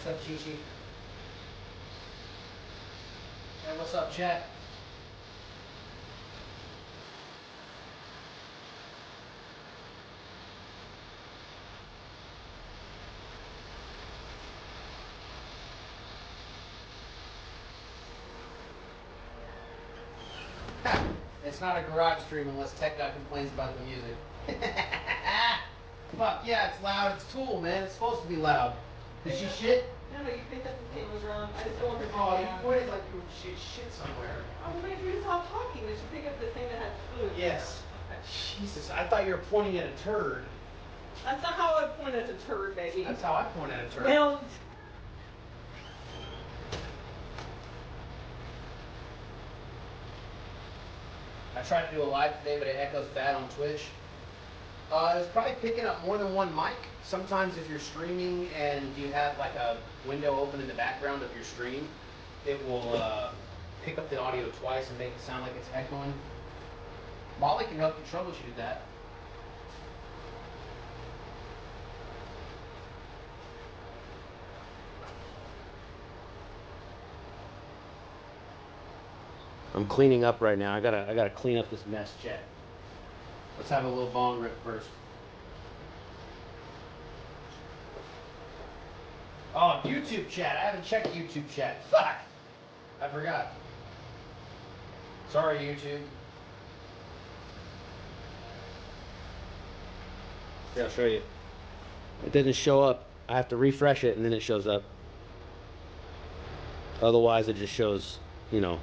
What's up, Chi-Chi? Hey, what's up, chat? It's not a garage stream unless Tech Guy complains about the music. Fuck yeah, it's loud. It's Tool, man. It's supposed to be loud. Did she shit? No, you picked up the thing was wrong. I just don't want her to Oh, you pointed like you would shit somewhere. I was waiting for you to stop talking. Did you pick up the thing that had food? Yes. Jesus, I thought you were pointing at a turd. That's not how I point at a turd, baby. That's how I point at a turd. Well, I tried to do a live today, but it echoes bad on Twitch. It's probably picking up more than one mic. Sometimes if you're streaming and you have like a window open in the background of your stream, it will pick up the audio twice and make it sound like it's echoing. Molly can help you troubleshoot that. I'm cleaning up right now. I gotta clean up this mess, chat. Let's have a little bong rip first. Oh, YouTube chat. I haven't checked YouTube chat. Fuck! I forgot. Sorry, YouTube. Yeah, I'll show you. It didn't show up. I have to refresh it and then it shows up. Otherwise, it just shows, you know.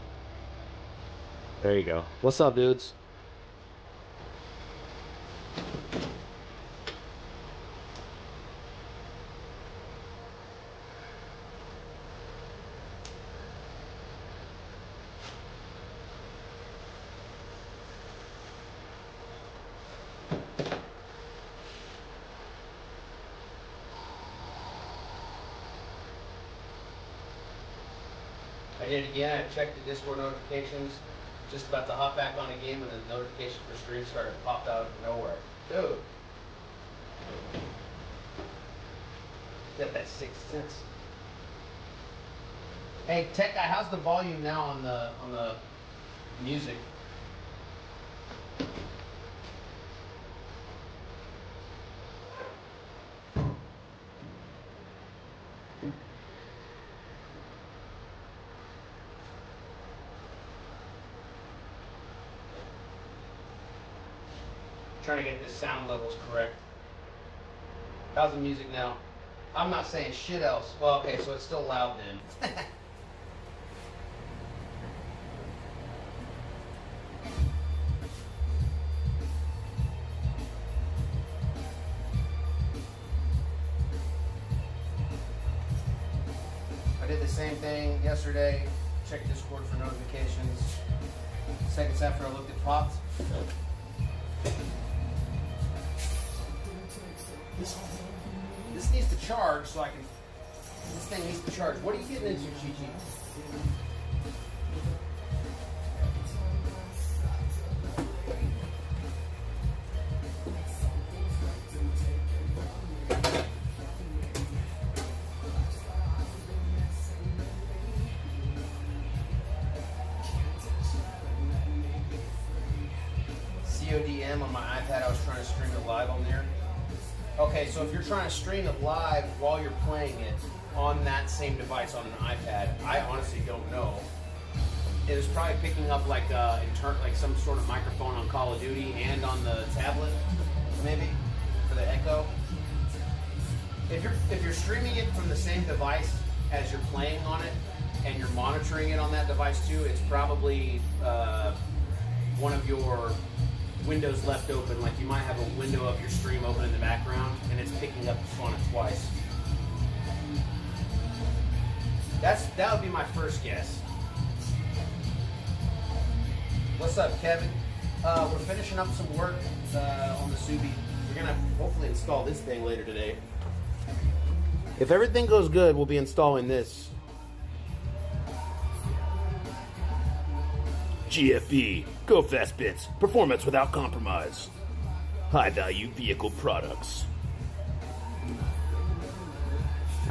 There you go. What's up, dudes? I did it again. I checked the Discord notifications. Just about to hop back on a game and the notification for stream started popped out of nowhere. Dude. Got that sixth sense. Hey, Tech Guy, how's the volume now on the music? Trying to get the sound levels correct. How's the music now? I'm not saying shit else. Well, okay, so it's still loud then. I did the same thing yesterday. Checked Discord for notifications. Seconds after I looked, it popped. This needs to charge so I can. This thing needs to charge. What are you getting into, Chi-Chi? CODM on my iPad. I was trying to stream it live on there. Okay, so if you're trying to stream it live while you're playing it on that same device on an iPad, I honestly don't know. It was probably picking up like like some sort of microphone on Call of Duty and on the tablet, maybe for the echo. If you're streaming it from the same device as you're playing on it and you're monitoring it on that device too, it's probably one of your windows left open. Like you might have a window of your stream open in the background and it's picking up on it twice. That would be my first guess. What's up, Kevin? We're finishing up some work on the Subi. We're gonna hopefully install this thing later today. If everything goes good, we'll be installing this. GFB, go fast bits, performance without compromise. High value vehicle products.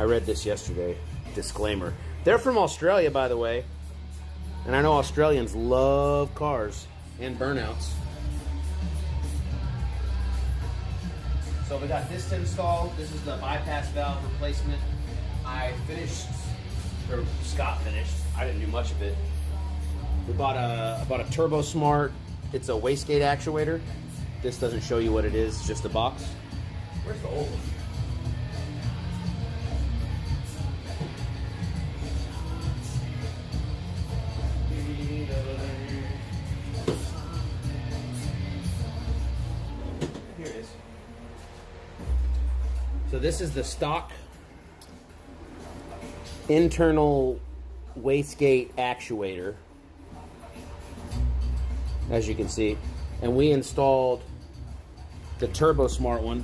I read this yesterday. Disclaimer. They're from Australia, by the way. And I know Australians love cars and burnouts. So we got this to install. This is the bypass valve replacement. I finished, or Scott finished. I didn't do much of it. We bought a Turbo Smart. It's a wastegate actuator. This doesn't show you what it is, it's just a box. Where's the old one? Here it is. So this is the stock internal wastegate actuator, as you can see, and we installed the Turbo Smart one,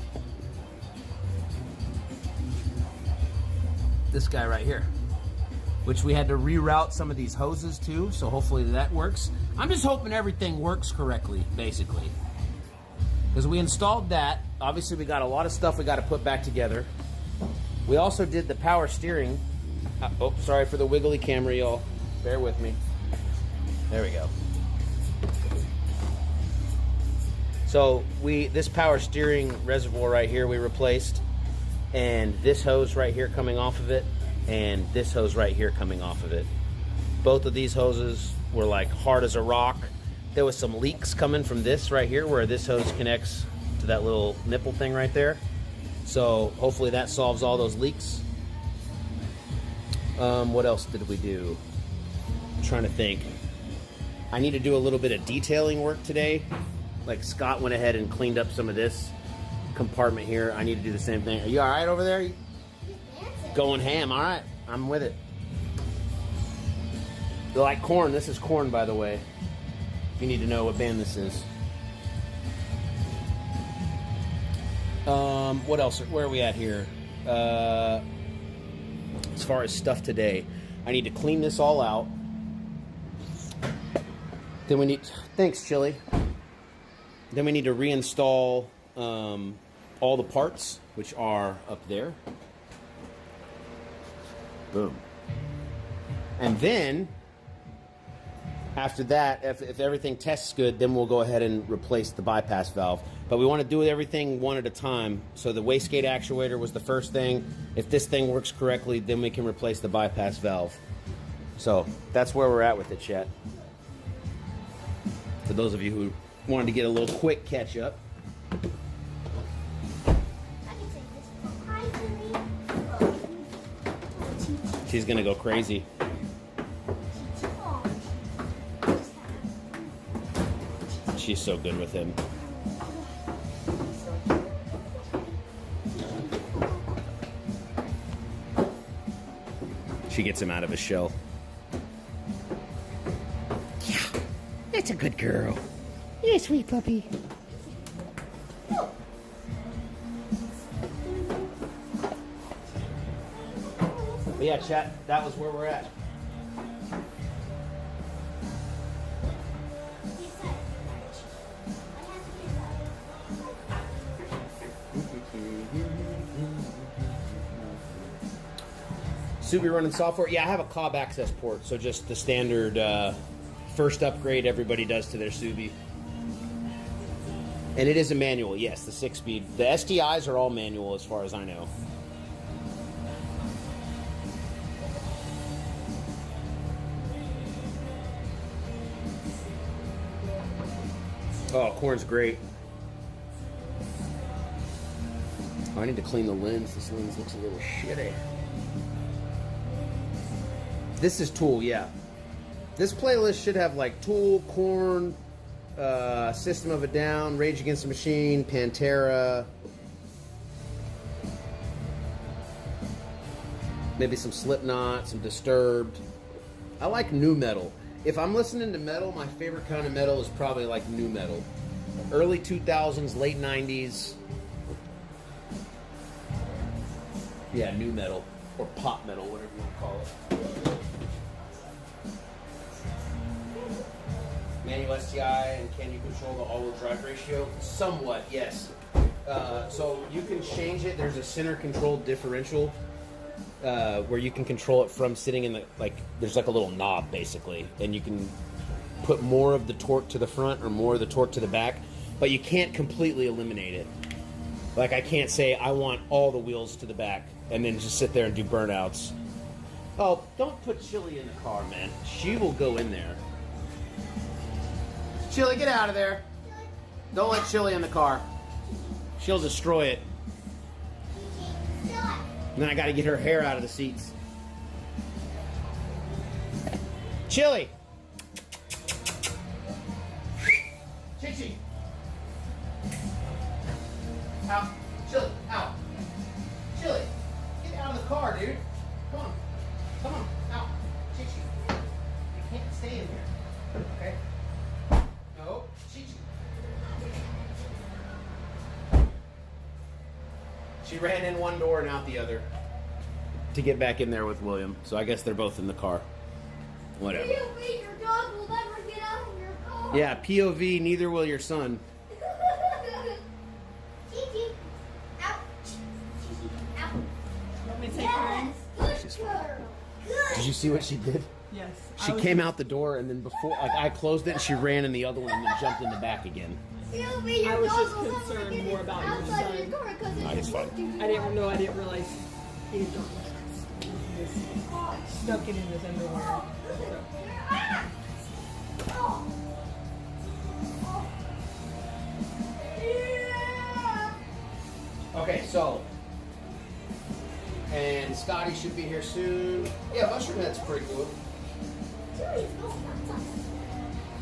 this guy right here, which we had to reroute some of these hoses too, so hopefully that works. I'm just hoping everything works correctly, basically, because we installed that. Obviously we got a lot of stuff we got to put back together. We also did the power steering. Oh, sorry for the wiggly camera, y'all. Bear with me. There we go. So this power steering reservoir right here we replaced, and this hose right here coming off of it, and this hose right here coming off of it. Both of these hoses were like hard as a rock. There was some leaks coming from this right here where this hose connects to that little nipple thing right there. So hopefully that solves all those leaks. What else did we do? I'm trying to think. I need to do a little bit of detailing work today. Like Scott went ahead and cleaned up some of this compartment here. I need to do the same thing. Are you all right over there? Going ham. All right. I'm with it. You like corn? This is corn, by the way. If you need to know what band this is. What else? Where are we at here? As far as stuff today, I need to clean this all out. Then we need... Thanks, Chili. Then we need to reinstall all the parts, which are up there. Boom. And then, after that, if everything tests good, then we'll go ahead and replace the bypass valve. But we want to do everything one at a time. So the wastegate actuator was the first thing. If this thing works correctly, then we can replace the bypass valve. So that's where we're at with it, chat. For those of you who wanted to get a little quick catch up. She's gonna go crazy. She's so good with him. She gets him out of his shell. Yeah, that's a good girl. You're a sweet puppy. But yeah, chat, that was where we're at. Subi running software? Yeah, I have a cob access port, so just the standard first upgrade everybody does to their Subi. And it is a manual, yes, the 6-speed. The STIs are all manual as far as I know. Oh, corn's great. Oh, I need to clean the lens. This lens looks a little shitty. This is Tool, yeah. This playlist should have like Tool, Korn, System of a Down, Rage Against the Machine, Pantera, maybe some Slipknot, some Disturbed. I like nu metal. If I'm listening to metal, my favorite kind of metal is probably like nu metal. Early 2000s, late 90s. Yeah, nu metal. Or pop metal, whatever you want to call it. Manual STI, and can you control the all-wheel drive ratio? Somewhat, yes. So you can change it. There's a center control differential where you can control it from sitting in the, like, there's like a little knob basically, and you can put more of the torque to the front or more of the torque to the back, but you can't completely eliminate it. Like, I can't say I want all the wheels to the back and then just sit there and do burnouts. Oh, don't put Chili in the car, man. She will go in there. Chili, get out of there. Don't let Chili in the car. She'll destroy it. And then I gotta get her hair out of the seats. Chili! Chichi! Out. Chili, out. Chili, get out of the car, dude. Come on. Come on, out. Chichi. You can't stay in here. Okay? No, Chichi. She ran in one door and out the other to get back in there with William. So I guess they're both in the car. Whatever. POV, your dog will never get out of your car. Yeah, POV, neither will your son. Gigi, out. Gigi, out. Let me take Yes, good She's girl. fine. Good. Did you see what she did? Yes. She came out the door and then before, like, I closed it and she ran in the other one and then jumped in the back again. POV, your I was dog just will never concerned get more about your outside son. your car 'cause Nah, he's fine. I didn't know. I didn't realize he was stuck it in his underwear. Okay, so, and Scotty should be here soon. Yeah, mushroom head's pretty cool.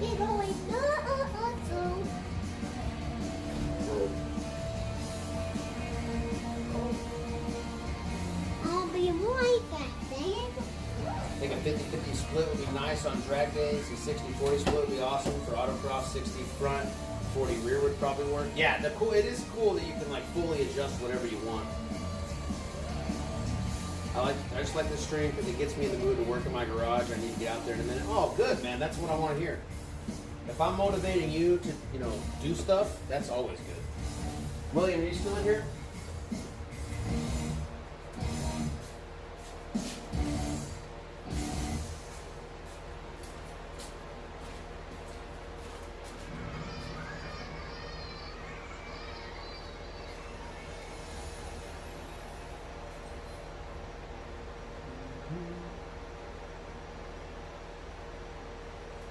You're going nuts. I'll be right back, Dad. I think a 50-50 split would be nice on drag days. A 60-40 split would be awesome for autocross. 60 front, 40 rear would probably work. Yeah, it is cool that you can like fully adjust whatever you want. I just like this stream because it gets me in the mood to work in my garage. I need to get out there in a minute. Oh, good, man. That's what I want to hear. If I'm motivating you to, do stuff, that's always good. William, are you still in here?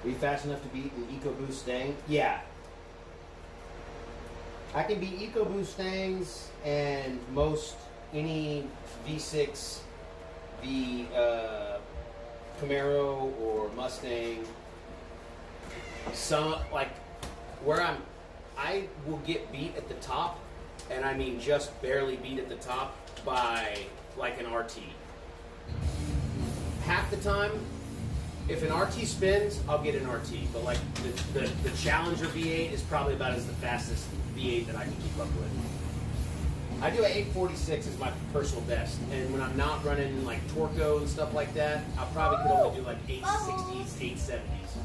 Are you fast enough to beat an EcoBoost Stang? Yeah. I can beat EcoBoost Stangs and any V6, Camaro or Mustang. Some, like, I will get beat at the top, and I mean just barely beat at the top by, like, an RT. Half the time, if an RT spins, I'll get an RT. But like the Challenger V8 is probably about as the fastest V8 that I can keep up with. I do an 846 as my personal best, and when I'm not running like Torco and stuff like that, I probably could only do like 860s, 870s.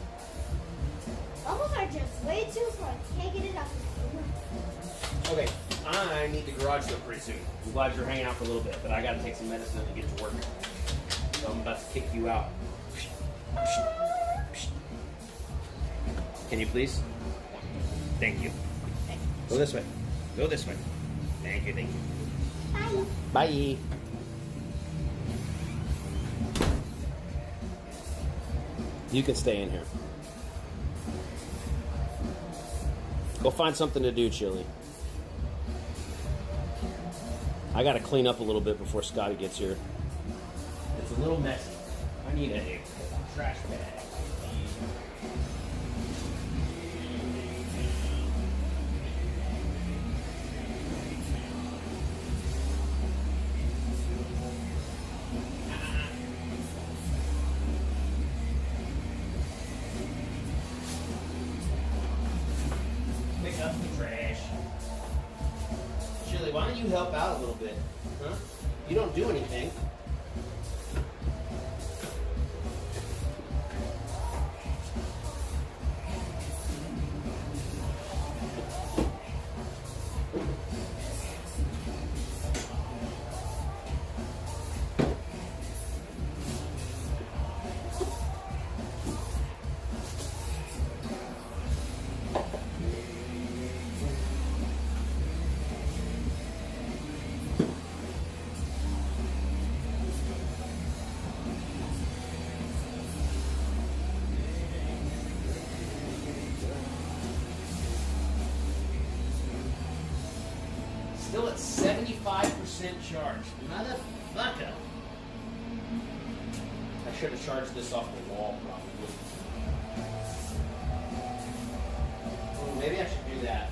Bubbles are just way too slow. I can't get it up. Okay, I need the garage door pretty soon. I'm glad you're hanging out for a little bit, but I got to take some medicine and get to work. So I'm about to kick you out. Can you please? Thank you. Go this way. Go this way. Thank you, thank you. Bye. Bye. You can stay in here. Go find something to do, Chili. I gotta clean up a little bit before Scotty gets here. It's a little messy. I need a trash bag. Pick up the trash. Chili, why don't you help out a little bit? Huh? You don't do anything. Still at 75% charge. Motherfucker. I should have charged this off the wall, probably. Ooh, maybe I should do that.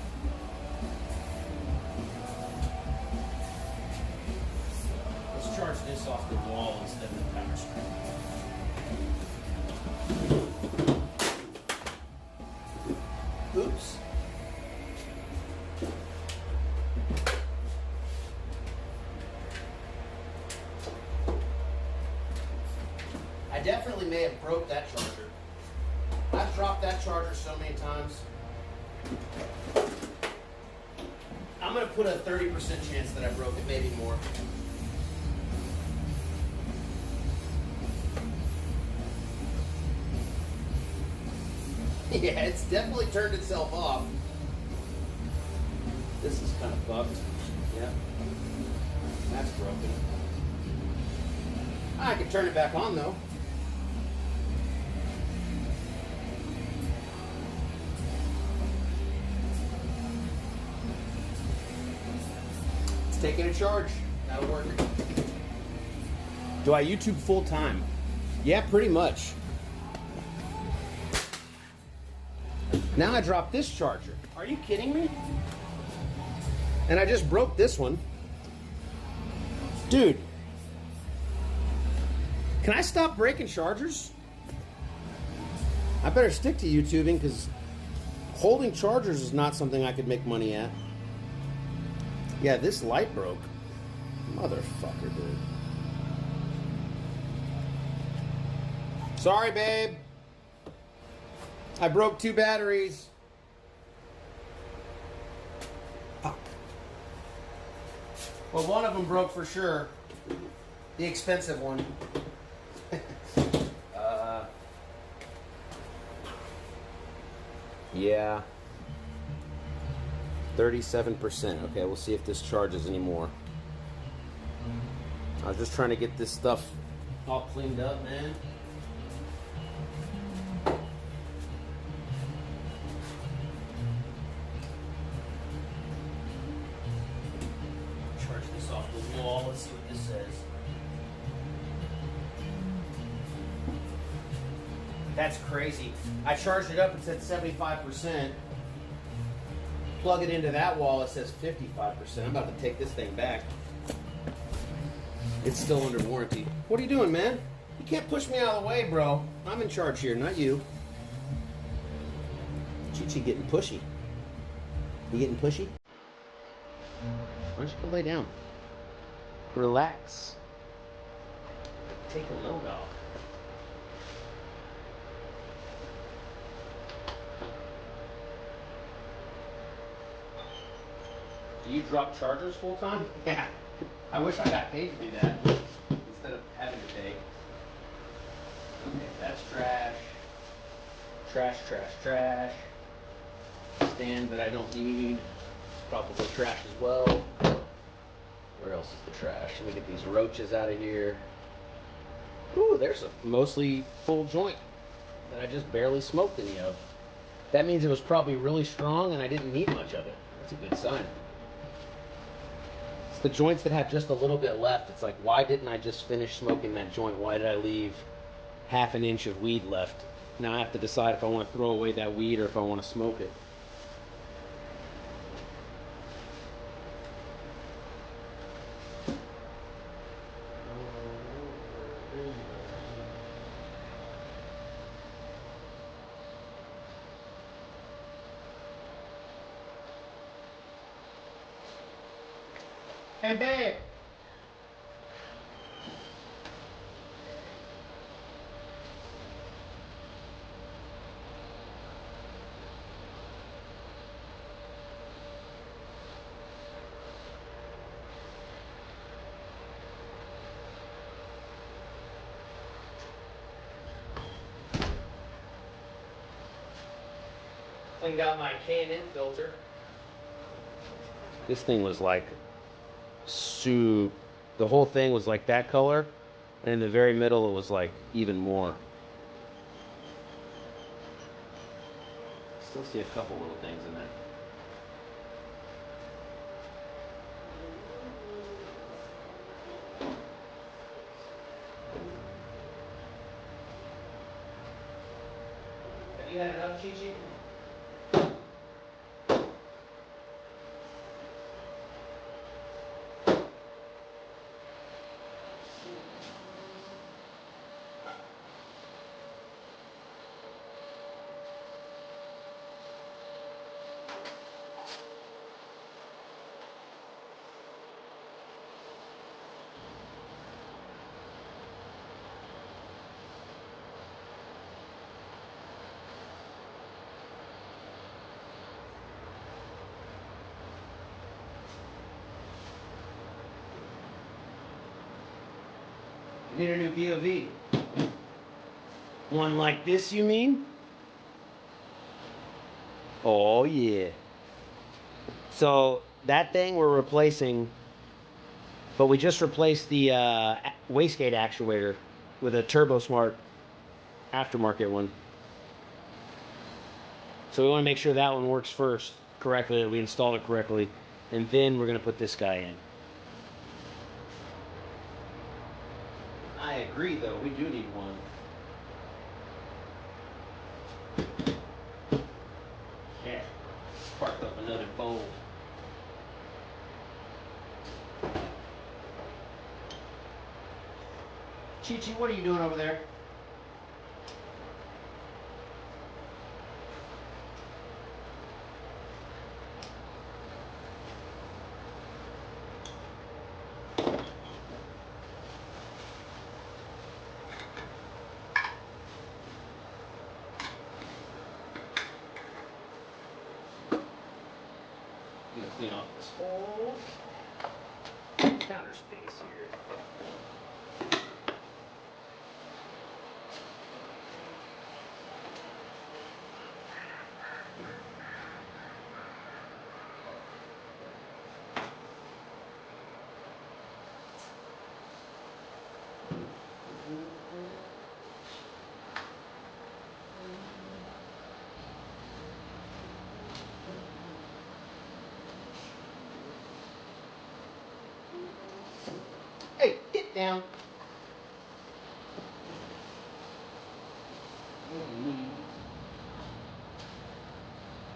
Let's charge this off the wall instead of the power strip. Oops. I definitely may have broke that charger. I've dropped that charger so many times. I'm going to put a 30% chance that I broke it, maybe more. Yeah, it's definitely turned itself off. This is kind of fucked. Yeah. That's broken. I can turn it back on though. It's taking a charge. That'll work. Do I YouTube full time? Yeah, pretty much. Now I dropped this charger. Are you kidding me? And I just broke this one. Dude. Can I stop breaking chargers? I better stick to YouTubing because holding chargers is not something I could make money at. Yeah, this light broke. Motherfucker, dude. Sorry, babe. I broke 2 batteries. Fuck. Well, one of them broke for sure. The expensive one. Yeah. 37%. Okay, we'll see if this charges anymore. I was just trying to get this stuff all cleaned up, man. Charge this off the wall. Let's see what this says. That's crazy. I charged it up, it said 75%. Plug it into that wall, it says 55%. I'm about to take this thing back. It's still under warranty. What are you doing, man? You can't push me out of the way, bro. I'm in charge here, not you. Chi-Chi getting pushy. You getting pushy? Why don't you go lay down? Relax. Take a load off. Do you drop chargers full time? Yeah. I wish I got paid to do that instead of having to pay. Okay, that's trash. Trash, trash, trash. Stand that I don't need. It's probably trash as well. Where else is the trash? Let me get these roaches out of here. Ooh, there's a mostly full joint that I just barely smoked any of. That means it was probably really strong and I didn't need much of it. That's a good sign. It's the joints that have just a little bit left. It's like, why didn't I just finish smoking that joint? Why did I leave half an inch of weed left? Now I have to decide if I want to throw away that weed or if I want to smoke it. Hey, babe. Cleaned out my K&N filter. This thing was like the whole thing was like that color, and in the very middle it was like even more. Still see a couple little things in there. You had enough, Chi-Chi? You need a new BOV. One like this, you mean? Oh, yeah. So that thing we're replacing, but we just replaced the wastegate actuator with a TurboSmart aftermarket one. So we want to make sure that one works first correctly, that we installed it correctly, and then we're going to put this guy in. I agree, though. We do need one. Yeah. Sparked up another bowl. Chi-Chi, what are you doing over there? I'm gonna clean off this whole counter space here. Hey, get down.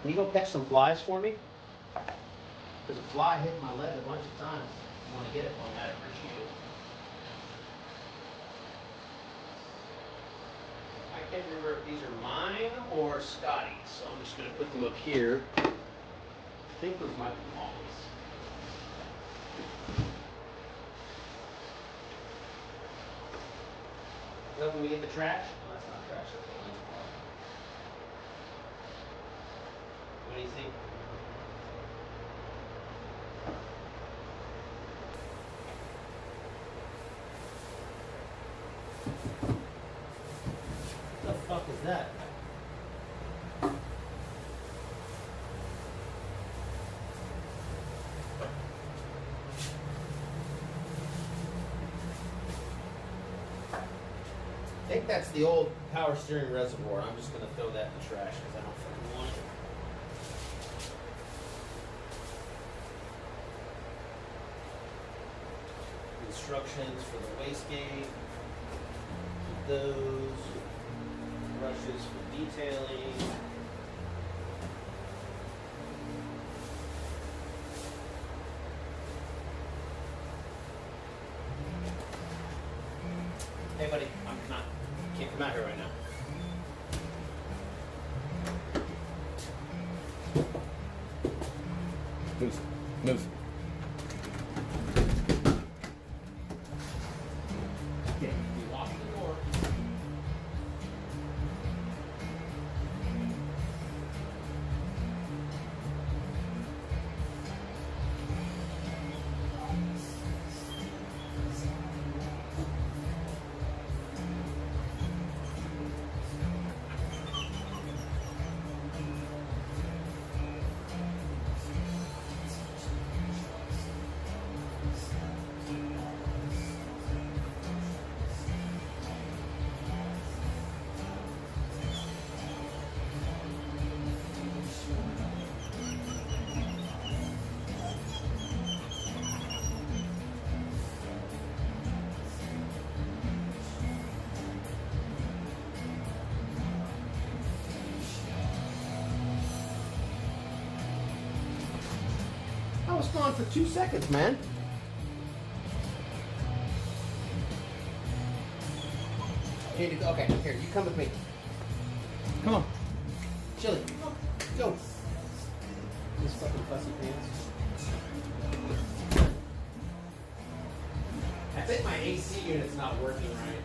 Can you go catch some flies for me? There's a fly hitting my leg a bunch of times. If you want to get it for me, I'd appreciate it. I can't remember if these are mine or Scotty's, so I'm just going to put them up here. I think those might be Molly's. Well, when we get the trash? No, that's not trash. That's what What do you think? What the fuck is that? I think that's the old power steering reservoir. I'm just going to throw that in the trash because I don't fucking want it. Instructions for the wastegate. Keep those. Brushes for detailing. Hey buddy, can't come out here right now. Move. Move. Okay, you lock the door. was gone for 2 seconds, man. Okay, here, you come with me. Come on. Chili, go. These fucking fussy pants. I think my AC unit's not working right.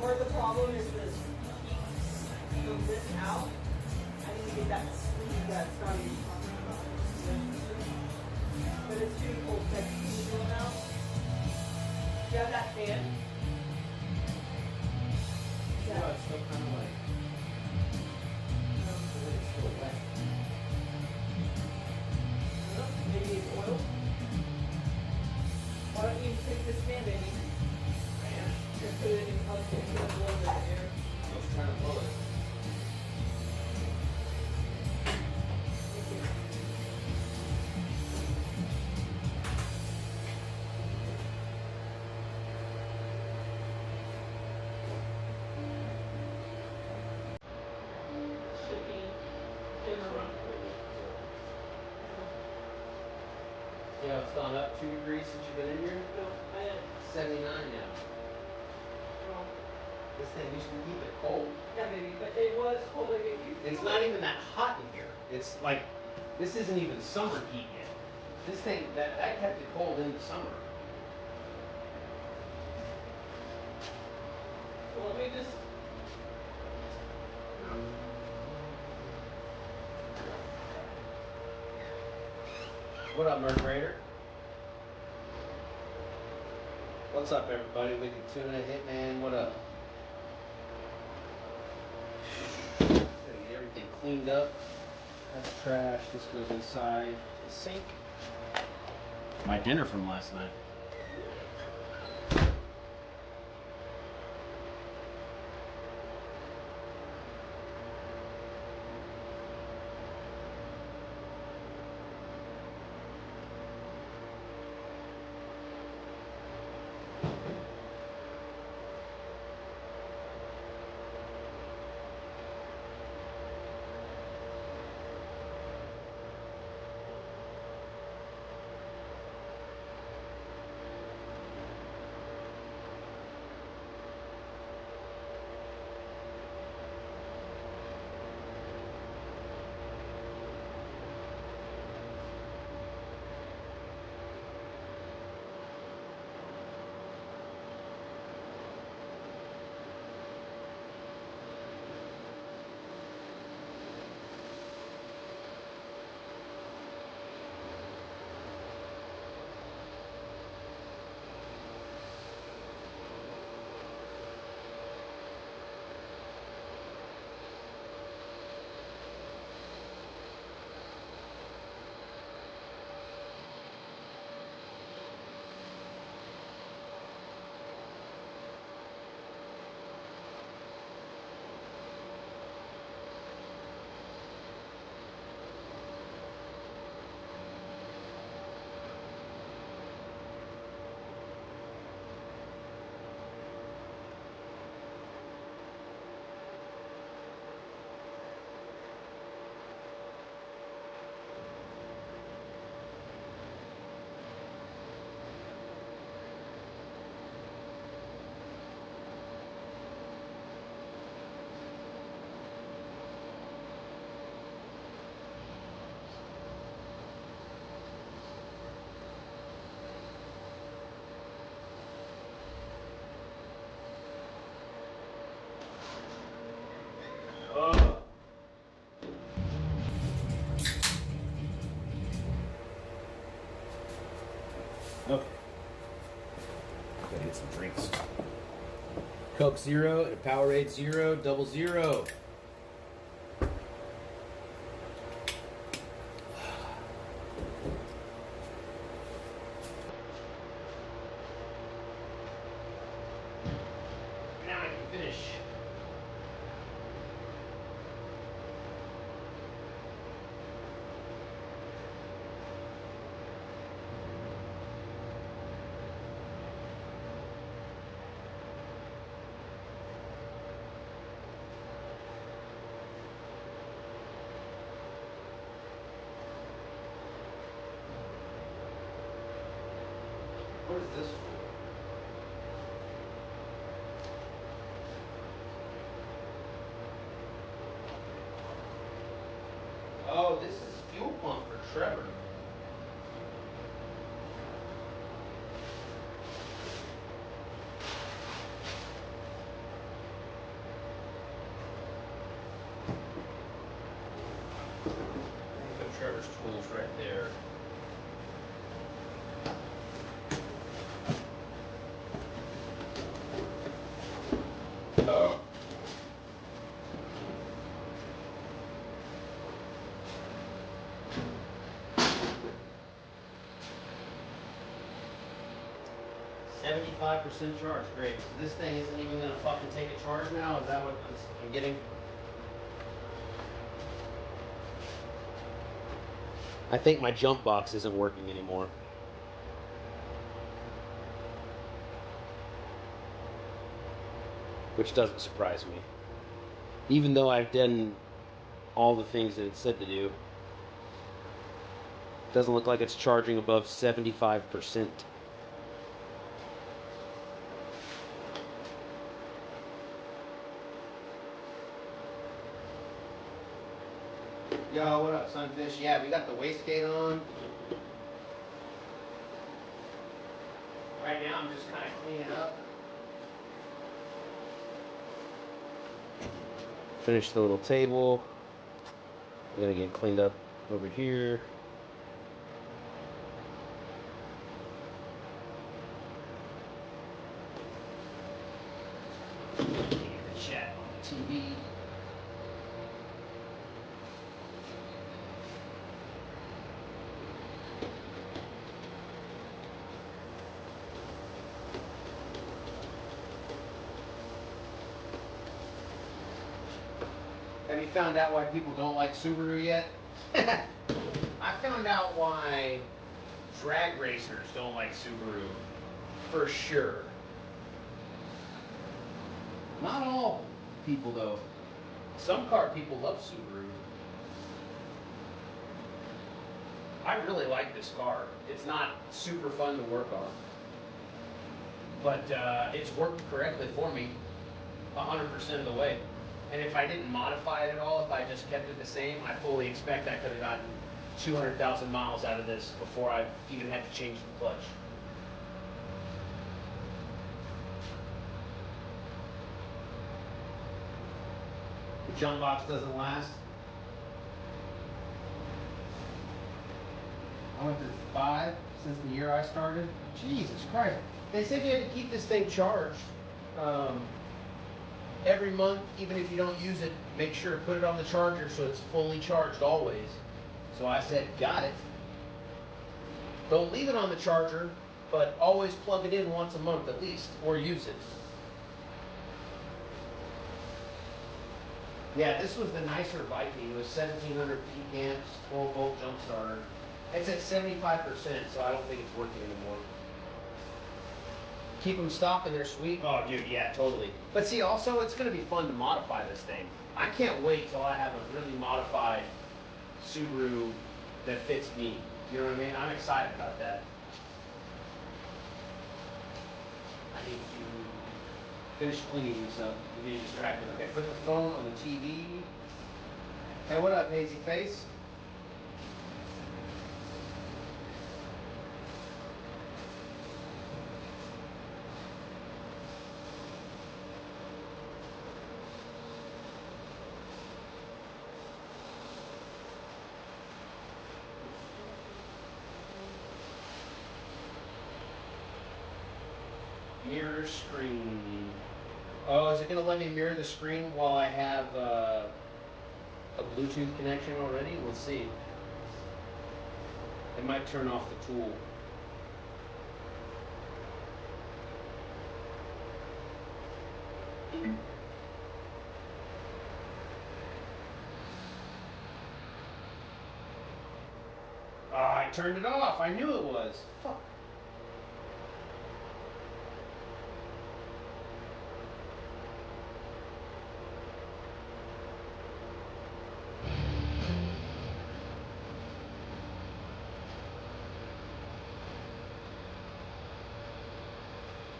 Part of the problem is this. From this out, I need to get that sleeve that Scotty was talking about. But it's too cold to go now. Do you have that fan? Yeah, it's still kind of like. It's still wet. Maybe it's oil. Why don't you take this fan, baby? And put it in a little bit of air. I was trying to pull it. Yeah, it's gone up 2 degrees since you've been in here. No, I didn't. 79 now. Well, This thing used to keep it cold. yeah, maybe, but it was cold. Like it used to It's be not like- even that hot in here. It's like, this isn't even summer heat yet. This thing, that kept it cold in the summer. Well, let me just. What up, Merc Raider? What's up, everybody? Wicked Tuna, Hitman, what up? Gotta get everything cleaned up. That's trash. This goes inside the sink. My dinner from last night. Okay. Gotta get some drinks. Coke Zero and a Powerade Zero, double zero. Now I can finish. What is this for? Oh, this is fuel pump for Trevor. Put Trevor's tools right there. Oh. %75 charge, great. So this thing isn't even gonna fucking take a charge now? Is that what I'm getting? I think my jump box isn't working anymore. Which doesn't surprise me. Even though I've done all the things that it said to do. It doesn't look like it's charging above 75%. Yo, what up, Sunfish? Yeah, we got the wastegate on. Right now, I'm just kind of cleaning up. Finish the little table. We're gonna get cleaned up over here. Get the chat on the TV. Have you found out why people don't like Subaru yet? I found out why drag racers don't like Subaru, for sure. Not all people, though. Some car people love Subaru. I really like this car. It's not super fun to work on, but it's worked correctly for me 100% of the way. And if I didn't modify it at all, if I just kept it the same, I fully expect I could have gotten 200,000 miles out of this before I even had to change the clutch. The jump box doesn't last. I went through 5 since the year I started. Jesus Christ. They said you had to keep this thing charged. Every month, even if you don't use it, make sure to put it on the charger so it's fully charged always. So I said, got it. Don't leave it on the charger, but always plug it in once a month at least, or use it. Yeah, this was the nicer Viking. It was 1,700 peak amps, 12-volt jump starter. It's at 75%, so I don't think it's working anymore. Keep them stock and they're sweet. Oh, dude, yeah, totally. But see, also, it's going to be fun to modify this thing. I can't wait till I have a really modified Subaru that fits me. You know what I mean? I'm excited about that. I need to finish cleaning this up. I'm getting distracted. Okay, put the phone on the TV. Hey, what up, Hazy Face? Mirror screen. Oh, is it going to let me mirror the screen while I have a Bluetooth connection already? We'll see. It might turn off the tool. Ah, I turned it off. I knew it was. Fuck.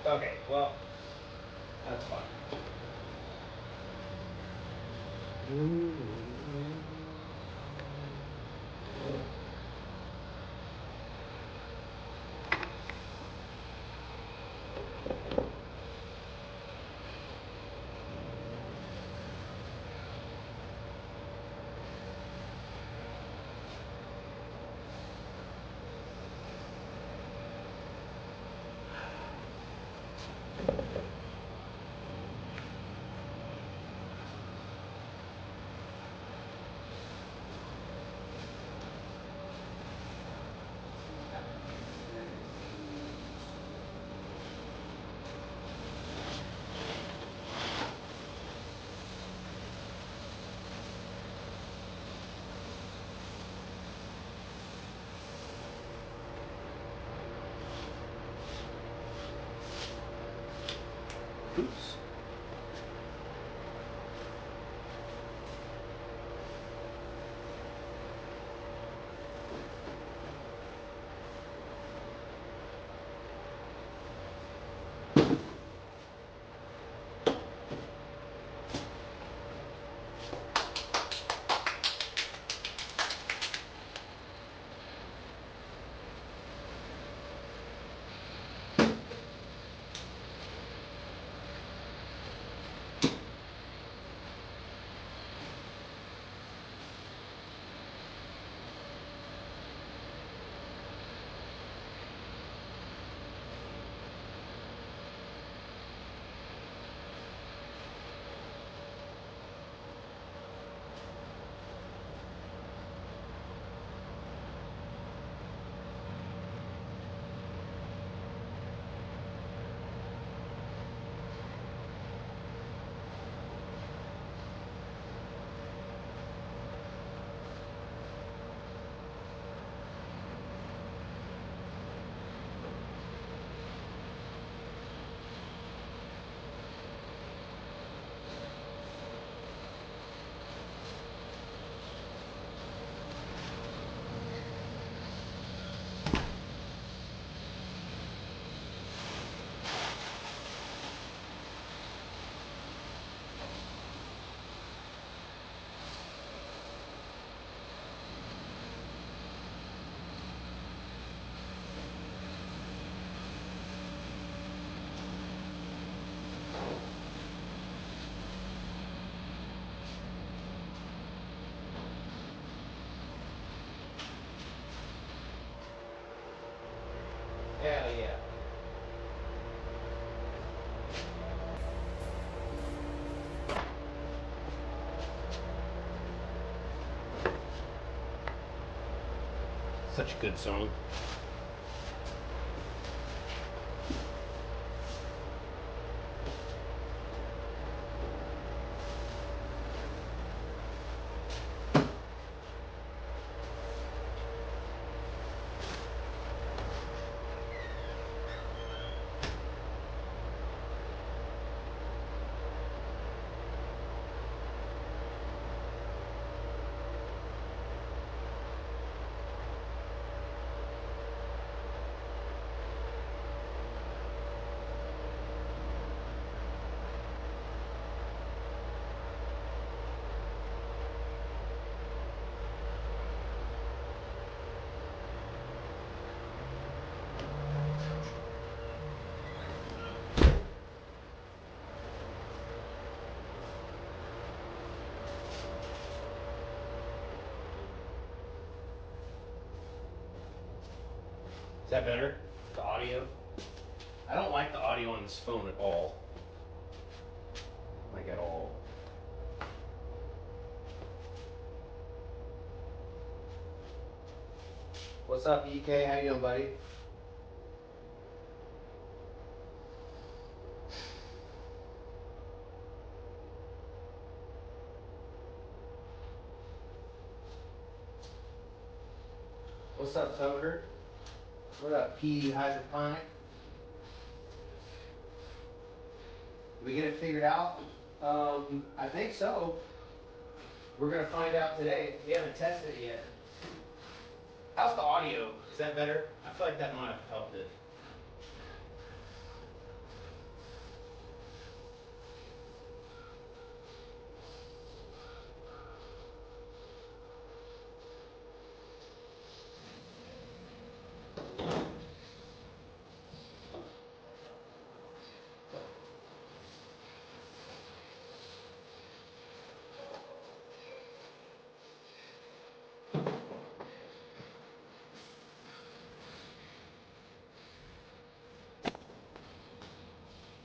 Okay, well, that's fine. Oops. Hell yeah. Such a good song. Is that better? The audio? I don't like the audio on this phone at all. Like at all. What's up, EK? How you doing, buddy? What's up, Toger? What up, P Hydroponic? Did we get it figured out? I think so. We're gonna find out today. We haven't tested it yet. How's the audio? Is that better? I feel like that might have helped it.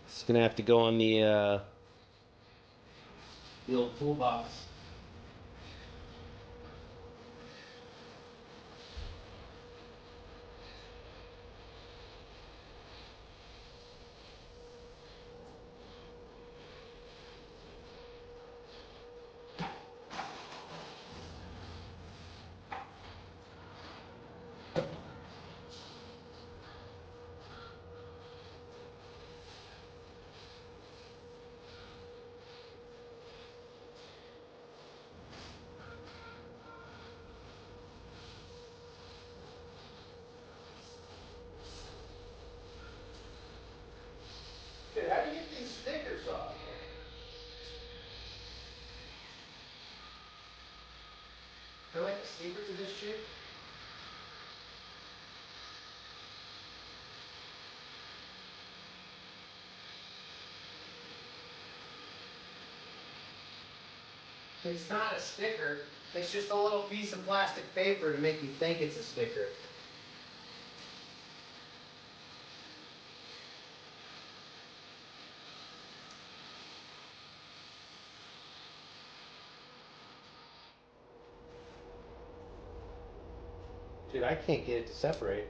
It's gonna have to go on the old toolbox. Dude, how do you get these stickers off? They're like the secret to this shit. It's not a sticker. It's just a little piece of plastic paper to make you think it's a sticker. Dude, I can't get it to separate.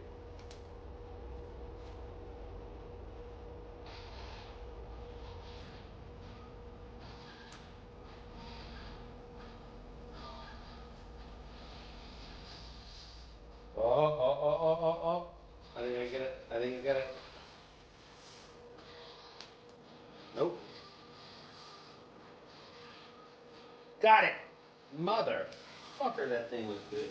Oh. I think I get it. I think I get it. Nope. Got it. Motherfucker, that thing was good.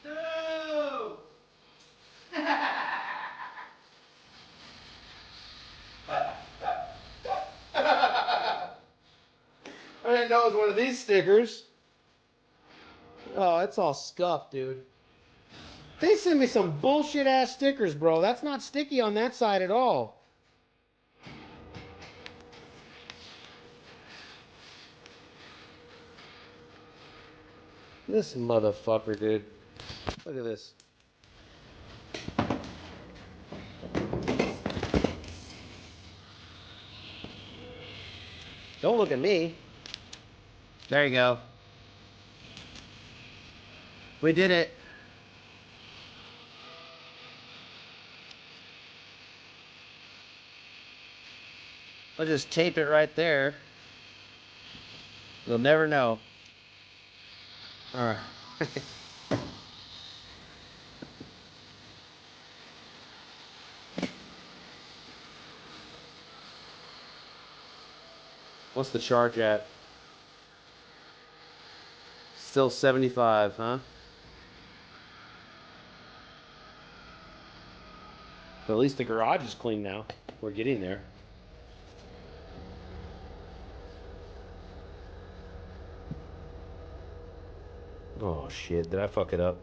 No! I didn't know it was one of these stickers. Oh, it's all scuffed, dude. They sent me some bullshit ass stickers, bro. That's not sticky on that side at all. This motherfucker, dude. Look at this. Don't look at me. There you go. We did it. I'll just tape it right there. You'll never know. All right. What's the charge at? Still 75, huh? But at least the garage is clean now. We're getting there. Oh shit, did I fuck it up?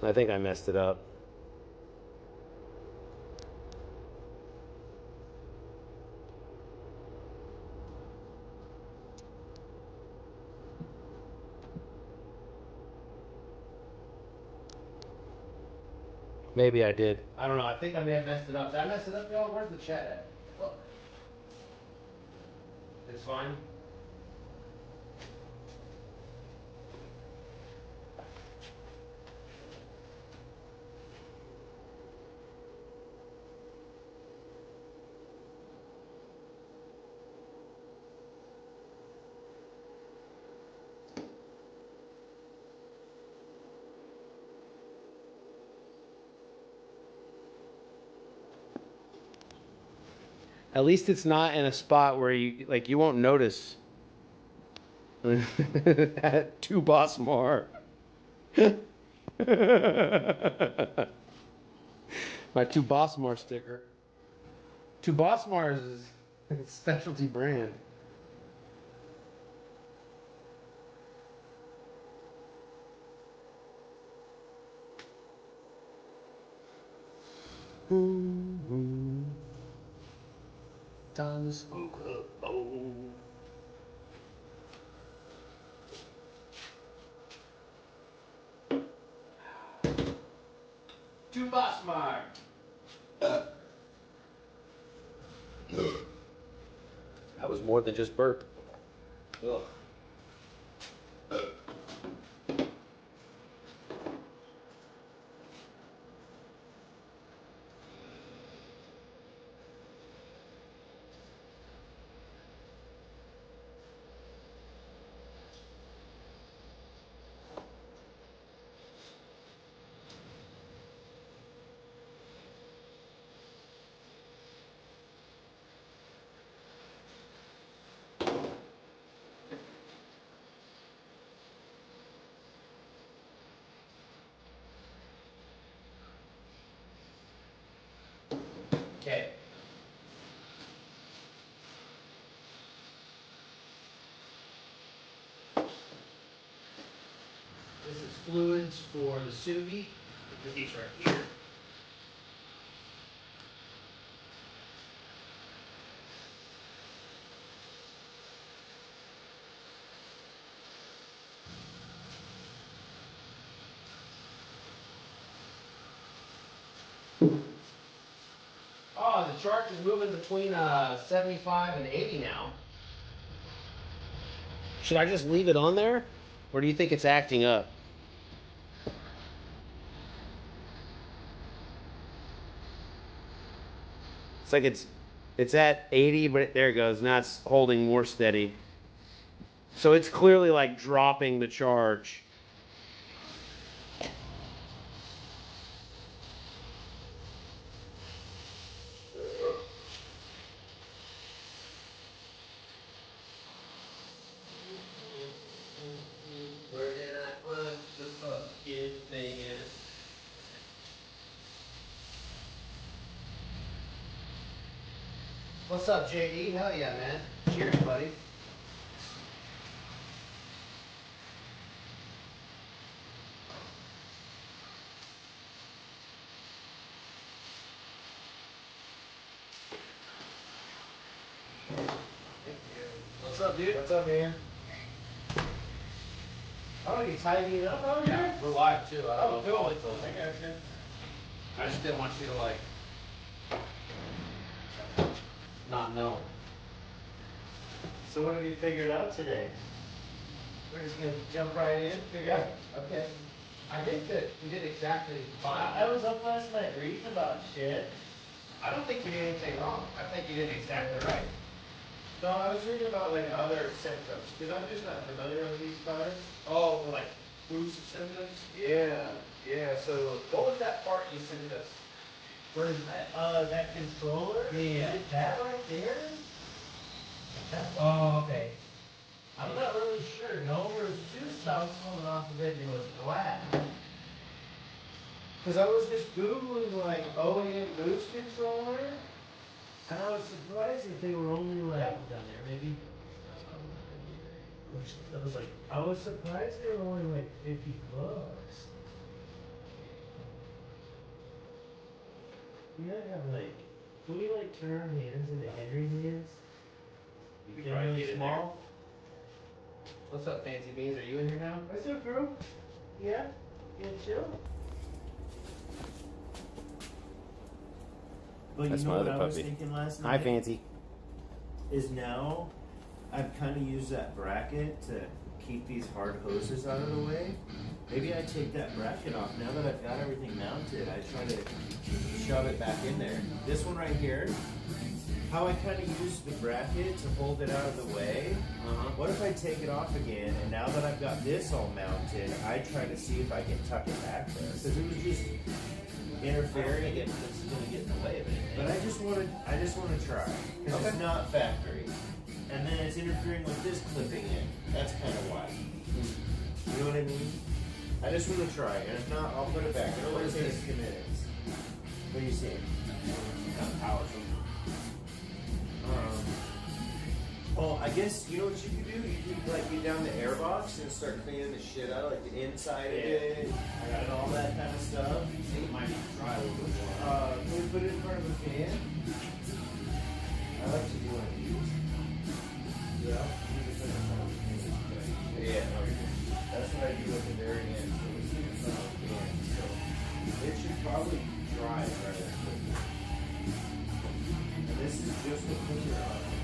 I think I messed it up. Maybe I did. I don't know. I think I may have messed it up. Did I mess it up, y'all? Where's the chat at? Look. It's fine. At least it's not in a spot where you won't notice. Two boss more. My two boss more sticker. Two boss Mars is a specialty brand. Time to smoke a bowl. Two boss mark. That was more than just burp. Ugh. Okay. This is fluids for the Subi. Put these right here. Oh, the charge is moving between 75 and 80 now. Should I just leave it on there? Or do you think it's acting up? It's like it's at 80, but there it goes. Now it's holding more steady. So it's clearly like dropping the charge. Where did I put the fucking thing in? What's up, JD? Hell yeah, man. Cheers, buddy. What's up, dude? What's up, man? Oh, you tidying it up over Yeah, here? we're live too. I don't know. Cool. I gotcha. I just didn't want you to like not know. So what have you figured out today? We're just gonna jump right in, figure out. Okay. I think that you did exactly fine. I was up last night reading about shit. I don't think you did anything wrong. I think you did exactly right. No, I was reading about like other symptoms because I'm just not familiar with these cars. Oh, like boost symptoms? Yeah, yeah. So What was that part you sent us? where is that? That controller. Yeah. Is that right there? That's Oh, okay. I'm not really sure. No, there was two stops coming off of it and it was black. Because I was just Googling like OEM boost controller, and I was surprised that they were only like down there maybe. I was surprised they were only like $50. You gotta have like, can we like turn our hands into Henry's hands? We They're probably really get in small. What's up, Fancy Beans? Are you in here now? What's up, bro? Yeah? You chill? But That's you know my what other I was puppy. thinking last Hi, night? Fancy. Is now I've kind of used that bracket to keep these hard hoses out of the way. Maybe I take that bracket off. Now that I've got everything mounted, I try to shove it back in there. This one right here, how I kind of use the bracket to hold it out of the way. What if I take it off again, and now that I've got this all mounted, I try to see if I can tuck it back there. Because it was just interfering. It's going to get in the way of anything. But I just want to try. Because it's not factory. And then it's interfering with this clipping in. That's kind of why. You know what I mean? I just want to try. And if not, I'll put it back. It'll only take a few minutes. What are you seeing? Kind of powerful. Oh, I guess, you know what you could do? You could like get down the air box and start cleaning the shit out, like the inside of it, and all that kind of stuff. I think it might need to dry a little bit more. Can we put it in front of a fan? I like to do one of these. Yeah. Yeah, no, you're good. That's what I do at the very end. So let's get it in front of a fan. So it should probably dry rather quickly. And this is just a cleaner on it.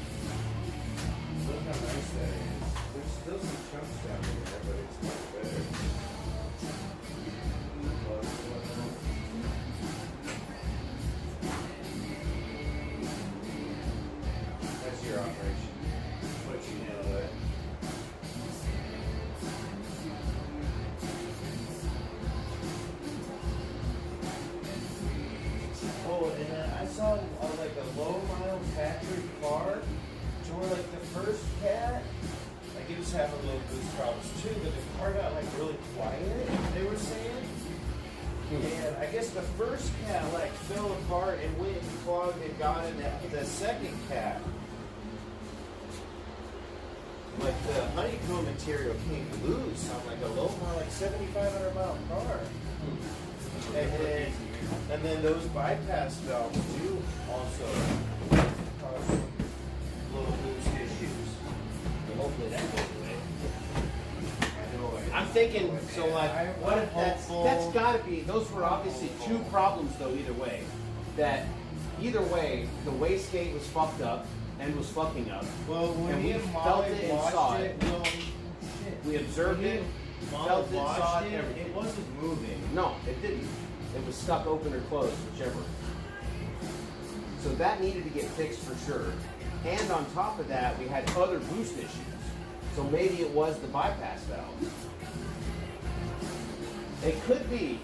Look how nice that is. There's still some chunks down in there, but it's much better. That's your operation. What you handle that. Oh, and I saw like a low mile factory car. To where like the first cat, like it was having little boost problems too, but the car got like really quiet, they were saying. And I guess the first cat like fell apart and went and clogged and got in the second cat. Like the honeycomb material came loose on like a low mile, like 7,500 mile car. And then those bypass valves do also cause little boost issues. So hopefully that goes away. I know. I'm thinking, so like, what if that's got to be, those were obviously two problems though either way. That either way, the wastegate was fucked up and was fucking up. Well, when and we we felt it and saw it. well, We observed it, felt it, saw it, everything. it wasn't moving. No, it didn't. It was stuck open or closed, whichever. So that needed to get fixed for sure. And on top of that, we had other boost issues. So maybe it was the bypass valve. It could be.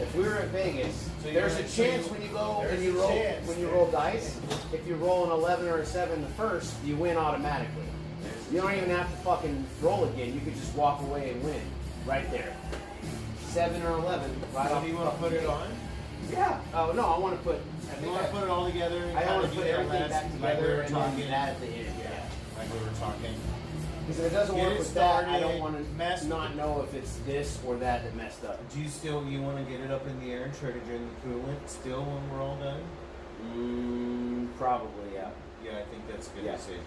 If we were at Vegas, So there's a chance when you go and you roll dice. If you roll an 11 or a 7 the first, you win automatically. You don't even have to fucking roll again. You could just walk away and win right there. 7 or 11, right So off. do you want to put it on? Yeah. Oh no, I want to put. You want to put it all together? And I kinda want to do put that everything last- back like we together were and talking. then that at the end. Yeah. Like we were talking. Because if it doesn't Get work it with that, I don't started, want mess to with not it. know if it's this or that messed up. Do you want to get it up in the air and try to drain the coolant still when we're all done? Probably, yeah. Yeah, I think that's a good Yeah. decision.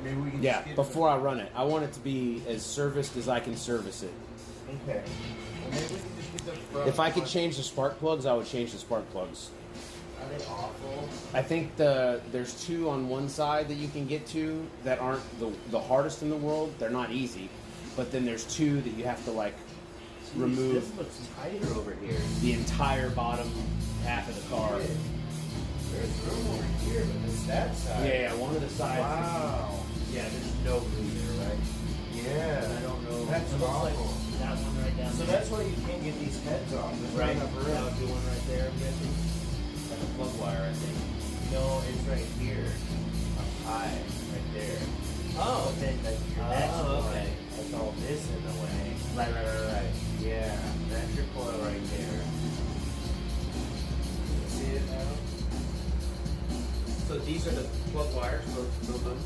Maybe we can Yeah, just get before I run it, I want it to be as serviced as I can service it. Okay. Well, maybe we can just get the front. If I could change the spark plugs, I would change the spark plugs. Are they awful? I think there's two on one side that you can get to that aren't the hardest in the world. They're not easy, but then there's two that you have to like remove This looks tighter over here. the entire bottom half of the car. There's room over here, but it's that side. Yeah, one of the sides. Wow. Yeah, there's no room there, right? Yeah. I don't know. That's It looks like awful. that one right down So there. that's why you can't get these heads off. There's Right. not enough room. That would be one right there, I'm guessing. Like a plug wire, I think. No, it's right here. Up high, right there. Oh. But then like, your next Oh, one, okay. that's all this in the way. Right. Yeah, that's your coil right there. See it now? So these are the plug wires, both of them.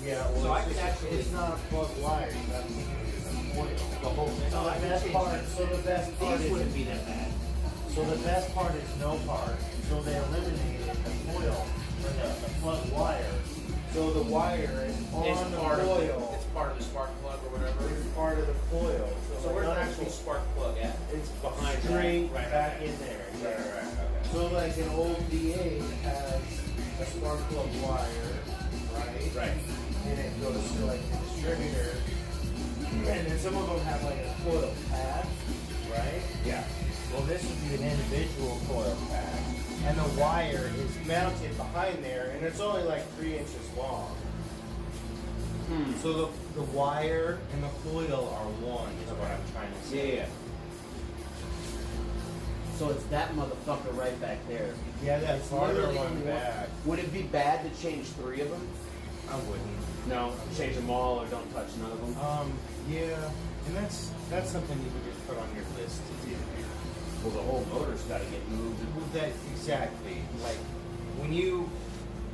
Yeah, well, So I it's can just- actually- it's not a plug wire. You got to use a coil. The whole thing. So the best part These is wouldn't be that bad. So the best part is no part. So they eliminated the coil for the plug wire. So the wire is on the coil. It's part of the spark plug or whatever. It's part of the coil. So where's the like, actual spark plug at? It's Behind that. straight Right, back right. in there. Right. Okay. So like an old V8 has a spark plug wire, right? Right. And it goes to like the distributor. And then some of them have like a coil pad, right? Yeah. Well, this would be an individual coil pad. And the wire is mounted behind there, and it's only like 3 inches long. So the wire and the coil are one, is what I'm trying to say. Yeah. So it's that motherfucker right back there. Yeah, that's It's farther literally one one- back. Would it be bad to change 3 of them? I wouldn't. No, change them all or don't touch none of them. Yeah, and that's something you can just put on your list to do. Well, the whole motor's got to get moved. Well, that exactly. Like when you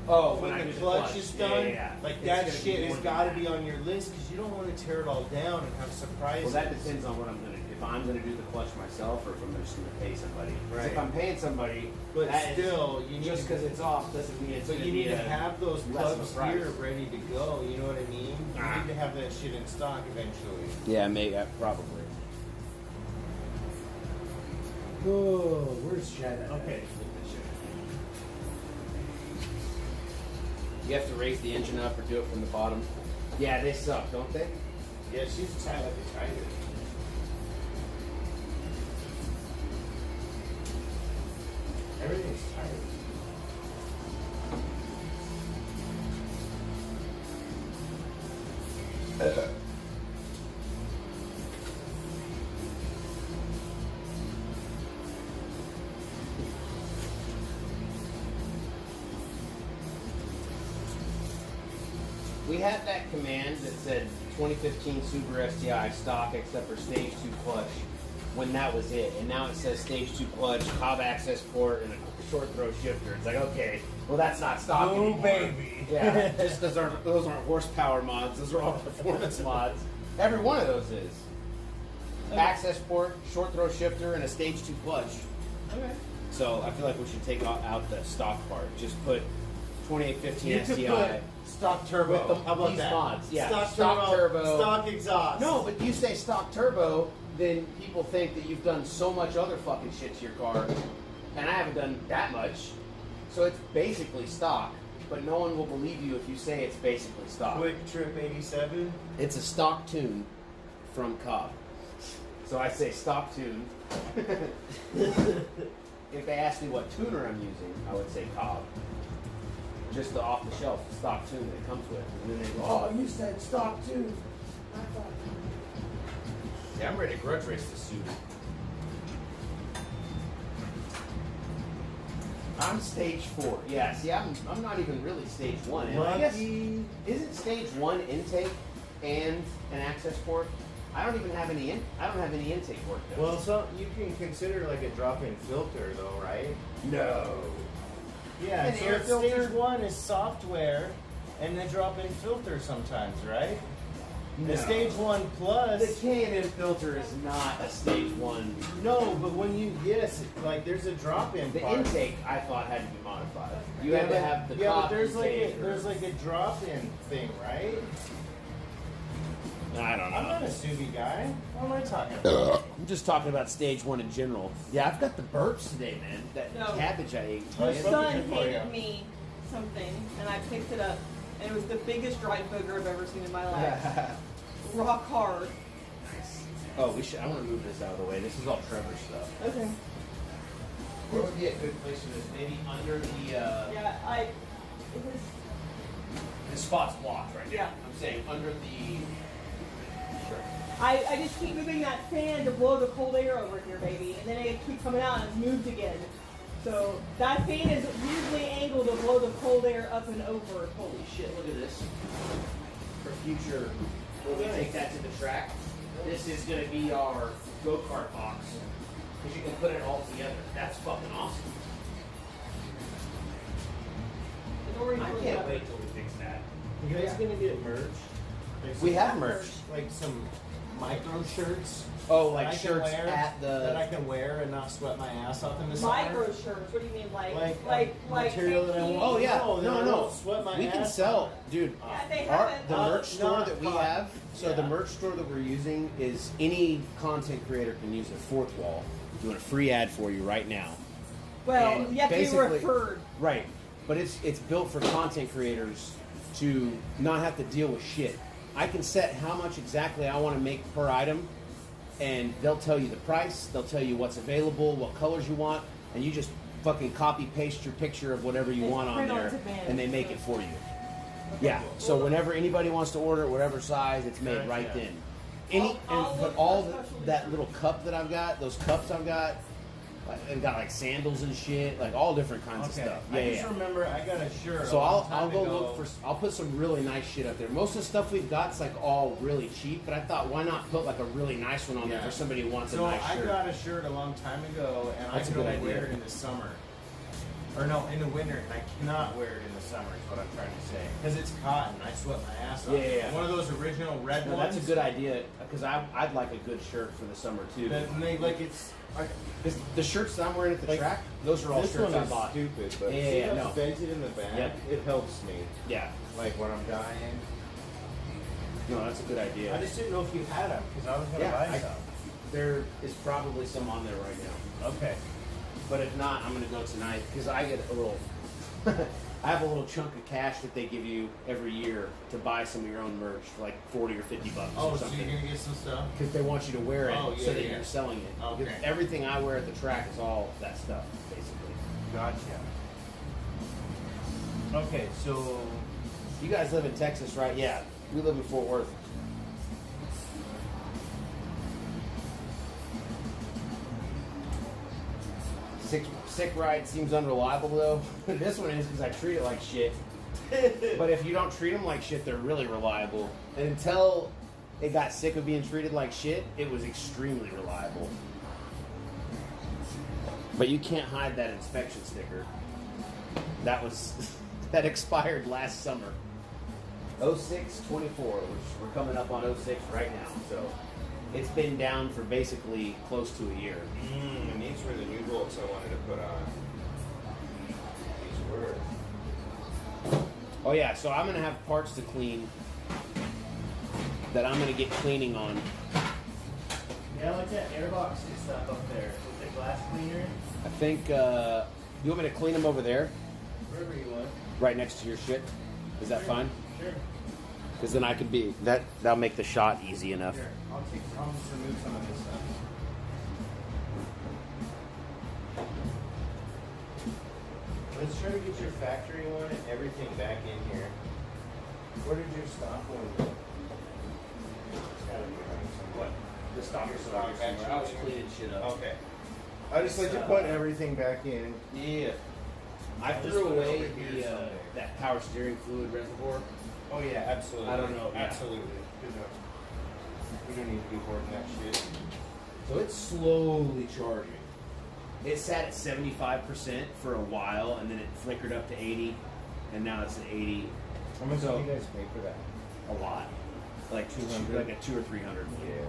Oh, when I the use clutch is done, like It's that gonna shit be has more than got to that. be on your list because you don't want to tear it all down and have surprises. Well, that depends on what I'm gonna. If I'm gonna do the clutch myself, or if I'm just gonna pay somebody. 'Cause Right. If I'm paying somebody, But that is- still, you need just to- because it's off doesn't mean it's. But gonna you need be to a- have those less of a plugs price. here ready to go. You know what I mean? You Ah. need to have that shit in stock eventually. Yeah, maybe probably. Oh, where's Chad at? Okay. You have to raise the engine up or do it from the bottom. Yeah, they suck, don't they? Yeah, she's tight like a tiger. Everything's tight. We had that command that said 2015 Subaru STI stock except for stage 2 clutch when that was it. And now it says stage 2 clutch, Cobb access port, and a short throw shifter. It's like, okay, well that's not stock Oh, anymore. baby. Yeah, just those aren't horsepower mods. Those are all performance mods. Every one of those is. Access port, short throw shifter, and a stage 2 clutch. Okay. So I feel like we should take out the stock part. Just put 2815 You could STI. put stock turbo. With the- How about these that? mods, yeah. Stock, Stock turbo. Stock exhaust. No, but you say stock turbo, then people think that you've done so much other fucking shit to your car, and I haven't done that much. So it's basically stock, but no one will believe you if you say it's basically stock. Quick Trip 87. It's a stock tune from Cobb. So I say stock tune. If they ask me what tuner I'm using, I would say Cobb. Just the off-the-shelf stock tune that it comes with. And then they go, oh, you said stock tune. I thought. Yeah, I'm ready to grudge race this suit. I'm stage 4. Yeah, see, I'm not even really stage 1. And I guess, Lucky. isn't stage 1 intake and an access port? I don't even have any intake work done. Well, so you can consider like a drop-in filter, though, right? no. Yeah. An so air it's filter? Stage 1 is software, and the drop-in filter sometimes, right? The No. stage 1 plus. The K&N filter is not a stage 1. No, but when you like there's a drop-in The part. intake, I thought, had to be modified. You Yeah, had to but- have the yeah, top but there's intake. there's like a drop-in thing, right? I don't know. I'm not a Subi guy. What am I talking about? I'm just talking about stage 1 in general. Yeah, I've got the burps today, man. That No. cabbage I ate. Oh, My it's man. fucking son good for handed you. me something, and I picked it up, and it was the biggest dry booger I've ever seen in my life. Rock hard. Oh, we should. I want to move this out of the way. This is all Trevor stuff. Okay. Where would be a good place for this? Maybe under the. Yeah, it was. The spot's blocked right now. Yeah. I'm saying under the. Sure. I just keep moving that fan to blow the cold air over here, baby, and then it keeps coming out and it's moved again. So that fan is weirdly angled to blow the cold air up and over. Holy shit! Look at this. For future when we take that to the track. This is going to be our go-kart box. Because you can put it all together. That's fucking awesome. I can't wait till we fix that. You guys gonna get merch? Like We some- have merch. Like some micro shirts. Oh, that like I can shirts wear, at that I the. can wear and not sweat my ass off in the summer. Micro shirts. What do you mean, like material that I want. Oh yeah, that I no. won't sweat my We can ass sell, off. dude. Yeah, they Our, have it. the merch store not that we cotton. have. So the Yeah. merch store that we're using is any content creator can use a fourth wall. I'm doing a free ad for you right now. Well, And you have to be basically- referred. Right, but it's built for content creators to not have to deal with shit. I can set how much exactly I want to make per item, and they'll tell you the price. They'll tell you what's available, what colors you want, and you just fucking copy paste your picture of whatever you It's want on print on there, demand. and they make it for you. Yeah. So whenever anybody wants to order whatever size, it's made right Gotcha. then. Any I'll and look but for all special that edition. little cup that I've got, those cups I've got, and got like sandals and shit, like all different kinds of Okay. stuff. I Yeah, just yeah. remember I got a shirt. So a long I'll time go ago. look for. I'll put some really nice shit up there. Most of the stuff we've got's like all really cheap, but I thought why not put like a really nice one on there Yeah. for somebody who wants So a nice I shirt. got a shirt a long time ago, and That's I a can good only wear idea. it in the summer. Or no, in the winter, and I cannot wear it in the summer. Is what I'm trying to say. Because it's cotton, I sweat my ass off. Yeah, yeah, yeah. One of those original red No, ones. that's a good idea because I'd like a good shirt for the summer too. That they like it's. This- the shirts that I'm wearing at the Like, track, those are all This shirts one I is bought. stupid, but Yeah, see yeah, how no. it's vented in the back? Yep. It helps me. Yeah, Like when I'm dying. no, that's a good idea. I just didn't know if you had them because I was gonna Yeah, buy some. there is probably some on there right now. Okay. But if not, I'm gonna go tonight because I get a little. I have a little chunk of cash that they give you every year to buy some of your own merch for like $40 or $50 Oh, or so something. you're gonna get some stuff? Because they want you to wear it Oh, yeah, so that yeah. you're selling it. Okay. Because everything I wear at the track is all that stuff, basically. Gotcha. Okay, so You guys live in Texas, right? Yeah, we live in Fort Worth. Sick ride seems unreliable though. This one is because I treat it like shit. But if you don't treat them like shit, they're really reliable. And until it got sick of being treated like shit, it was extremely reliable. But you can't hide that inspection sticker. That was that expired last summer. 06-24, which we're coming up on 06 right now. So it's been down for basically close to a year. And these were the new bolts I wanted to put on. These were. Oh yeah, so I'm gonna have parts to clean that I'm gonna get cleaning on. yeah, like that airbox and stuff up there with the glass cleaner. I think you want me to clean them over there, Wherever you want. right next to your shit. Is that fine? Sure. Because then I could be that'll make the shot easy enough. Here, I'll just remove some of this stuff. Let's try to get your factory one and everything back in here. Where did your stock one go? It's gotta be around somewhere. The stock is Stock somewhere. I was actually- cleaning shit up. Okay. I just like to put everything back in. Yeah. I I'll just threw put it away over here the someday. that power steering fluid reservoir. Oh yeah, absolutely. I don't know, yeah. Absolutely. We don't need to be hoarding that shit. So it's slowly charging. It sat at 75% for a while, and then it flickered up to 80, and now it's at 80. How much So- do you guys pay for that? A lot, like 200? like a 200 or 300. Yeah.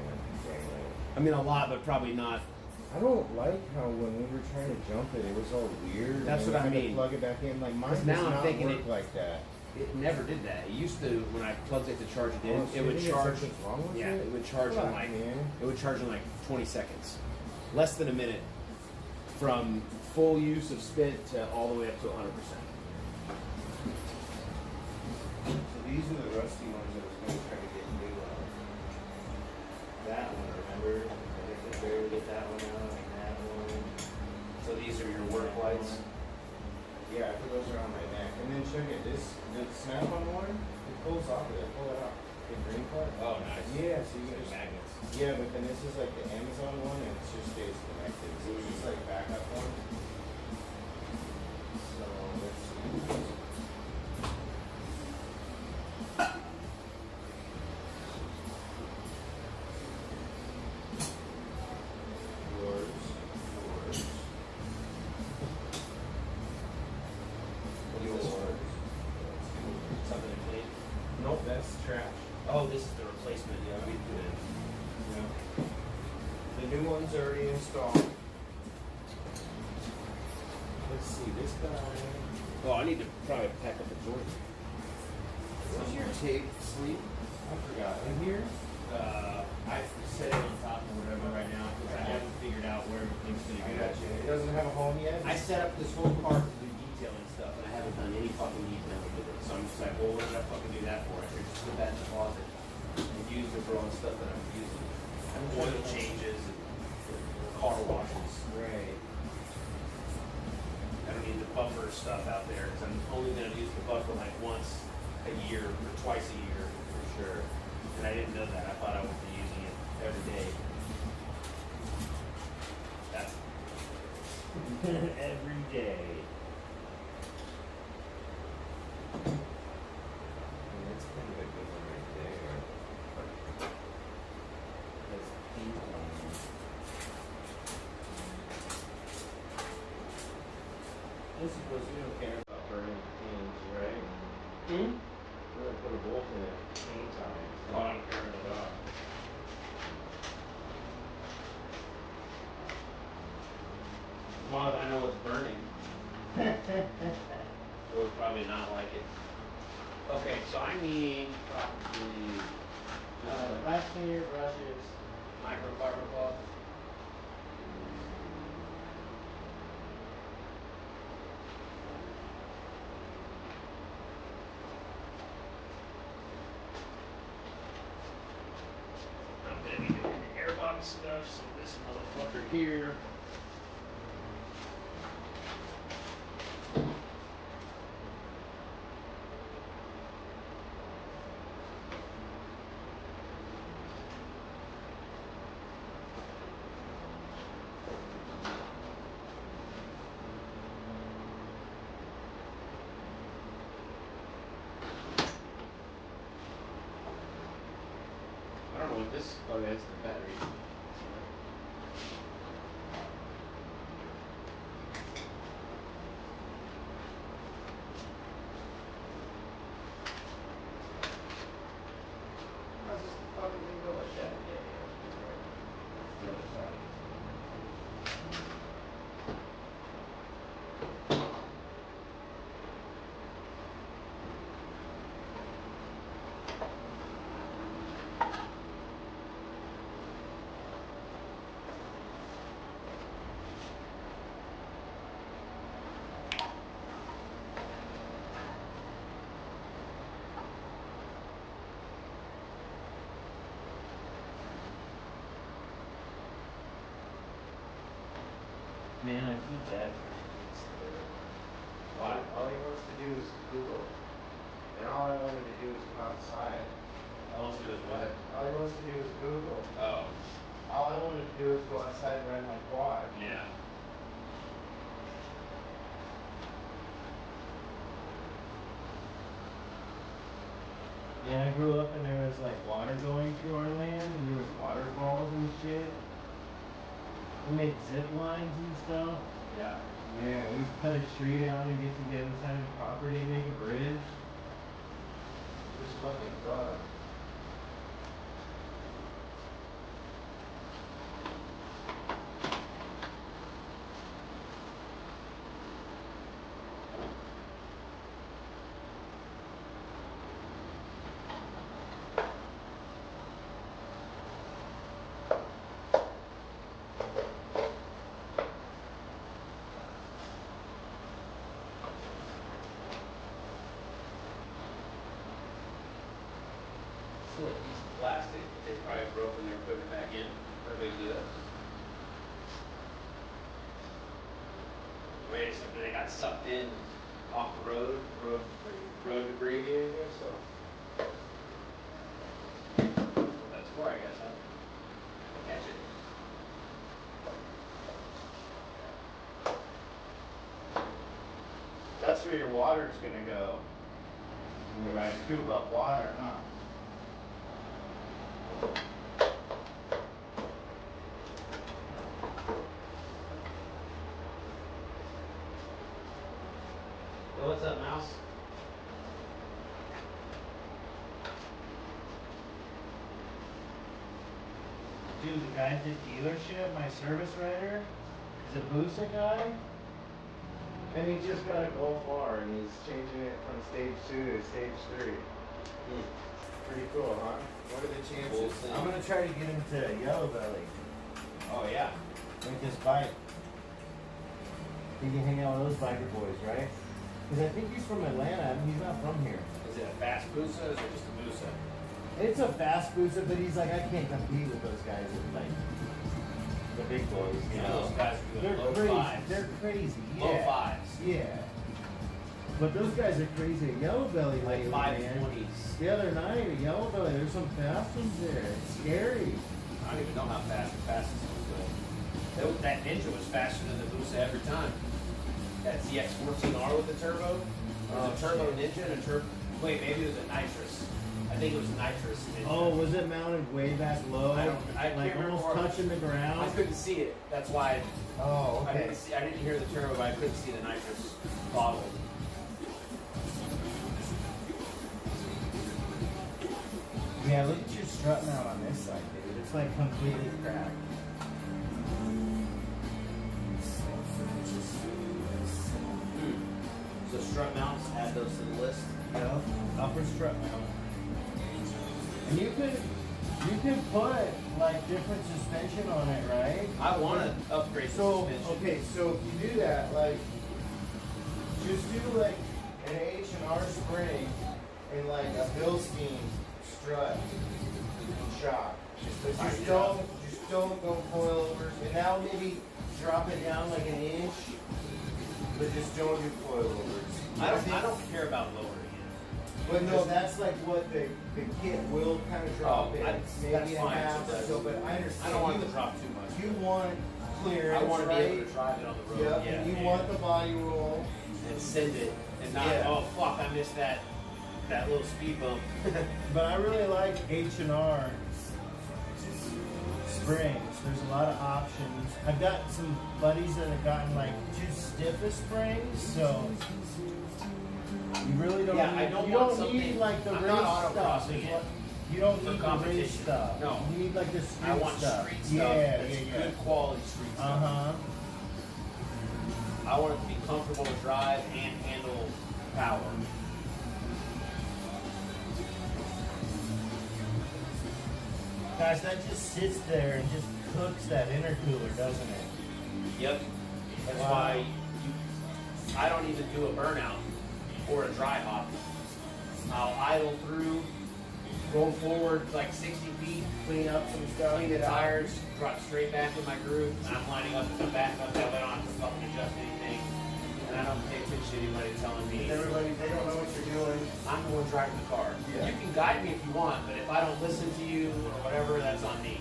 I mean a lot, but probably not. I don't like how when we were trying to jump it, it was all weird. That's and what I we had to mean. Plug it back in. Like mine 'Cause does now I'm not thinking work it- like that. It never did that. It used to when I plugged it to charge it in, Oh, so it would you think charge. something's wrong with Yeah, it? it would charge in Fuck, like man. it would charge in like 20 seconds, less than a minute, from full use of spent to all the way up to 100%. So these are the rusty ones I was going to try to get new on. That one, remember? I think they barely get that one out, and that one. So these are your work lights. Yeah, I put those around my neck. And then check it. The snap-on one, it pulls off of it. Pull it out. The green part. Oh, nice. Yeah, so you can just. Magnets. Yeah, but then this is like the Amazon one, and it just stays connected. So it's just like backup one. So let's see. replacement, yeah. That'd be good. Yeah. The new one's already installed. Let's see, this guy. Oh, I need to probably pack up a joint. Where's your tape sleep? I forgot. In here? I set it on top or whatever right now because I haven't figured out where everything's I gonna got go. you. It doesn't have a home yet? I set up this whole part to do detailing stuff, and I haven't done any fucking detailing with it. So I'm just like, well, what did I fucking do that for? I could just put that in the closet and use it for all the stuff that I'm using. Oil changes and car washes. Right. I don't need the buffer stuff out there because I'm only gonna use the buffer like once a year or twice a year for sure. And I didn't know that. I thought I would be using it every day. That's Every day. That's kind of a good one right there. That's pink line. I suppose we don't care about burning things, right? Hmm? We're gonna put a bolt in it anytime. Oh, I don't care at all. As long as I know what's burning. So we'll probably not like it. Okay, so I need probably Last cleaner, brushes. microfiber cloth. I'm gonna be doing the airbox stuff, so this motherfucker here. I don't know what this. Oh, that's the battery. How's this fucking thing go like that? Yeah. The other side. Man, I feel bad for him. Why? All he wants to do is Google. And all I wanted to do is go outside. All I'm doing is what? All he wants to do is Google. Oh, All I wanted to do is go outside and ride my quad. yeah. Yeah, I grew up and there was like water going through our land and there was waterfalls and shit. We made zip lines and stuff. Yeah. Yeah, we cut a tree down and get to the other side of the property and make a bridge. Just fucking thought. Still a piece of plastic, but they probably broke and they're putting it back in. Perfectly good. Wait a second, they got sucked in off the road. Road debris. Yeah, I guess so. Well, that's for, I guess, huh? Catch it. That's where your water's gonna go. You're gonna scoop up water, huh? Yo, what's up, Mouse? Dude, the guy at the dealership, my service writer, is a Busa guy. And he just got a Golf R and he's changing it from stage 2 to stage 3. Pretty cool, huh? What are the Cool chances? thing. I'm gonna try to get him to Yellow Belly. Oh yeah. With this bike. He can hang out with those biker boys, right? Because I think he's from Atlanta. I mean, he's not from here. Is it a fast Busa or is it just a Busa? It's a fast booster, but he's like, I can't compete with those guys that like the big boys, you know. Those guys are doing They're low crazy. fives. They're crazy. Yeah. Low fives. Yeah. But those guys are crazy at Yellow Belly Like lately, five man. 20s. The other night at Yellow Belly, there's some fast ones there. It's scary. I don't even know how fast the fastest one goes. That Ninja was faster than the Busa every time. That ZX14R with the turbo. There was a turbo Ninja and a turbo. Wait, maybe it was a nitrous. I think it was nitrous. Ninja. Oh, was it mounted way back low? I like can't remember almost where- touching the ground? I couldn't see it. That's why Oh, I okay. didn't see. I didn't hear the turbo, but I couldn't see the nitrous bottle. Yeah, look at your strut mount on this side, dude. It's like completely cracked. So strut mounts, add those to the list. Yeah, upper strut mount. And you can put like different suspension on it, right? I want to upgrade the So suspension. okay, so if you do that, like just do like an H and R spring and like a Bilstein strut and shock. Just don't go coilovers. And now maybe drop it down like an inch, but just don't do coilovers. I don't care about lowering it. But no, that's like what the kit will kind of drop Oh, in. that's Maybe a fine, half so or so, but I understand. I don't want it you, to drop too much. You want clearance, I want to right? be able to drive it on the road. Yep, and you want the body roll. and send it and not Yeah. oh fuck I missed that little speed bump. But I really like H&R springs. There's a lot of options. I've got some buddies that have gotten like too stiff of springs, so you really don't Yeah, need, I don't you want don't something- need like the I'm race not stuff. autocrossing is it what- You don't for need the race competition. stuff. No. You need like the street I want stuff. street stuff Yeah, that's yeah, good quality street stuff. Uh-huh. I want it to be comfortable to drive and handle power. Guys, that just sits there and just cooks that intercooler, doesn't it? Yep. That's Wow. why I don't even do a burnout or a dry hop. I'll idle through, go forward like 60 feet, Clean up some stuff. clean the tires, drop straight back in my groove, and I'm lining up to come back up that way. I don't have to fucking adjust anything. And I don't pay attention to anybody telling me. Everybody, they don't know what you're doing. I'm the one driving the car. Yeah. You can guide me if you want, but if I don't listen to you or whatever, that's on me.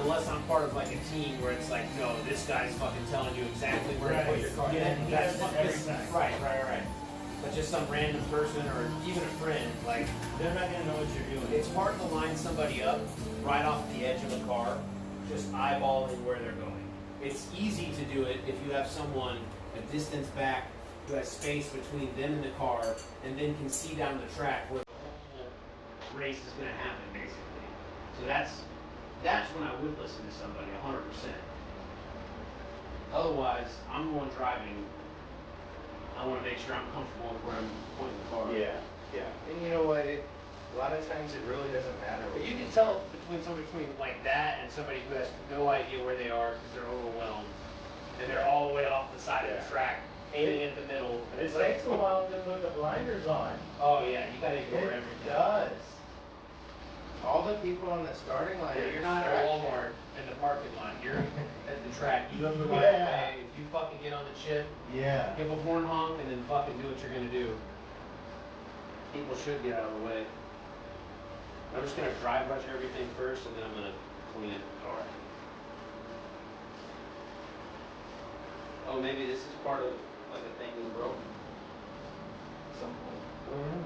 Unless I'm part of like a team where it's like, no, this guy's fucking telling you exactly where to put your car. Yeah, Then he that's does it fucking- every time. Right. But just some random person or even a friend, like, They're not gonna know what you're doing. it's hard to line somebody up right off the edge of the car, just eyeballing where they're going. It's easy to do it if you have someone a distance back who has space between them and the car, and then can see down the track where the whole race is going to happen, basically. So that's when I would listen to somebody 100%. Otherwise, I'm the one driving. I want to make sure I'm comfortable with where I'm pointing the car. Yeah. And you know what? A lot of times it really doesn't matter. But you can tell between like that and somebody who has no idea where they are because they're overwhelmed and they're all the way off the side of the track, aiming at the middle. And It takes a while to put the blinders on. Oh yeah, you gotta ignore It everything. does. All the people on the starting line. Yeah, are you're not at distracted. Walmart in the parking lot. You're at the track. You go the right Yeah. way. If you fucking get on the chip, Yeah. give a horn honk, and then fucking do what you're gonna do. People should get out of the way. I'm just gonna dry brush everything first, and then I'm gonna clean it. All right. Oh, maybe this is part of like a thing that's broken. Something.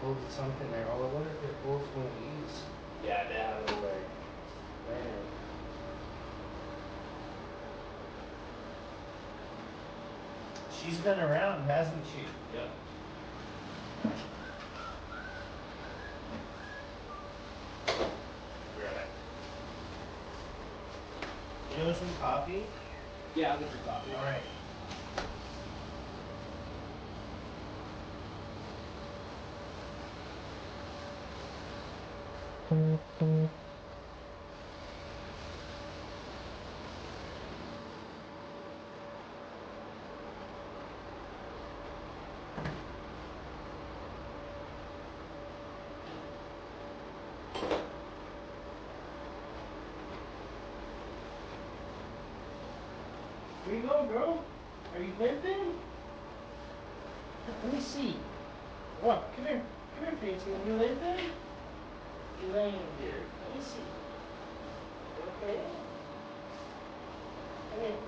Pulled something there. Oh, I wonder if it pulls one of these Yeah, that. out of the way. Man. She's been around, hasn't she? Yep. want some coffee? Yeah, I'll get your coffee. All right. Where you going, girl? Are you limping? Let me see. What? Come here. Come here, Fancy. Are you limping? You laying here. Let me see. You okay? Come here.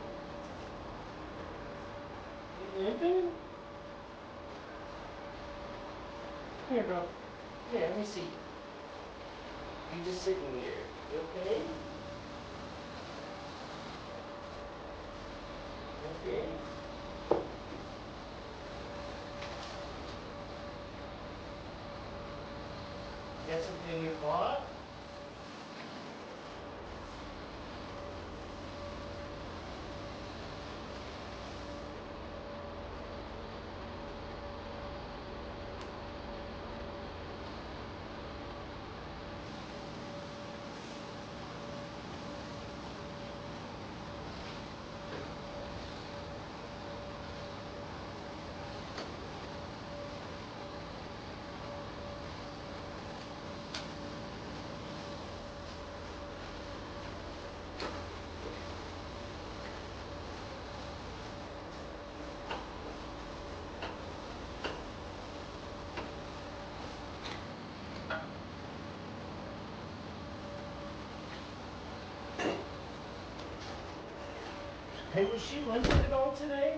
You limping? Here, girl. Here, let me see. You just sitting here. You okay? You okay? Got something in your paw? Hey, was she limping at all today?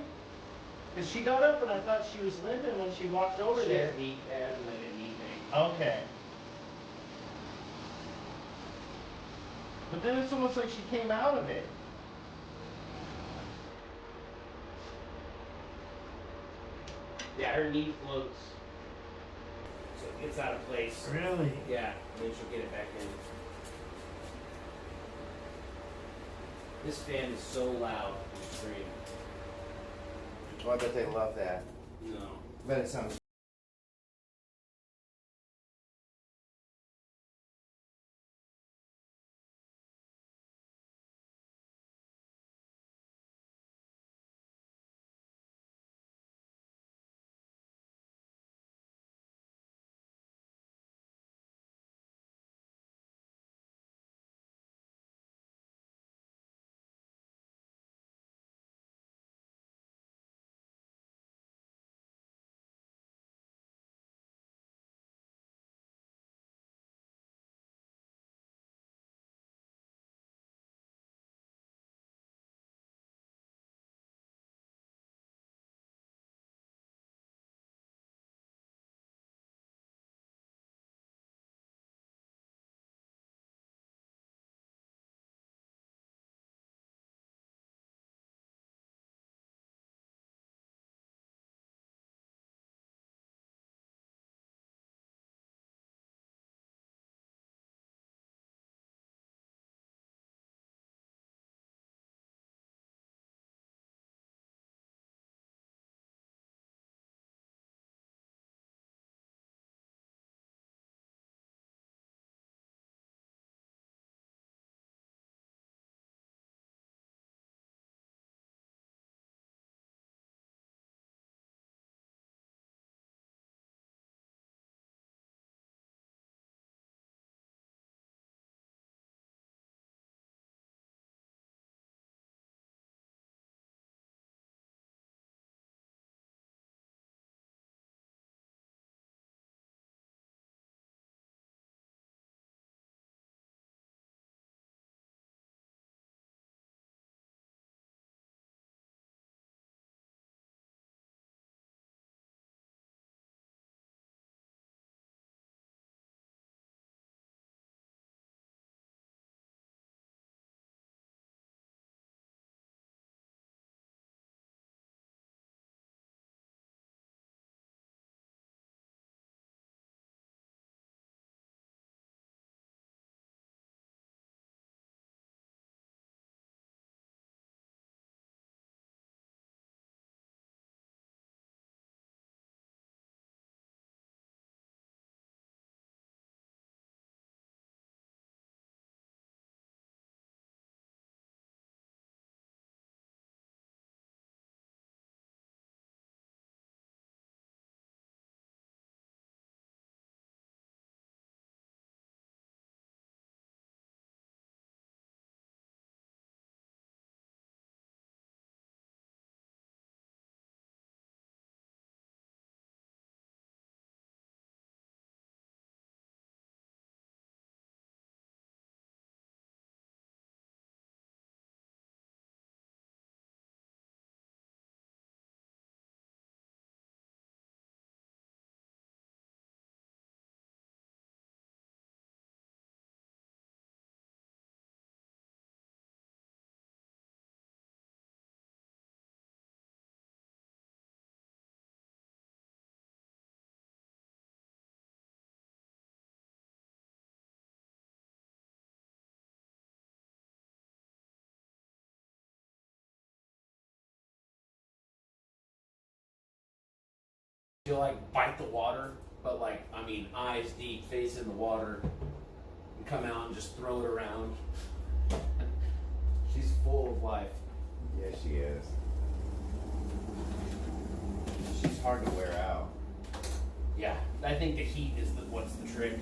Because she got up and I thought she was limping when she walked over there. Knee pad and like a knee thing. Okay. But then it's almost like she came out of it. Yeah, her knee floats. So it gets out of place. Really? Yeah, and then she'll get it back in. This fan is so loud on the screen. Well, I bet they love that. No. I bet it sounds She'll like bite the water, but like, I mean, eyes deep, face in the water, and come out and just throw it around. She's full of life. Yeah, she is. She's hard to wear out. Yeah, I think the heat is what's the trick.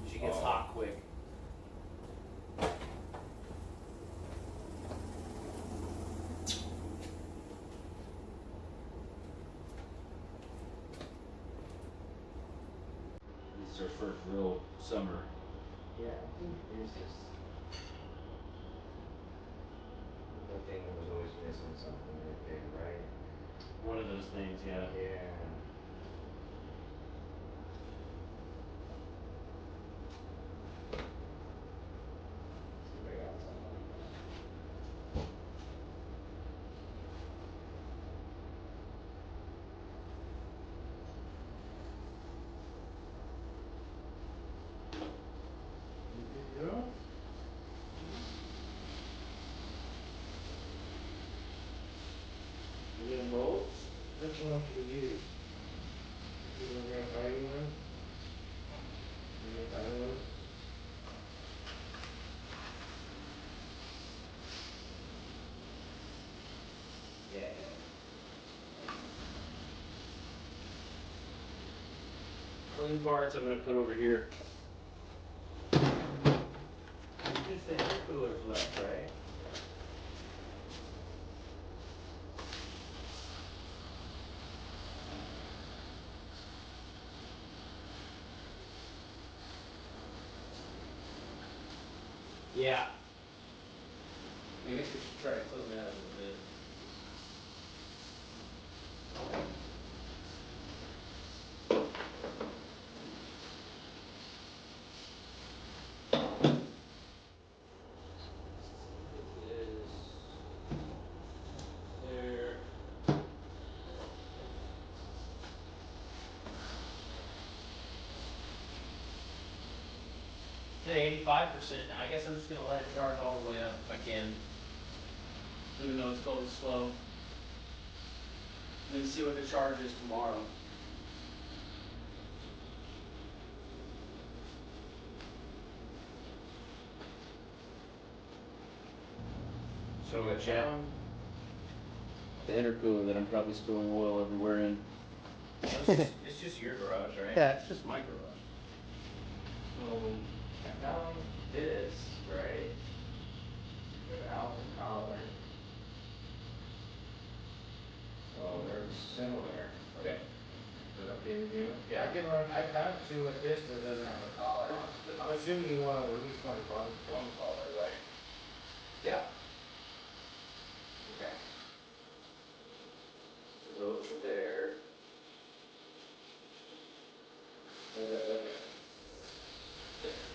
She gets hot quick. This is her first real summer. Yeah, I think there's this. The thing that was always missing something right there, right? One of those things, yeah. Yeah. See if I got something like that. You good to go? You gonna bolt? Which one should we use? You gonna find one? You gonna find one? Yeah. Clean parts I'm gonna put over here. Just the air cooler's left, right? Yeah. I guess we should try to clean that up a little bit. Put this there. It's at 85% now. I guess I'm just gonna let it charge all the way up if I can. Even though it's going slow. And then see what the charge is tomorrow. So But, yeah, the intercooler that I'm probably spilling oil everywhere in. it's just your garage, right? Yeah, it's just my garage. I found this, right? The valve and collar. So they're similar. Okay. Is that okay with you? Yeah, I can run. I've had two with this that doesn't have a collar. I'm assuming you want at least one bung collar, right? Yeah. Okay. So those are there.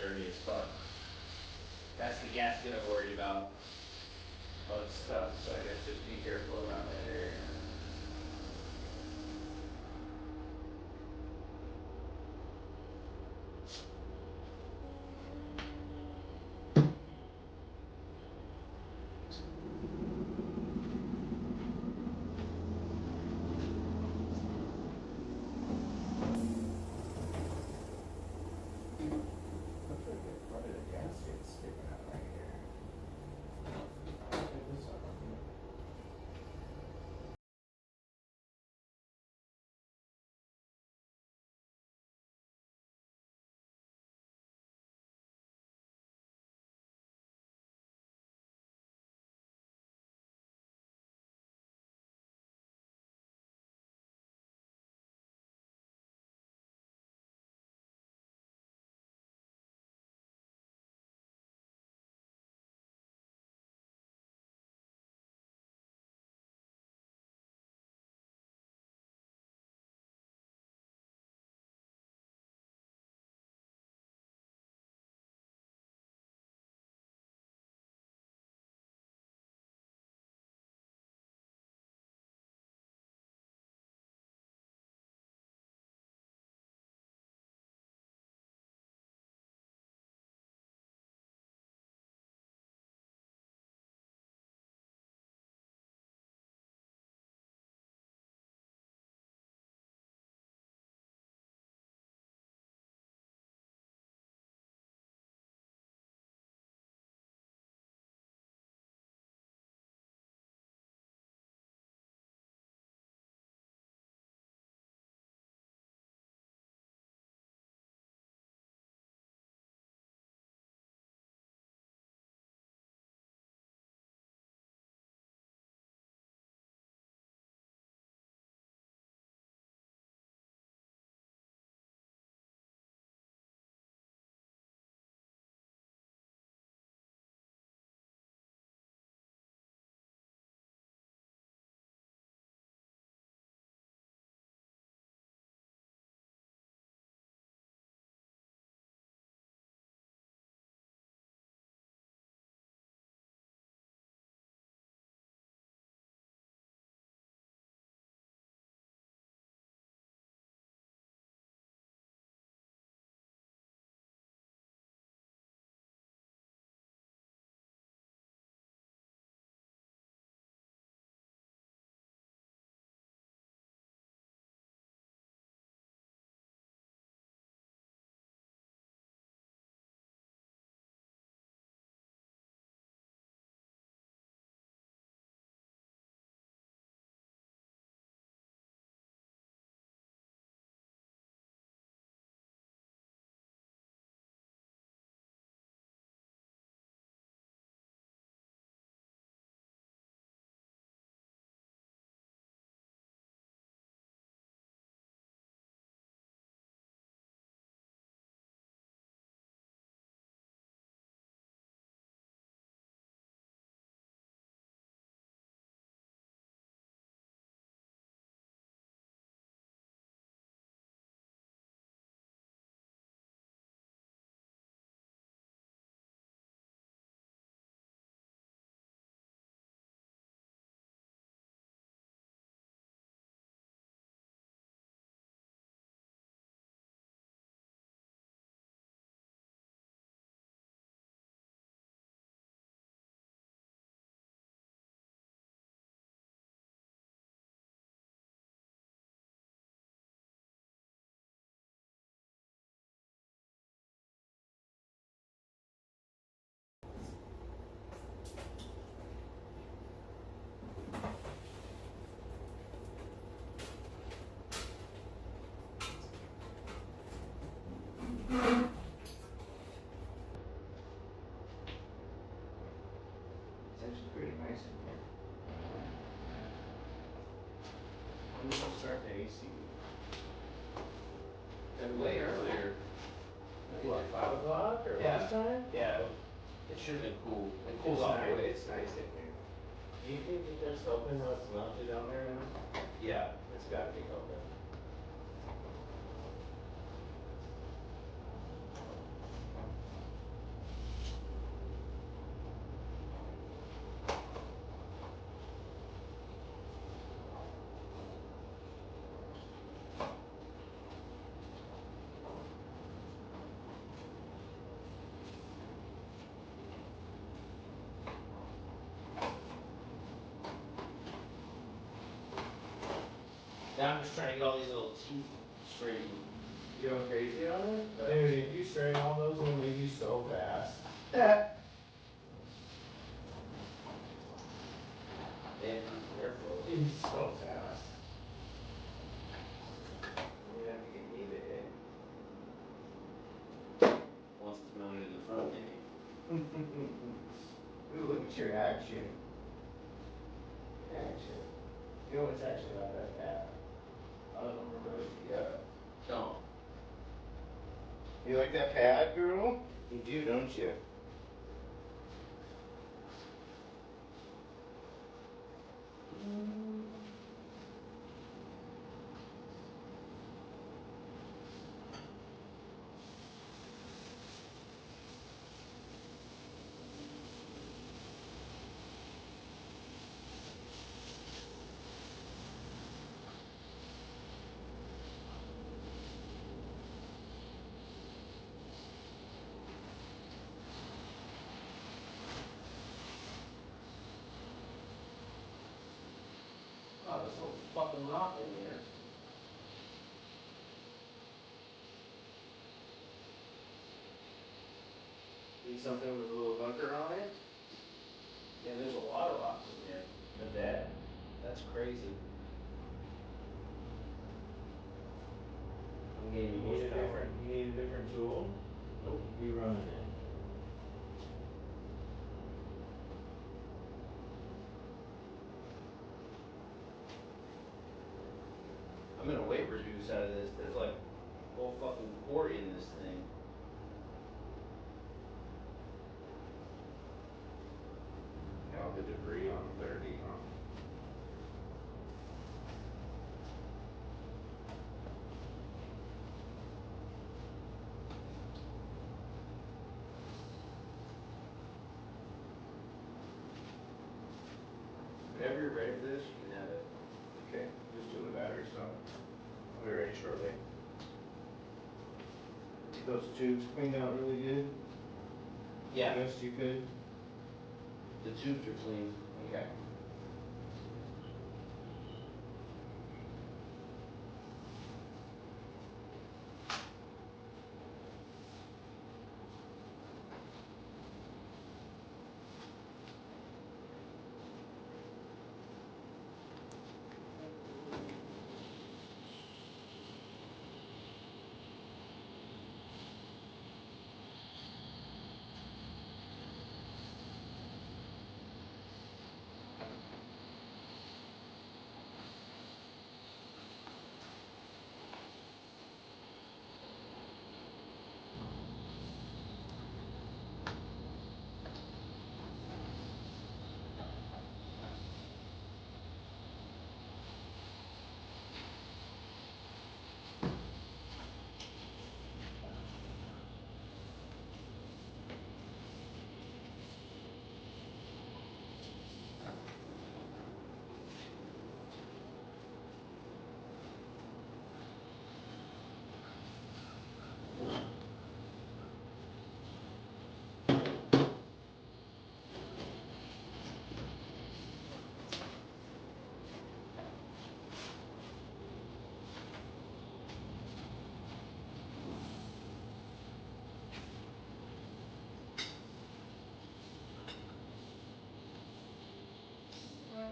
Dirty as fuck. That's the gasket I worried about. Well, it's stuff, so I guess just be careful around that area. AC. Way earlier. What, 5 o'clock or Yeah. lunchtime? Yeah. It should have been cool. It cools It's off nice. quick. It's nice in here. Do you think that that's helping how it's melted down there now? Yeah. It's gotta be helping. Now I'm just trying to get all these little teeth straightened. You going crazy on it? Dude, if you straighten all those, it'll leave you so fast. Damn, be careful. Leave you so fast. You have to get me to hit. Once it's mounted in the front, maybe. Ooh, look at your action. Action. You know, it's actually not that bad. I don't remember the, Don't. You like that pad, girl? You do, don't you? Oh, there's no fucking knot in here. Need something with a little hunker on it? Yeah, there's a lot of rocks in there. A bed? That's crazy. I'm You gaining need a horsepower. different tool? Nope. You running it. I'm gonna weight reduce out of this. There's like a whole fucking quarry in this thing. All the debris on 30, huh? Whenever you're ready for this, you can have it. Okay, just till the battery's done. I'll be ready shortly. Those tubes cleaned out really good? Yeah, Best you could? the tubes are clean. Okay.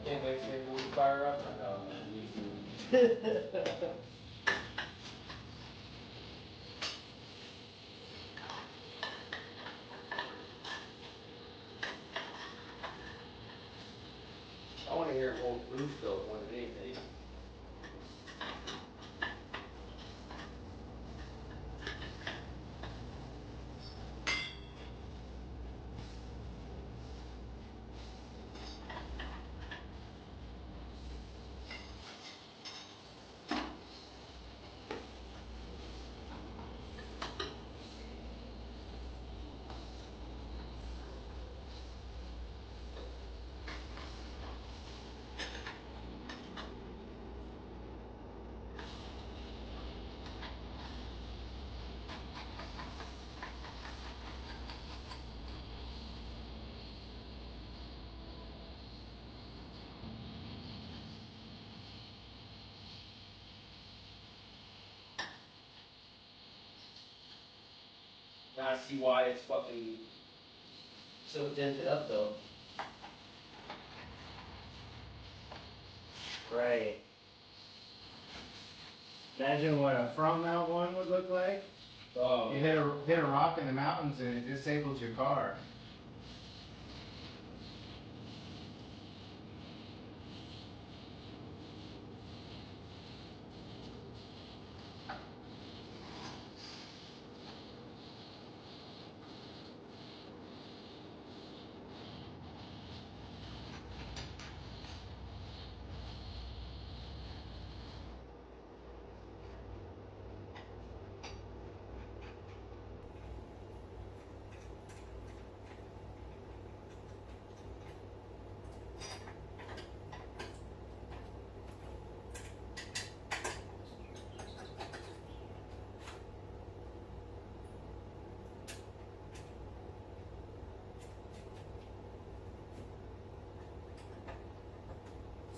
Yeah, next day when we fire up, you can. I want to hear it hold loose though more than anything. Now I see why it's fucking So dented up though. Right. Imagine what a front mount one would look like. oh You hit a rock in the mountains and it disables your car.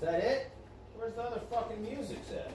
Is that it? Where's the other fucking music at?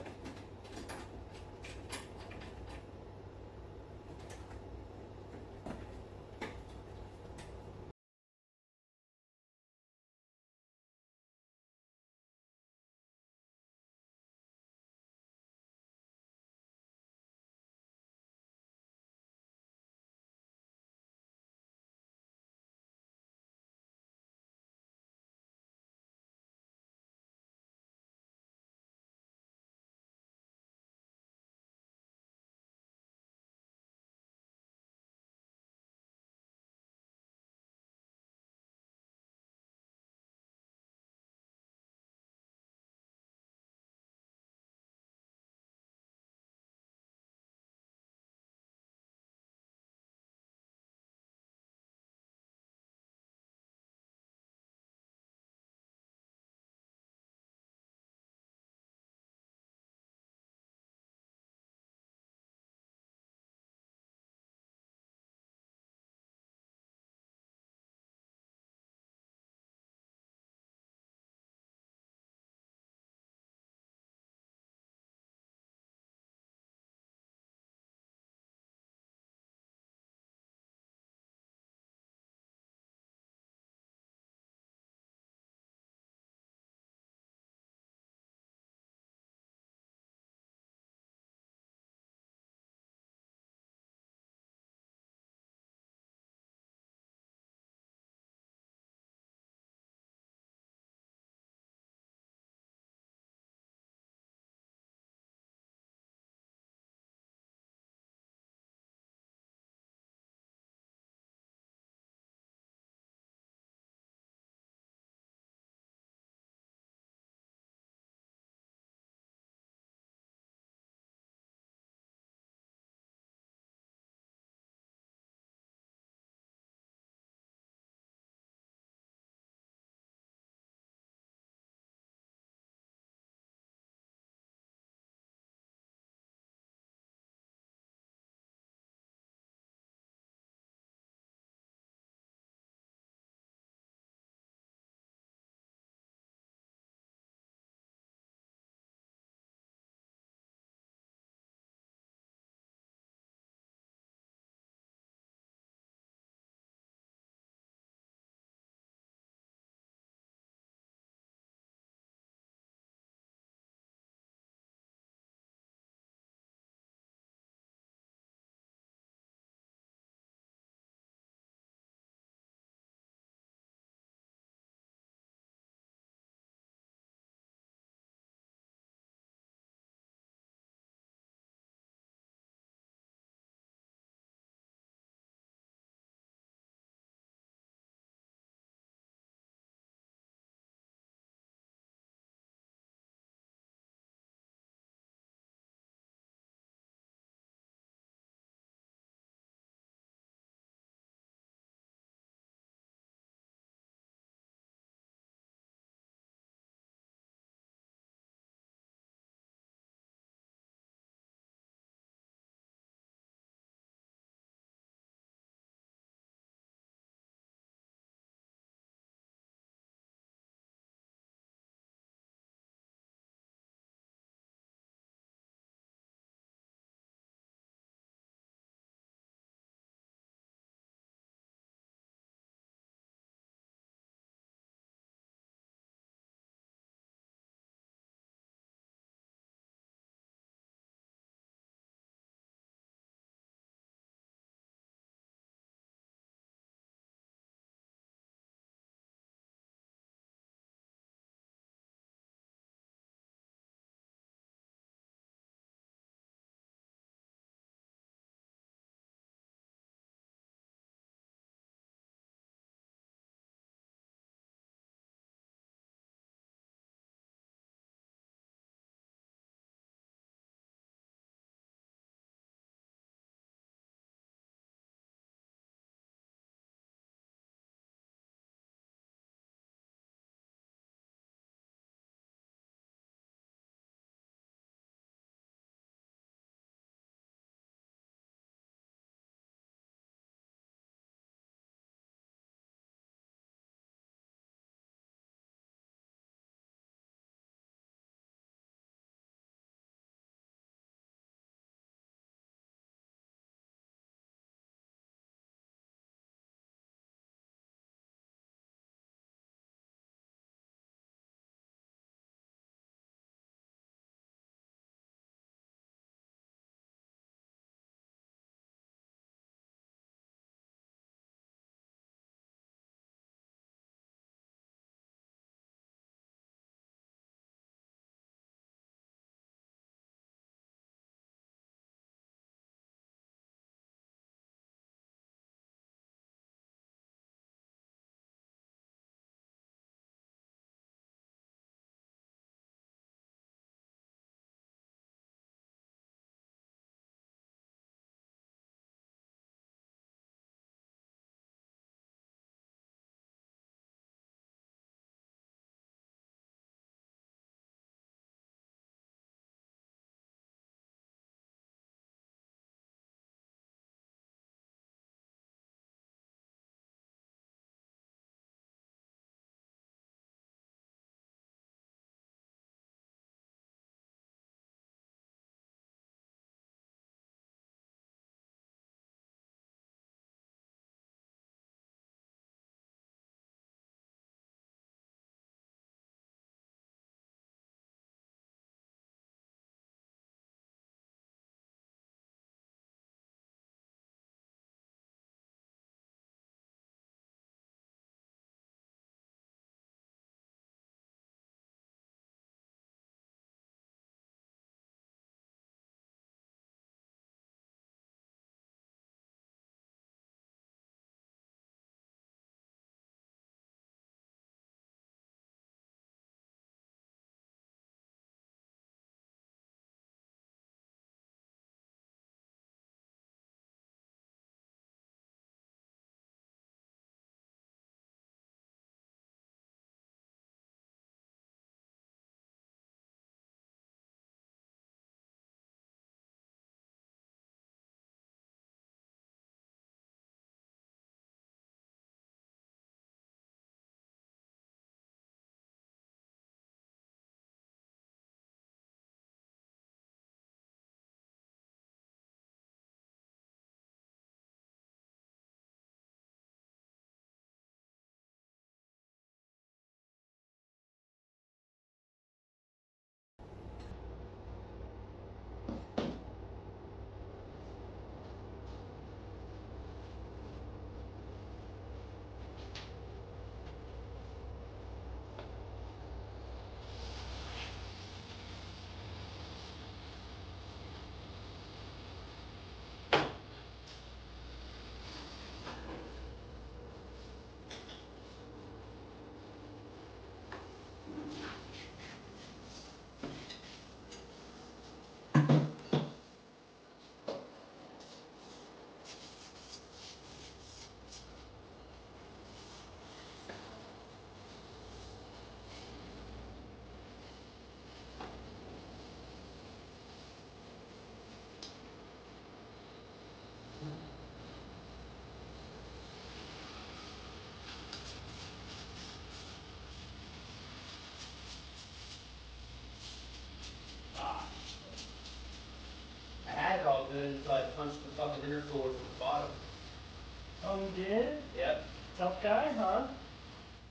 Oh, you did? Yep. Tough guy, huh?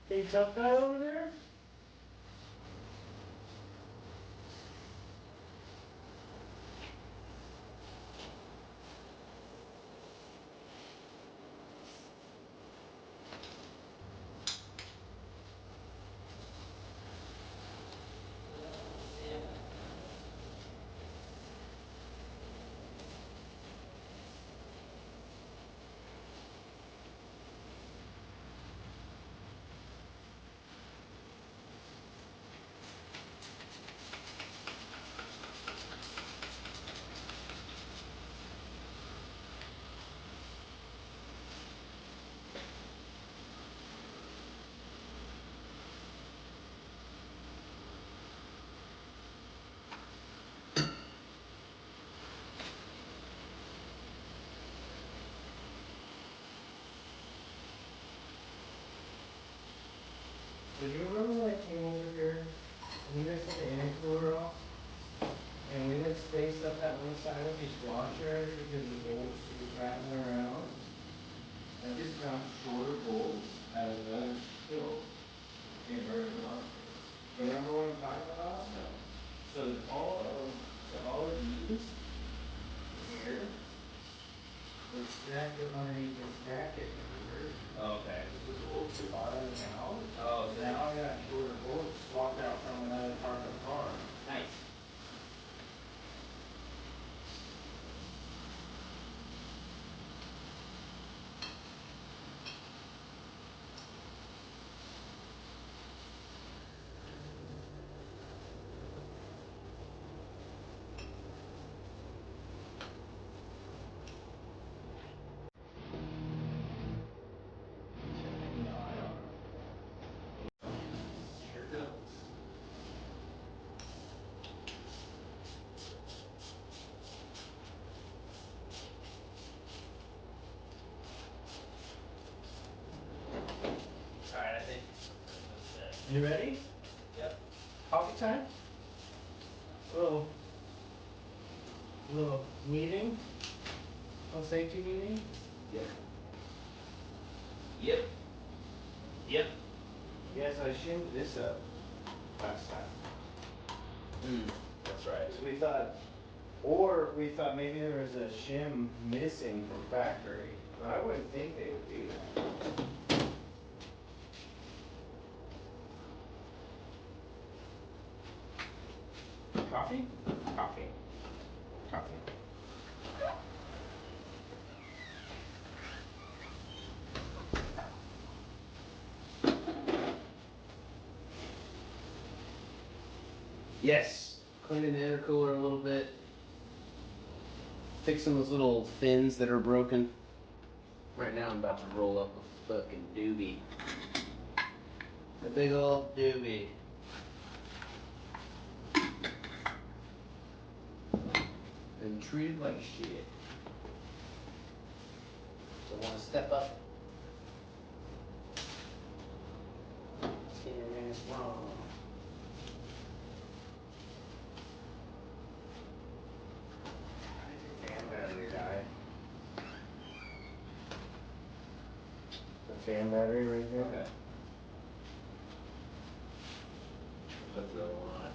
Hey, tough guy over there? Do you remember when I came over here and you guys had the intercooler off? And we had spaced up that one side of these washers because the bolts were rattling around. I just found shorter bolts at another hill in Vernon. Remember what I'm talking about? No. So all of these here were stacked up underneath this bracket here. Oh, okay. The bolts are bottoming out. Oh, so Now I got shorter bolts swapped out from another part of the car. nice. Sure does. Alright, I think. You ready? Yep. Coffee time? Little meeting? Little safety meeting? Yep. Yep. Yep. Yes, I shimmed this up last time. That's right. Because we thought maybe there was a shim missing from factory. But I wouldn't think they would do that. Coffee? Coffee. Coffee. Yes. Cleaning the intercooler a little bit. Fixing those little fins that are broken. Right now I'm about to roll up a fucking doobie. A big old doobie. And treated like shit. So I want to step up. Cameraman is wrong. Fan battery died. The fan battery right there? Okay. Put the other one on.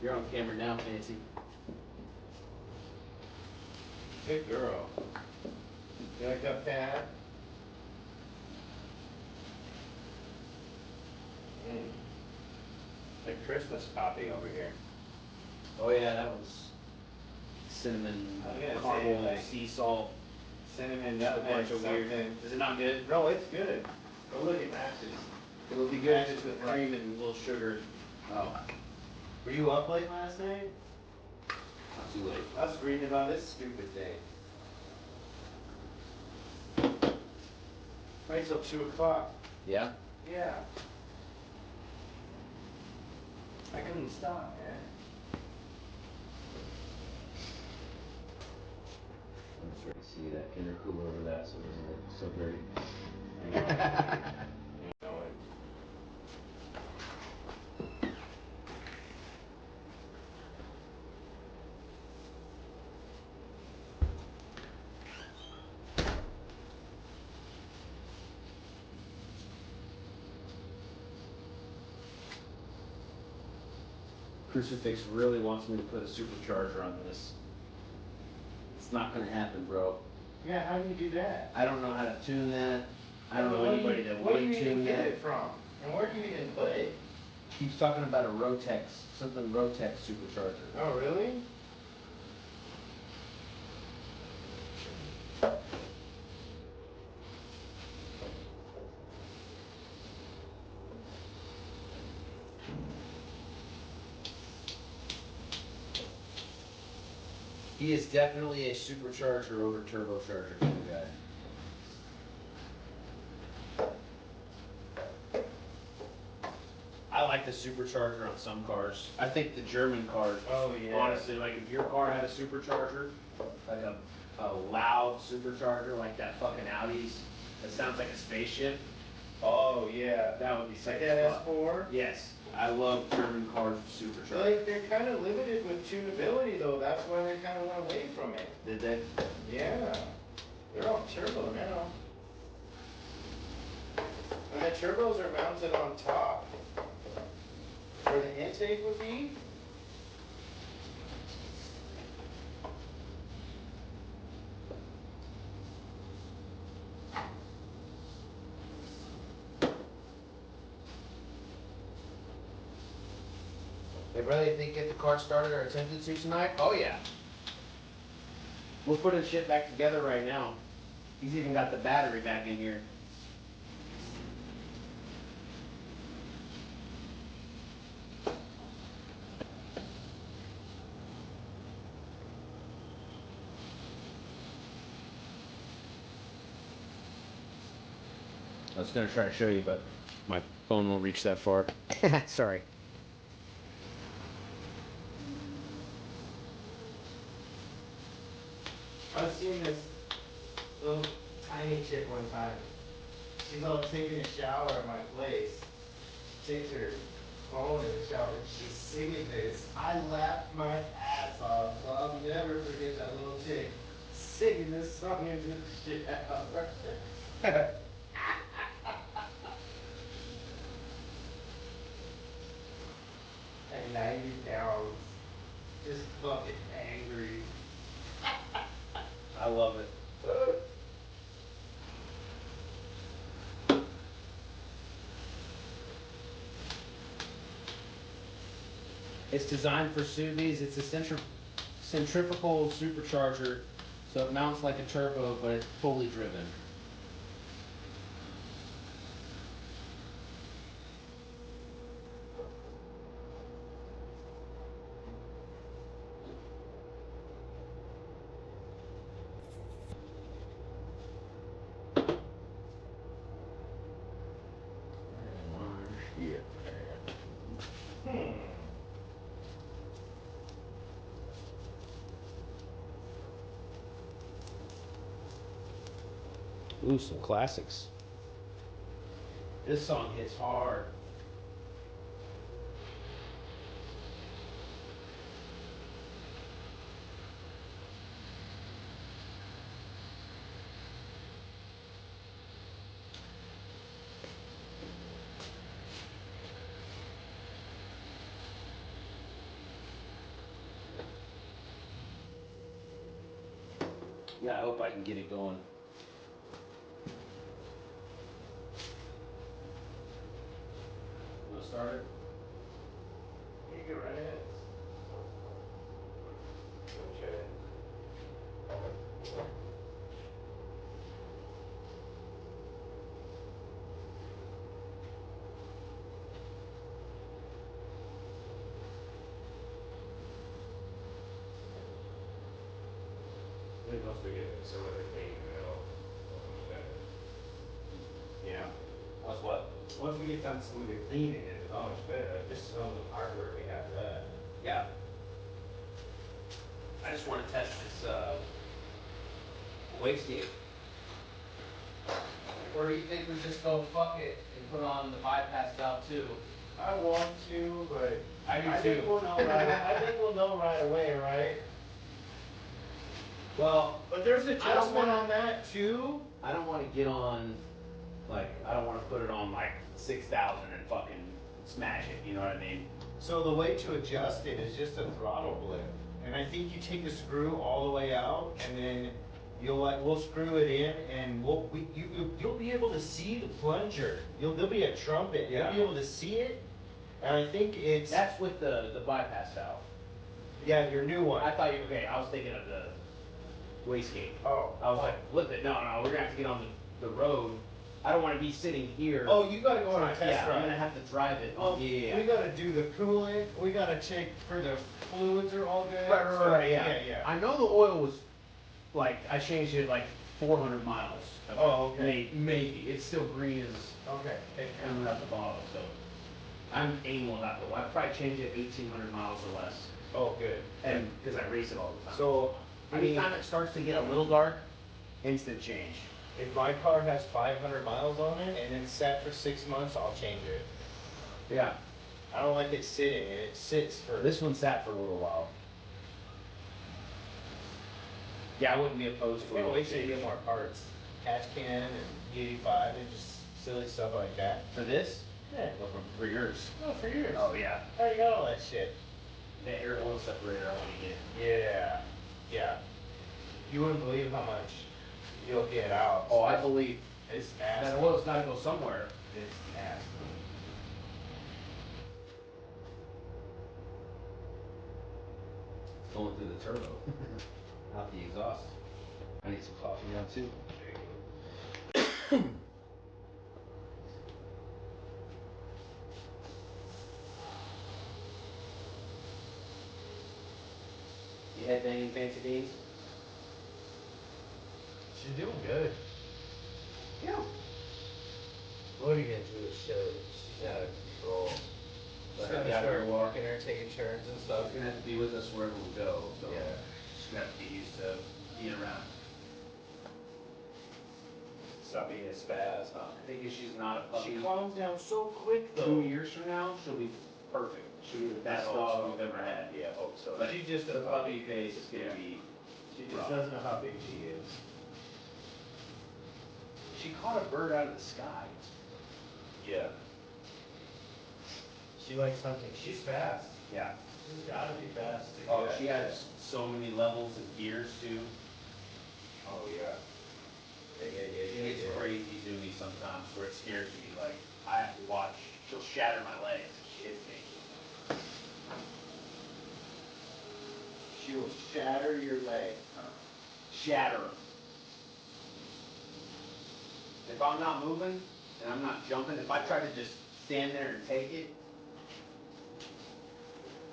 You're on camera now, Fancy. Good girl. You like that pad? Like Christmas coffee over here. Oh yeah, that was cinnamon, I was gonna say, caramel, like, sea salt. Cinnamon, Just a nutmeg, bunch of weird. something. Is it not good? No, it's good. But look, it matches. It'll be good just with cream and a little sugar. Oh, Were you up late last night? not too late. I was reading about this stupid thing. Right till 2 o'clock. Yeah. Yeah. I couldn't stop, man. I'm sorry to see that intercooler over that, so it doesn't look so dirty. You know it. Crucifix really wants me to put a supercharger on this. It's not gonna happen, bro. Yeah, how do you do that? I don't know how to tune that. I don't know Where do anybody you- that Where would do you even tune get that. it from? And where do you even put it? Keeps talking about a Rotex, something Rotex supercharger. Oh, really? He is definitely a supercharger over turbocharger kind of guy. I like the supercharger on some cars. I think the German cars, Oh, yeah. honestly, like if your car had a supercharger, like a loud supercharger, like that fucking Audi's, that sounds like a spaceship, Oh, yeah. that would be sick. Like as that fuck. S4? Yes, I love German cars with superchargers. Like, they're kind of limited with tunability, though. That's why they kind of went away from it. Did they? Yeah. They're all turbo now. And the turbos are mounted on top. Where the intake would be. Hey, brother, you think get the car started or attempted to tonight? Oh, yeah. We're putting shit back together right now. He's even got the battery back in here. I was gonna try to show you, but my phone won't reach that far. Sorry. I was seeing this little tiny chick one time. She's all taking a shower at my place. Takes her phone in the shower. She's singing this. I laughed my ass off. So I'll never forget that little chick singing this song into the shower. At 90 pounds. Just fucking angry. I love it. It's designed for Subies. It's a centrifugal supercharger, so it mounts like a turbo, but it's fully driven. Ooh, some classics. This song hits hard. Yeah, I hope I can get it going. Wanna start it? You can run it. Okay. I think once we get some of the clean, it'll much better. Yeah. What's what? Once we get done some of the cleaning, it's so much better. Just some of the hardware we have left. Yeah. I just want to test this wastegate. Or do you think we just go fuck it and put on the bypass valve too? I want to, but I do I think too. we'll know right. I think we'll know right away, right? Well, But there's I don't adjustment wanna- on that too. I don't want to get on, like, I don't want to put it on like 6,000 and fucking smash it. You know what I mean? So the way to adjust it is just a throttle blip. And I think you take the screw all the way out, and then we'll screw it in, and you'll be able to see the plunger. There'll be a trumpet. Yeah. You'll be able to see it, and I think it's That's with the bypass valve. yeah, your new one. I thought okay, I was thinking of the wastegate. Oh. I was like, flip it. No, we're gonna have to get on the road. I don't want to be sitting here. Oh, you gotta go on a test yeah, drive. I'm gonna have to drive it. Well, yeah. we gotta do the coolant. We gotta check for the fluids are all good. Right, Yeah. I know the oil was like I changed it like 400 miles. Oh, okay. Maybe it's still green as Okay. coming out the bottle, so I'm anal about the oil. I probably changed it 1,800 miles or less, Oh, good. and because I race it all the time. So, I mean, anytime it starts to get a little dark, instant change. if my car has 500 miles on it and it's set for 6 months, I'll change it. Yeah, I don't like it sitting, and it sits for this one sat for a little while. Yeah, I wouldn't be opposed to Can't it. wait till you get more parts. Catch can and E85 and just silly stuff like that. For this? Yeah. Well, for yours. Oh, for years. Oh yeah. How you got all that shit? The air oil separator I want to get. Yeah. You wouldn't believe how much you'll get out. Oh, I believe It's nasty. that oil's got to go somewhere. It's nasty. It's going through the turbo, not the exhaust. I need some coffee now too. You headbanging fancy beans? She's doing good. Yeah. What are you gonna do? She's out of control. She's Let her gonna be out start here. walking her, taking turns and stuff. She's gonna have to be with us wherever we go. So Yeah. she's gonna have to get used to being around. Stop being a spaz, huh? I think if she's not a puppy, She calms down so quick though. 2 years from now, she'll be perfect. She'll be the best hope dog so. we've ever had. Yeah, I hope so. But She's just a the puppy. puppy face is gonna Yeah. be. She just rough. doesn't know how big she is. She caught a bird out of the sky. Yeah. She likes hunting. She's fast. Yeah. She's gotta be fast. to Oh, do she that. has so many levels and gears too. Oh yeah. It's crazy to me sometimes where it scares me. Like I have to watch. She'll shatter my legs. She hits me. She will shatter your leg. Shatter 'em. If I'm not moving and I'm not jumping, if I try to just stand there and take it,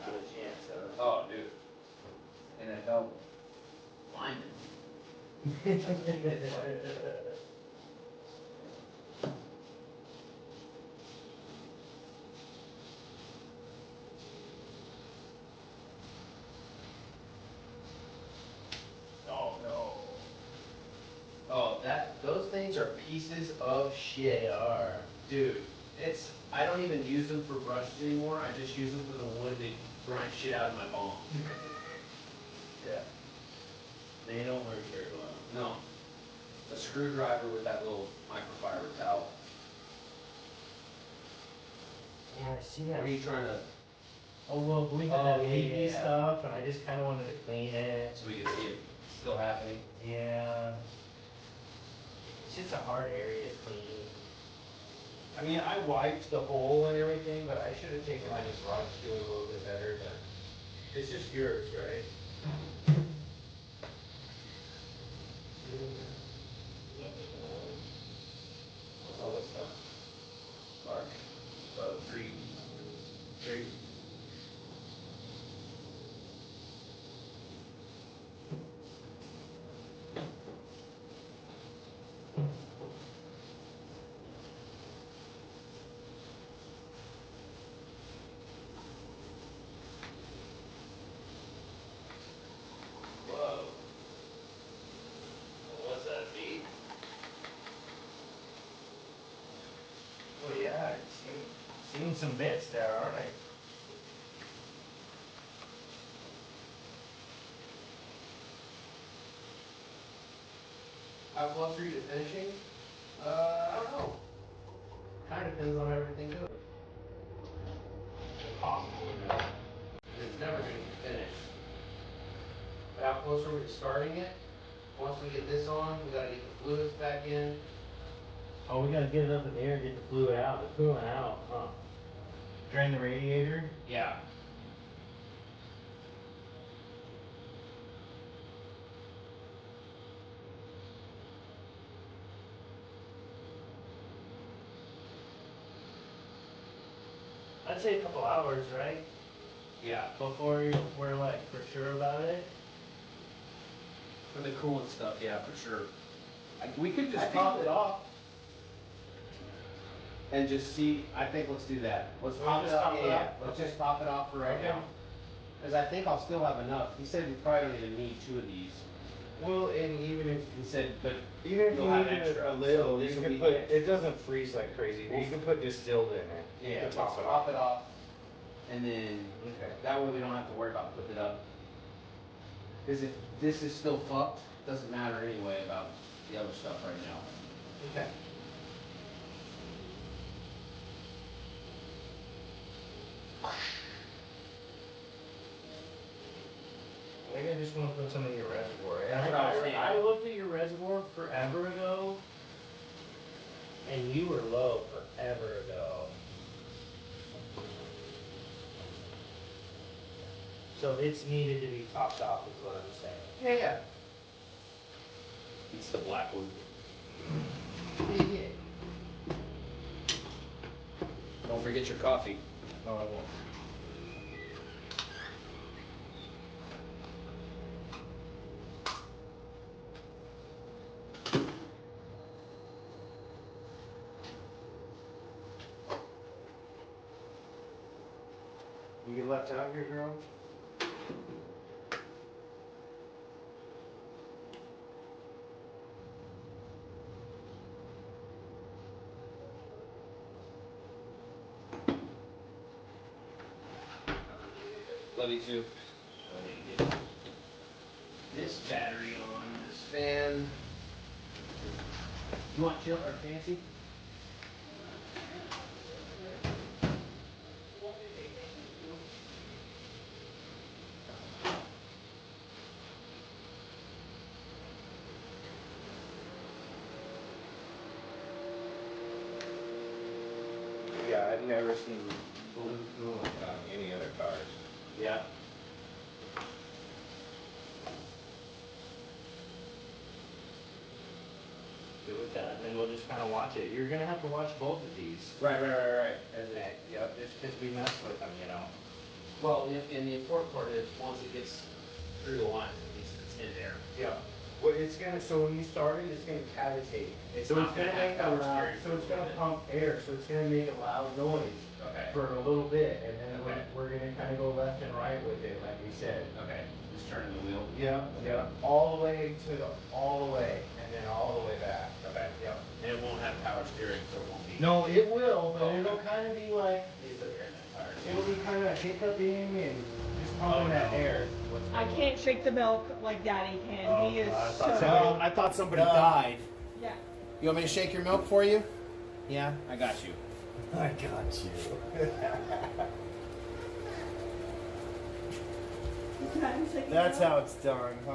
Not a chance, huh? oh dude. NFL lineman. Oh no. Oh, those things are pieces of shit. They are. Dude, I don't even use them for brushes anymore. I just use them for the wood to grind shit out of my palm. Yeah. They don't work very well. No. A screwdriver with that little microfiber towel. Yeah, I see What that. are you trying to, Oh well, we had Oh, that yeah, leaky yeah. stuff, and I just kind of wanted to clean it. so we can see it still happening? Yeah. It's just a hard area to clean. I mean, I wiped the hole and everything, but I should have taken my brush to it a little bit better. But it's just yours, right? What's all this stuff? Bark. Tree. Tree. Whoa. What's that mean? Oh yeah, seen some bits there, aren't I? How close are you to finishing? I don't know. Kind of depends on everything good. possible to do. It's never going to be finished. But how close are we to starting it? Once we get this on, we got to get the fluids back in. Oh, we gotta get it up in the air, get the fluid out, the coolant out, huh? Drain the radiator. Yeah. I'd say a couple hours, right? Yeah. Before we're like for sure about it. For the coolant stuff, yeah, for sure. We could I just think top it off and just see. I think let's do that. Let's We'll top it just off. top it Yeah, off? let's Okay. just top it off for right Okay. now. Because I think I'll still have enough. He said we probably don't even need 2 of these. Well, and even if He said, but even if you you'll have needed extra, a little, so you this will can be put. extra. It doesn't freeze like crazy. You can put distilled in it. You yeah, can let's top it top off. it off, and then Okay. that way we don't have to worry about putting it up. Because if this is still fucked, it doesn't matter anyway about the other stuff right now. Okay. Maybe I just want to put some in your reservoir. That's what I was saying. I looked at your reservoir forever ago, and you were low forever ago. So it's needed to be topped off, is what I'm saying. Yeah, yeah. It's the black one. Yeah. Don't forget your coffee. No, I won't. You get left out here, girl? Love you too. This battery on this fan. You want chill or fancy? Yeah, I've never seen blue coolant on any other cars. Yeah. Good with that, and then we'll just kind of watch it. You're gonna have to watch both of these. Right. As it, yep, just because we mess with them, you know. Well, and the important part is once it gets through the line, at least it's in there. Yeah. Well, it's gonna. So when you start it, it's gonna cavitate. It's So not it's gonna gonna have make a power loud. steering So it's for a gonna little pump air. So it's gonna make a loud noise Okay. for a little bit, and then Okay. we're gonna kind of go left and right with it, like we said. Okay. Just turning the wheel. Yep. Yep. All the way all the way, and then all the way back. Okay. Yep. And it won't have power steering, so it won't be. No, it will, but Oh, it'll okay. kind of be like It's a very nice power it'll be kind of hiccuping and just Oh, pumping that no. air. I can't shake the milk like Daddy can. Oh, He is I so. thought somebody- I thought somebody No. died. Yeah. You want me to shake your milk for you? Yeah, I got you. I got you. That's how it's done, huh?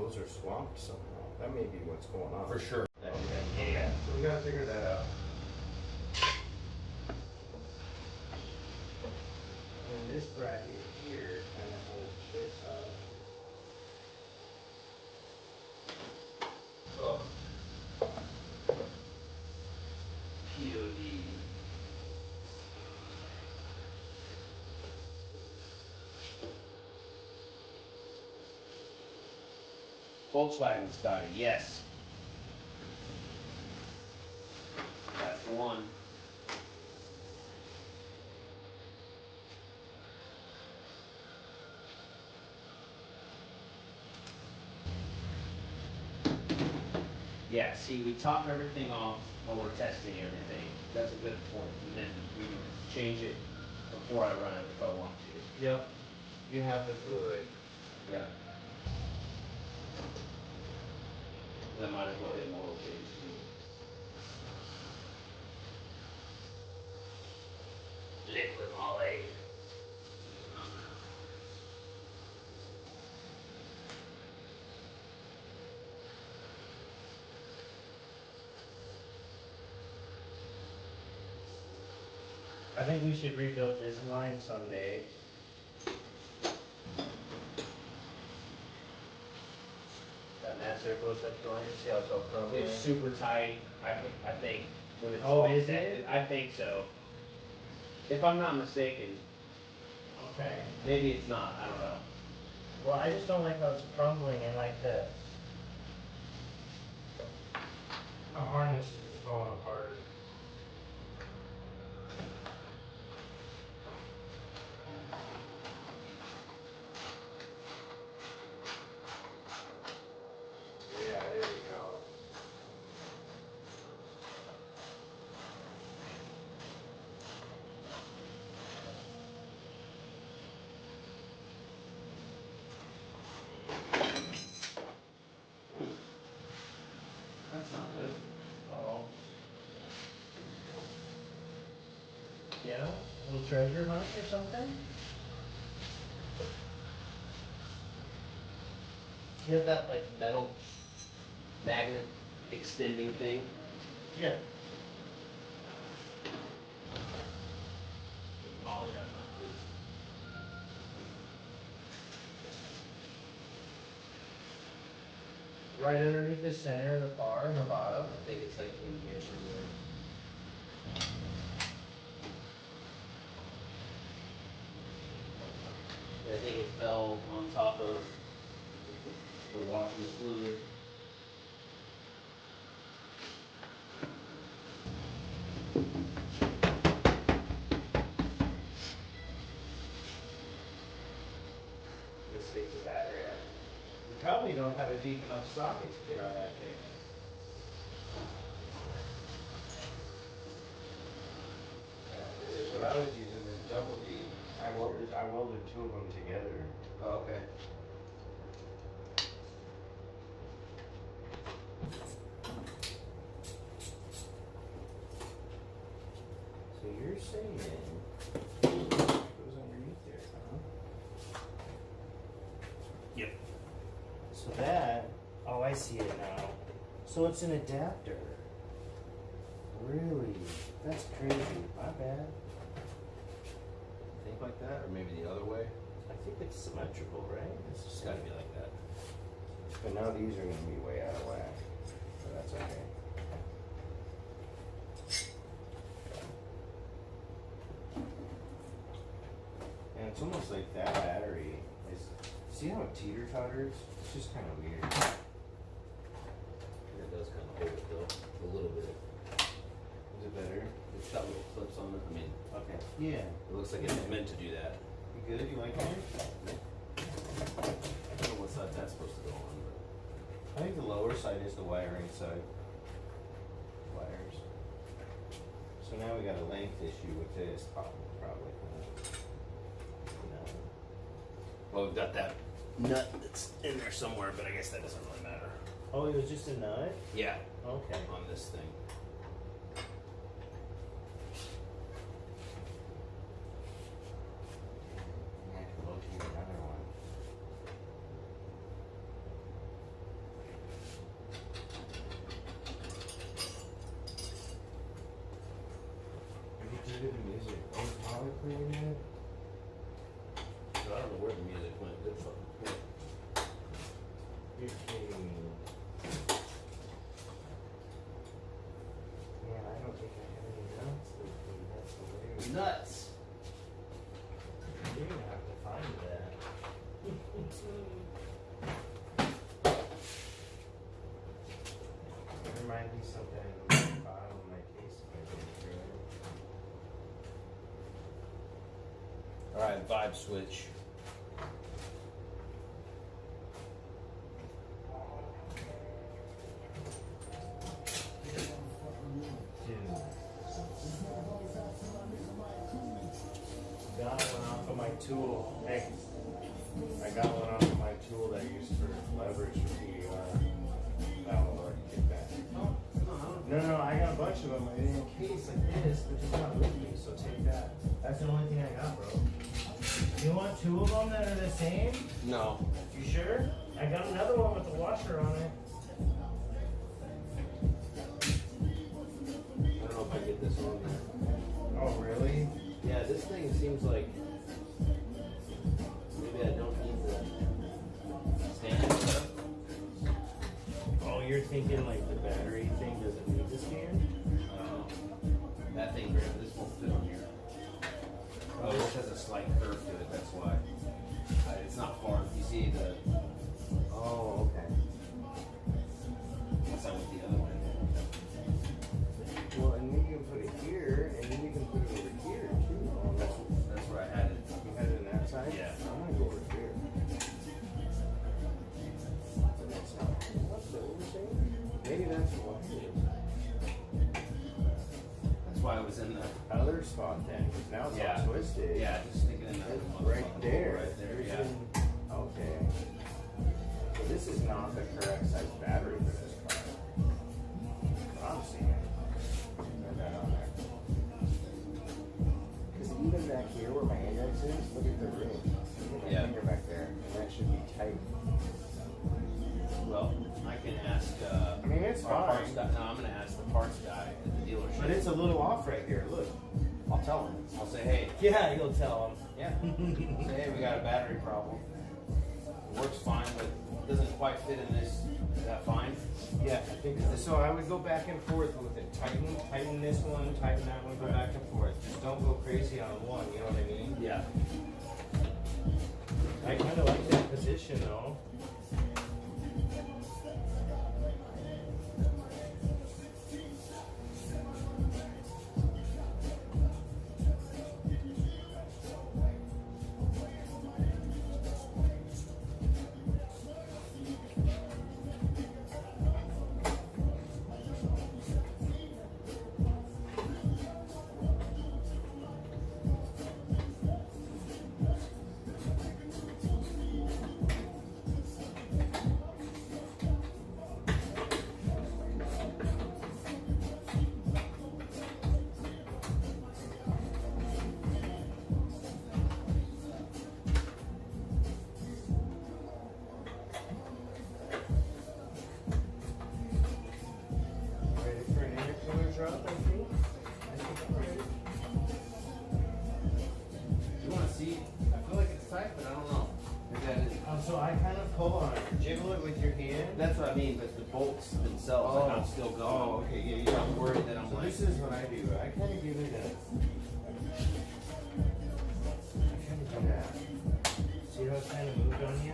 those are swamped somehow. That may be what's going on. For sure. Okay. Yeah. So we gotta figure that out. And this bracket here kind of holds this up. Oh. POD. Volkswagen Scotty, yes. That's the one. Yeah, see, we top everything off when we're testing everything. That's a good point. And then we change it before I run it if I want to. Yep. You have the fluid. Yeah. Then I might as well hit motor change too. Liquid moly. I think we should rebuild this line someday. That master close up joint, see how it's all crumbling. It's super tight, I think. When it's Oh, all is set. it? I think so. If I'm not mistaken, Okay. maybe it's not, I don't know. Well, I just don't like how it's crumbling and like the harness is falling apart. Yeah, there you go. That's not good. Oh. Yeah? A little treasure hunt or something? You have that like metal magnet extending thing? Yeah. Oh, that's not good. Right underneath the center of the bar in the bottom. I think it's like in here somewhere. I think it fell on top of the washing fluid. Let's stick the battery at. You probably don't have a deep enough socket to get on that thing. That's what I was using this double D. I welded two of them together. Oh, okay. So you're saying it goes underneath there, huh? Yep. So that, oh, I see it now. So it's an adapter. Really? That's crazy. My bad. Think like that, or maybe the other way? I think it's symmetrical, right? It's It's gotta be like that. But now these are gonna be way out of whack. So that's okay. And it's almost like that battery is, see how it teeter-totters? It's just kind of weird. It does kind of hold it though, a little bit. Is it better? It's got little clips on it. I mean, Okay. Yeah. it looks like it's meant to do that. You good? You like it? I don't know what side that's supposed to go on, but. I think the lower side is the wiring side. Wires. So now we got a length issue with this probably. No. Well, we've got that nut that's in there somewhere, but I guess that doesn't really matter. Oh, it was just a nut? Yeah, Okay. on this thing. I can locate another one. hear the music. Oh, is Holly playing it? I don't know where the music went. Good fucking point. You're kidding me. Man, I don't think I have any nuts lately. That's hilarious. Nuts. You're gonna have to find that. There might be something at the bottom of my case if I didn't throw it. All right, vibe switch. Dude. Got one off of my tool. Hey, I got one off of my tool that I used for leverage for PUR. That will work. Get that. No, I got a bunch of them in a case like this, but it's not with me, so take that. That's the only thing I got, bro. You want two of them that are the same? No. You sure? I got another one with the washer on it. I don't know if I get this on there. Oh, really? Yeah, this thing seems like maybe I don't need the stand. Oh, you're thinking like the battery thing doesn't need the stand? I don't know. That thing, this won't fit on here. Oh, this has a slight curve to it. That's why. It's not far. You see the. Oh, okay. That's not what the other one is. Well, and then you can put it here, and then you can put it over here too. Oh, That's where I had it. you had it on that side? Yeah. I'm gonna go over here. But that's not what's the what we're saying? Maybe that's what it is. That's why I was in the. Other spot then, because now it's Yeah. all twisted. Yeah, just sticking in that It's little right motherfucker there. Right there. There's Yeah. Okay. So this is not the correct size battery for this car. I'm seeing. Put that on there. Because even back here where my index is, look at the ring. Look at my Yeah. finger back there, and that should be tight. Well, I can ask. I mean, it's our parts fine. guy. No, I'm gonna ask the parts guy at the dealership. But it's a little off right here. Look. I'll tell him. I'll say, hey, Yeah, you'll tell him. yeah. Say, hey, we got a battery problem. It works fine, but doesn't quite fit in this. Is that fine? Yeah, I think so. So I would go back and forth with it. Tighten this one, tighten that one, go back and forth. Just don't go crazy on one, you know what I mean? Yeah. I kind of like that position though. Ready for an intercooler drop, I think? I think I'm ready. You want to see? I feel like it's tight, but I don't know. Maybe that is. So I kind of pull on it, jiggle it with your hand. That's what I mean, but the bolts themselves, like I'm still going. Oh, okay, yeah, yeah. I'm worried that I'm So like. this is what I do. I kind of give it a. I kind of do that. See how it kind of moved on you?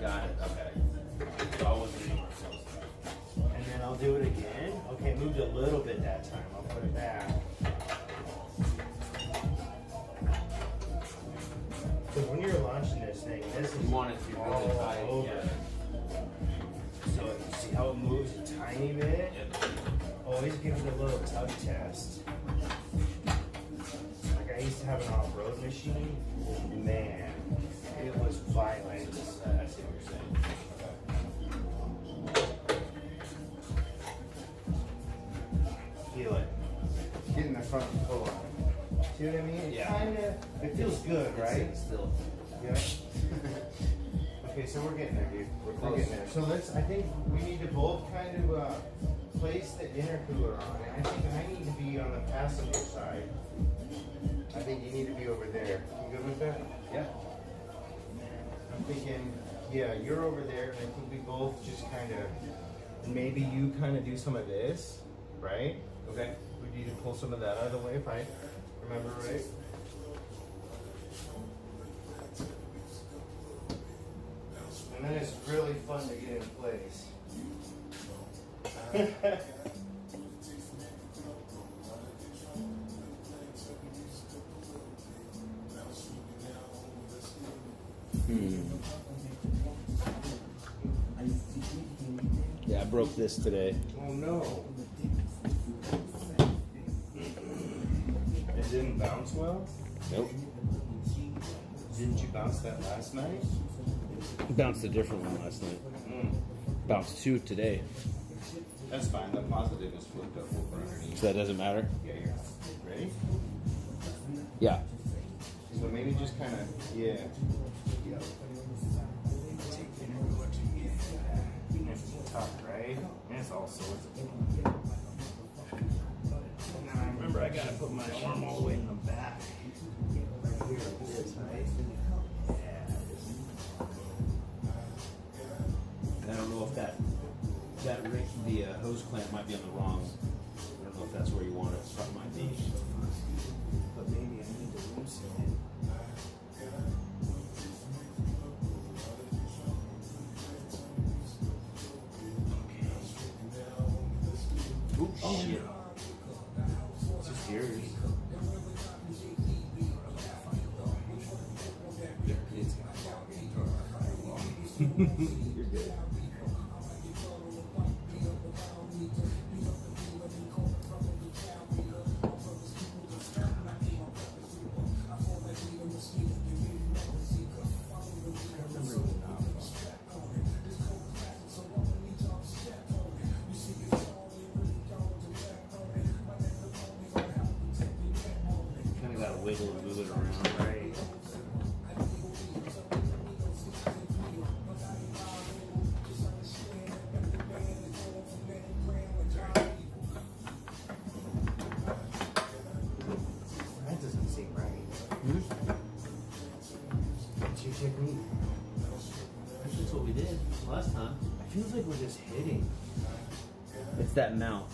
Got it. Okay. So I wasn't anywhere close. And then I'll do it again. Okay, it moved a little bit that time. I'll put it back. Because when you're launching this thing, this is You want it to be really all tight. over. Yeah. So you see how it moves a tiny bit? Yep. Always give it a little tug test. Like I used to have an off-road machine. Man, it was violent. I see what you're saying. Feel it. Get in the front and pull on it. See what I mean? It Yeah. kinda, it feels good, right? It's still. Yeah. Okay, so we're getting there, dude. We're close. getting there. So let's, I think we need to both kind of place the intercooler on, and I think I need to be on the passenger side. I think you need to be over there. You good with that? Yeah. I'm thinking, yeah, you're over there, and I think we both just kind of, maybe you kind of do some of this, right? Okay. We need to pull some of that out of the way if I remember right. And then it's really fun to get in place. Yeah, I broke this today. Oh no. It didn't bounce well? Nope. Didn't you bounce that last night? Bounced a different one last night. Bounced 2 today. That's fine. The positive is flipped up over underneath. So that doesn't matter? Yeah, you're ready? Yeah. So maybe just kind of, yeah. Yep. Take the intercooler to you. And it's tough, right? And it's all sorts of. Now I remember I gotta put my arm all the way in the back. Right here, like this, right? Yeah. And I don't know if that the hose clamp might be on the wrong. I don't know if that's where you want it. It might be. But maybe I need to loosen it. Oops, shit. It's just yours. You're good. Kind of got to wiggle and move it around, right? That doesn't seem right. What's your technique? That's what we did last time. It feels like we're just hitting. It's that mount.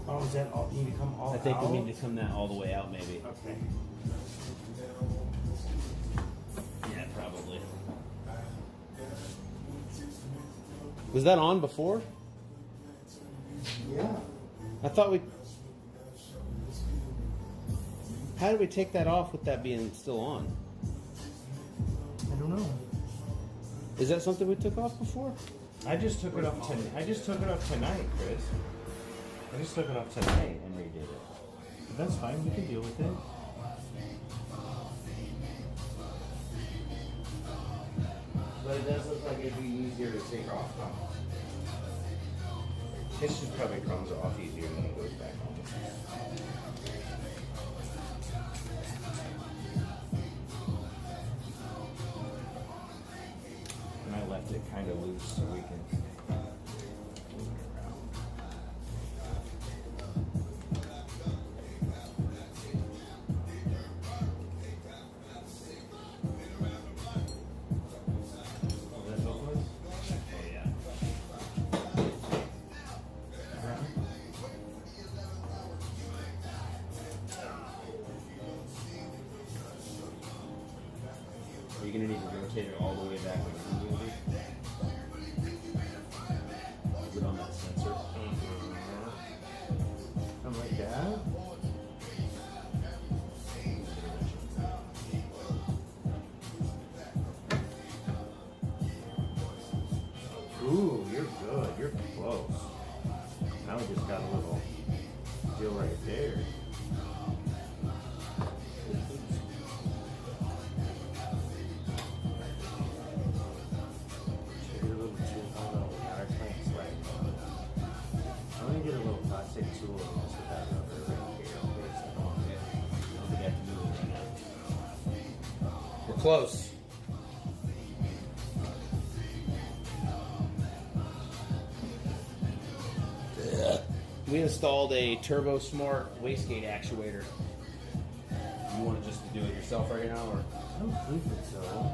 Oh, is that all? You need to come all I think out? we need to come that all the way out, maybe. Okay. Yeah, probably. Was that on before? Yeah. I thought we. How did we take that off with that being still on? I don't know. Is that something we took off before? I just took it off tonight. I just took it off tonight, Chris. I just took it off tonight and redid it. But that's fine. We can deal with it. But it does look like it'd be easier to take off. It just probably comes off easier than it goes back on. And I left it kind of loose so we can move it around. Is that hopeless? Oh yeah. Are you gonna need to rotate it all the way back when you move it? Is it on that sensor? Something like that. Ooh, you're good. You're close. Now we just got a little deal right there. Get a little tool. Oh no, we got our clamps right. I'm gonna get a little plastic tool and mess with that rubber right here. Okay, so I don't think I have to move it right now. We're close. We installed a Turbo Smart wastegate actuator. You want to just do it yourself right now, or? I don't think so.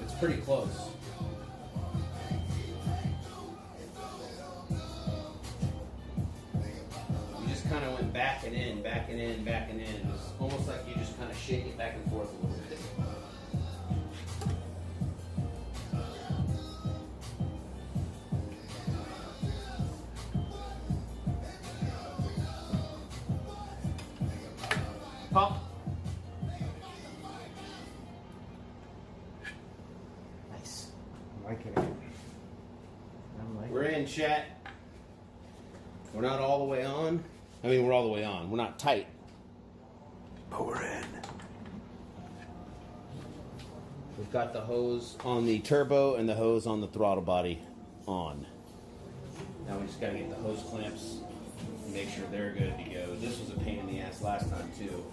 It's pretty close. You just kind of went back and in, back and in, back and in. It was almost like you just kind of shake it back and forth a little bit. Pop. Nice. I'm liking it. I'm liking We're in, chat. We're not all the way on. I mean, we're all the way on. We're not tight, but we're in. We've got the hose on the turbo and the hose on the throttle body on. Now we just gotta get the hose clamps and make sure they're good to go. This was a pain in the ass last time too.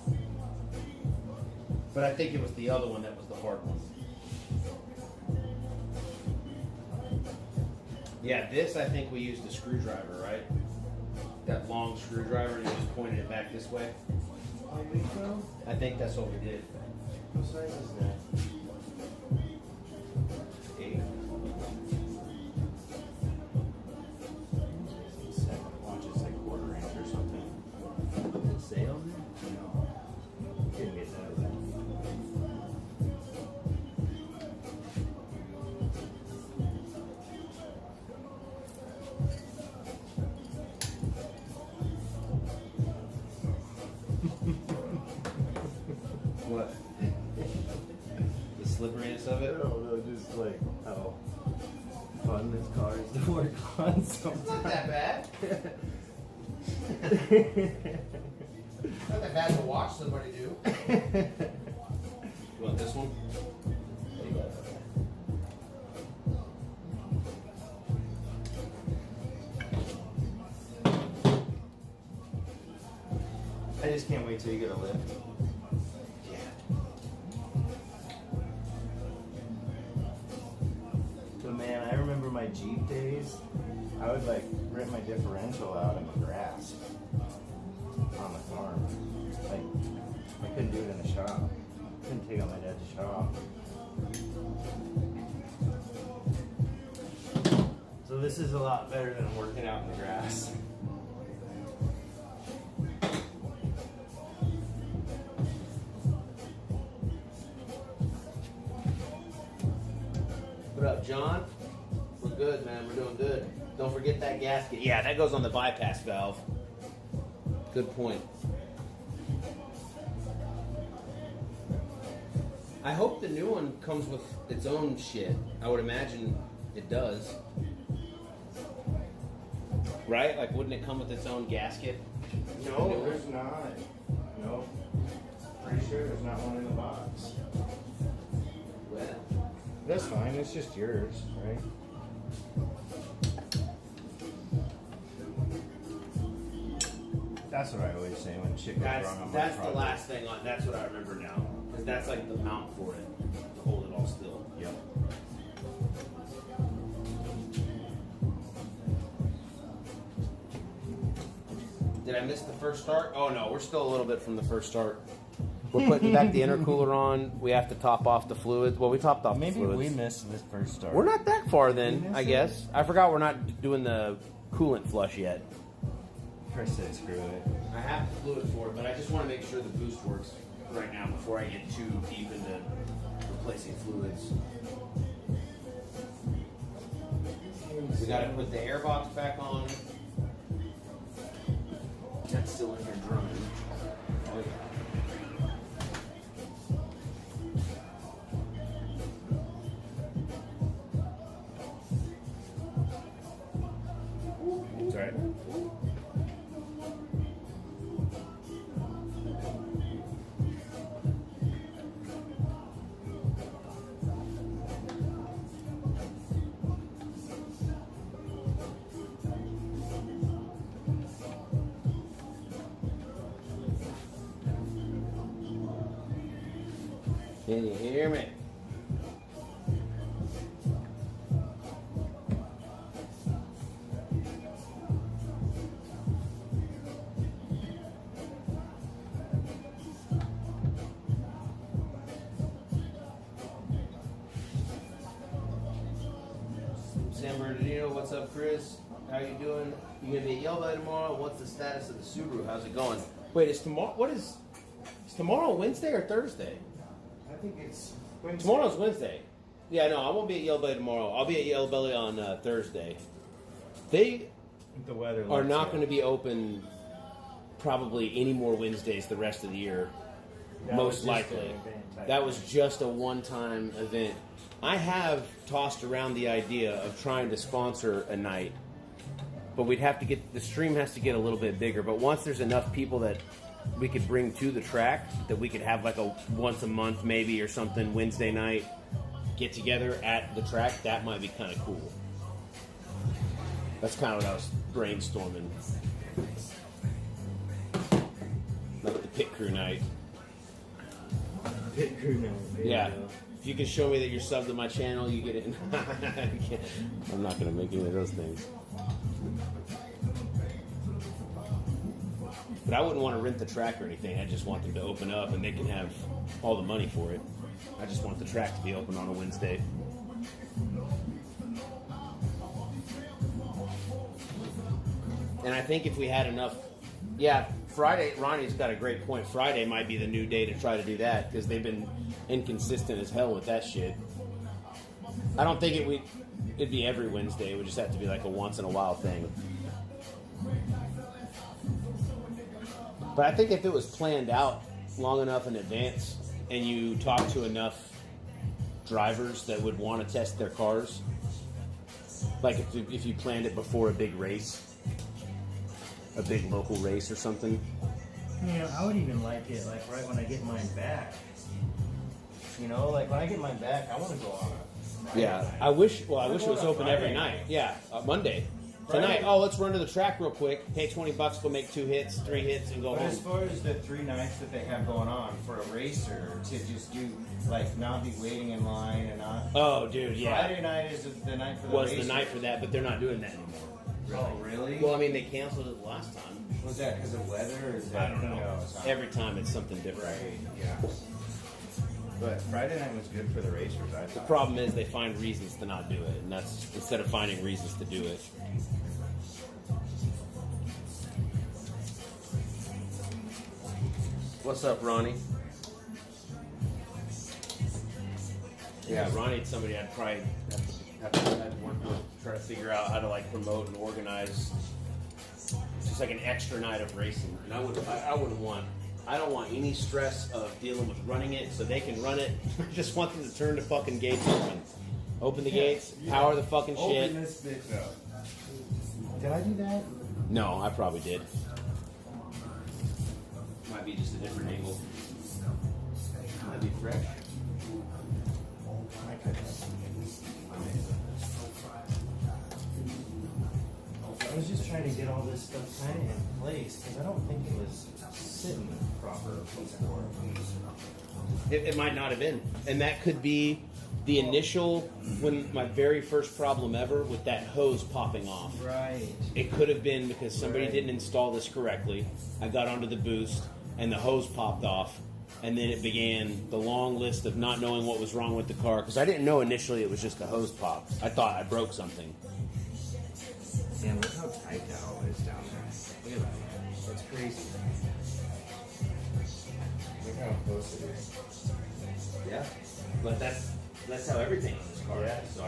But I think it was the other one that was the hard one. Yeah, this I think we used a screwdriver, right? That long screwdriver, and you just pointed it back this way. I think so. I think that's what we did. What size is that? 8. Watch, it's like quarter inch or something. Does it say on there? No. Didn't get that. What? The slipperiness of I it? don't know, just like how fun this car is to work on sometimes. It's not that bad. Not that bad to watch somebody do. You want this one? I just can't wait till you get a lift. Yeah. But man, I remember my Jeep days. I would like rip my differential out in the grass on the farm. Like, I couldn't do it in the shop. Couldn't take out my dad's shop. So this is a lot better than working out in the grass. What up, John? We're good, man. We're doing good. Don't forget that gasket. Yeah, that goes on the bypass valve. Good point. I hope the new one comes with its own shit. I would imagine it does. Right? Like, wouldn't it come with its own gasket? No, there's not. No. Pretty sure there's not one in the box. Well, That's fine, it's just yours, right? That's what I always say when shit goes that's wrong on my that's the project. last thing on. That's what I remember now. Because that's like the mount for it to hold it all still. Yep. Did I miss the first start? Oh no, we're still a little bit from the first start. We're putting back the intercooler on. We have to top off the fluids. Well, we topped off Maybe the fluids. we missed this first start. We're not that far We then, missed I it? guess. I forgot we're not doing the coolant flush yet. Chris said screw it. I have the fluid for it, but I just want to make sure the boost works right now before I get too deep into replacing fluids. We got to put the air box back on. That's still in here drumming. Oh, yeah. It's all right. Can you hear me? Tornado, what's up, Chris? How you doing? You gonna be at Yale by tomorrow? What's the status of the Subaru? How's it going? Wait, is tomorrow Wednesday or Thursday? I think it's Wednesday. Tomorrow's Wednesday. Yeah, no, I won't be at Yale Belly tomorrow. I'll be at Yale Belly on Thursday. They The weather are not going to be open probably any more Wednesdays the rest of the year. Most likely. That was just a one-time event. I have tossed around the idea of trying to sponsor a night, but we'd have to get the stream has to get a little bit bigger. But once there's enough people that we could bring to the track, that we could have like a once a month maybe or something Wednesday night get together at the track, that might be kind of cool. That's kind of what I was brainstorming. Like the pit crew night. Pit crew now. Yeah. If you can show me that you're subbed to my channel, you get it. I'm not going to make any of those things. But I wouldn't want to rent the track or anything. I just want them to open up and they can have all the money for it. I just want the track to be open on a Wednesday. And I think if we had enough, yeah, Friday, Ronnie's got a great point. Friday might be the new day to try to do that because they've been inconsistent as hell with that shit. I don't think it'd be every Wednesday. It would just have to be like a once in a while thing. But I think if it was planned out long enough in advance and you talk to enough drivers that would want to test their cars, like if you planned it before a big race, a big local race or something. You know, I would even like it like right when I get mine back. You know, like when I get mine back, I want to go on a Friday Yeah, night. I wish it was go on a open every Friday night. night. Yeah, Monday. Tonight, Friday. oh, let's run to the track real quick. Pay $20, go make 2 hits, 3 hits, and go But as home. far as the 3 nights that they have going on for a racer to just do, like, not be waiting in line and not. Oh, dude, yeah. Friday night is the night for the Was the racer. night for that, but they're not doing that anymore. Oh, really? Well, I mean, they canceled it last time. Was that because of weather or is that? I don't know. No, it's not. Every time it's something different. Right, yeah. But Friday night was good for the racers, I The thought. problem is they find reasons to not do it, and that's instead of finding reasons to do it. What's up, Ronnie? Yeah, Ronnie's somebody I'd probably have to work with, try to figure out how to like promote and organize just like an extra night of racing. And I don't want any stress of dealing with running it, so they can run it. I just want them to turn the fucking gates open. Open the gates, power the fucking shit. Open this bitch up. Did I do that? No, I probably did. Might be just a different angle. Might be fresh. I could. I was just trying to get all this stuff kind of in place because I don't think it was sitting proper before. It might not have been. And that could be the initial, when my very first problem ever with that hose popping off. Right. It could have been because somebody Right. didn't install this correctly. I got onto the boost and the hose popped off. And then it began the long list of not knowing what was wrong with the car. Because I didn't know initially it was just the hose pop. I thought I broke something. Damn, look how tight that all is down there. Look at that. That's crazy. Look how close it is. Yeah. But that's how everything on this car is. So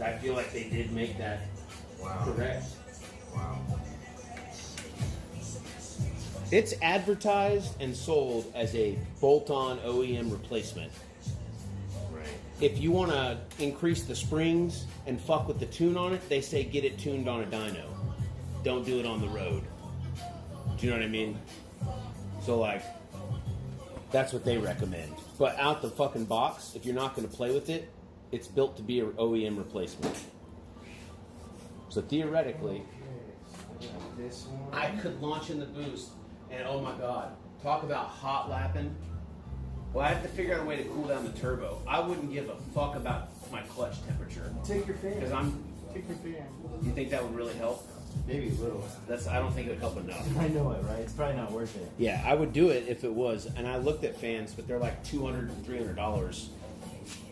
I feel like they did make that correct. Wow. It's advertised and sold as a bolt-on OEM replacement. Right. If you want to increase the springs and fuck with the tune on it, they say get it tuned on a dyno. Don't do it on the road. Do you know what I mean? So like, that's what they recommend. But out the fucking box, if you're not going to play with it, it's built to be an OEM replacement. So theoretically, This one. I could launch in the boost, and oh my god, talk about hot lapping. Well, I have to figure out a way to cool down the turbo. I wouldn't give a fuck about my clutch temperature Take your fan. because I'm. Take your fan. You think that would really help? Maybe a little. I don't think it would help enough. I know it, right? It's probably not worth it. Yeah, I would do it if it was. And I looked at fans, but they're like $200 and $300.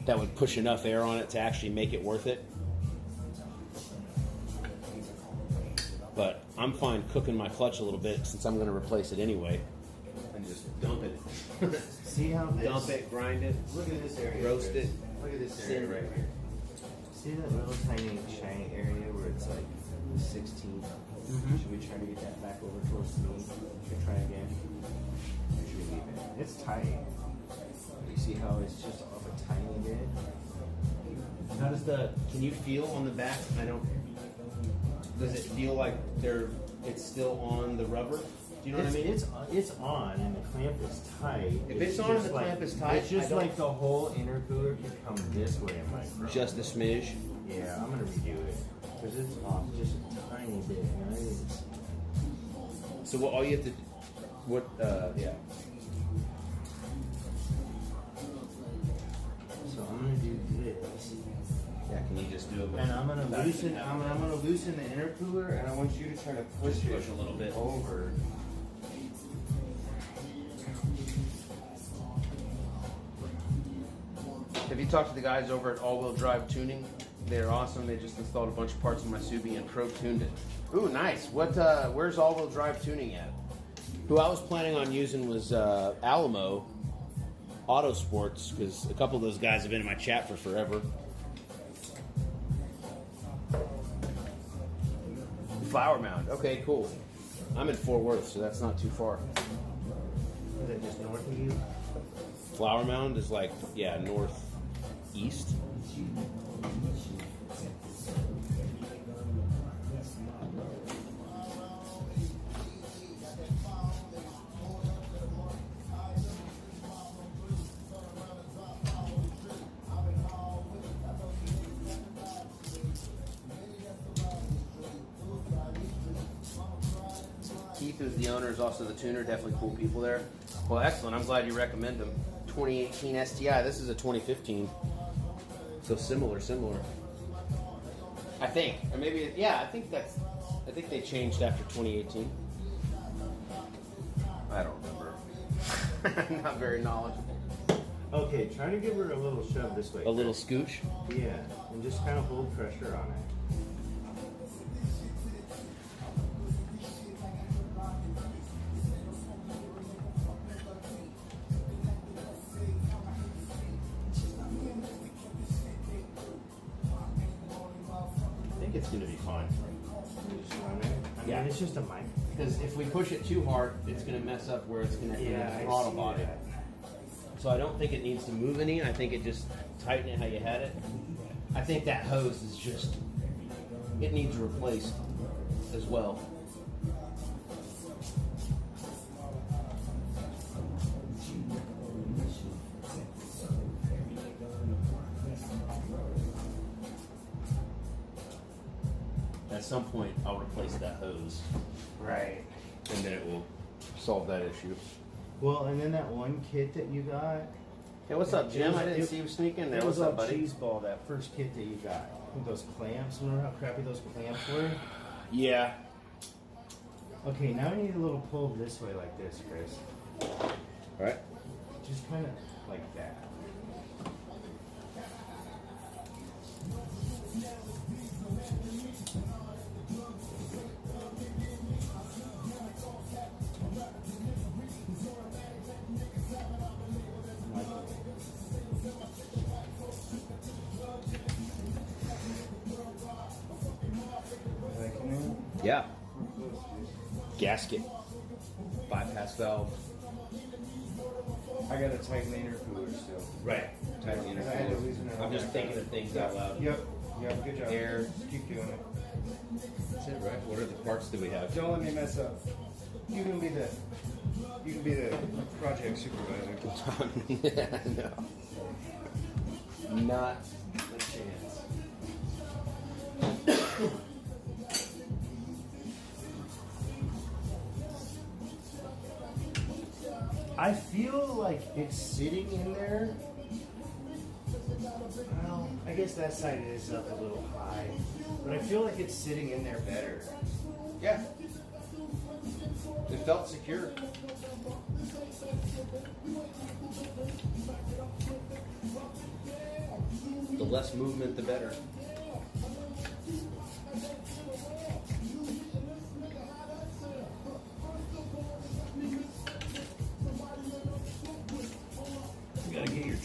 That would push enough air on it to actually make it worth it. But I'm fine cooking my clutch a little bit since I'm going to replace it anyway. And just dump it. See how this, Dump it, grind it, Look at this area. roast Chris. it. Look at this area Send right it. here. See that little tiny shiny area where it's like 16? Mhm. Should we try to get that back over towards me? Should we try again? Or should we leave it? It's tight. You see how it's just off a tiny bit? How does can you feel on the back? Does it feel like it's still on the rubber? Do you know what I mean? It's on and the clamp is tight. If it's on and just the like- clamp is tight, it's just I don't- like the whole intercooler could come this way in my front. Just a smidge. Yeah, I'm gonna redo it because it's off just a tiny bit, guys. So all you have to, yeah. So I'm gonna do this, Yeah, can you just do it? and I'm gonna Back loosen. and I'm gonna loosen the intercooler, and I want you to try to push Push a little bit. over. Have you talked to the guys over at All Wheel Drive Tuning? They're awesome. They just installed a bunch of parts in my Subi and pro tuned it. Ooh, nice. Where's All Wheel Drive Tuning at? Who I was planning on using was Alamo Auto Sports, because a couple of those guys have been in my chat for forever. Flower Mound. Okay, cool. I'm in Fort Worth, so that's not too far. Is it just north of you? Flower Mound is like, yeah, northeast. Keith, who's the owner, is also the tuner. Definitely cool people there. Well, excellent. I'm glad you recommend them. 2018 STI. This is a 2015. So similar. I think, or maybe, yeah. I think they changed after 2018. I don't remember. I'm not very knowledgeable. Okay, try to give her a little shove this way. A little scooch. Yeah, and just kind of hold pressure on it. I think it's gonna be fine. Just run it. I Yeah. mean, it's just a mic. Because if we push it too hard, it's gonna mess up where it's gonna Yeah, the I throttle see body. that. So I don't think it needs to move any. I think it just tighten it how you had it. I think that hose is just, it needs replaced as well. At some point, I'll replace that hose, Right. and then it will solve that issue. Well, and then that one kit that you got. Hey, what's up, Jim? I didn't It- see you sneaking there. It was What's up, all buddy? cheese ball, that first kit that you got. With those clamps. Remember how crappy those clamps were? Yeah. Okay, now we need a little pull this way like this, Chris. All right. Just kind of like that. Yeah. Gasket. Bypass valve. I gotta tighten the intercooler still. Right. Tighten the I had to intercooler. loosen it I'm up. just thinking of things out loud. Yep, good job. Air. Just keep doing it. That's it, right? What are the parts that we have? Don't let me mess up. You can be the project supervisor. No. Not a chance. I feel like it's sitting in there. Well, I guess that side is up a little high. But I feel like it's sitting in there better. Yeah. It felt secure. The less movement, the better.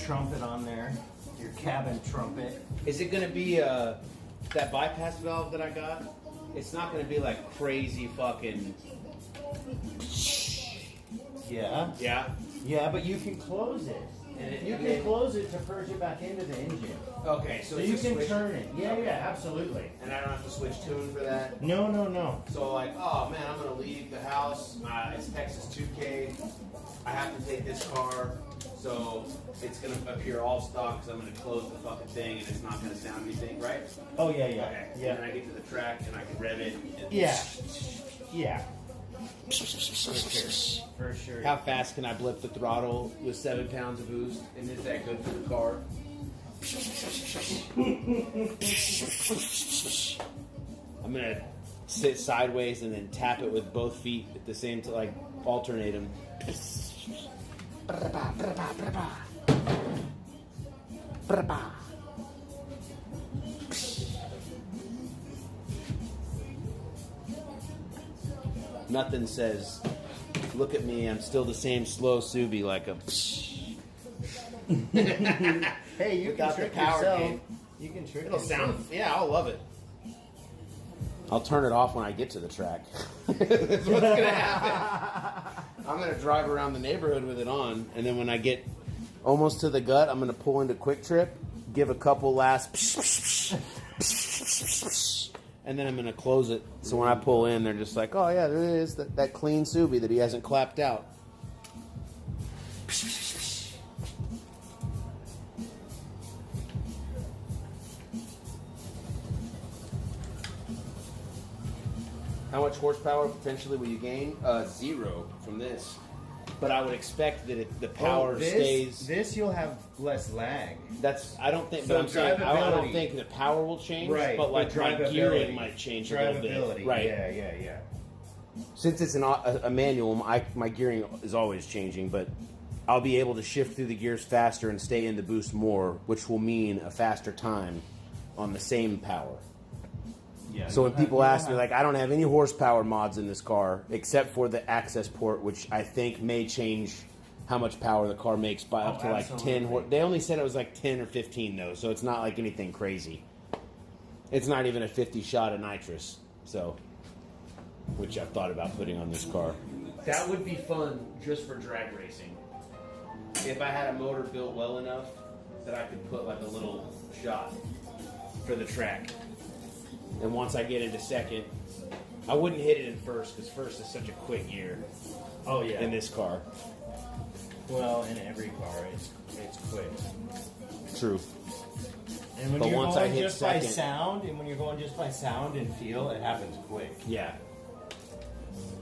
trumpet on there. Your cabin trumpet. Is it gonna be that bypass valve that I got? It's not gonna be like crazy fucking. Yeah. Yeah. Yeah, but you can close it. And You can close it to purge it back into the engine. Okay, So it's you a can switch. turn it. Yeah, Okay. yeah, absolutely. And I don't have to switch tune for that. No, no, no. So like, oh man, I'm gonna leave the house. It's Texas 2K. I have to take this car, so it's gonna appear all stock because I'm gonna close the fucking thing and it's not gonna sound anything, right? Oh, yeah, yeah. Okay. Yeah. And then I get to the track and I can rev it. And Yeah. Yeah. For sure. For sure. How fast can I blip the throttle with 7 pounds of boost? And is that good for the car? I'm gonna sit sideways and then tap it with both feet at the same time, like alternate them. Nothing says, look at me, I'm still the same slow Subi, like a. Hey, you Without can the trick power yourself. game. You can trick It'll yourself. sound, yeah, I'll love it. I'll turn it off when I get to the track. That's what's gonna happen. I'm gonna drive around the neighborhood with it on, and then when I get almost to the gut, I'm gonna pull into Quick Trip, give a couple last, and then I'm gonna close it. So when I pull in, they're just like, "Oh yeah, there it is, that clean Subi that he hasn't clapped out." How much horsepower potentially will you gain? 0 from this. But I would expect that the power stays. This you'll have less lag. I don't think. So But I'm saying I don't drivability. think the power will change. Right, But like my drivability. gearing might change a little Drivability. bit. Right. Yeah, yeah, yeah. Since it's a manual, my gearing is always changing. But I'll be able to shift through the gears faster and stay in the boost more, which will mean a faster time on the same power. Yeah. So when people ask me, like, I don't have any horsepower mods in this car except for the access port, which I think may change how much power the car makes by up to like 10. They only said it was like 10 or 15 though, so it's not like anything crazy. It's not even a 50 shot of nitrous, so which I've thought about putting on this car. That would be fun just for drag racing. If I had a motor built well enough that I could put like a little shot for the track. And once I get into second, I wouldn't hit it in first because first is such a quick gear Oh yeah. in this car. Well, in every car, it's quick. True. And when But you're once I going hit just by second- sound, and when you're going just by sound and feel, it happens quick. Yeah.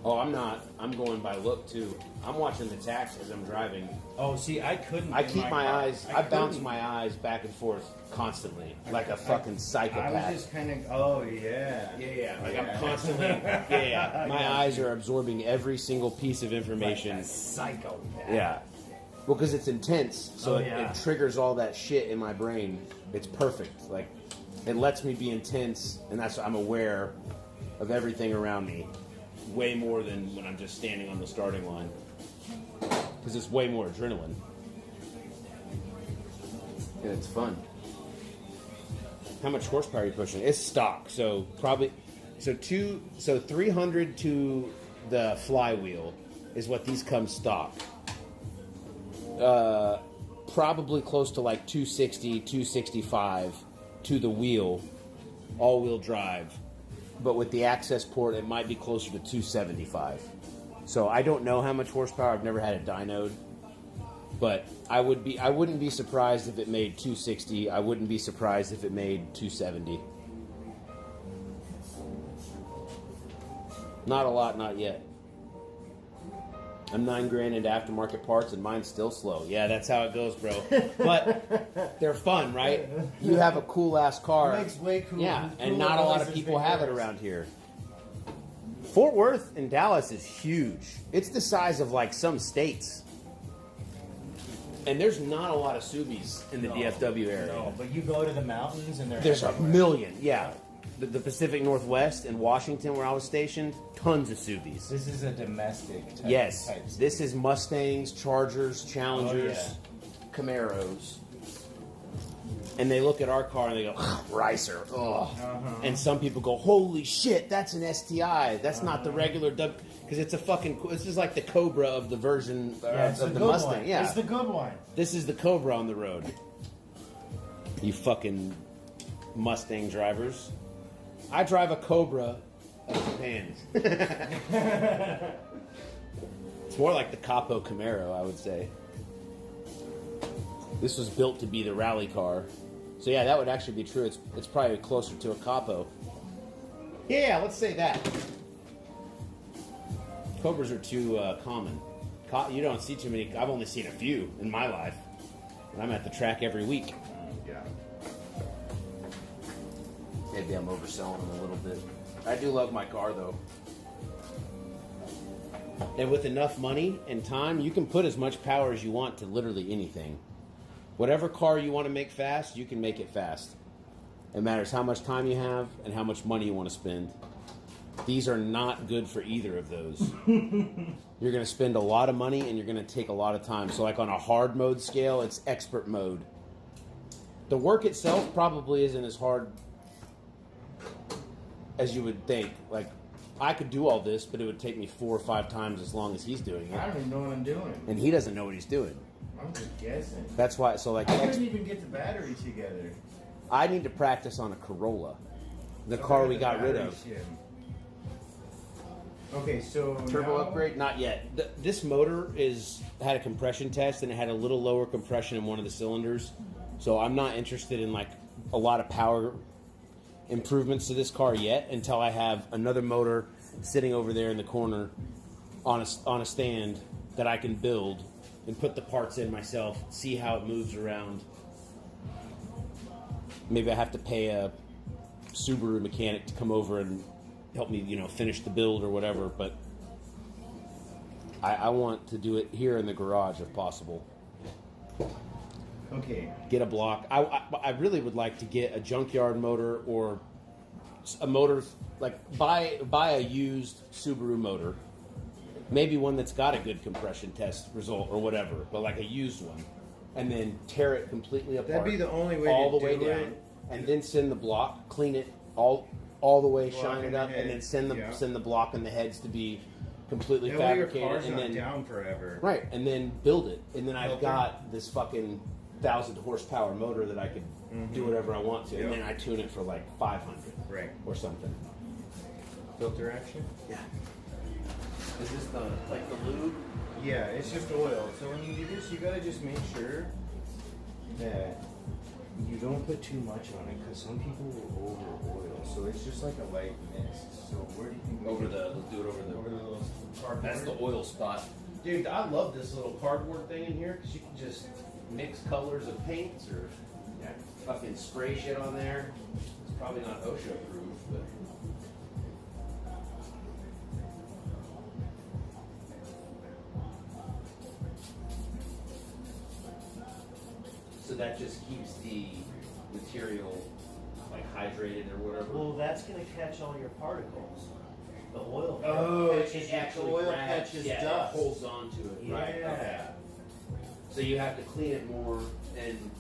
Oh, I'm not. I'm going by look too. I'm watching the tax as I'm driving. Oh, see, I couldn't. I in keep my car. eyes. I bounce couldn't. my eyes back and forth constantly, like a fucking I psychopath. was just kind of. Oh yeah. Yeah. Like Yeah. I'm constantly. Yeah. My eyes are absorbing every single piece of information. Like a psychopath. Yeah. Well, because it's intense, so Oh, it yeah. triggers all that shit in my brain. It's perfect. Like, it lets me be intense, and that's I'm aware of everything around me, way more than when I'm just standing on the starting line. Because it's way more adrenaline, and it's fun. How much horsepower are you pushing? It's stock, so probably 300 to the flywheel is what these come stock. Probably close to like 260, 265 to the wheel, all-wheel drive. But with the access port, it might be closer to 275. So I don't know how much horsepower. I've never had a dynoed, but I wouldn't be surprised if it made 260. I wouldn't be surprised if it made 270. Not a lot, not yet. I'm $9,000 into aftermarket parts and mine's still slow. Yeah, that's how it goes, bro. But they're fun, right? You have a cool ass car. It makes way cool. Yeah, and cooler not a lot of noises people than have it yours. around here. Fort Worth and Dallas is huge. It's the size of like some states. And there's not a lot of Subies in the DFW area. No, but you go to the mountains and There's a everywhere. million, yeah. The Pacific Northwest and Washington, where I was stationed, tons of Subies. This is a domestic type. Yes, type this is Mustangs, Chargers, Challengers. Oh, Camaros, and they look at our car and they go, Ricer, ugh. And some people go, holy shit, that's an STI. That's not the regular because it's a fucking. This is like the Cobra of the version it's of the good Mustang. one. Yeah, It's the good one. this is the Cobra on the road. You fucking Mustang drivers. I drive a Cobra of Japan. It's more like the Capo Camaro, I would say. This was built to be the rally car. So yeah, that would actually be true. It's probably closer to a Capo. Yeah, let's say that. Cobras are too common. You don't see too many. I've only seen a few in my life. And I'm at the track every week. Yeah. Maybe I'm overselling them a little bit. I do love my car though. And with enough money and time, you can put as much power as you want to literally anything. Whatever car you want to make fast, you can make it fast. It matters how much time you have and how much money you want to spend. These are not good for either of those. You're going to spend a lot of money and you're going to take a lot of time. So like on a hard mode scale, it's expert mode. The work itself probably isn't as hard as you would think. Like, I could do all this, but it would take me 4 or 5 times as long as he's doing I it. don't even know what I'm doing. And he doesn't know what he's doing. I'm just guessing. That's why, so like, I couldn't even get the battery together. I need to practice on a Corolla. The car we got rid of. Okay, so Turbo now- upgrade? Not yet. This motor had a compression test and it had a little lower compression in one of the cylinders. So I'm not interested in like a lot of power improvements to this car yet until I have another motor sitting over there in the corner on a stand that I can build and put the parts in myself, see how it moves around. Maybe I have to pay a Subaru mechanic to come over and help me, finish the build or whatever, but I want to do it here in the garage if possible. Okay. Get a block. I really would like to get a junkyard motor or a motor, like buy a used Subaru motor, maybe one that's got a good compression test result or whatever, but like a used one, and then tear it completely apart. That'd be the only way all to the way do down, it. and then send the block, clean it all the way, Block shine and it the up, and then head, send yeah. the block and the heads to be completely That way your fabricated, car's and not then down forever. right, and then build it, and then I've Filter. got this fucking 1,000 horsepower motor that I could do whatever I want to, and Yep. then I tune it for like 500 Right. or something. Filter action? Yeah. Is this the lube? Yeah, it's just oil. So when you do this, you gotta just make sure that you don't put too much on it, because some people will over oil. So it's just like a light mist. So where do you think we can- Let's do it over over the little cardboard? That's the oil spot. Dude, I love this little cardboard thing in here because you can just mix colors of paints or fucking spray shit on there. It's probably not OSHA approved, but. So that just keeps the material like hydrated or whatever. Well, that's going to catch all your particles. The oil. Oh, It it's just actually oil grabs- catches yeah, dust. It holds on to it. Right. Yeah. Okay. So you have to clean it more and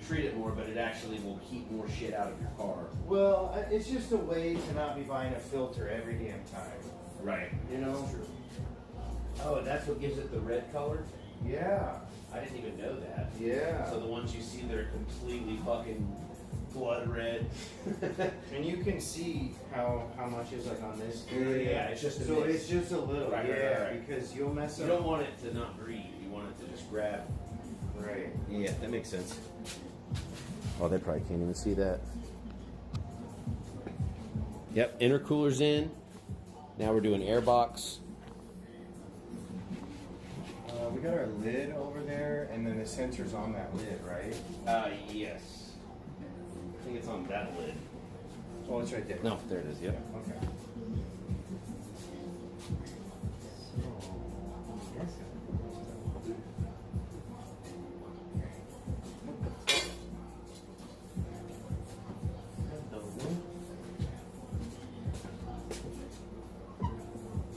treat it more, but it actually will keep more shit out of your car. Well, it's just a way to not be buying a filter every damn time. Right. You know? Oh, and that's what gives it the red color? Yeah. I didn't even know that. Yeah. So the ones you see that are completely fucking blood red. And you can see how much is like on this Yeah, area. it's just a so mix. it's just a little, Right, yeah, right. because you'll mess You up. don't want it to not breathe. You want it to just grab. Right. Yeah, that makes sense. Oh, they probably can't even see that. Yep, intercooler's in. Now we're doing air box. We got our lid over there, and then the sensor's on that lid, right? Yes. I think it's on that lid. Oh, it's right there. No, there it is, yep. Okay.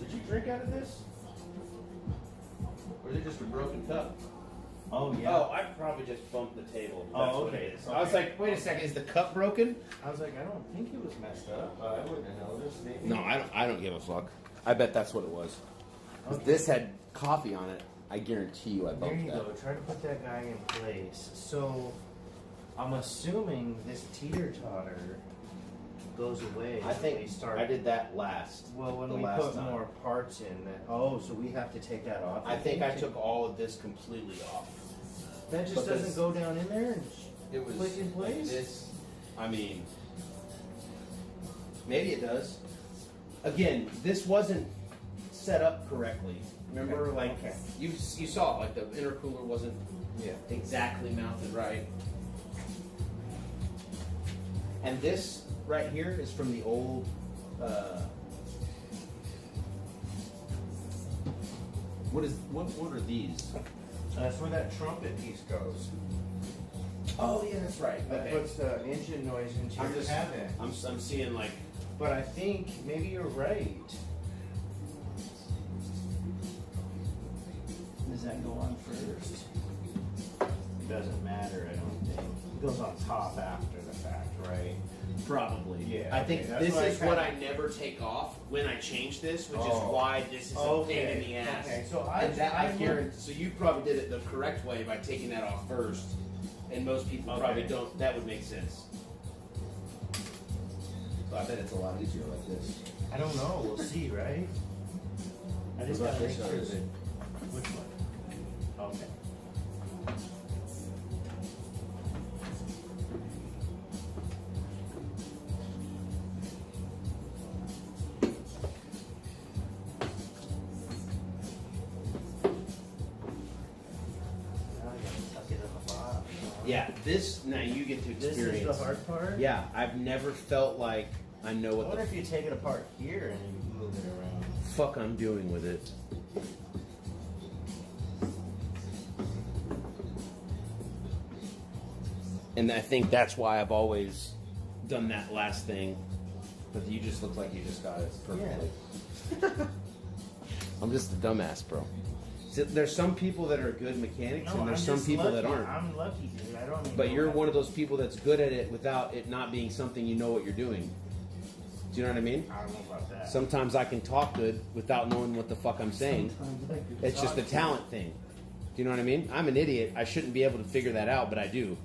Did you drink out of this? Or is it just a broken cup? Oh yeah. Oh, I probably just bumped the table. Oh, That's what okay. it is. I was like, wait a second, is the cup broken? I was like, I don't think it was messed up. I wouldn't have noticed. Maybe. No, I don't give a fuck. I bet that's what it was. 'Cause Okay. this had coffee on it. I guarantee you I There bumped you that. go. Try to put that guy in place. So, I'm assuming this teeter-totter goes away. I when think we start. I did that last. Well, when the we last put time. more parts in, that. Oh, so we have to take that off. I think I took all of this completely off. That just because doesn't go down in there and It was click in like place. this. I mean, maybe it does. Again, this wasn't set up correctly. Remember, Okay. like Okay. you saw, like the intercooler wasn't Yeah. exactly mounted right. And this right here is from the old. What are these? That's where that trumpet piece goes. Oh yeah, that's right. That puts the engine noise into I'm your just cabin. I'm seeing like. But I think maybe you're right. Does that go on first? It doesn't matter, I don't think. It goes on top after the fact, right? Probably. Yeah, I think okay, that's this what I is what I kinda- never take off when I change this, which Oh. is why this is a pain in the ass. Okay, so And that I look- guarantee. So you probably did it the correct way by taking that off first, and most people probably Okay. don't. That would make sense. So I bet it's a lot easier like this. I don't know, we'll see, right? I just What about gotta make this sure one? that. Which one? Okay. Now I gotta tuck it in the bottom. Yeah, this now you get to This experience. is the hard part? Yeah, I've never felt like I know I what wonder the if you take it apart here and you move it around. fuck I'm doing with it. And I think that's why I've always done that last thing. But you just look like you just got it perfectly. I'm just a dumbass, bro. So there's some people that are good mechanics, and there's some just people that lucky. aren't. I'm lucky, dude. I don't even But know you're how- one of those people that's good at it without it not being something you know what you're doing. Do you know what I mean? I don't know about that. Sometimes I can talk good without knowing what the fuck I'm saying. Sometimes I can It's just a talk. talent thing. Do you know what I mean? I'm an idiot. I shouldn't be able to figure that out, but I do.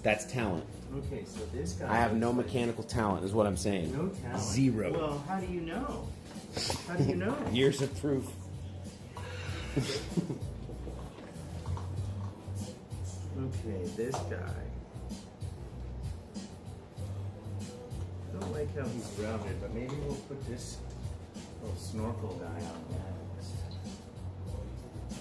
That's talent. Okay, so this guy. I have no looks like- mechanical talent, is what I'm saying. No talent. Zero. Well, how do you know? How do you know? Years of proof. Okay, this guy. Don't like how he's rounded, but maybe we'll put this little snorkel guy on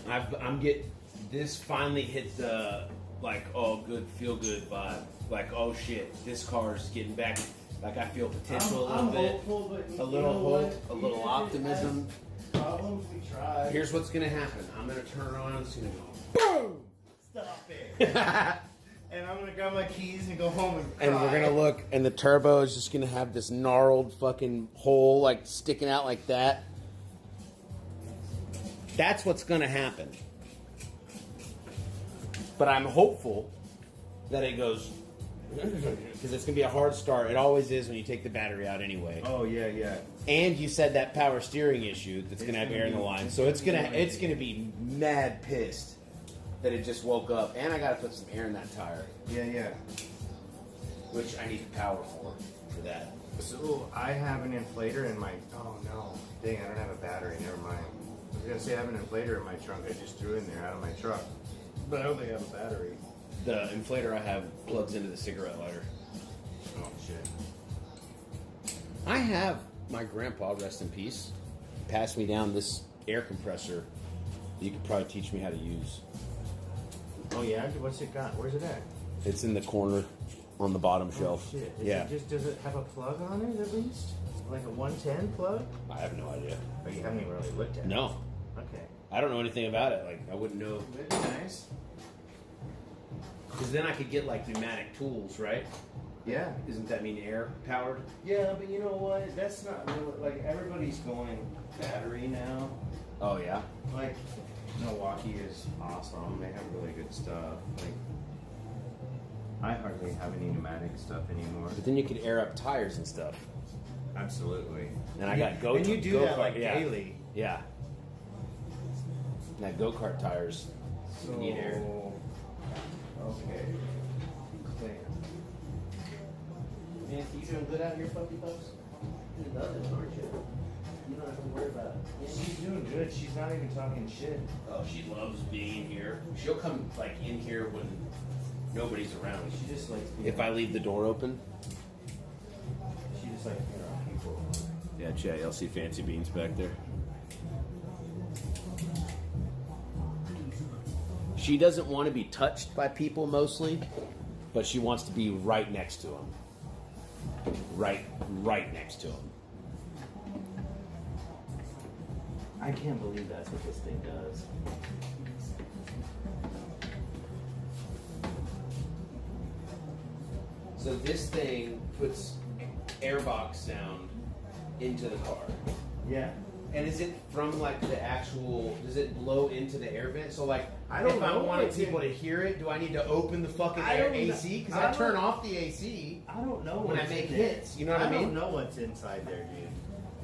next. I'm getting this finally hit the like feel good vibe. Like oh shit, this car's getting back. Like I feel potential a little bit, hopeful, but a little hope, a little optimism. Problems we try. Here's what's gonna happen. I'm gonna turn around and it's gonna go boom. Stop it. And I'm gonna grab my keys and go home and cry. And we're gonna look, and the turbo is just gonna have this gnarled fucking hole like sticking out like that. That's what's gonna happen. But I'm hopeful that it goes because it's gonna be a hard start. It always is when you take the battery out anyway. Oh yeah, yeah. And you said that power steering issue that's gonna have air in the line, so it's gonna be mad pissed that it just woke up. And I gotta put some air in that tire, Yeah, yeah. which I need power for that. So I have an inflator in my. Oh no! Dang, I don't have a battery. Never mind. I was gonna say I have an inflator in my trunk. I just threw in there out of my truck, but I don't think I have a battery. The inflator I have plugs into the cigarette lighter. Oh shit! I have my grandpa, rest in peace, passed me down this air compressor that you could probably teach me how to use. Oh yeah. What's it got? Where's it at? It's in the corner on the bottom shelf. Oh, shit. Yeah. Does it have a plug on it at least? Like a 110 plug? I have no idea. Oh, you haven't even really looked at it. No. Okay. I don't know anything about it. Like, I wouldn't know. That'd be nice. Because then I could get, like, pneumatic tools, right? Yeah. Doesn't that mean air powered? Yeah, but you know what? That's not really, like everybody's going battery now. Oh, yeah. Like Milwaukee is awesome. They have really good stuff. Like, I hardly have any pneumatic stuff anymore. But then you could air up tires and stuff. Absolutely. And I got And you do that like yeah. daily. Yeah. And that go-kart tires. So, You need air. okay. Clear. Nancy, you doing good out here, puppy pups? You're loving it, aren't you? You don't have to worry about it. She's doing good. She's not even talking shit. Oh, she loves being here. She'll come like in here when nobody's around. She just likes being If I leave the door open. She just likes being around people. Yeah, Jay, I'll see Fancy Beans back there. She doesn't want to be touched by people mostly, but she wants to be right next to them. Right next to them. I can't believe that's what this thing does. So this thing puts airbox sound into the car. Yeah. And is it from like the actual, does it blow into the air vent? So like, I don't if I know wanted what's people in- to hear it, do I need to open the fucking I air don't kn- AC? Because I I turn don't- off the AC I don't know when I what's make in there. hits. You know what I I mean? don't know what's inside there, dude.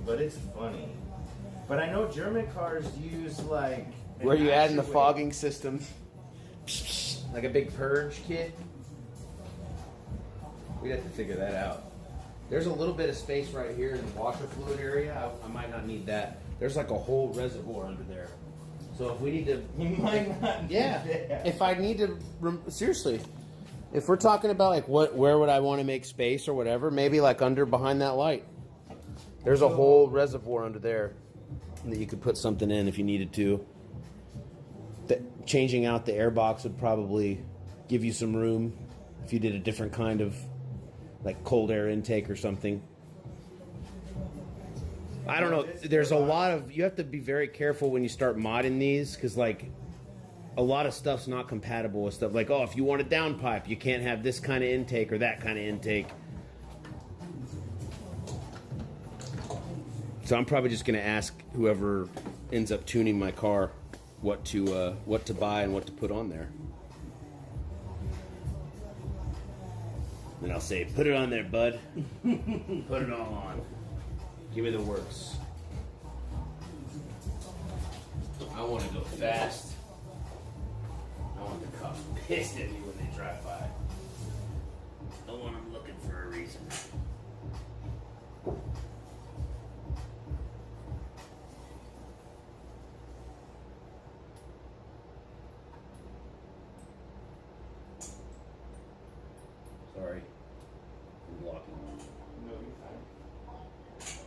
But it's funny. But I know German cars use like. an Where you add in the actuator. fogging system, like a big purge kit. We'd have to figure that out. There's a little bit of space right here in the washer fluid area. I might not need that. There's like a whole reservoir under there. So if we need to, You might not. need yeah. that. If I need to, seriously, if we're talking about like where would I want to make space or whatever, maybe like under behind that light. There's a whole reservoir under there that you could put something in if you needed to. Changing out the air box would probably give you some room if you did a different kind of like cold air intake or something. I don't know. There's a lot of, you have to be very careful when you start modding these because like a lot of stuff's not compatible with stuff. Like, oh, if you want a downpipe, you can't have this kind of intake or that kind of intake. So I'm probably just going to ask whoever ends up tuning my car what to buy and what to put on there. And I'll say, put it on there, bud. Put it all on. Give me the works. I want to go fast. I want the cops pissed at me when they drive by. I want them looking for a reason. Sorry. I'm blocking. No, you're fine.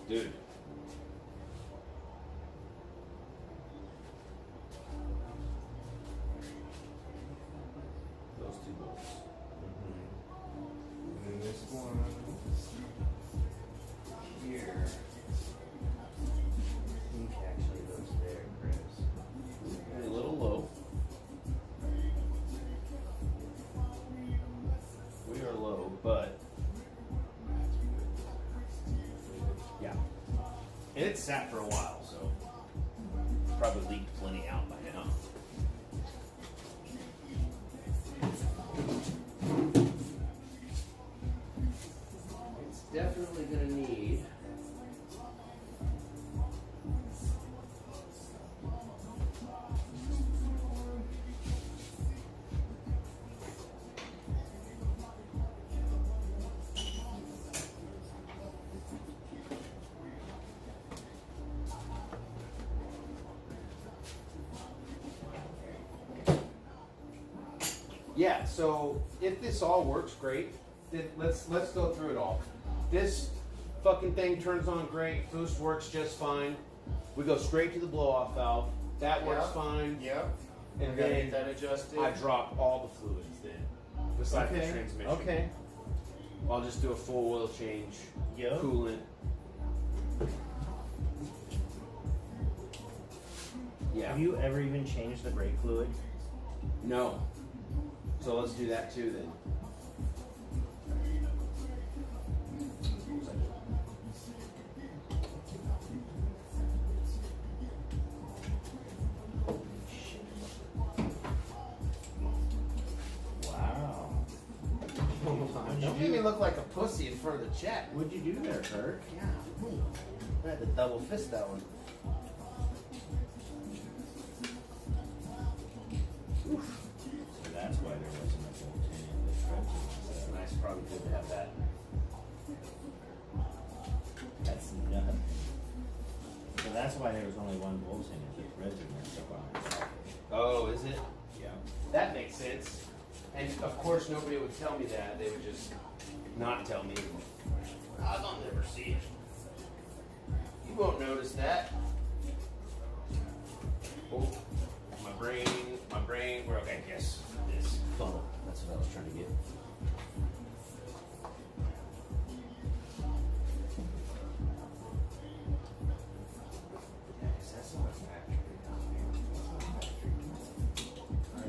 Dude. Those two bolts. And this one here. I think actually goes there, Chris. A little low. We are low, but yeah. And it's sat for a while, so probably leaked plenty out by now. It's definitely gonna need yeah, so if this all works great, then let's go through it all. This fucking thing turns on great, boost works just fine. We go straight to the blow-off valve. That works fine. Yep. And Gotta then get that adjusted. I drop all the fluids then, besides the transmission. Okay. I'll just do a full oil change, Yep. coolant. Yeah. Have you ever even changed the brake fluid? No. So let's do that too then. me look like a pussy in front of the check. What'd you do there, Kurt? Yeah. I had to double fist that one. So that's why there wasn't a bolt in the stretcher. That's nice. Probably good to have that. That's nuts. So that's why there was only one bolt in it. The threads are messed up on it. Oh, is it? Yeah. That makes sense. And of course, nobody would tell me that. They would just not tell me. I'll never see it. You won't notice that. Oh, my brain. We're okay. Yes, this funnel. That's what I was trying to get. Yeah, 'cause that's not a factory. That's not a factory. Right.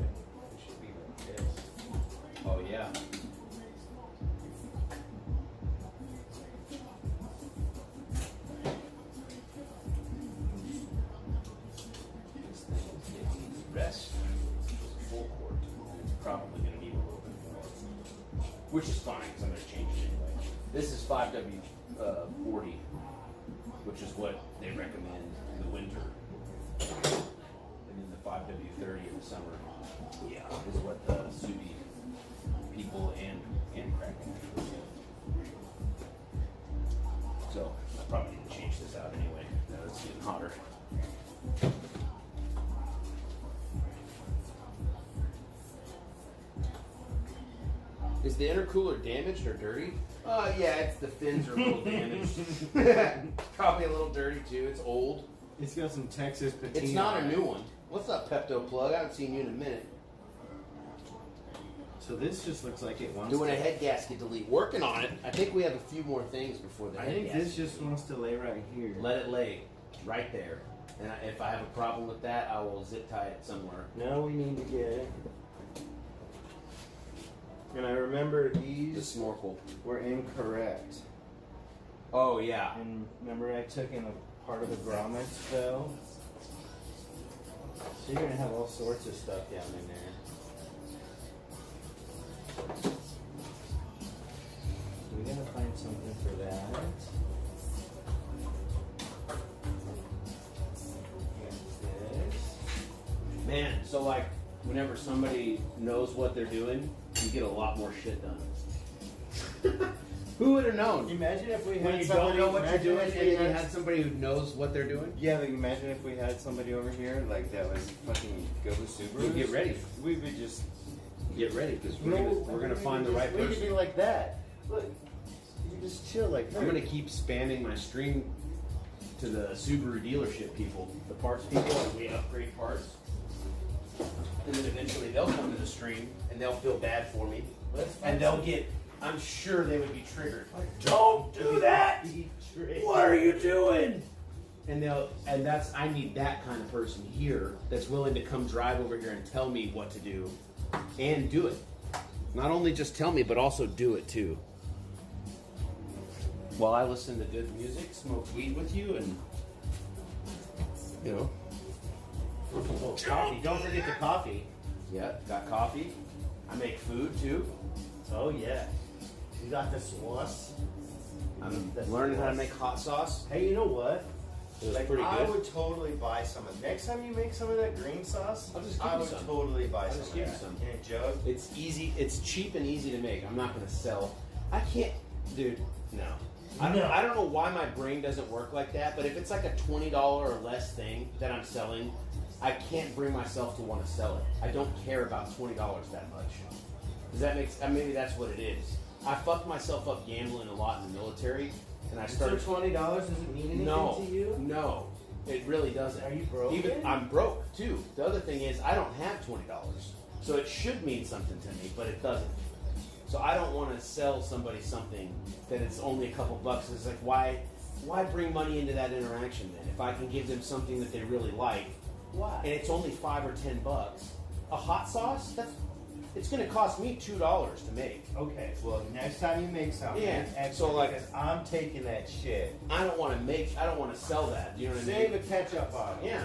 It should be like this. Oh yeah. This thing is getting rest. It's full court. It's probably going to need a little bit more, which is fine because I'm going to change it anyway. This is 5W40, which is what they recommend in the winter, and then the 5W30 in the summer. Yeah, is what the Subi people and crack actually say. So I probably need to change this out anyway. Now it's getting hotter. Is the intercooler damaged or dirty? Yeah, it's the fins are a little damaged. Probably a little dirty too. It's old. It's got some Texas patina. It's not a new one. What's up, Pepto Plug? I haven't seen you in a minute. So this just looks like it wants Doing to... a head gasket delete. Working on it. I think we have a few more things before the I head think gasket. this just wants to lay right here. Let it lay right there. And if I have a problem with that, I will zip tie it somewhere. Now we need to get... And I remember The these snorkel. were incorrect. Oh, yeah. And remember I took in a part of the grommets fell? So you're gonna have all sorts of stuff down in there. We gotta find something for that. This. Man, so like, whenever somebody knows what they're doing, you get a lot more shit done. Who would have known? Imagine if we When had you somebody, don't know what you're imagine doing if and we then you had- had somebody who knows what they're doing? Yeah, like imagine if we had somebody over here like that was fucking go with Subaru. Well, get ready. We would just Get ready, because no, we're gonna find the we right could person. be like that. Look, you just chill like that. I'm gonna keep spamming my stream to the Subaru dealership people, the parts people, and we upgrade parts. And then eventually they'll come to the stream and they'll feel bad for me. And they'll get, I'm sure they would be triggered. Like, don't do that! What are you doing? And I need that kind of person here that's willing to come drive over here and tell me what to do and do it. Not only just tell me, but also do it too. While I listen to good music, smoke weed with you, and you know. Oh, coffee. Don't forget the coffee. Yeah, got coffee. I make food too. Oh yeah. You got the sauce. I'm That's learning how to sauce. make hot sauce. Hey, you know what? It was Like, pretty I good. would totally buy some of. Next time you make some of that green sauce, I'll just give I you would some. totally buy I'll some just of give you that some. in a jug. It's easy. It's cheap and easy to make. I'm not gonna sell. I can't, dude. No. I don't know why my brain doesn't work like that. But if it's like a $20 or less thing that I'm selling, I can't bring myself to want to sell it. I don't care about $20 that much. Does that make? Maybe that's what it is. I fucked myself up gambling a lot in the military, and I started. So $20 doesn't mean anything No, to you? no, it really doesn't. Are you broke? I'm broke too. The other thing is I don't have $20, so it should mean something to me, but it doesn't. So I don't want to sell somebody something that it's only a couple bucks. It's like why bring money into that interaction then? If I can give them something that they really like, Why? and it's only $5 or $10, a hot sauce it's going to cost me $2 to make. Okay, well, next time you make something, Yeah, extra, so, like- because I'm taking that shit. I don't want to sell that. Do you know what I Save mean? a ketchup bottle. Yeah.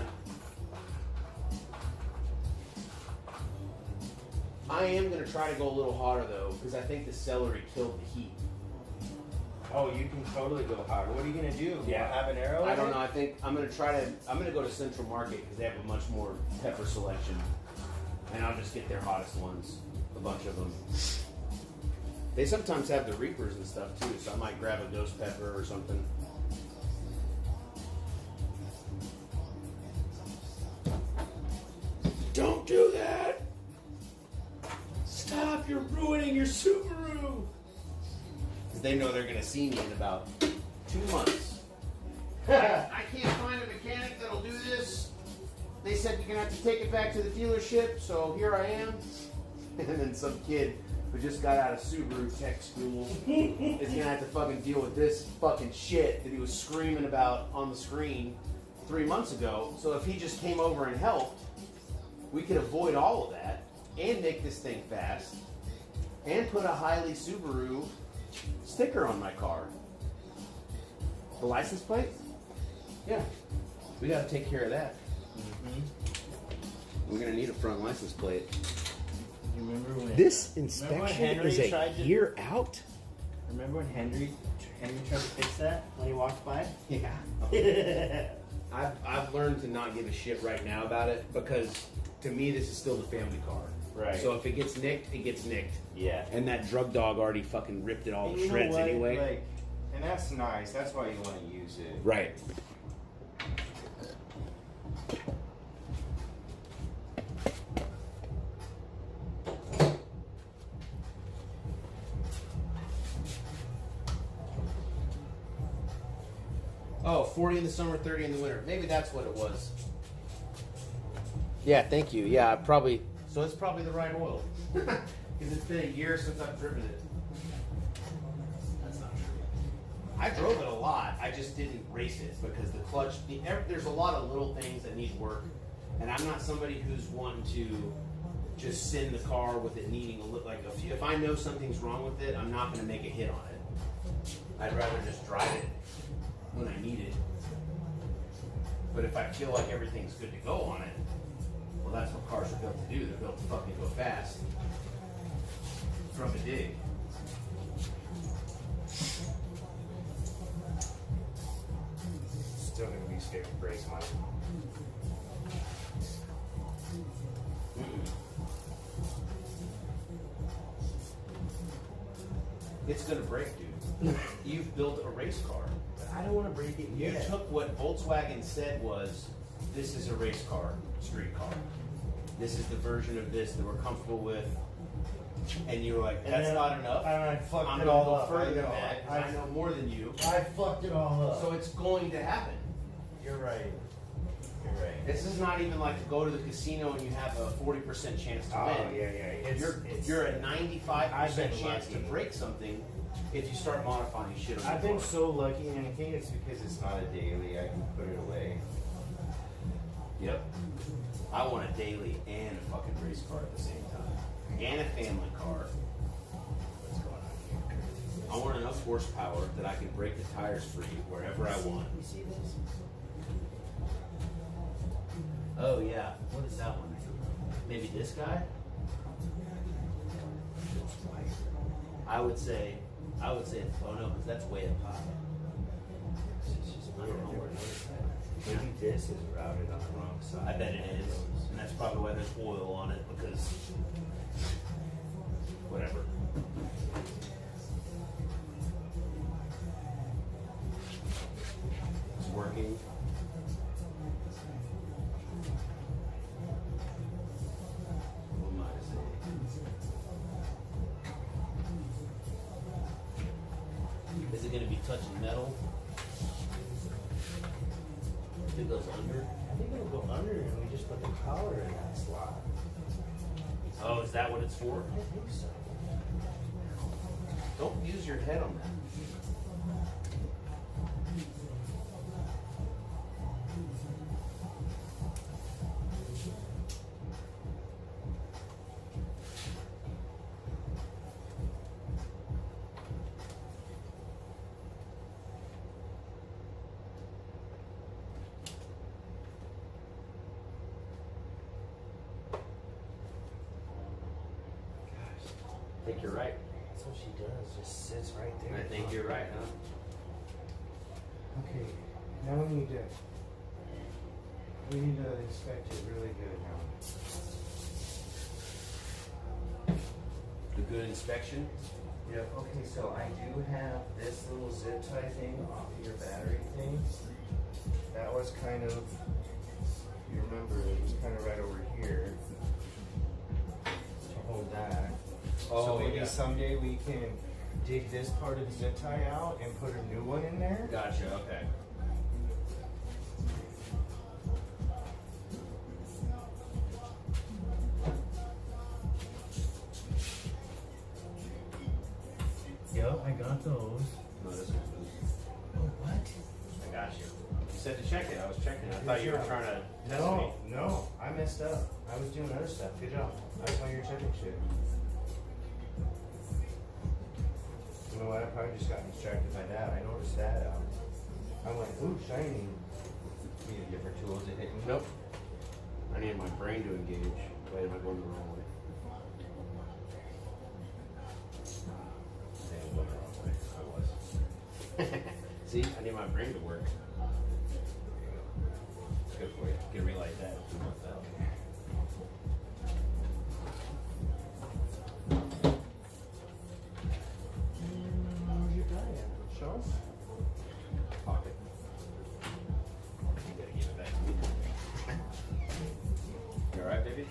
I am gonna try to go a little hotter though, because I think the celery killed the heat. Oh, you can totally go hotter. What are you gonna do? Yeah. Have an arrow? I in don't it? know. I think I'm gonna go to Central Market because they have a much more pepper selection, and I'll just get their hottest ones, a bunch of them. They sometimes have the Reapers and stuff too, so I might grab a ghost pepper or something. Don't do that! Stop! You're ruining your Subaru! Because they know they're gonna see me in about 2 months. I can't find a mechanic that'll do this. They said you're gonna have to take it back to the dealership, so here I am. And then some kid who just got out of Subaru tech school is gonna have to fucking deal with this fucking shit that he was screaming about on the screen 3 months ago. So if he just came over and helped, we could avoid all of that and make this thing fast and put a highly Subaru sticker on my car. The license plate? Yeah. We gotta take care of that. We're gonna need a front license plate. You remember when? This Henry inspection is tried a to- year out? Remember when Henry tried to fix that when he walked by? Yeah. I've learned to not give a shit right now about it because to me this is still the family car. Right. So if it gets nicked, it gets nicked. Yeah. And that drug dog already fucking ripped it all And to you know shreds what? anyway. Like, and that's nice. That's why you want to use it. Right. Oh, 40 in the summer, 30 in the winter. Maybe that's what it was. Yeah, thank you. Yeah, probably. So it's probably the right oil. Because it's been a year since I've driven it. That's not true. I drove it a lot. I just didn't race it because the clutch, there's a lot of little things that need work. And I'm not somebody who's wanting to just send the car with it needing a few. If I know something's wrong with it, I'm not going to make a hit on it. I'd rather just drive it when I need it. But if I feel like everything's good to go on it, well, that's what cars are built to do. They're built to fucking go fast from a dig. Still gonna be scared to brace money. It's gonna break, dude. You've built a race car. I don't want to break it You yet. took what Volkswagen said was, this is a race car, street car. This is the version of this that we're comfortable with. And you were like, And that's then not enough. I fucked I'm it gonna all go up. further than I know. that 'cause I know more than you. I fucked it all up. So it's going to happen. You're right. You're right. This is not even like to go to the casino and you have a 40% chance to Oh, win. yeah. You're a 95% I've been chance to lucky. break something if you start modifying shit on your I've been car. so lucky, and I think it's because it's not a daily. I can put it away. Yep. I want a daily and a fucking race car at the same time. And a family car. What's going on here? I want enough horsepower that I can break the tires free wherever I want. You see this? Oh yeah. What is that one? Maybe this guy? I would say it's, oh no, because that's way up high. I don't know where it is. Maybe this is routed on the wrong side. I bet it is. And that's probably why there's oil on it, because whatever. It's working. What am I to say? Is it going to be touching metal? If it goes under? I think it'll go under, and we just put the collar in that slot. Oh, is that what it's for? I think so. Don't use your head on that. think you're right. That's what she does. Just sits right there. I think you're right, huh? Okay, now we need to inspect it really good now. The good inspection. Yep. Okay, so I do have this little zip tie thing off of your battery thing. That was kind of, you remember, it was kind of right over here to hold that. So maybe someday we can dig this part of the zip tie out and put a new one in there. Gotcha. Okay. Yep, I got those. No, this one's loose. Oh, what? I got you. You said to check it. I was checking it. I thought you were trying to test me. No, I messed up. I was doing other stuff. Good job. That's why you're checking shit. You know what? I probably just got distracted by that. I noticed that out. I went, ooh, shiny. Need a different tool. Is it hitting me? Nope. I need my brain to engage. Wait, am I going the wrong way? I am going the wrong way. I was. See, I need my brain to work. It's good for you. You can relight that if you want that. Where's your guy at? Show us. Pocket. You gotta give it back to me. You alright, baby?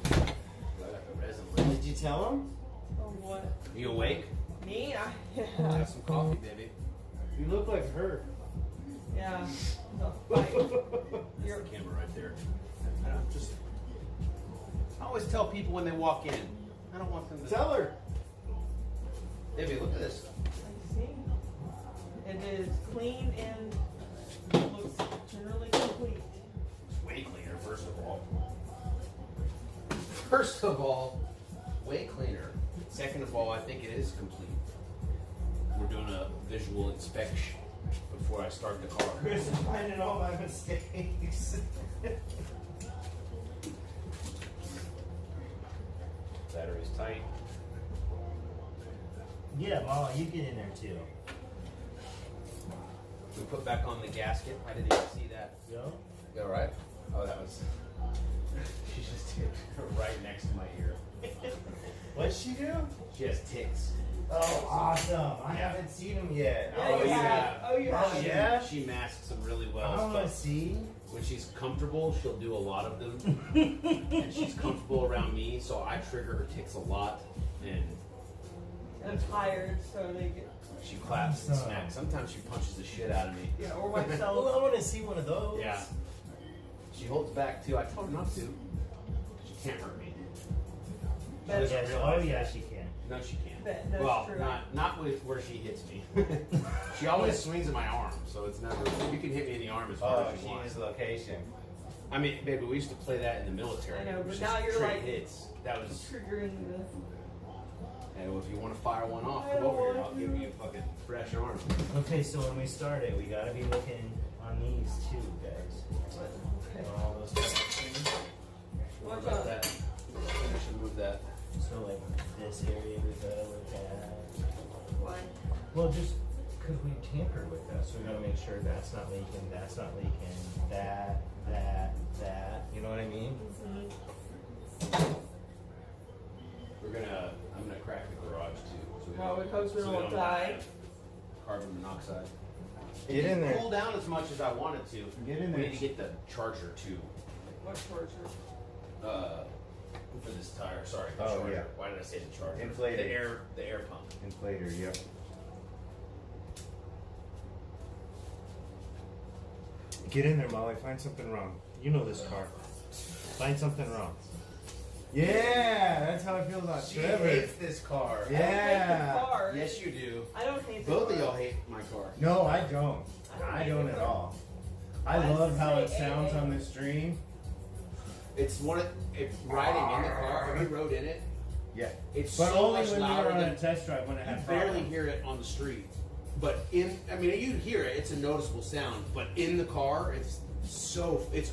I got the resin. Did you tell him? Oh, what? You awake? Me? Yeah. Have some coffee, baby. You look like her. Yeah. The fight. That's the camera right there. I don't just. I always tell people when they walk in. I don't want them to. Tell her. Baby, look at this. I see. It is clean and looks generally complete. It's way cleaner, first of all. First of all, way cleaner. Second of all, I think it is complete. We're doing a visual inspection before I start the car. Chris is finding all my mistakes. Battery's tight. Yeah, Mama, you get in there too. We put back on the gasket. I didn't even see that. Yo? You all right? Oh, that was. She just hit right next to my ear. What'd she do? She has ticks. Oh, awesome. I haven't seen him yet. Yeah, you have. Oh, you have. She, yeah? She masks them really well. I want but to see. when she's comfortable, she'll do a lot of them. And she's comfortable around me, so I trigger her ticks a lot. And I'm tired, so they get. she claps and smacks. Sometimes she punches the shit out of me. Yeah, or Oh, myself. I want to see one of those. Yeah. She holds back too. I told her not to. She can't hurt me. That's, She doesn't Oh, realize yeah, that. she can. No, she can't. That's well, true. not with where she hits me. She always swings at my arm, so it's never. You can hit me in the arm as hard Oh, as you she want. is location. I mean, baby, we used to play that in the military. I know, It was but just now you're straight like- hits. That was. triggering the. Hey, well, if you want to fire one off, I come don't over here. want I'll give you a fucking fresh arm. Okay, so when we start it, we gotta be looking on these too, guys. Okay. All those kind of things. What Watch about out. that? I should move that. So like this area we gotta look at. Why? Well, just because we tampered with that, so we gotta make sure that's not leaking, that's not leaking, that. You know what I mean? I'm gonna crack the garage too. So Well, because we so don't die. have carbon monoxide. It Get in didn't there. cool down as much as I wanted to. Get in We there. need to get the charger too. What torture? For this tire. Sorry, the Oh, charger. yeah. Why did I say the charger? Inflated. The air pump. Inflator, yep. Get in there, Molly. Find something wrong. You know this car. Find something wrong. Yeah, that's how I feel about She Trevor. hates this car. I don't hate Yeah. the car. Yes, you do. I don't hate the Both car. of y'all hate my car. No, I don't. I I don't at all. I Why does love it how it say sounds AA? on the stream. It's riding in the car. Have you rode in it? Yeah. It's But so only much when we louder were on than a test drive when it you had barely problems. hear it on the street. But you'd hear it. It's a noticeable sound. But in the car, it's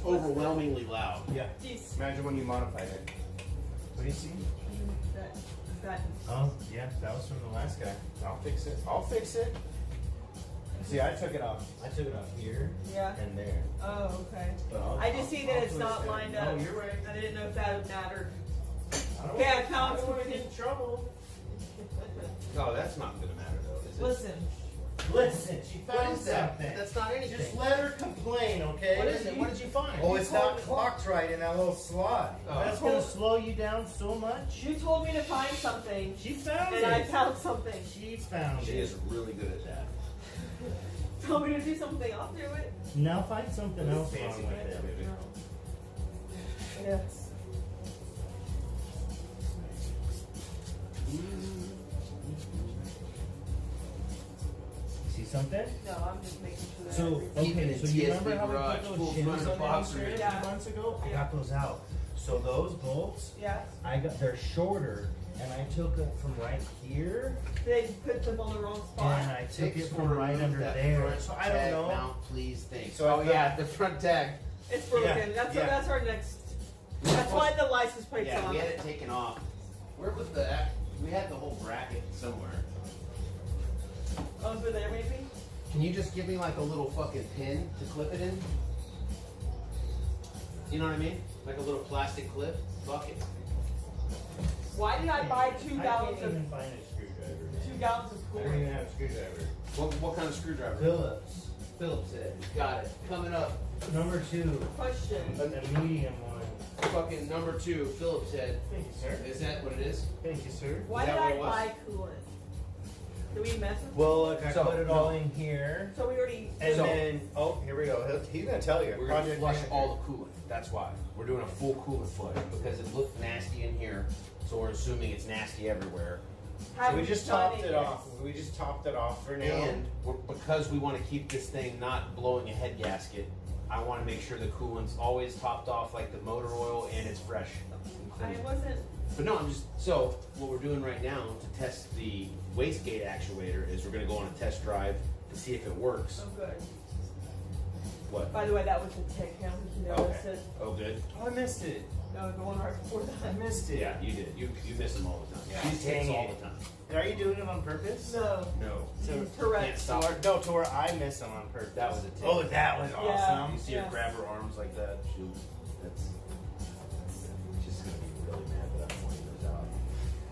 overwhelmingly loud. Yeah. Jeez. Imagine when you modified it. What do you see? That that. Oh, yeah, that was from the last guy. I'll fix it. I'll fix it. See, I took it off. I took it off here Yeah. and there. Oh, okay. But I just see that I'll it's twist not it. lined No, up. you're right. I didn't know if that would matter. I don't Okay, I want- found I don't want to something. get in trouble. Oh, that's not gonna matter though, is it? Listen, Listen, she What found is that? something. That's not anything. Just let her complain, okay? What is it? What did you find? Oh, it's not clocked right in that little slot. Oh. That's gonna slow you down so much. you told me to find something, She found and I it. found something. She found She it. is really good at that. Told me to do something, I'll do it. Now find something else Fancy wrong with pants, it. baby. Yes. See something? No, I'm just making sure that. So, Keeping okay, it so you TSB remember how we garage, put full those shims front on the boxer. inside Yeah. 2 months ago? I Yeah. got those out. So those bolts, Yeah. they're shorter, and I took it from right here, They put them on the wrong spot. and I took it from right under there. So I don't know. Mount, please think. So oh I've yeah, got- the front tag. It's broken. Yeah, That's yeah. that's our next. That's why the license plate's Yeah, on. we had it taken off. Where was the? We had the whole bracket somewhere. Over there, maybe. Can you just give me like a little fucking pin to clip it in? You know what I mean? Like a little plastic clip. Fuck it. Why did I buy 2 I gallons can't of even find a screwdriver. 2 gallons of I don't even coolant? have a screwdriver. What kind of screwdriver? Phillips. Phillips head. Got it. Coming up. Number 2, Question. a medium one. Fucking number 2, Phillips head. Thank you, sir. Is that what it is? Thank you, sir. Why Is that did what I it was? buy coolant? Did we mess with? Well, look, I So, put it no. all in here. So we already. And So- then, oh, here we go. He's gonna tell you. We're gonna Project flush manager. all the coolant. That's why. We're doing a full coolant flush because it looked nasty in here. So we're assuming it's nasty everywhere. So Have we you just done topped it yet? off. We just topped it off for now. And because we want to keep this thing not blowing a head gasket, I want to make sure the coolant's always topped off like the motor oil and it's fresh. and I clean. wasn't. But no, I'm just, so what we're doing right now to test the wastegate actuator is we're going to go on a test drive to see if it works. Oh, good. What? By the way, that was the tick. Now we can notice it. Oh, good. Oh, I missed it. No, the one right before I that. missed it. Yeah, you did. You miss them all the time. Yeah. These hits Dang all it. the time. Are you doing it on purpose? No. No. So, Can't Correct. stop. no, to where I miss them on purpose. That was a tick. Oh, that was Yeah. awesome. You see her grab her arms like that. That's she's gonna be really mad that I'm pointing those out.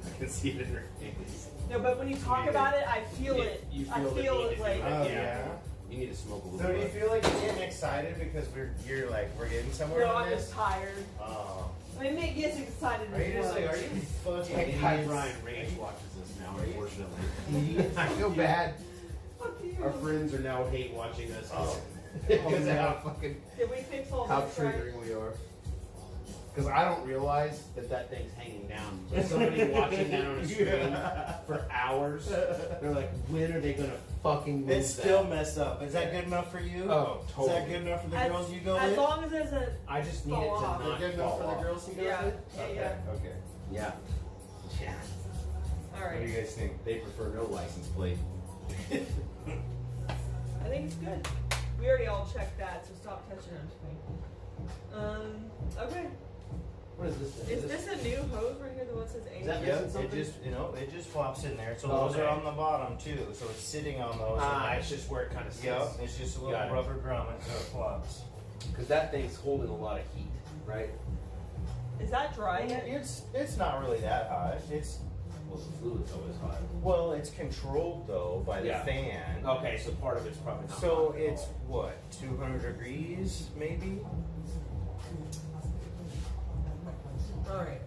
I can see it in her face. No, but when you talk about it, I feel You- it. you I feel the feel need it to do like. it. Oh, Yeah. yeah. You need to smoke a little So do you bit. feel like you're getting excited because you're like, we're getting somewhere No, on I'm this? just tired. Oh. I mean, it gets excited Are you as just well. like, are you fucking My guy idiots? Brian Rage watches this now, Are you- unfortunately. I feel bad. Fuck you. Our friends are now hate watching us Oh. because Oh, of how no. fucking Did we fix all how this right? triggering we are. Because I don't realize that thing's hanging down. But somebody watching that on a screen for hours, they're like, when are they gonna fucking move It's that? still messed up. Is that good enough for you? Oh, Is totally. that good enough for the As, girls you go as with? long as there's a. I just need it to Fall off. not Good enough fall for the off. girls you go Yeah, with? yeah, Okay, yeah. okay. Yeah. Yeah. All What do you right. guys think? They prefer no license plate. I think it's good. We already all checked that, so stop touching everything. Okay. What is this thing? Is this a new hose right here? The one that says 8? Is that- Yep, missing it something? just it just flops in there. So Oh, those okay. are on the bottom too. So it's sitting on those. Ah, it's just where it kind of sits. Yep, it's just a little Got it. rubber grommet so it flops. Because that thing's holding a lot of heat, right? Is that dry yet? It's not really that hot. It's Well, the fluid's always hot. well, it's controlled though by the Yeah. fan. Okay, so part of it's probably not So hot at it's all. what, 200 degrees maybe? Alright.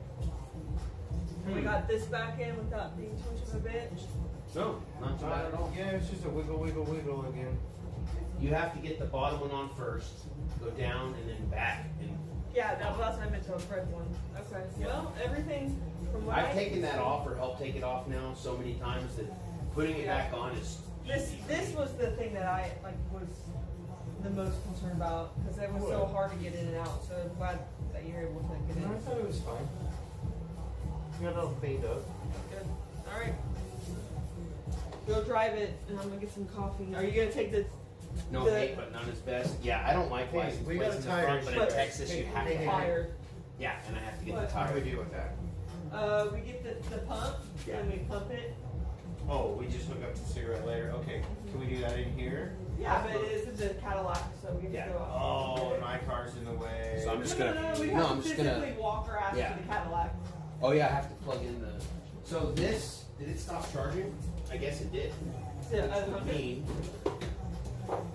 We got this back in without being too much of a bitch. No, not too bad at all. Yeah, it's just a wiggle, wiggle, wiggle again. You have to get the bottom one on first, go down and then back. And Yeah, that's what I meant to a Fred one. Okay. Yeah. Well, everything from what I've I taken that off or helped take it off now so many times that putting it Yeah. back on is easy. this was the thing that I was the most concerned about because it was so hard to get in and out. So I'm glad that you're able to get in. I thought it was fine. Got it all cleaned up. Good. All right. Go drive it, and I'm gonna get some coffee. Are you gonna take the? No the- hate, but none is best. Yeah, I don't like Hey, license we plates got in the tires. front, but in But- Texas you have to have it. Tired. Yeah, and I have to get What? the How do tire. we deal with that? We get the pump and we pump it. Oh, we just hook up the cigarette lighter. Okay, can we do that in here? Yeah, but it is a Cadillac, so we have to go out. Oh, my car's in the way. So I'm just No, gonna. we No, have I'm to just physically gonna. walk our ass Yeah. to the Cadillac. Oh yeah, I have to plug in the. So this did it stop charging? I guess it did. To, Which would mean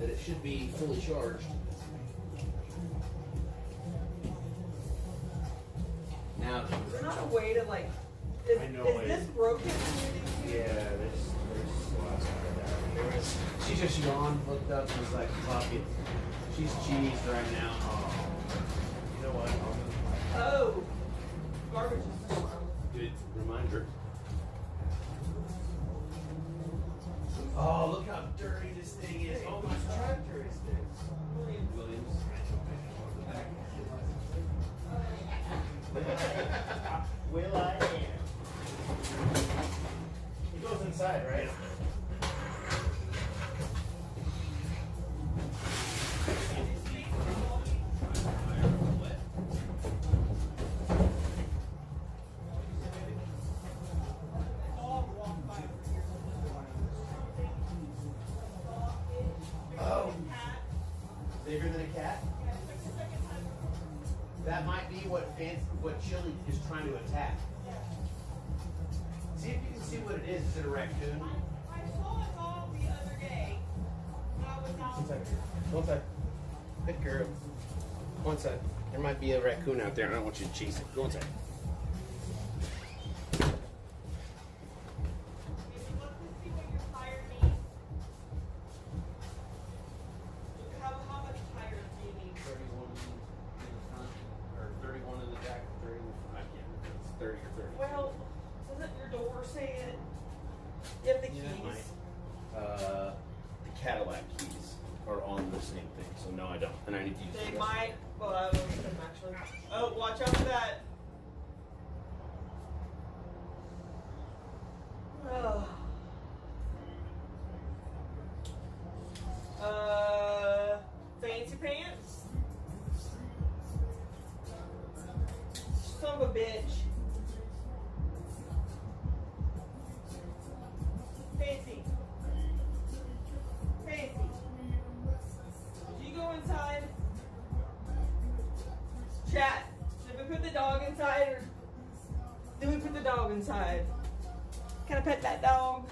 that it should be fully charged. Now, There's not a way to like. Is, I know is it. this broken? Yeah, there's lots of that. there was. She just yawned, looked up, and was like, "Fuck it." She's cheesed right now. You know what? Oh, garbage is tomorrow. Good reminder. Oh, look how dirty this thing is. Oh, my tractor is this. Williams. Will I am. It goes inside, right? Oh, bigger than a cat? That might be what Chili is trying to attack. See if you can see what it is. Is it a raccoon? I saw it all the other day. One sec. Good girl. One sec. There might be a raccoon out there. I don't want you to chase it. Go one sec. How much tires do you need? 31 in the front, or 31 in the back, 30 in the front. I can't remember. It's 30 or 30. Well, doesn't your door say it? You have the Yeah, it keys. The Cadillac keys are on the same thing, so no, I don't. And I need to use They the rest. might. Well, I don't know them actually. Oh, watch out for that. Ugh. Fancy pants. Son of a bitch. Fancy. Fancy. Did you go inside? Chat. Did we put the dog inside or did we put the dog inside? Can I pet that dog?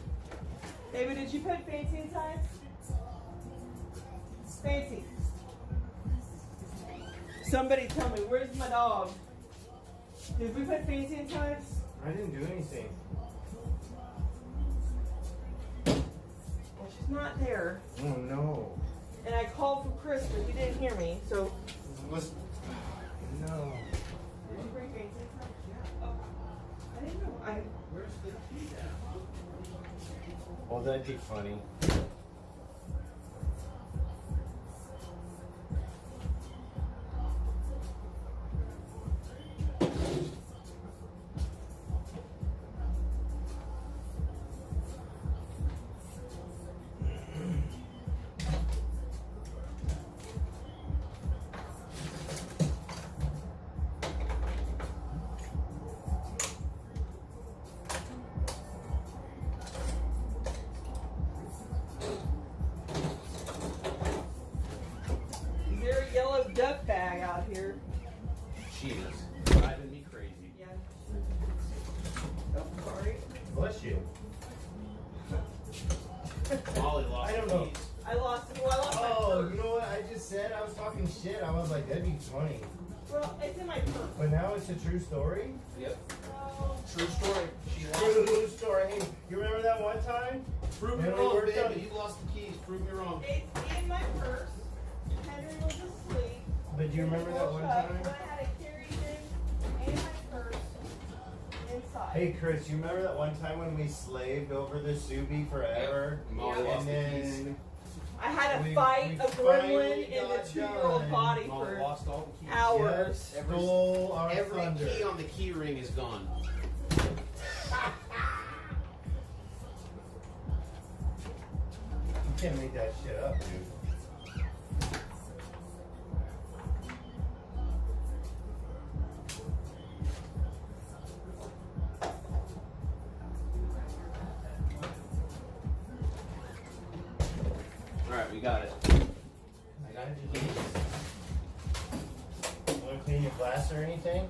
David, did you put Fancy inside? Fancy. Somebody tell me, where's my dog? Did we put Fancy inside? I didn't do anything. Well, she's not there. Oh no. And I called for Chris, but he didn't hear me, so. Was no. Did you bring Fancy inside? Yeah. Oh. I didn't know. Where's the key at? Oh, that'd be funny. Is there a yellow duck bag out here? She is driving me crazy. Yeah. Oh, sorry. Bless you. Molly lost I don't the know. keys. I lost my Oh, purse. you know what I just said? I was talking shit. I was like, that'd be funny. Well, it's in my purse. But now it's a true story. Yep. Oh. True story. She lost the True story. Hey, you remember that one time? Prove me And we wrong, worked baby. on- You lost the keys. Prove me wrong. It's in my purse. Henry was asleep. But do you remember that one Woke up, time? so I had to carry him and my purse inside. Hey Chris, you remember that one time when we slaved over the Subi forever? Yep. Molly Yeah. lost And the keys. then I had to we fight a finally gremlin in the got 2-year-old done. body Molly for lost all the keys. hours. Yes, stole our Every thunder. key on the key ring is gone. You can't make that shit up, dude. We got it. I gotta do these. You wanna clean your glass or anything?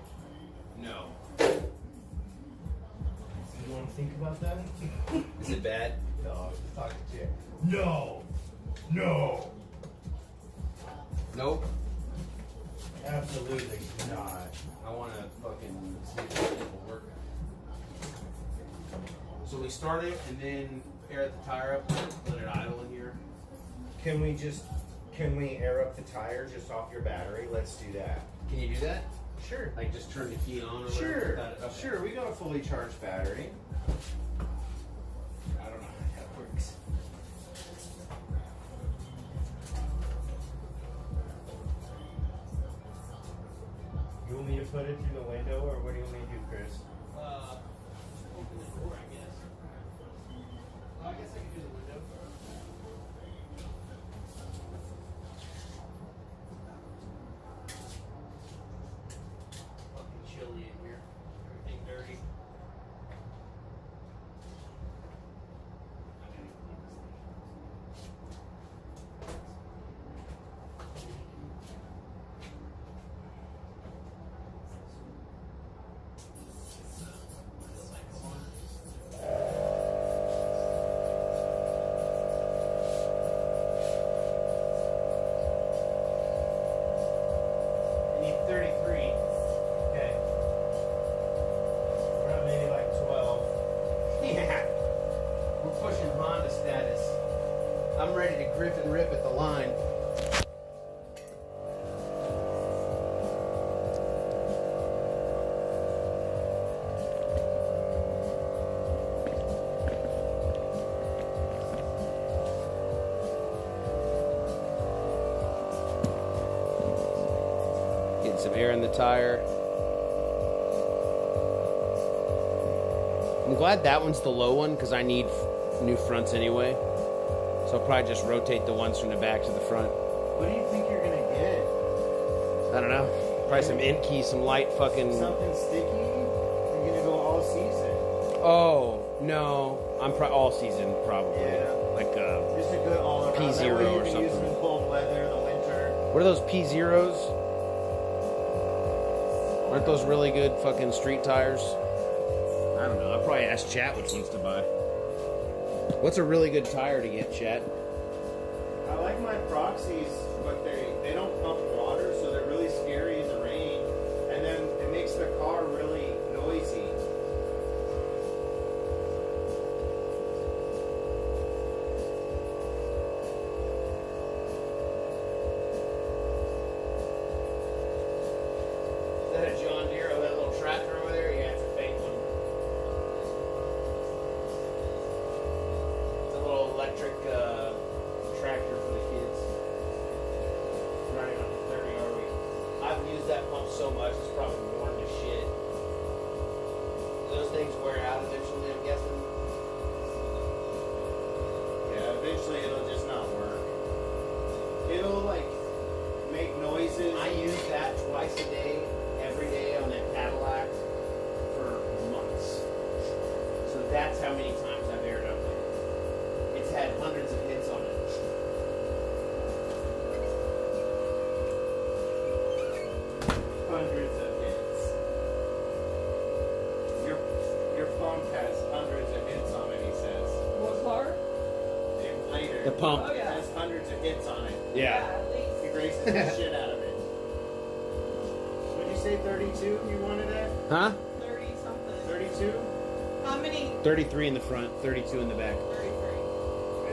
No. You wanna think about that? Is it bad? No, I was talking to you. No! No! Nope. Absolutely not. I want to fucking see if this will work. So we start it and then air the tire up, let it idle in here. Can we air up the tire just off your battery? Let's do that. Can you do that? Sure. Like just turn the key on or Sure. whatever? Without it- okay. Sure, we got a fully charged battery. I don't know how that works. You want me to put it through the window, or what do you want me to do, Chris? Open the door, I guess. Well, I guess I could do the window. Fucking chilly in here. Everything dirty. I'm gonna clean this thing. I need 33. Okay. Around maybe like 12. Yeah. We're pushing Honda status. I'm ready to grip and rip at the line. Getting some air in the tire. I'm glad that one's the low one because I need new fronts anyway. So I'll probably just rotate the ones from the back to the front. What do you think you're gonna get? I don't know. Probably some Inky, some light fucking. Something sticky? You're gonna go all season. Oh no, I'm all season probably. Yeah. Like Just a good all around. P0 That way you or can use them something. in cold weather, the winter. what are those P0s? Aren't those really good fucking street tires? I don't know. I'll probably ask Chat which ones to buy. What's a really good tire to get, Chat? I like my Proxies, but they don't pump water, so they're really scary in the rain. And then it makes the car really noisy. Is that a John Deere or that little tractor over there? Yeah, it's a fake one. It's a little electric tractor for the kids. Running on the 30 RV. I've used that pump so much, it's probably worn to shit. Those things wear out eventually, I'm guessing. Yeah, eventually it'll just not work. It'll like make noises. I use that twice a day, every day on that Cadillac for months. So that's how many times I've aired up there. It's had hundreds of hits on it. Hundreds of hits. Your pump has hundreds of hits on it, he says. What car? The inflator. The pump. Oh, yeah. Has hundreds of hits on it. Yeah. At least. He races the shit out of it. Would you say 32 you wanted it? Huh? 30 something. 32? How many? 33 in the front, 32 in the back. 33.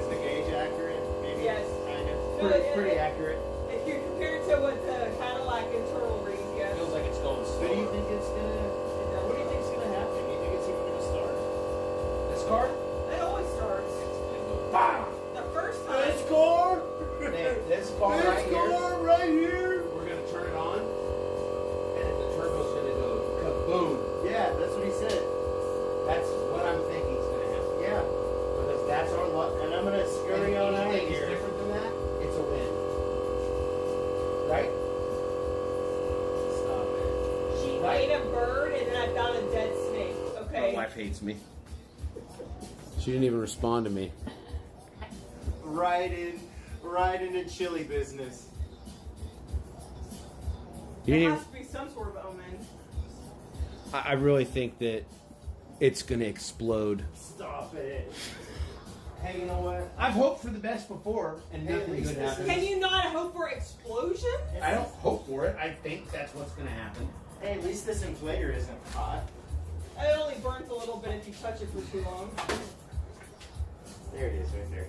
Is the gauge accurate? Maybe. Yes. Kind of. No, Pretty accurate. If you compare it to what the Cadillac internal reads, yes. Feels like it's going So do you slower. think it's gonna? What do you think's gonna happen? Do you think it's even gonna start? This car? It always starts. Bam! The first time. car! This car right here, right here! we're gonna turn it on, and the turbo's gonna go kaboom. Yeah, that's what he said. That's what I'm thinking is gonna happen. Yeah. Because that's our luck. And I'm gonna scurry on out of Anything is here. different than that, it's a win. Right? Stop it. She I ate a bird and then I found a dead snake. Okay. My wife hates me. She didn't even respond to me. Right in right into chili business. There has to be some sort of omen. I really think that it's gonna explode. Stop it. Hey, you know what? I've hoped for the best before, and Hey, at nothing least good this happens. Can you not hope for explosion? I don't hope for it. I think that's what's gonna happen. Hey, at least this inflator isn't hot. It only burns a little bit if you touch it for too long. There it is, right there.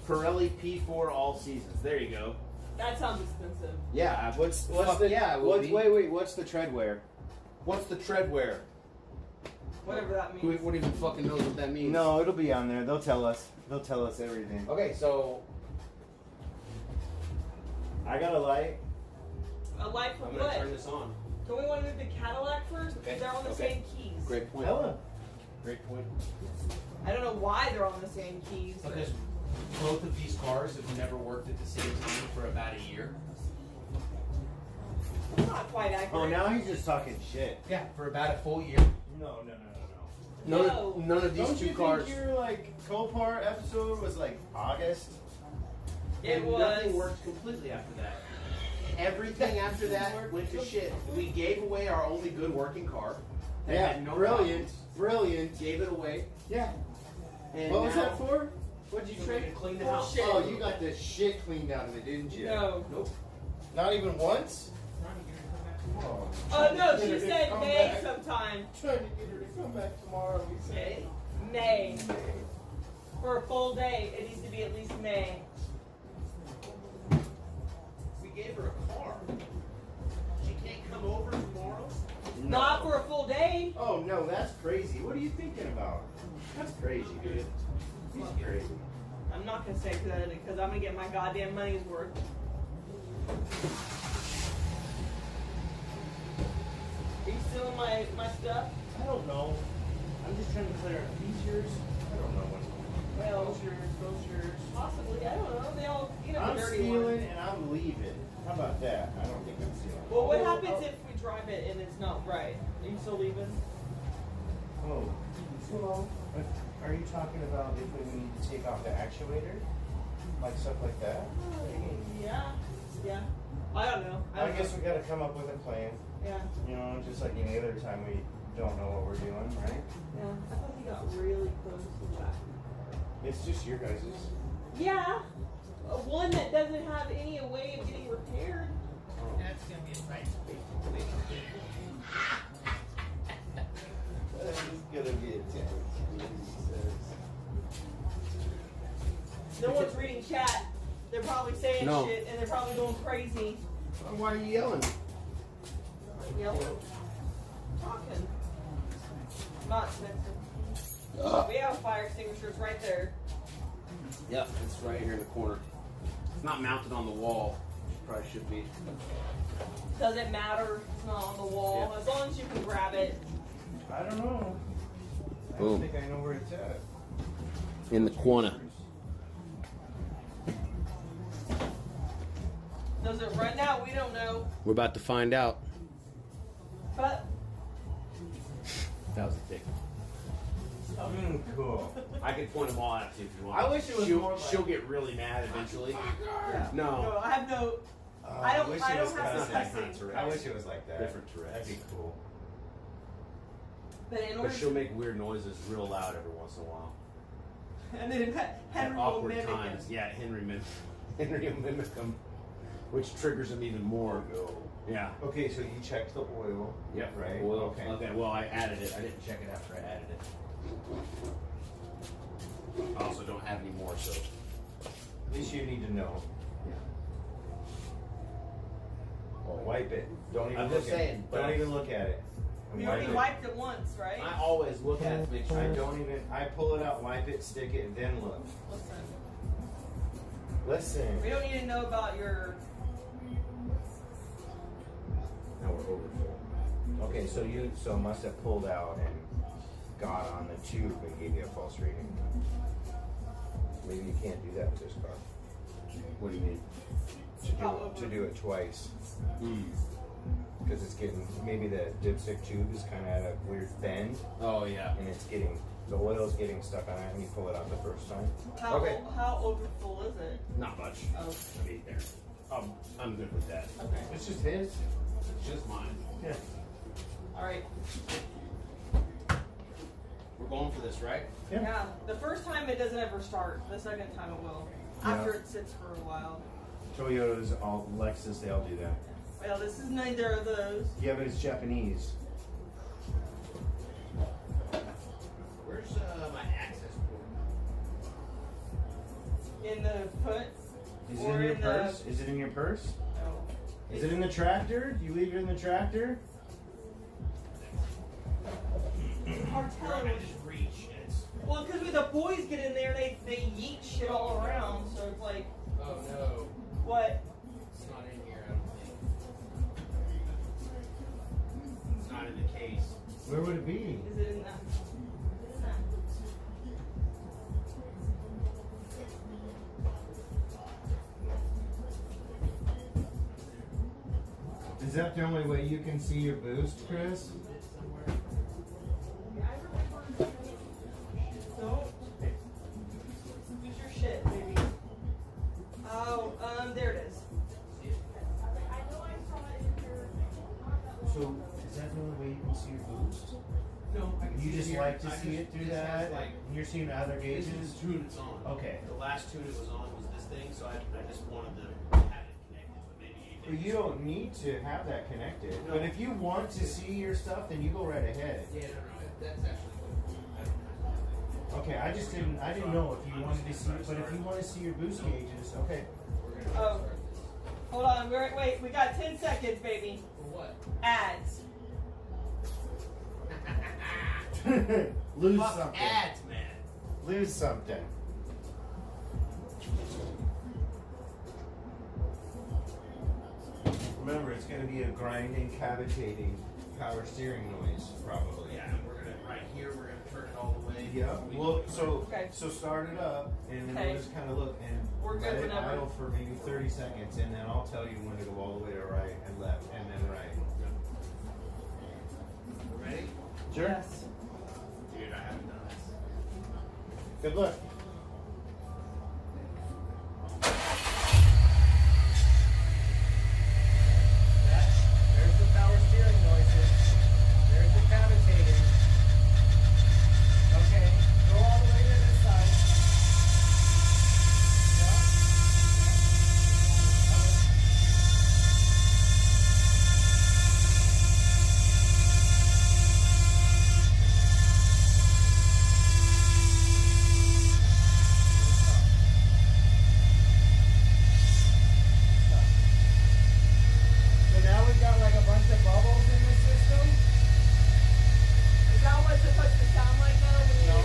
Pirelli P4 all seasons. There you go. That sounds expensive. Yeah. What's Fuck the yeah? It will what's be. wait? What's the tread wear? What's the tread wear? Whatever that Who means. even fucking knows what that means? No, it'll be on there. They'll tell us. They'll tell us everything. Okay, so I got a light. A light for I'm gonna what? turn this on. Do we want to move the Cadillac first? Okay, They're on the okay. same keys. Great point. Ella. Great point. I don't know why they're on the same keys. but- Because both of these cars have never worked at the same time for about a year. Not quite accurate. Oh, now he's just talking shit. Yeah, for about a full year. No. None of these Don't two you cars. think your like Copar episode was like August? It and was. Nothing worked completely after that. Everything after that went to shit. We gave away our only good working car. That had no brilliant, problems. brilliant. Gave it away. Yeah. And What was now that for? What'd you so we trade? can clean the For house. shit. Oh, you got the shit cleaned out of it, didn't you? No. Nope. Not even once? Oh, Oh no, Trying to she get her to said come May back. sometime. Trying to get her to come back tomorrow. We said. May. For a full day, it needs to be at least May. We gave her a car. She can't come over tomorrow. Not for a full day. Oh no, that's crazy. What are you thinking about? That's crazy, dude. He's crazy. I'm not gonna say that because I'm gonna get my goddamn money's worth. Are you stealing my stuff? I don't know. I'm just trying to clear up these yours. I don't know what's going on. Well, Those yours. possibly. I don't know. They all, you know, I'm the dirty stealing ones. and I'm leaving. How about that? I don't think I'm stealing. Well, what happens if we drive it and it's not right? Are you still leaving? Oh. Well, are you talking about if we need to take off the actuator? Like stuff like that? Yeah. Yeah. I don't know. I don't guess know. we gotta come up with a plan. Yeah. You know, just like any other time we don't know what we're doing, right? Yeah. I thought he got really close to that. It's just your guys's. Yeah. One that doesn't have any way of getting repaired. That's gonna be a fight. It's gonna be intense. No one's reading chat. They're probably saying No. shit and they're probably going crazy. Why are you yelling? Yelling. Talking. Not Smithson. Ugh. We have fire extinguishers right there. Yep, it's right here in the corner. It's not mounted on the wall. Probably should be. Doesn't matter. It's not on the wall. Yeah. As long as you can grab it. I don't know. I Boom. don't think I know where it's at. In the corner. Does it right now? We don't know. We're about to find out. But That was a dick. Cool. I can point them all out to you if you want. I wish it was she'll, more like- she'll get really mad eventually. no, No. I have no. I don't have That's not that cussing. kind of Tourette. I wish it was like that. Different Tourette's. That'd be cool. But in order But she'll make weird noises real loud every once in a while. and then Henry At will awkward mimic times. it. Yeah, Henry will mimic them, which triggers them even more. Yeah. Okay, so you checked the oil. Yep. Right. Oil. Okay. Okay. Well, I added it. I didn't check it after I added it. I also don't have any more, so. At least you need to know. Yeah. Well, wipe it. Don't even I'm look just at saying, it. but Don't even look at it. And We wipe only it. wiped it once, right? I always look at it to make sure. I don't even. I pull it out, wipe it, stick it, and then look. Listen. We don't need to know about your. Now we're over full. Okay, so you must have pulled out and got on the tube and gave you a false reading. Maybe you can't do that with this car. What do you mean? To do it twice. Mm. Because it's getting, maybe the dipstick tube is kind of at a weird bend Oh yeah. and it's getting The oil's getting stuck on it when you pull it out the first time. How over full is it? Not much. Oh, I mean, there. I'm good with that. okay. It's just his. It's just mine. Yeah. All right. We're going for this, right? Yeah. Yeah. The first time it doesn't ever start. The second time it will. After it sits for a while. Toyotas, all Lexus, they all do that. Well, this is neither of those. Yeah, but it's Japanese. Where's my access port? In the foot. Is it Or in your in the- purse? Is it in your purse? No. Is it in the tractor? Do you leave it in the tractor? Our I just reach and it's. Well, because when the boys get in there, they yeet shit all around. So it's like, Oh no. what? It's not in here, I don't think. It's not in the case. Where would it be? Is it in that? Is it in that? Is that the only way you can see your boost, Chris? Yeah, I remember. Don't. Use your shit, baby. Oh, there it is. So, is that the only way you can see your boost? No, I can You see just it here. like to I see it through this has, that? Like, And you're seeing other this gauges? is the tune it's on. Okay. The last tune it was on was this thing, so I just wanted to have it connected, but maybe But you don't need to have that connected. No. But if you want to see your stuff, then you go right ahead. Yeah, no, that's actually I don't know. Okay, I didn't know if you wanted to see, but if you want to see your boost gauges, okay. We're gonna Oh. start this. Hold on. Wait. We got 10 seconds, baby. For what? Ads. Lose Fuck something. ads, man. Lose something. Remember, it's going to be a grinding, cavitating power steering noise, probably. Yeah, and we're gonna right here. We're gonna turn it all the way. Yeah. We Well, can- Okay. so start it up, and then Okay. we'll just kind of look and We're good let it whenever. idle for maybe 30 seconds, and then I'll tell you when to go all the way to right and left, and then right. We're ready? Sure. Yes. Dude, I haven't done this. Good luck. There's the power steering noises. There's the cavitating. Okay, go all the way to this side. So now we've got like a bunch of bubbles in the system. Is that what it's supposed to sound like though? When you- No,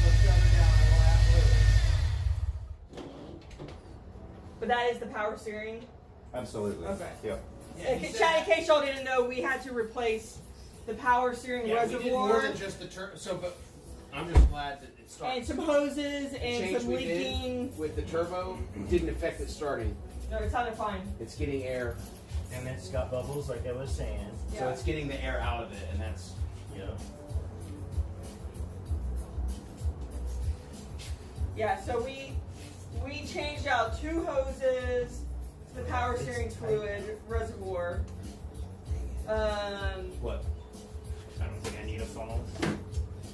let's shut her down. I will have But that is the power steering. Absolutely. Okay. Yep. Yeah, he said Chad, in that- case y'all didn't know, we had to replace the power steering Yeah, we did reservoir more than just the turbo. So, but I'm just glad that it started. and some hoses The and change some we did leaking. with the turbo didn't affect it starting. No, it sounded fine. It's getting air, And it's got bubbles, like I was saying. so Yeah. it's getting the air out of it, and that's Yeah. Yeah, so we changed out 2 hoses to the power steering fluid reservoir. What? I don't think I need a phone.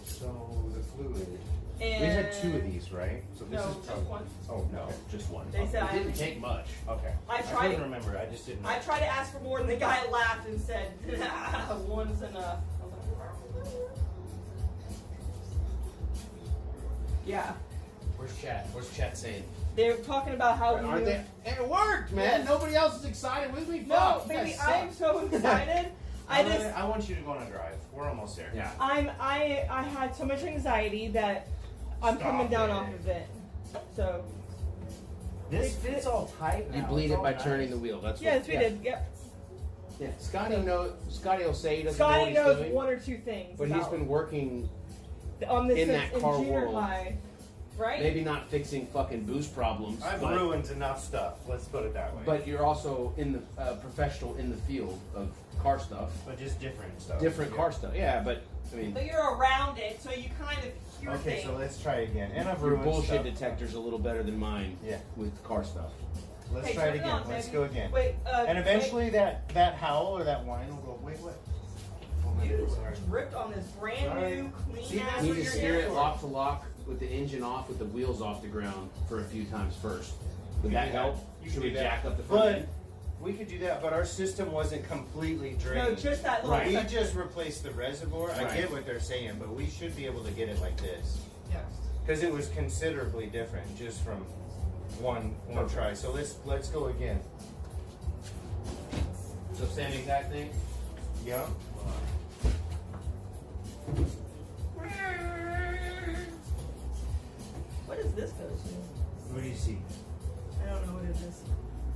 So the fluid. And We had 2 of these, right? So this No, is just probably one. Oh no, just one. They said it didn't take much. Okay. I I tried. couldn't remember. I just didn't know. I tried to ask for more, and the guy laughed and said, "One's enough." I was like, yeah, Where's chat? What's chat saying? they're talking about how we Aren't they? It worked, man. Yes. Nobody else is excited with me. No, Fuck, you baby, guys I'm suck. so excited. I want you to go on a drive. We're almost there. Yeah. I had so much anxiety that I'm Stop coming down it. off of it. So This fits all tight now. You bleed It's it all by nice. turning the wheel. That's yes, what, we did. Yep. Yeah, Scotty will say he doesn't know Scotty what he's knows doing, 1 or 2 things. but he's about been working. on this in that car junior world. high, right? Maybe not fixing fucking boost problems, I've but, ruined enough stuff. Let's put it that way. but you're also in the professional in the field of car stuff, But just different stuff. different Yeah. car stuff. Yeah, but I mean, But you're around it, so you kind of your Okay, thing. so let's try again. And I've Your ruined bullshit stuff. detector's a little better than mine. Yeah. With car stuff. Let's Hey, try it turn again. on, Let's baby. go again. Wait, And eventually that howl or that whine will go, wait, what? Oh my you God, sorry. ripped on this brand Sorry. new, clean See, ass that's You what need to you're steer here it for. lock to lock with the engine off, with the wheels off the ground for a few times first. Would that do that. help? You Should can we do that. jack up the front But end? we could do that, but our system wasn't completely drained. No, just that little Right. We section. just replaced the reservoir. I Right. get what they're saying, but we should be able to get it like this. Yeah. Because it was considerably different just from one try. So let's go again. So same exact thing? Yeah. What does this go to? What do you see? I don't know what it is.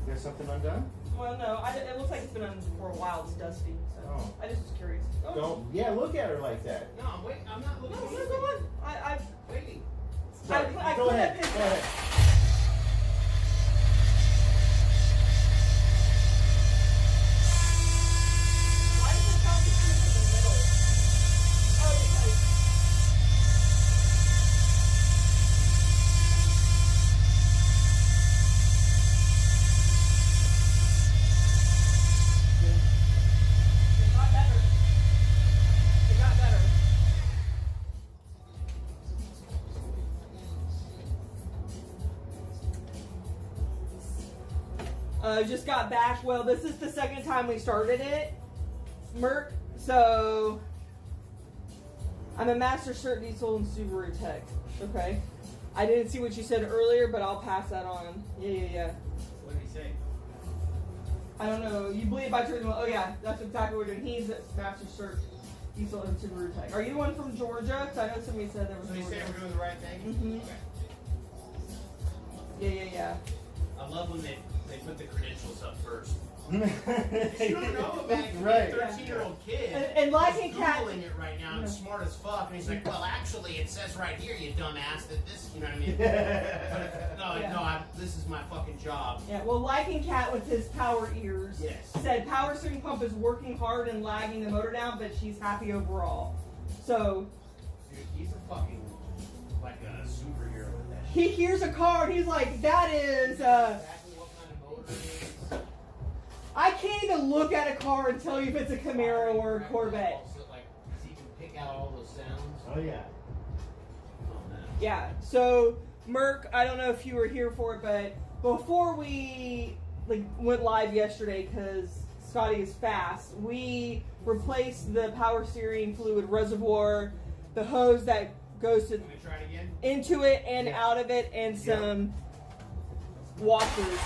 There's something undone? Well, no, it looks like it's been on for a while. It's dusty. So Oh. I just was curious. Oh. Don't. Yeah, look at her like that. No, wait, I'm not No, looking no, go on. I Waiting. Sorry. I Go put ahead. up his- Go ahead. Why does it sound like it's in the middle? Oh, because it got better. It got better. Just got back. Well, this is the second time we started it, Merc. So I'm a master cert diesel and Subaru tech. Okay. I didn't see what you said earlier, but I'll pass that on. Yeah. What did he say? I don't know. You bleed by turning. Oh yeah, that's exactly what we're doing. He's a master cert diesel and Subaru tech. Are you the one from Georgia? Because I know somebody said there was. So you Georgia. saying we're doing the right thing? Mhm. Yeah. I love when they put the credentials up first. You You don't know about it. Right. A 13-year-old kid. And like in is cat. Googling it right now and smart as fuck. And he's like, well, actually, it says right here, you dumbass, that this, you know what I mean? This is my fucking job. Yeah, well, Lycan Cat with his power ears Yes. said power steering pump is working hard and lagging the motor down, but she's happy overall. So Dude, he's a fucking, like a superhero with that shit. he hears a car and he's like, that is, Exactly what kind of motor it is. I can't even look at a car and tell you if it's a Camaro or a Corvette. Also, like, so you can pick out all those sounds. Oh yeah. Oh, man. Yeah, so Merc, I don't know if you were here for it, but before we went live yesterday, because Scotty is fast, we replaced the power steering fluid reservoir, the hose that goes to Can we try it again? into it and Yeah. out of it, and some washers.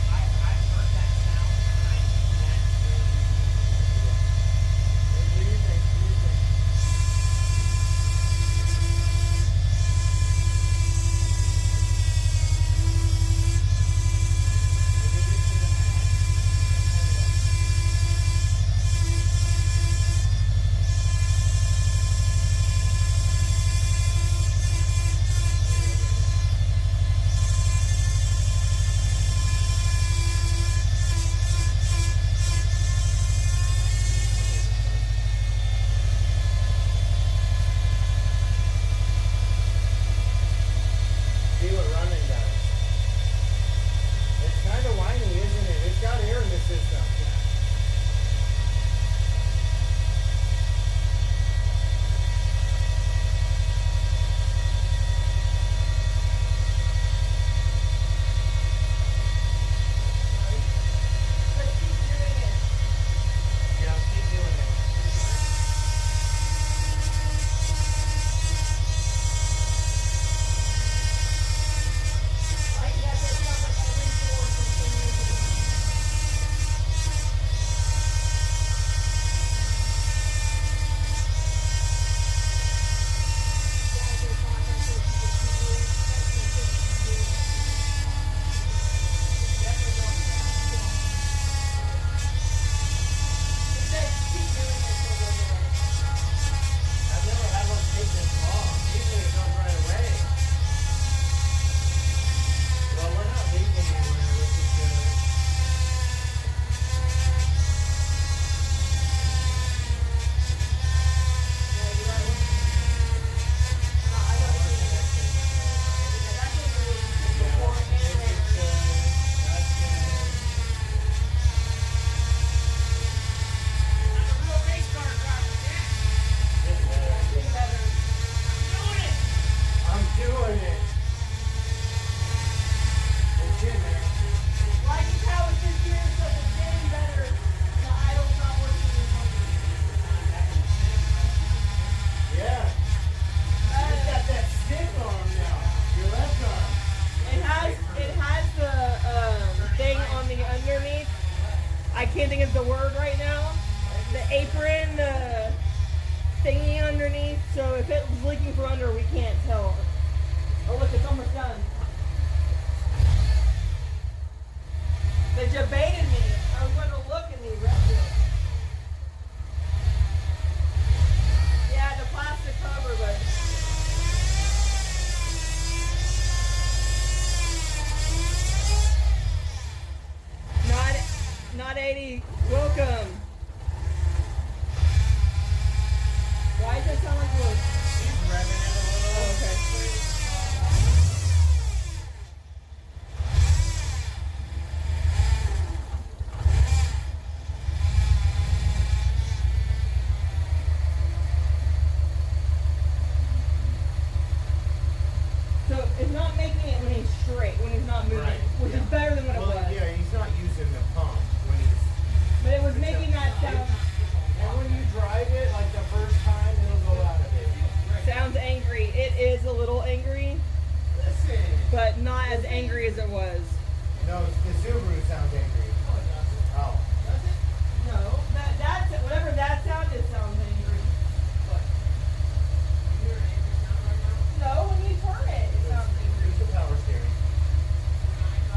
I've heard that sound and I lady. Welcome. Why does that sound like a She's revving it a little. Oh, okay. So it's not making it when he's straight, when he's not moving, Right, which is better than what it Well, was. yeah, he's not using the pump when he's. But it was making that sound. And when you drive it, like the first time, it'll go out of it. Sounds angry. It is a little angry, Listen. but not as angry as it was. No, the Subaru sounds angry. Oh. No, that whatever that sound is sounds angry. No, when you turn it, it sounds angry. Use the power steering.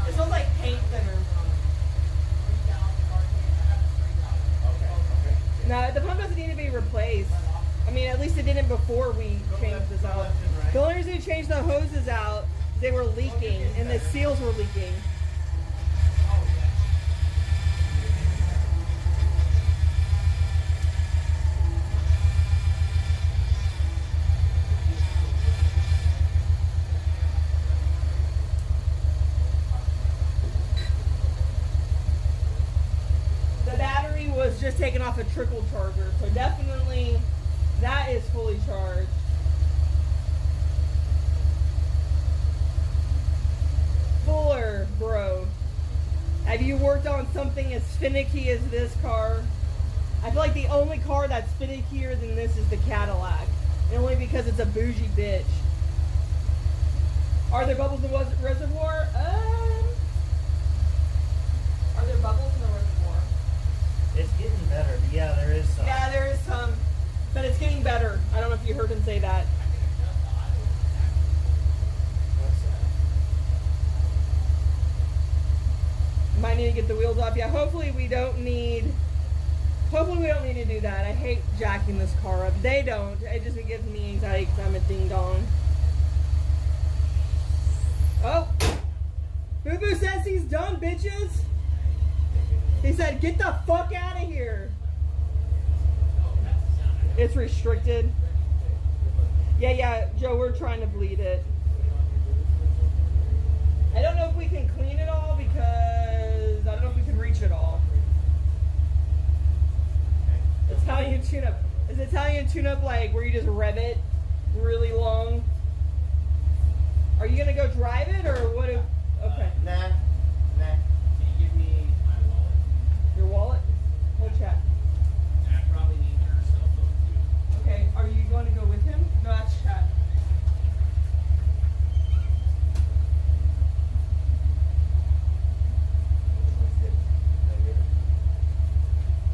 It smells like paint thinner. Okay. No, the pump doesn't need to be replaced. I mean, at least it didn't before we changed this out. left and right. The only reason we changed the hoses out, they were leaking, and the seals were leaking. The battery was just taken off a trickle charger, so definitely that is fully charged. Fuller, bro. Have you worked on something as finicky as this car? I feel like the only car that's finickier than this is the Cadillac. And only because it's a bougie bitch. Are there bubbles in the reservoir? Are there bubbles in the reservoir? It's getting better. But yeah, there is some. Yeah, there is some. But it's getting better. I don't know if you heard him say that. What's that? Might need to get the wheels off. Yeah, hopefully we don't need to do that. I hate jacking this car up. They don't. It just gives me anxiety because I'm a ding dong. Oh! Boo Boo says he's done, bitches! He said, get the fuck out of here! It's restricted. Yeah, Joe, we're trying to bleed it. I don't know if we can clean it all because I don't know if we can reach it all. Italian tune-up. Is Italian tune-up like where you just rev it really long? Are you gonna go drive it or what? Okay. Nah. Can you give me my wallet? Your wallet? Hold chat. I probably need your cell phone too. Okay. Are you going to go with him? No, that's chat.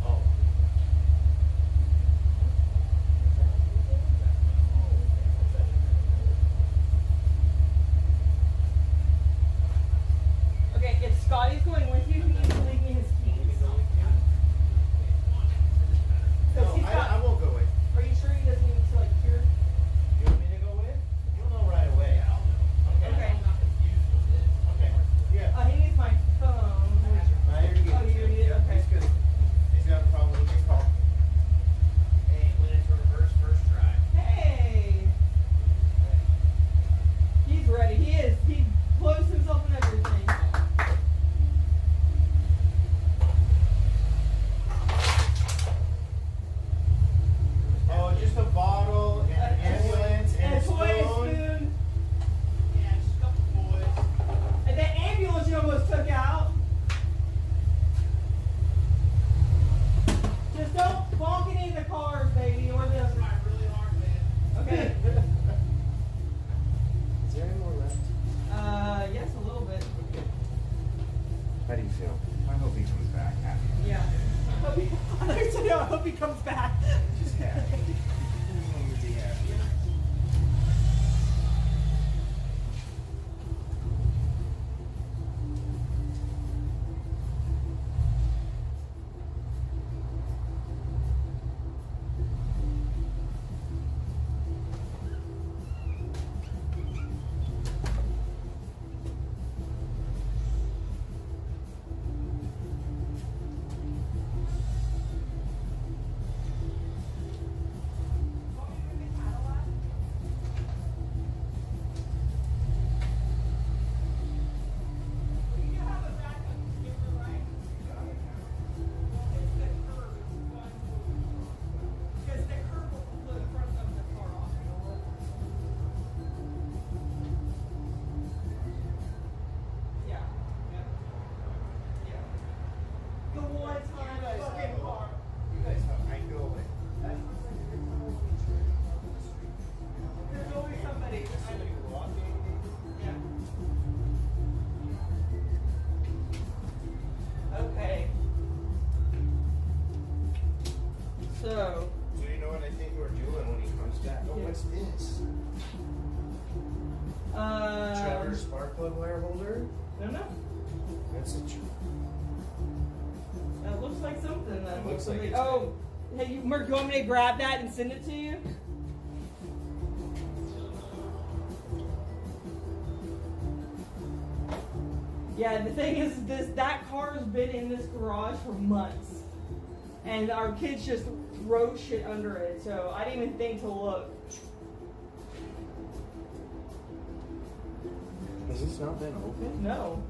Oh. Okay, if Scotty's going with you, he needs to leave me his keys. No, Because he's got- I won't go with. Are you sure he doesn't need to like here? You want me to go with? You'll know right away. Okay. Okay. Okay. Yeah. He needs my phone. I already gave Oh, it to you him. already did? Yeah, Okay. he's good. He's got a problem with your call. Hey, went into reverse first try. Hey! He's ready. He is. He blows himself and everything. Oh, just a bottle and an ambulance and a toy spoon. spoon. Yeah, just a couple toys. And that ambulance you almost took out. Just don't bonk any of the cars, baby, or the. Try really hard, man. Okay. Is there any more left? Yes, a little bit. How do you feel? I hope he comes back happy. Yeah. I hope he, I thought you said, I hope he comes back. Just happy. He's going to be happy. foot wire holder? I don't know. That's a That looks like something. That It looks like it's oh, hey, you, Merc, you want me to grab that and send it to you? Yeah, the thing is, that car's been in this garage for months, and our kids just wrote shit under it, so I didn't even think to look. Has this not been open? No,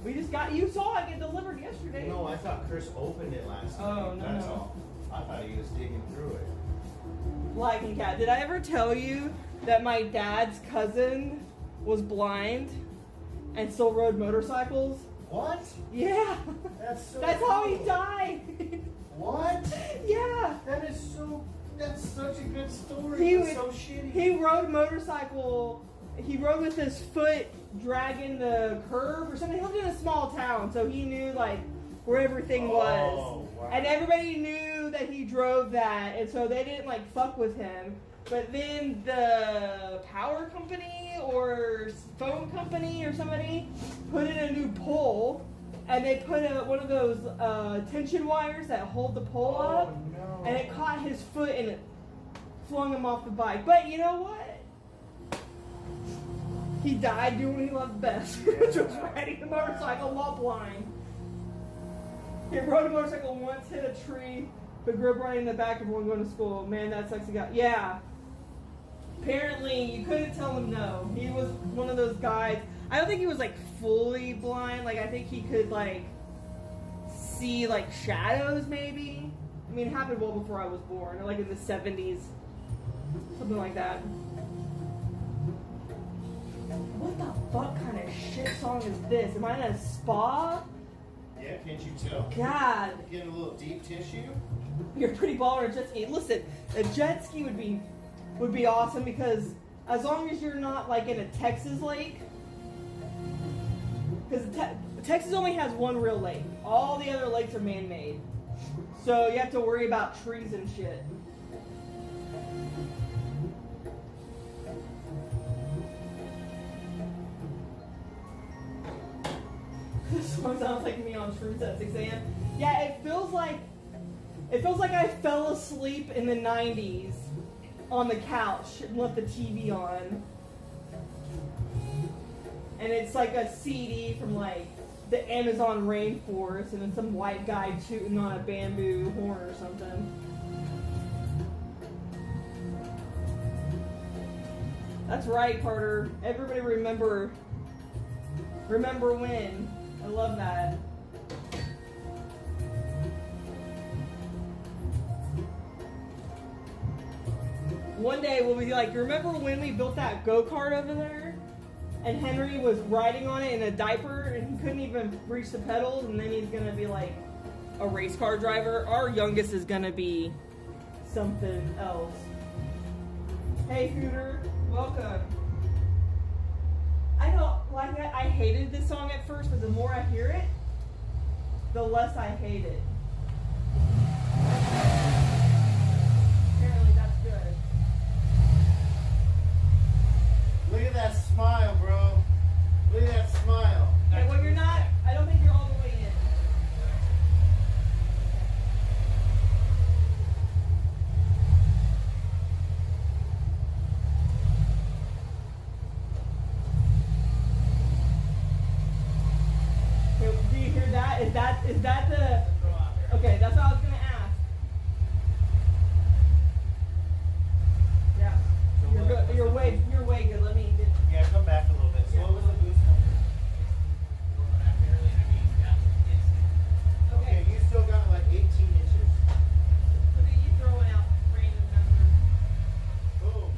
we just got. You saw it get delivered yesterday. No, I thought Chris opened it last night. Oh, no, That's no. all. I thought he was digging through it. Liking cat. Did I ever tell you that my dad's cousin was blind and still rode motorcycles? What? Yeah. That's so That's how he cool. died. What? Yeah. That's such a good story. He It's would- so shitty. He rode a motorcycle. He rode with his foot dragging the curb or something. He lived in a small town, so he knew like where everything was. Oh, wow. And everybody knew that he drove that, and so they didn't like fuck with him. But then the power company or phone company or somebody put in a new pole, and they put one of those tension wires that hold the pole up, no. and it caught his foot and it flung him off the bike. But you know what? He died doing what he loved best, which was riding a motorcycle while blind. He rode a motorcycle once, hit a tree, but grew up riding in the back of one going to school. Man, that sexy guy. Yeah. Apparently, you couldn't tell him no. He was one of those guys. I don't think he was like fully blind. Like, I think he could like see like shadows maybe. I mean, it happened well before I was born, or like in the 70s. Something like that. What the fuck kind of shit song is this? Am I in a spa? Yeah, can't you tell? God, Getting a little deep tissue? you're pretty baller on a jet ski. Listen, a jet ski would be awesome because as long as you're not like in a Texas lake, because Texas only has one real lake. All the other lakes are man-made, so you have to worry about trees and shit. This song sounds like me on shrooms at 6 a.m. Yeah, it feels like I fell asleep in the 90s on the couch and left the TV on. And it's like a CD from like the Amazon rainforest, and then some white guy tooting on a bamboo horn or something. That's right, Carter. Everybody remember when. I love that. One day we'll be like, remember when we built that go-kart over there? And Henry was riding on it in a diaper and he couldn't even reach the pedals, and then he's gonna be like a race car driver. Our youngest is gonna be something else. Hey Hooter, welcome. I don't like it. I hated this song at first, but the more I hear it, the less I hate it. Apparently that's good. Look at that smile, bro. Look at that smile. Okay, well you're not, I don't think you're all the way in. Okay, do you hear that? Is that the, okay, that's what I was gonna ask. Yeah, you're way good. Let me get. Yeah, come back a little bit. So what was the boost number? Okay, you still got like 18 inches. Look at you throwing out random numbers. Boom.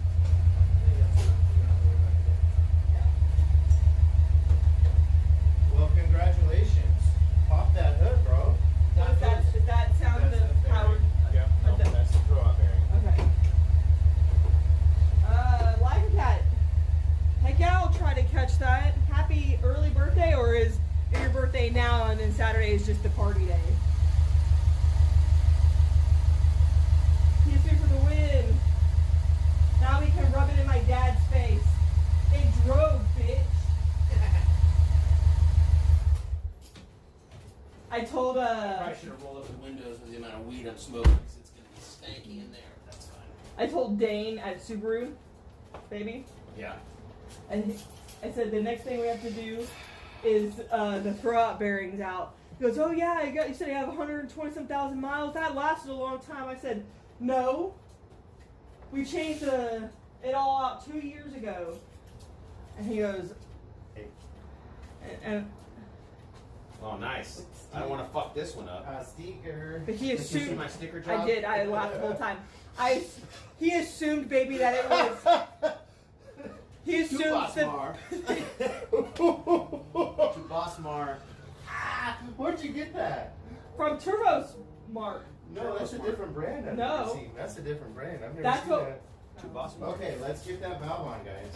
Yeah, that's enough. We're not worried about that. Well, congratulations. Pop that hood, bro. Is that sound That's of the Howard? bearing. Yeah, no, that's the throw-out bearing. Okay. Live cat. Heck yeah, I'll try to catch that. Happy early birthday, or is it your birthday now and then Saturday is just the party day? PS3 for the win. Now we can rub it in my dad's face. It drove, bitch. I should have rolled up the windows with the amount of weed I'm smoking because it's going to be stanky in there. That's fine. I told Dane at Subaru, baby, Yeah. and I said the next thing we have to do is the throw-out bearings out. He goes, oh yeah, you said you have 120-some thousand miles. That lasted a long time. I said, no. We changed it all out 2 years ago. And he goes, and Oh, nice. I don't want to fuck this one up. Sticker. but he Did you see assumed. my sticker job? I did. I laughed the whole time. He assumed, baby, that it was. He assumed that. To Bossmar. Where'd you get that? From Turbo's Mark. No, that's a different brand. I've No. never seen. That's a different brand. I've never That's seen what- that. To Bossmar. Okay, let's get that valve on, guys.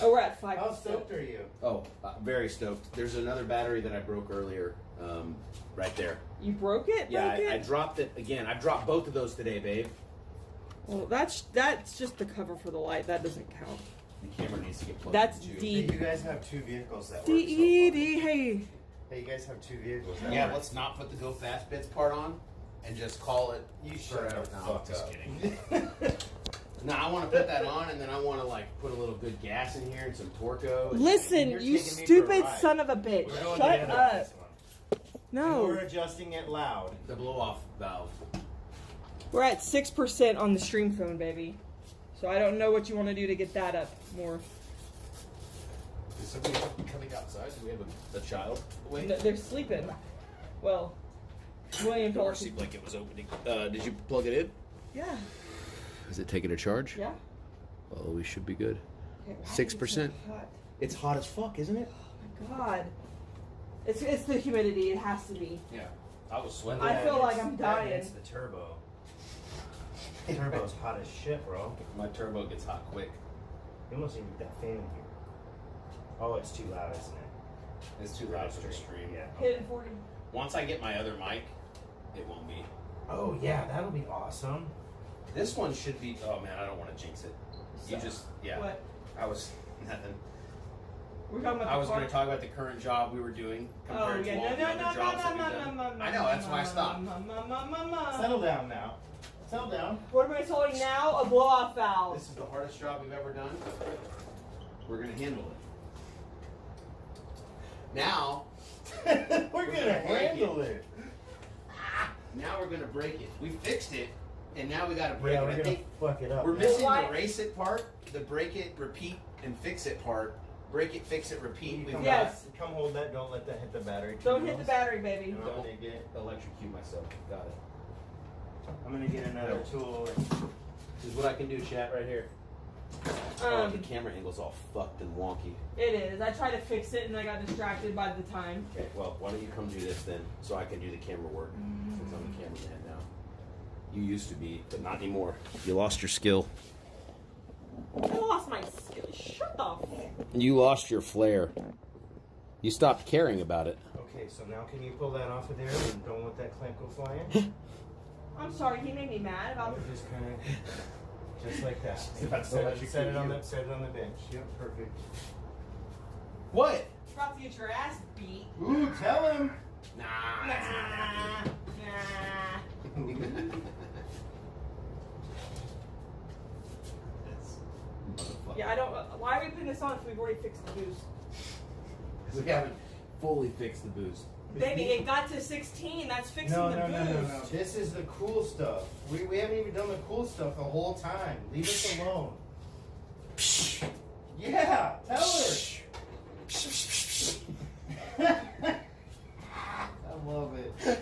Oh, we're at 5. How stoked are you? Oh, very stoked. There's another battery that I broke earlier, right there. You broke it? Yeah, Broke I it? dropped it again. I dropped both of those today, babe. Well, that's just the cover for the light. That doesn't count. The camera needs to get plugged That's in, too. Hey, D. you guys have 2 vehicles that work. D-E-D, hey. Hey, you guys have 2 vehicles that Yeah, work. let's not put the go fast bits part on and just call it. You shut forever. the No, fuck just up. kidding. No, I want to put that on, and then I want to like put a little good gas in here and some Torco. And Listen, You're you taking me for a stupid ride. son of a bitch. We're going Shut to end up. this one. And we're No. adjusting it loud. the blow off valve. We're at 6% on the stream phone, baby. So I don't know what you want to do to get that up more. Is somebody coming outside? Do we have a child? Wait. No, they're sleeping. Well, William Door told us. seemed like it was opening. Did you plug it in? Yeah. Is it taking a charge? Yeah. Oh, we should be good. Okay, why is it 6%. so hot? It's hot as fuck, isn't it? Oh my god. It's the humidity. It has to be. Yeah. I was sweating. I feel like I'm dying. It's the turbo. Turbo's hot as shit, bro. My turbo gets hot quick. You almost need that fan in here. Oh, it's too loud, isn't it? It's too loud for the stream. Yeah. Hit it 40. Once I get my other mic, it won't be. Oh yeah, that'll be awesome. This one should be. Oh man, I don't want to jinx it. You just, yeah. What? I was nothing. We're talking about I the was car. going to talk about the current job we were doing Oh compared to yeah, all no, the no, other no, jobs that no, we've no, done. no, no, I know, that's why I stopped. Settle down now. Settle down. What am I installing now? A blow-off valve. This is the hardest job we've ever done. We're going to handle it. Now, We're gonna handle it. now we're going to break it. We fixed it, and now we got to break Yeah, it. we're I gonna think fuck it up. we're now. missing Why- the race it part, the break it, repeat, and fix it part. Break it, fix it, repeat. We've Come got Yes. Come hold that. Don't let that hit the battery. Don't hit the battery, baby. And I'm gonna get. electrocute myself. Got it. I'm gonna get another tool. This is what I can do, chat, right here. Oh, the camera angle's all fucked and wonky. It is. I tried to fix it and I got distracted by the time. Okay, well, why don't you come do this then, so I can do the camera work, since I'm the cameraman now. You used to be, but not anymore. You lost your skill. I lost my skill. Shut the f. You lost your flair. You stopped caring about it. Okay, so now can you pull that off of there and don't let that clamp go flying? I'm sorry, he made me mad about Just kind of, just like that. That's Set electrocute it on you. the, set it on the bench. Yep, perfect. What? about to get your ass beat. Ooh, tell him. Nah. Nah. Yeah, I don't. Why are we putting this on if we've already fixed the boost? We haven't fully fixed the boost. Baby, it got to 16. That's fixing No, the no, boost. no, no, no. This is the cool stuff. We haven't even done the cool stuff the whole time. Leave us alone. Yeah, tell her. I love it.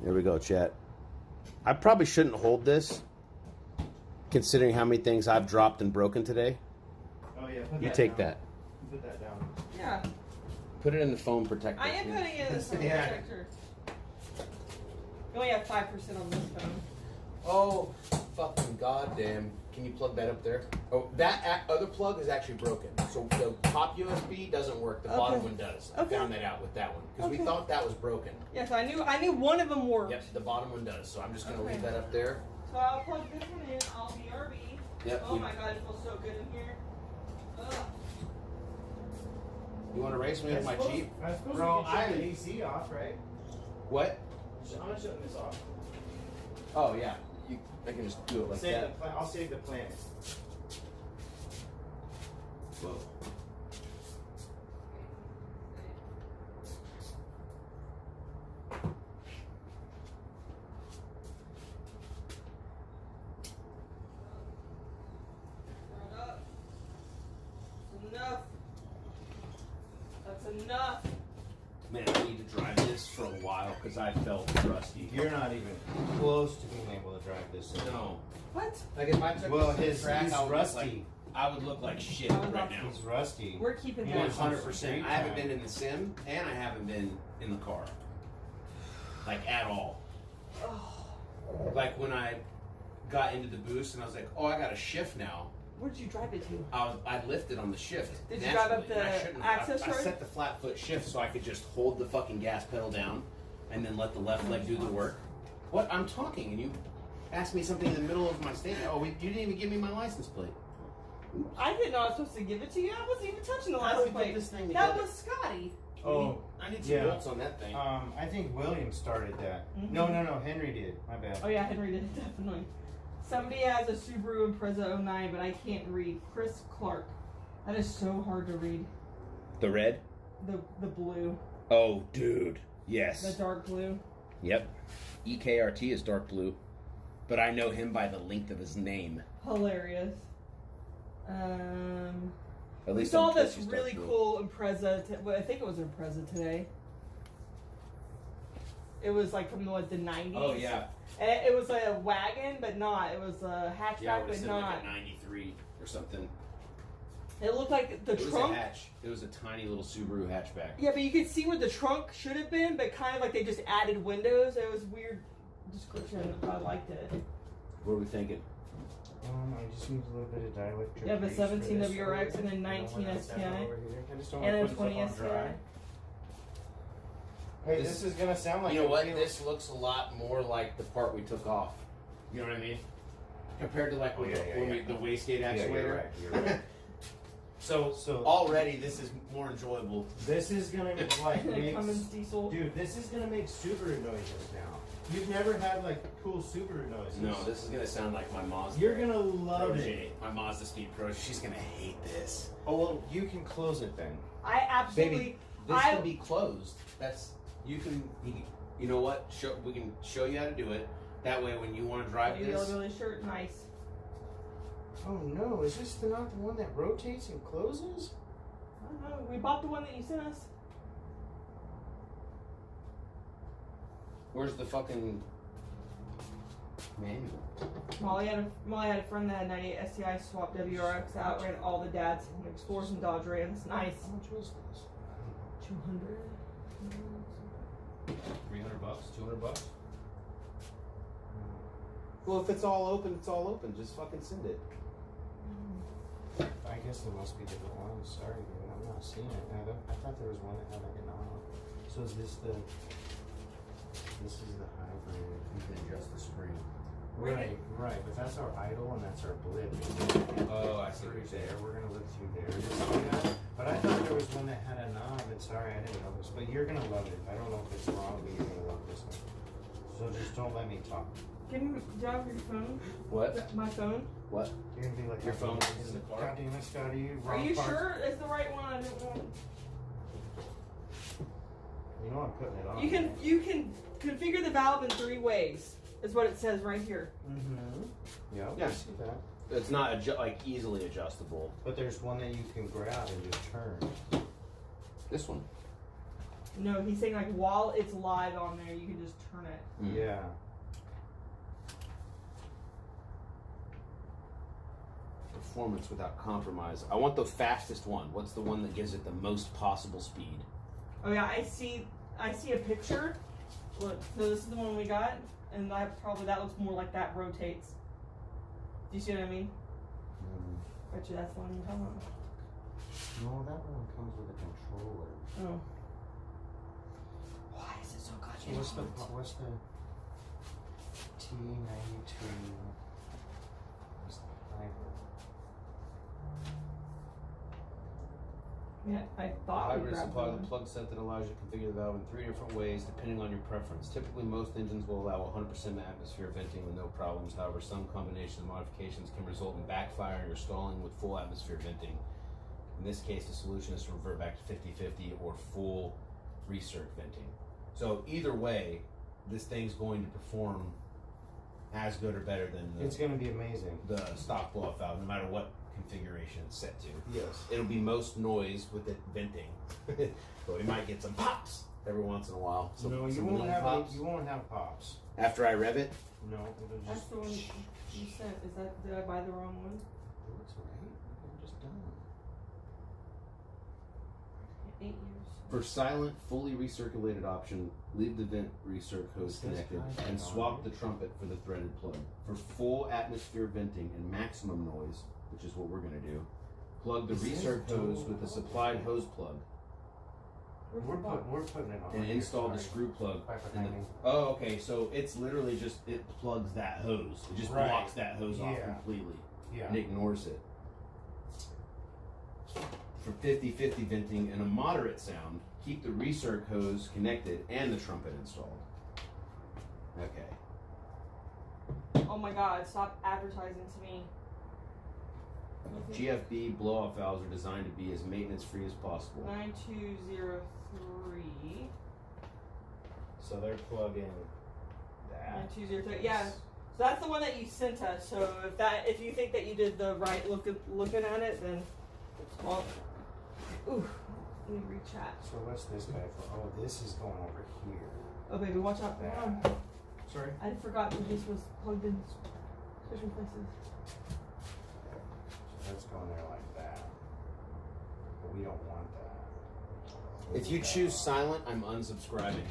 There we go, chat. I probably shouldn't hold this, considering how many things I've dropped and broken today. Oh yeah, put You that take down. that. Put that down. Yeah, Put it in the phone protector. I am putting it in the phone Yeah. protector. You only have 5% on this phone. Oh, fucking goddamn. Can you plug that up there? Oh, that other plug is actually broken. So the top USB doesn't work. The bottom Okay. one does. Okay. I found that out with that one. Because we Okay. thought that was broken. Yes, I knew one of them worked. Yep, the bottom one does. So I'm just going to Okay. leave that up there. So I'll plug this one in. I'll BRB. Yep. Oh my god, it feels so good in here. Ugh. You want to race me with my Jeep? I suppose Bro, we can shut the AC off, right? What? I'm not shutting this off. Oh yeah. I can just do it like that. I'll save the planet. Whoa. Enough. That's enough. Man, I need to drive this for a while because I felt rusty. You're not even close to being able to drive this. No. What? Like if I took Well, this to the track, he's I would rusty. Look like, I would look like shit I would right love now. He's rusty. We're keeping He that. wants some 100%. street I haven't time. been in the sim and I haven't been in the car. Like at all. Like when I got into the boost and I was like, oh, I got a shift now. Where'd you drive it to? I lifted on the shift. Did you drive up naturally, and I the shouldn't. access I road? set the flat foot shift so I could just hold the fucking gas pedal down and then let the left leg do the work. What? I'm talking and you asked me something in the middle of my statement. Oh, you didn't even give me my license plate. I didn't know I was supposed to give it to you. I wasn't even touching the How do we license put plate. this thing That together? was Scotty. Oh, I need some yeah. bolts on that thing. I think William started that. Mhm. No, Henry did. My bad. Oh yeah, Henry did it, definitely. Somebody has a Subaru Impreza 09, but I can't read. Chris Clark. That is so hard to read. The red? The blue. Oh, dude. The Yes. dark blue. Yep. EKRT is dark blue. But I know him by the length of his name. Hilarious. At We least saw on this Twitch, he's really dark blue. cool Impreza. Well, I think it was an Impreza today. It was like from the 90s. Oh, yeah. And it was a wagon, but not. It was a hatchback, Yeah, I would but have said not. like a 93 or something. It looked like the It was trunk. a hatch. It was a tiny little Subaru hatchback. Yeah, but you could see where the trunk should have been, but kind of like they just added windows. It was weird description. I liked it. What are we thinking? I just need a little bit of dielectric. You have a grease for 17 this WRX and then I don't 19 wanna have that STI. over here. I just don't And wanna a put 20 stuff on dry. STI. Hey, this is gonna sound like You know a what? real- This looks a lot more like the part we took off. You know what I mean? Compared to like Oh, when, yeah, the, yeah, when yeah. we, the wastegate Yeah, actuator. you're right. You're right. So So- already this is more enjoyable. This is gonna like make Cummins diesel. dude. This is gonna make Subaru noises now. You've never had like cool Subaru noises. No, this is gonna sound like my Mazda. You're gonna love Protege. it. My Mazda Speed Pro. She's gonna hate this. Oh well, you can close it then. I absolutely. Baby, this I can be closed. That's you can. You know what? We can show you how to do it. That way, when you want to drive you this, really shirt, nice. Oh no, is this not the one that rotates and closes? I don't know. We bought the one that you sent us. where's the fucking manual? Molly had a friend that had 98 STI, swapped WRX out, ran all the dads, Explorers and Dodge Rams. Nice. How much was this? 200. $300, $200. Well, if it's all open, it's all open. Just fucking send it. I guess there must be different ones. Sorry, dude, I'm not seeing it. I thought there was one that had like a knob. So is this the? This is the hybrid. You can adjust the spring. Right, but that's our idle and that's our blip. Oh, I see what Through you're saying. there, we're gonna look through there. to see that. But I thought there was one that had a knob. And sorry, I didn't know this. But you're gonna love it. I don't know if it's wrong, but you're gonna love this one. So just don't let me talk. Give me, do you have your phone? What? My phone? What? You're gonna be like Your "God phone damn it, is in the car?" God damn it, Scotty. Are wrong you parts." sure it's the right one? I didn't want. You know I'm putting it on. You can configure the valve in 3 ways. Is what it says right here. Mm-hmm. Yeah, Yeah. I see that. It's not like easily adjustable. But there's one that you can grab and just turn. This one. No, he's saying like while it's live on there, you can just turn it. Mm. Yeah. Performance without compromise. I want the fastest one. What's the one that gives it the most possible speed? Oh yeah, I see a picture. Look, so this is the one we got, and that looks more like that rotates. Do you see what I mean? Bet you that's the one you're talking about. No, that one comes with a controller. Oh. Why is it so goddamn What's the T92? What's the hybrid? Yeah, I A thought we hybrid grabbed supply one. the plug set that allows you to configure the valve in 3 different ways depending on your preference. Typically, most engines will allow 100% atmosphere venting with no problems. However, some combination of modifications can result in backfiring or stalling with full atmosphere venting. In this case, the solution is to revert back to 50-50 or full recirc venting. So either way, this thing's going to perform as good or better than It's gonna be amazing. the stock blow-off valve, no matter what configuration it's set to. Yes. It'll be most noise with it venting, but we might get some pops every once in a while. So No, you some won't lean have pops. you won't have pops. After I rev it. No, it'll That's just. the one you sent. Is that, did I buy the wrong one? It looks right. I'm just done. 8 years. For silent, fully recirculated option, leave the vent recirc hose It says connected high and on swap it. the trumpet for the threaded plug. For full atmosphere venting and maximum noise, which is what we're going to do, plug the It says recirc hose hose. with the supplied hose plug We're putting it on. and here, install the sorry. screw plug. Sorry for in the- timing. oh, okay. So it's literally just, it plugs that hose. It just Right. blocks that hose off Yeah. completely Yeah. and ignores it. For 50-50 venting and a moderate sound, keep the recirc hose connected and the trumpet installed. Okay. Oh my god, stop advertising to me. GFB blow-off valves are designed to be as maintenance-free as possible. 9203. So they're plugging that. 9203. Yeah. So that's the one that you sent us. So if you think that you did the right looking at it, then well, ooh, let me rechat. So what's this guy for? Oh, this is going over here. Oh baby, watch out. Hold on. Sorry. I forgot that this was plugged in special places. So that's going there like that. But we don't want that. If you choose silent, I'm unsubscribing.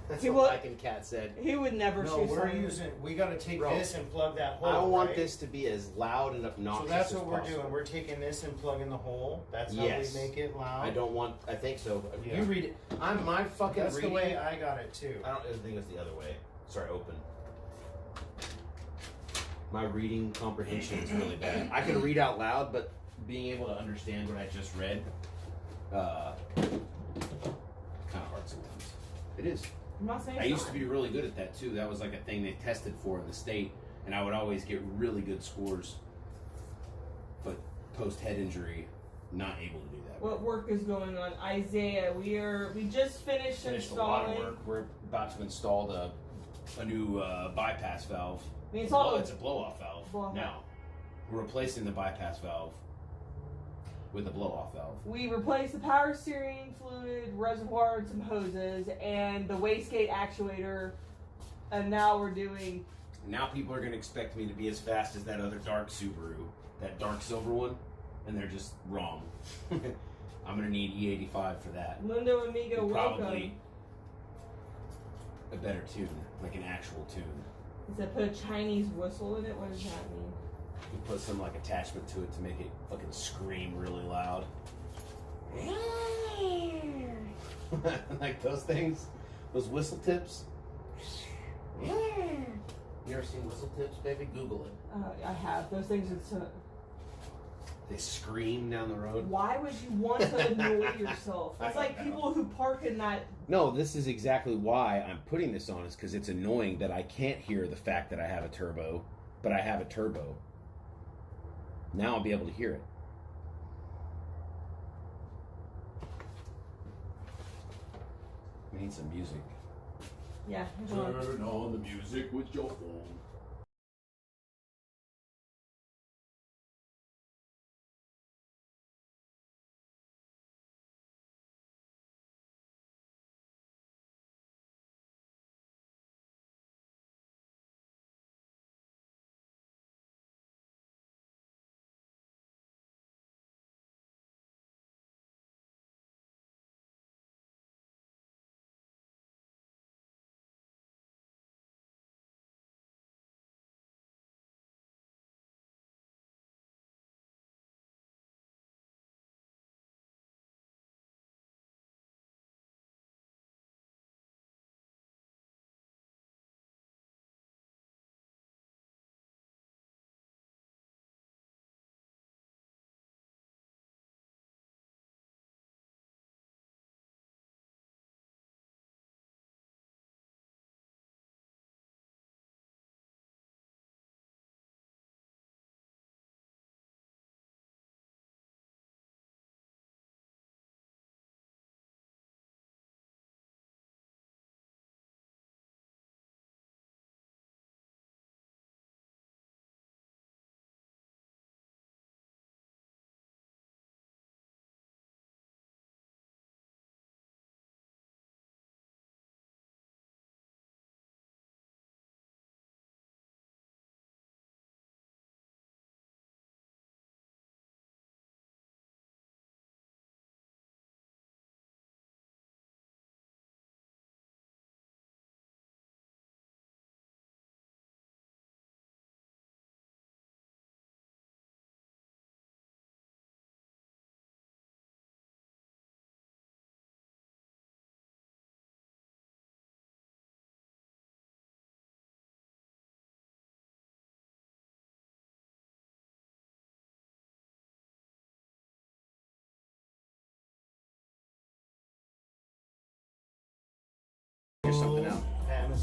That's He what will- Mike and Kat said. He would never No, choose we're silent. using. We got to take Bro, this and plug that hole. I want right? this to be as loud and So obnoxious that's as what we're possible. doing. We're taking this and plugging the hole. That's how Yes. we make it loud. I don't want. I think so. Yeah. You read it. I'm my fucking That's reading. the way I got it too. I don't think it was the other way. Sorry, open. My reading comprehension is really bad. I can read out loud, but being able to understand what I just read, kind of hard sometimes. It is. I'm not saying I it's used to not. be really good at that too. That was like a thing they tested for in the state, and I would always get really good scores. But post head injury, not able to do that. What work is going on, Isaiah? We just finished Finished a lot installing. of work. We're about to install a new bypass valve. We installed It's a blow-off valve Blow-off now. We're replacing the bypass valve with a blow-off valve. We replaced the power steering fluid reservoir and some hoses and the wastegate actuator, and now we're doing. Now people are going to expect me to be as fast as that other dark Subaru, that dark silver one, and they're just wrong. I'm going to need E85 for that. Lindo Amigo, And welcome. probably a better tune, like an actual tune. Does that put a Chinese whistle in it? What does that mean? You put some like attachment to it to make it fucking scream really loud. Like those things, those whistle tips. You ever seen whistle tips, baby? Google it. I have. Those things are so. They scream down the road. Why would you want to annoy yourself? That's like people who park in that. No, this is exactly why I'm putting this on, is because it's annoying that I can't hear the fact that I have a turbo, but I have a turbo. Now I'll be able to hear it. We need some music. Yeah. hold on. Turn on the music with your phone.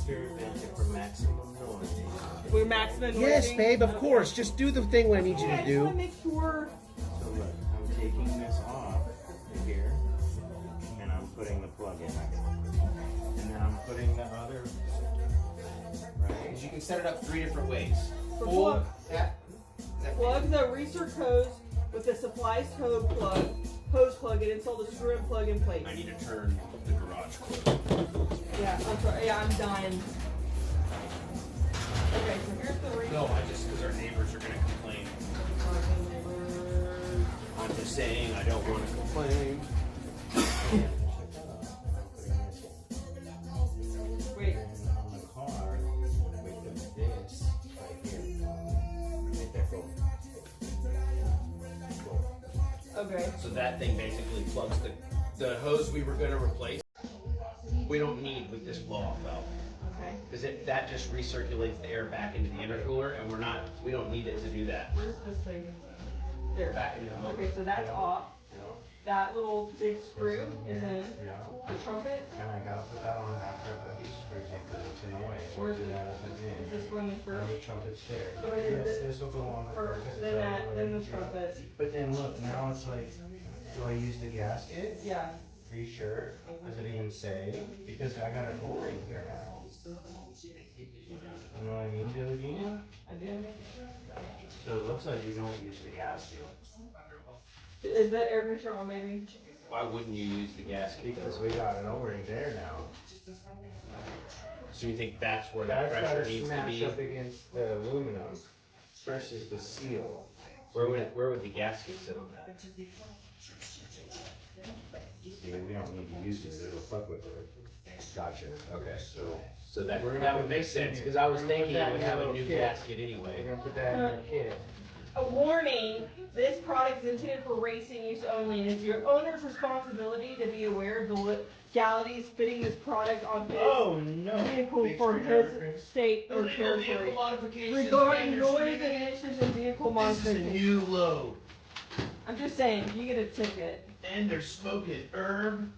master vent it for maximum noise. We're maximum Yes, noising? babe, of Okay. course. Just do the thing what I need you Okay, I to just want to do. make sure. So look, I'm taking this off here, and I'm putting the plug in. And then I'm putting the other, right? You can set it up 3 different ways. So Full, plug- half, Plug the research hose with the supplies hose plug, and install the screw and plug in place. I need to turn the garage closed. Yeah, I'm sorry. Yeah, I'm dying. Okay, so here's the research. No, because our neighbors are going to complain. I'm just saying, I don't want to complain. Wait. On the car, we put this right here. Right there, boom. Okay. So that thing basically plugs the hose we were going to replace. We don't need with this blow-off valve. Okay. Because that just recirculates the air back into the intercooler, and we don't need it to do that. Where's this thing? There. Back into the motor. Okay, so that's off. That little big screw is in the trumpet. And I gotta put that on after I put these screws in because it's in the way. Where's Do the- that as an Is in. this going in And first? the trumpet's there. So I did Yes, this this will go on first, because then it's out that, of the then way. the trumpet. But then look, now it's like, do I use the gasket? Yeah. Are you sure? Does it even say? Because I got an O-ring here now. You know what I mean, Georgina? I do. So it looks like you don't use the gasket. Is that air pressure on maybe? Why wouldn't you use the gasket? Because we got an O-ring there now. So you think that's where that That's pressure gotta needs to smash be? up against the aluminum versus the seal. Where would the gasket sit on that? See, we don't need to use it, it'll fuck with it. Gotcha. Okay. So that We're gonna that put would make this in sense here. because I was We're gonna put thinking that it would in have a a little new kit. gasket We're anyway. gonna put that in your kit. A warning, this product is intended for racing use only, and it's your owner's responsibility to be aware of the legalities fitting this product on his no. vehicle Big for screwdriver. his state or territory. Regarding noise emissions and vehicle modifications. new load, I'm just saying, you get a ticket. and they're smoking herb.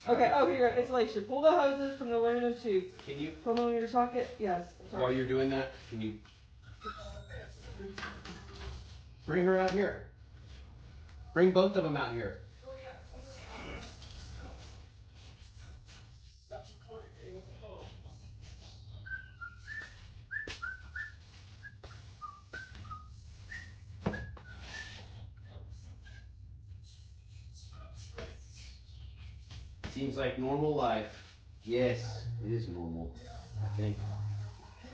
Okay, oh here, installation. Pull the hoses from the aluminum tube. Can you, From the millimeter socket? Yes. while Sorry. you're doing that, can you bring her out here? Bring both of them out here. Seems like normal life. Yes, it is normal, I think.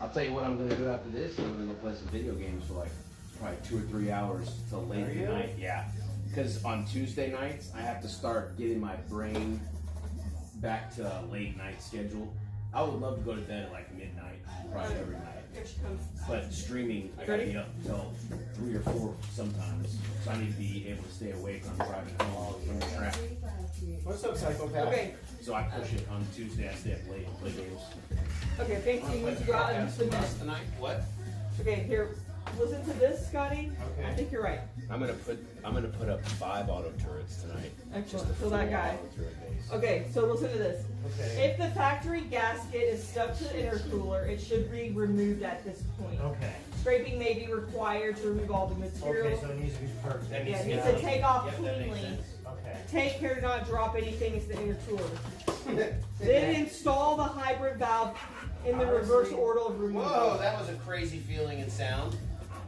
I'll tell you what I'm gonna do after this. I'm gonna go play some video games for like probably 2 or 3 hours till late Are at you? night. Yeah, because on Tuesday nights I have to start getting my brain back to a late night schedule. I would love to go to bed at like midnight, probably every night. Here she comes. But streaming, I gotta be up until 3 or 4 sometimes. So I need to be able to stay awake on driving home from the traffic. What's up, psychopath? Okay, So I push it on Tuesday. I stay up late and play games. okay, thanks. You need to go out and submit. Tonight? What? Okay, here. Listen to this, Scotty. Okay. I think you're right. I'm gonna put up 5 auto turrets tonight. Excellent. Just a So that full guy. auto turret base. Okay, so listen to this. Okay. If the factory gasket is stuck to the intercooler, it should be removed at this point. Okay. Scraping may be required to remove all the Okay, material. so it needs to be perfect. That Yeah, it to needs be to take off Yep, that makes cleanly. sense. Okay. Take care to not drop anything into the intercooler. Then install the hybrid valve in the reverse order of removal. Whoa, that was a crazy feeling and sound.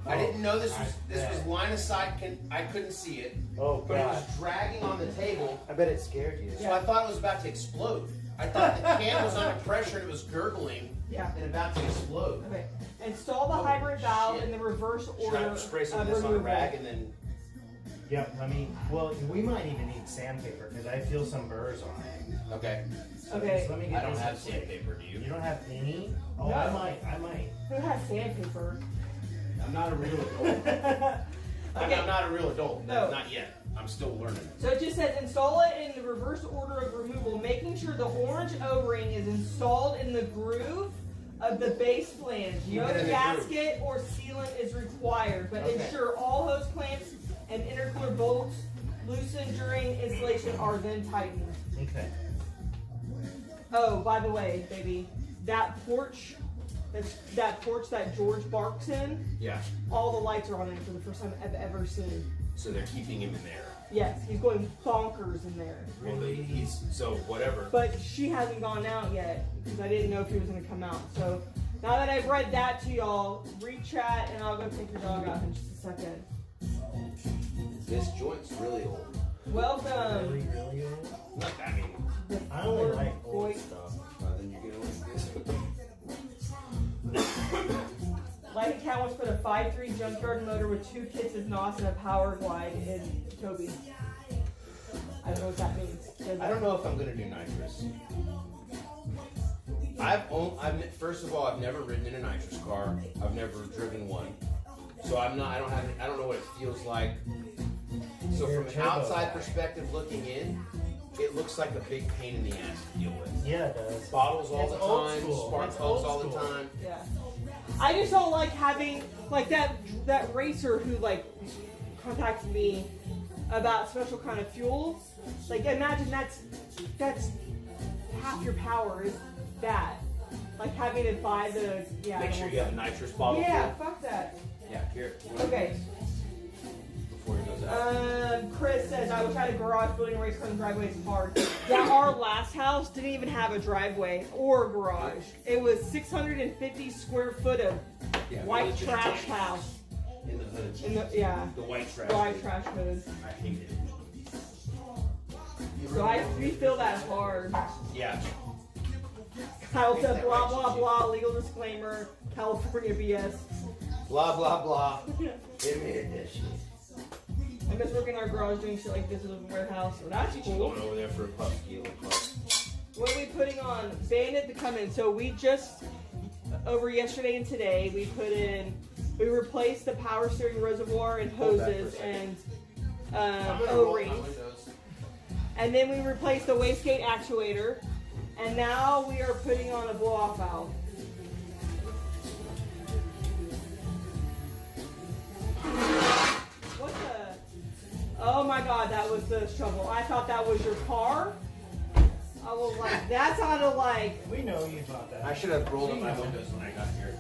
I didn't know this was line of sight. I couldn't see it, Oh but it god. was dragging on the table. I bet it scared you. So I thought it was about to explode. I thought the can was under pressure and it was gurgling Yeah. and about to explode. Okay. Install the hybrid valve in the reverse Should order I spray some of of this on a removal. rag and then? Yep, well, we might even need sandpaper because I feel some burrs on it. Okay. So Okay. just let me I get don't this have up quick. sandpaper. Do You you? don't have any? Oh, No. I might. Who has sandpaper? I'm not a real adult. Okay. I'm not a real adult. No. Not yet. I'm still learning. So it just says install it in the reverse order of removal, making sure the orange O-ring is installed in the groove of the base flange. No Keep it in the gasket or sealant is required, but Okay. ensure all hose clamps and intercooler bolts loosened during installation are then tightened. Okay. Oh, by the way, baby, that porch that George barks in, Yeah. all the lights are on it for the first time I've ever seen. So they're keeping him in there. Yes, he's going bonkers in there. Well, he's so whatever. But she hasn't gone out yet because I didn't know if he was going to come out. So now that I've read that to y'all, read chat and I'll go take your dog out in just a second. This joint's really old. Welcome. Really old? Like, I mean, I only like Boy. old stuff. then you get like this. Light Cat wants to put a 5.3 junkyard motor with 2 kits of NOS and a power glide in Toby. I don't know what that means. I don't know if I'm gonna do nitrous. First of all, I've never ridden in a nitrous car. I've never driven one, so I don't know what it feels like. So from an outside perspective looking in, it looks like a big pain in the ass to deal with. Yeah, it does. Bottles all It's the old time, school. spark It's plugs old all the school. time. Yeah. I just don't like having, like, that racer who, like, contacted me about special kind of fuel. Like, imagine that's half your power is that. Like, having to buy the, yeah. Make sure you have a nitrous bottle. Yeah, full. fuck that. Yeah, here. Okay. Before he goes out. Chris says, I wish I had a garage. Building a race car and driveway is hard. Yeah, our last house didn't even have a driveway or a garage. It was 650 square foot of Yeah, white really trash just house. in the hood. In the, yeah, The white trash. white trash hood. I hate it. So we feel that hard. Yeah. Kyle said, blah, blah, blah, legal disclaimer, California BS. Blah blah blah. Admitted that shit. I miss working in our garage doing shit like this in a warehouse, so that's You cool. going over there for a puff ski. What are we putting on? Bandit to come in. So we just, over yesterday and today, we replaced the power steering reservoir and Hold that for a hoses second. and O-rings. And then we replaced the wastegate actuator. And now we are putting on a blow-off valve. What the? Oh my god, that was the shovel. I thought that was your car. I was like, that sounded like We know you thought that. I should have rolled up my windows when I got here.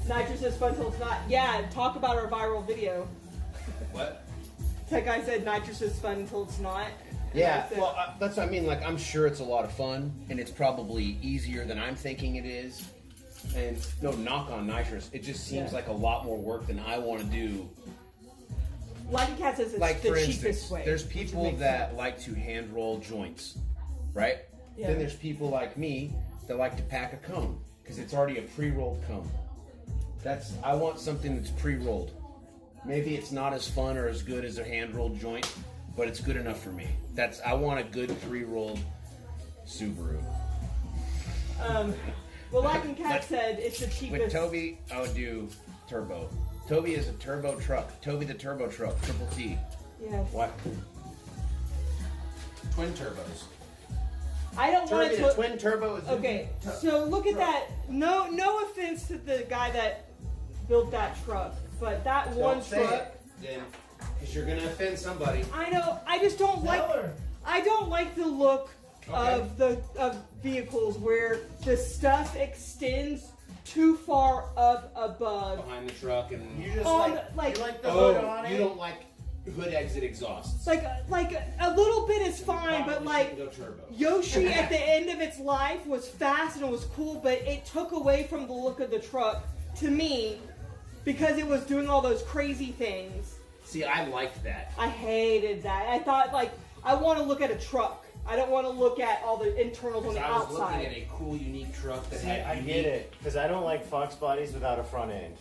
nitrous is fun till it's not. Yeah, talk about our viral video. What? That guy said nitrous is fun until it's not. And Yeah, I said, well, that's what I mean. Like, I'm sure it's a lot of fun, and it's probably easier than I'm thinking it is. And no knock on nitrous, it just seems Yeah. like a lot more work than I want to do. Lucky Cat says it's Like, the for cheapest instance, way. there's which people makes that sense. like to hand roll joints, right? Yeah. Then there's people like me that like to pack a cone because it's already a pre-rolled cone. I want something that's pre-rolled. Maybe it's not as fun or as good as a hand-rolled joint, but it's good enough for me. I want a good pre-rolled Subaru. Well, Lucky Cat said it's the cheapest. With Toby, I would do turbo. Toby is a turbo truck. Toby the turbo truck, triple T. Yes. What? Twin turbos. I don't want Toby to. the twin turbo is Okay, so look at that. No offense to the guy that built that truck, but that one Don't say truck. it, then, because you're gonna offend somebody. I know. I just don't like. I don't like the look of vehicles where the stuff extends too far up above. Behind the truck and You just On, like, like- you like the hood on you it. don't like hood exit exhausts. Like a little bit is fine, but Probably like shouldn't go turbo. Yoshi at the end of its life was fast and it was cool, but it took away from the look of the truck to me because it was doing all those crazy things. See, I liked that. I hated that. I thought like I want to look at a truck. I don't want to look at all the internals on the I was looking at outside. a cool, unique truck that See, had I unique. get it, because I don't like Fox bodies without a front end.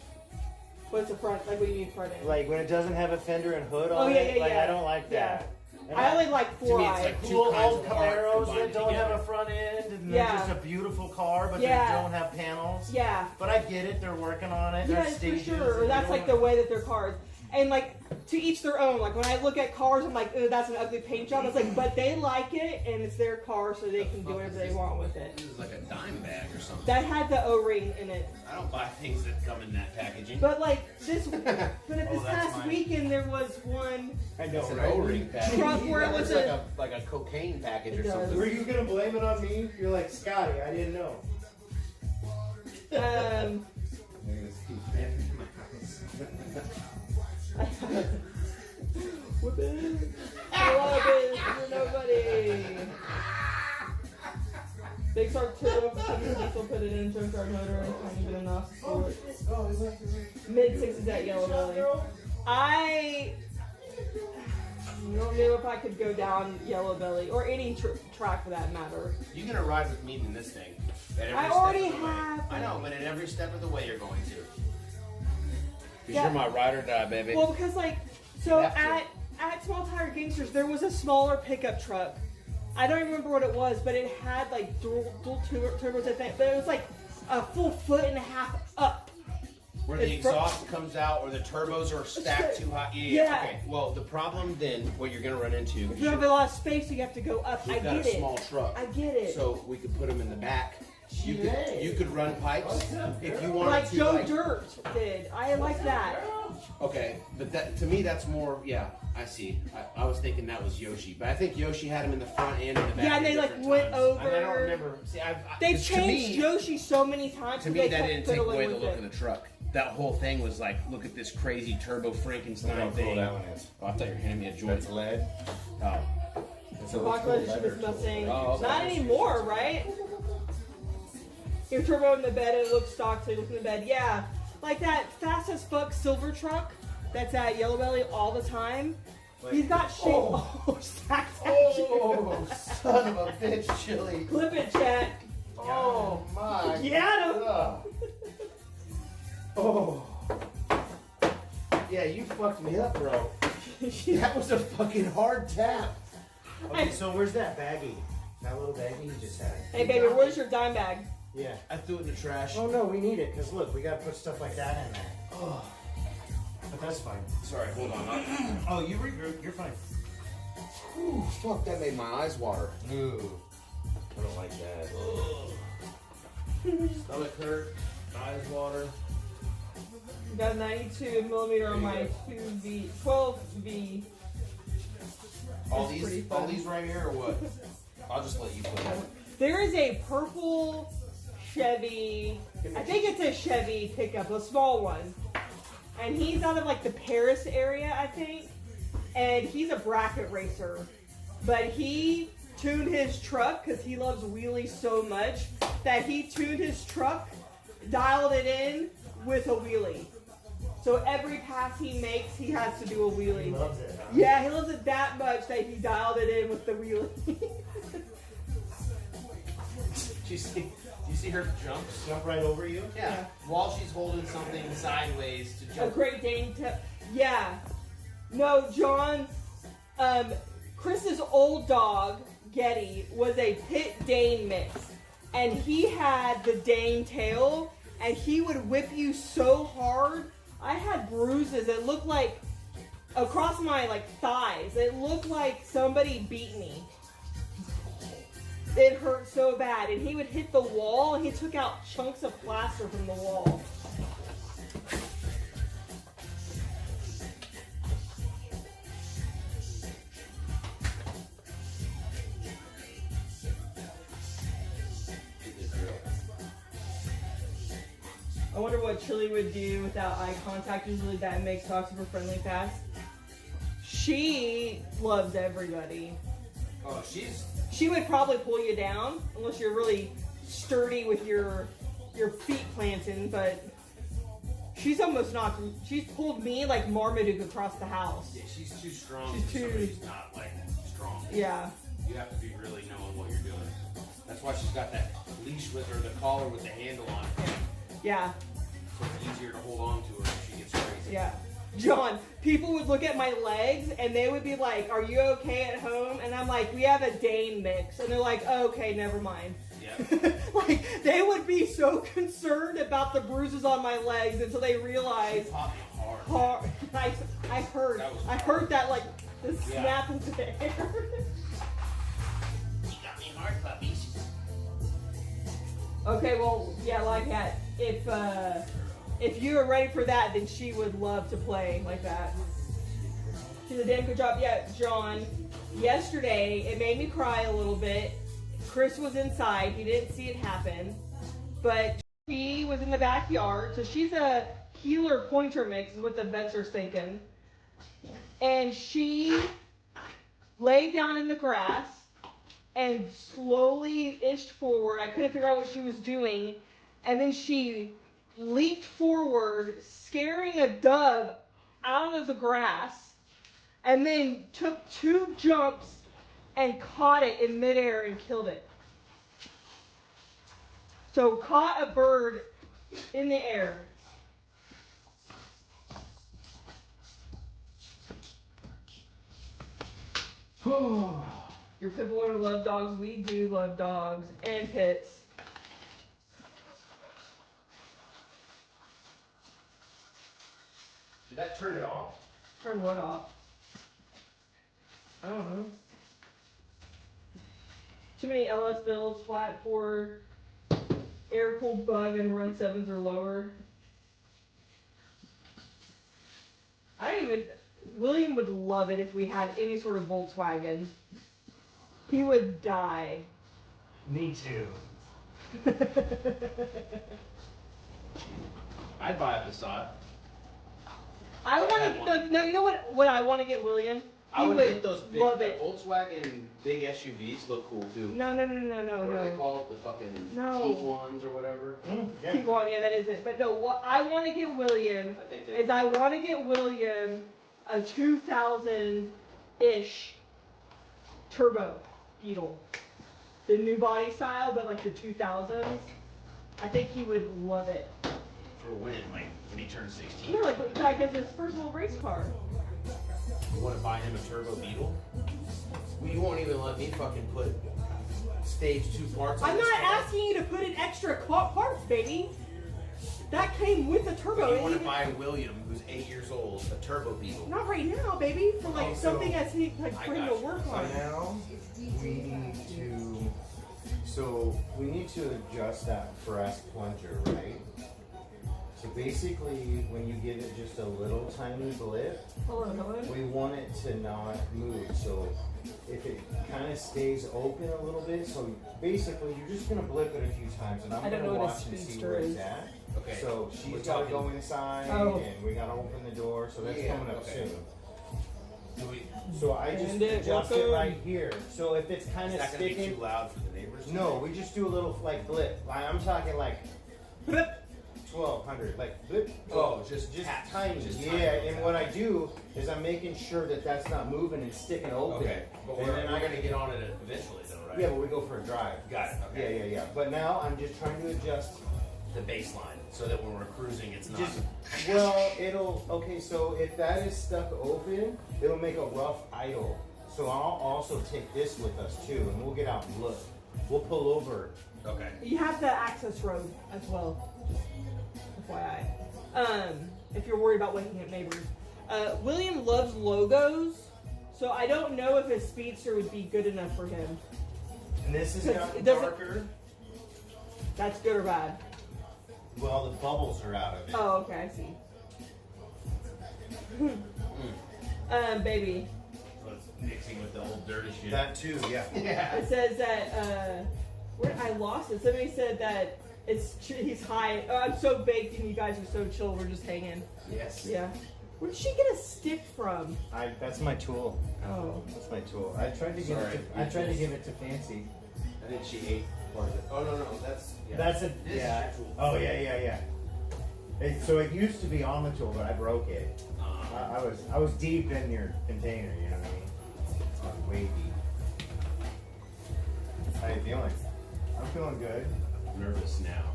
What's the front? Like what do you mean front end? Like when it doesn't have a fender and hood Oh, on yeah, it, yeah, like yeah. I don't like that. And I only like To four me, it's eyes. like two cool kinds old of art Camaros combined that don't have together. a front end and Yeah. they're just a beautiful car, but Yeah. they don't have panels. Yeah. But I get it, they're working on it. Yeah, There's for stages. sure. Or and that's they like don't- the way that they're cars. And like to each their own. Like when I look at cars, I'm like, oh, that's an ugly paint job. It's like, but they like it, and it's their car, so they can do whatever they want with it. This is like a dime bag or something. That had the O-ring in it. I don't buy things that come in that packaging. But like this, but at this Oh, that's past mine. weekend there was one. I know, It's an right? O-ring package. Truck where it was like a cocaine package It or does. something. Were you gonna blame it on me? You're like, Scotty, I didn't know. Whoop it. I love it for nobody. Big Shark 2, diesel put it in, junkyard motor, tiny bit enough for it. Mid-60s at Yellow Belly. I don't know if I could go down Yellow Belly, or any track for that matter. You're gonna ride with me in this thing. At every I step already of the way. have. I know, but at every step of the way you're going to. Because Yeah. you're my ride or die, baby. Well, because like, so You have at Small Tire Gangsters, there was a smaller pickup truck. I don't remember what it was, but it had like dual turbos, I think. But it was like a full 1.5 feet up. Where the it's fr- exhaust comes out, or the turbos are stacked too high. Yeah. Yeah. Okay. Well, the problem then, what you're gonna run into, If is you have a lot of space, so you have to go up. I you've got get a it. small truck. I get it. So we could put them in the back. You could run pipes if you wanted Like to. Joe like- Dirt did. I like that. Okay, but that to me that's more. Yeah, I see. I was thinking that was Yoshi, but I think Yoshi had him in the front and in the back. Yeah, and at they, like, different went times. I don't over. remember. See, They've 'cause changed Yoshi so many times. To but me, they that kept didn't take fiddling away the with look it. of the truck. That whole thing was like, look at this crazy turbo Frankenstein thing. one is. Oh, I thought you were handing me a joint. That's lead. Oh. It's a Apocalypse leather is Mustang. Oh, okay. Not anymore, right? Your turbo in the bed, it looks stock, so you look in the bed. Yeah, like that fast as fuck silver truck that's at Yellow Belly all the time. He's got shit all stacked Oh, son of a bitch, Chili. Clip it, chat. Oh, my. Yeah. God. Oh. Yeah, you fucked me up, bro. That was a fucking hard tap. Okay, so where's that baggie? That little baggie you just had? Hey, baby, where's your dime bag? Yeah. I threw it in the trash. Oh, no, we need it, because look, we got to put stuff like that in there. Oh. But that's fine. Sorry, hold on. Oh, you regroup. You're fine. Ooh, fuck, that made my eyes water. Ooh. I don't like that. Stomach hurt, eyes water. Got 92 millimeter on my 12V. All It's pretty fun. these right here, or what? I'll just let you put it. There is a purple Chevy, I think it's a Chevy pickup, a small one. And he's out of like the Paris area, I think. And he's a bracket racer. But he tuned his truck, because he loves wheelies so much, that he tuned his truck, dialed it in with a wheelie. So every pass he makes, he has to do a wheelie. He loves it, huh? Yeah, he loves it that much that he dialed it in with the wheelie. Do you see her jump? Jump right over you? Yeah. While she's holding something sideways to A jump. Great Dane. Yeah. No, John. Chris's old dog, Getty, was a Pit Dane mix. And he had the Dane tail, and he would whip you so hard. I had bruises. It looked like, across my thighs, it looked like somebody beat me. It hurt so bad. And he would hit the wall, and he took out chunks of plaster from the wall. I wonder what Chili would do without eye contact. Usually that makes talk super friendly fast. She loves everybody. Oh, She would probably pull you down unless you're really sturdy with your feet planted, but she's almost knocked. She's pulled me like Marmaduke across the house. Yeah, she's too strong. She's for too- somebody who's not strong. Yeah. You have to be really knowing what you're doing. That's why she's got that leash with her, the collar with the handle on it, Yeah. so it's easier to hold on to her if she gets crazy. Yeah. John, people would look at my legs and they would be like, "Are you okay at home?" And I'm like, "We have a Dane mix." And they're like, oh, "Okay, never mind." Yeah. Like, they would be so concerned about the bruises on my legs until they She realized, popped me hard. car. I heard. That was I heard that like the Yeah. snap into the air. You got me hard, puppies. Okay, well, yeah, like that. If you are ready for that, then she would love to play like that. She did a damn good job. Yeah, John. Yesterday, it made me cry a little bit. Chris was inside. He didn't see it happen, but she was in the backyard. So she's a healer pointer mix, is what the vets are thinking. And she laid down in the grass and slowly inched forward. I couldn't figure out what she was doing. And then she leaped forward, scaring a dove out of the grass, and then took 2 jumps and caught it in midair and killed it. So caught a bird in the air. Your pit bull would love dogs. We do love dogs and pits. Did that turn it off? Turn what off? I don't know. Too many LS builds, flat 4, air cooled bug, and run 7s or lower. William would love it if we had any sort of Volkswagen. He would die. Me too. I'd buy a Passat. I want to. No, you know what I want to get William? I would get those big love it. Volkswagen big SUVs look cool too. No. What do they call it? The fucking No. T1s or whatever. Keep going, yeah, that is it. But no, what I want to get William I think is I want to get William a 2000-ish turbo Beetle. The new body style, but like the 2000s. I think he would love it. For when? Like when he turns 16? No, like as his first little race car. You want to buy him a turbo Beetle? Well, you won't even let me fucking put stage 2 parts on I'm this not car. asking you to put in extra parts, baby. That came with the turbo. But you It want to even- buy William, who's 8 years old, a turbo Beetle. Not right now, baby. For like Oh, so- something that's like I for him got to you. work So on. now we need to adjust that press plunger, right? So basically, when you give it just a little tiny blip, Hold on. we want it to not move. So if it kind of stays open a little bit, so basically you're just gonna blip it a few times, and I'm I don't gonna know what a watch and see speedster where is. it's at. Okay. So We're she's gotta talking- go inside, Oh. and we gotta open the door. So that's Yeah, coming up okay. soon. Do we, So I just And it adjust it welcome. right here. So if it's kind is of that going to be sticking, too loud for the neighbors? no, we just do a little like blip. Like, I'm talking like blip, 1200, like blip. Oh, just just tap. tiny. Just yeah, tiny. and what I do is I'm making sure that that's not moving and sticking open. Okay. But And we're then going to get on it eventually though, right? Yeah, but we go for a drive. Got it. Okay. Yeah. But now I'm just trying to adjust. The baseline so that when we're cruising, it's not. Just well, okay. So if that is stuck open, it'll make a rough idle. So I'll also take this with us too, and we'll get out and look. We'll pull over. Okay. You have the access road as well. FYI. If you're worried about waking up neighbors. William loves logos, so I don't know if a speedster would be good enough for him. And this has Because gotten it doesn't- darker. That's good or bad? Well, the bubbles are out of it. Oh, okay, I see. Baby. So it's mixing with the old dirty shit. That too, yeah. Yeah. It says that, where I lost it. Somebody said that he's high. Oh, I'm so baked and you guys are so chill, we're just hanging. Yes. Yeah. Where did she get a stick from? That's my tool. Oh. That's my tool. I tried to give Sorry. it. I tried to give it to Fancy. I think she ate part of it. Oh, no, that's. Yeah. That's a This is yeah. your tool. Oh yeah. So it used to be on the tool, but I broke it. I was deep in your container. You know what I mean? I was way deep. How you feeling? I'm feeling good. I'm nervous now.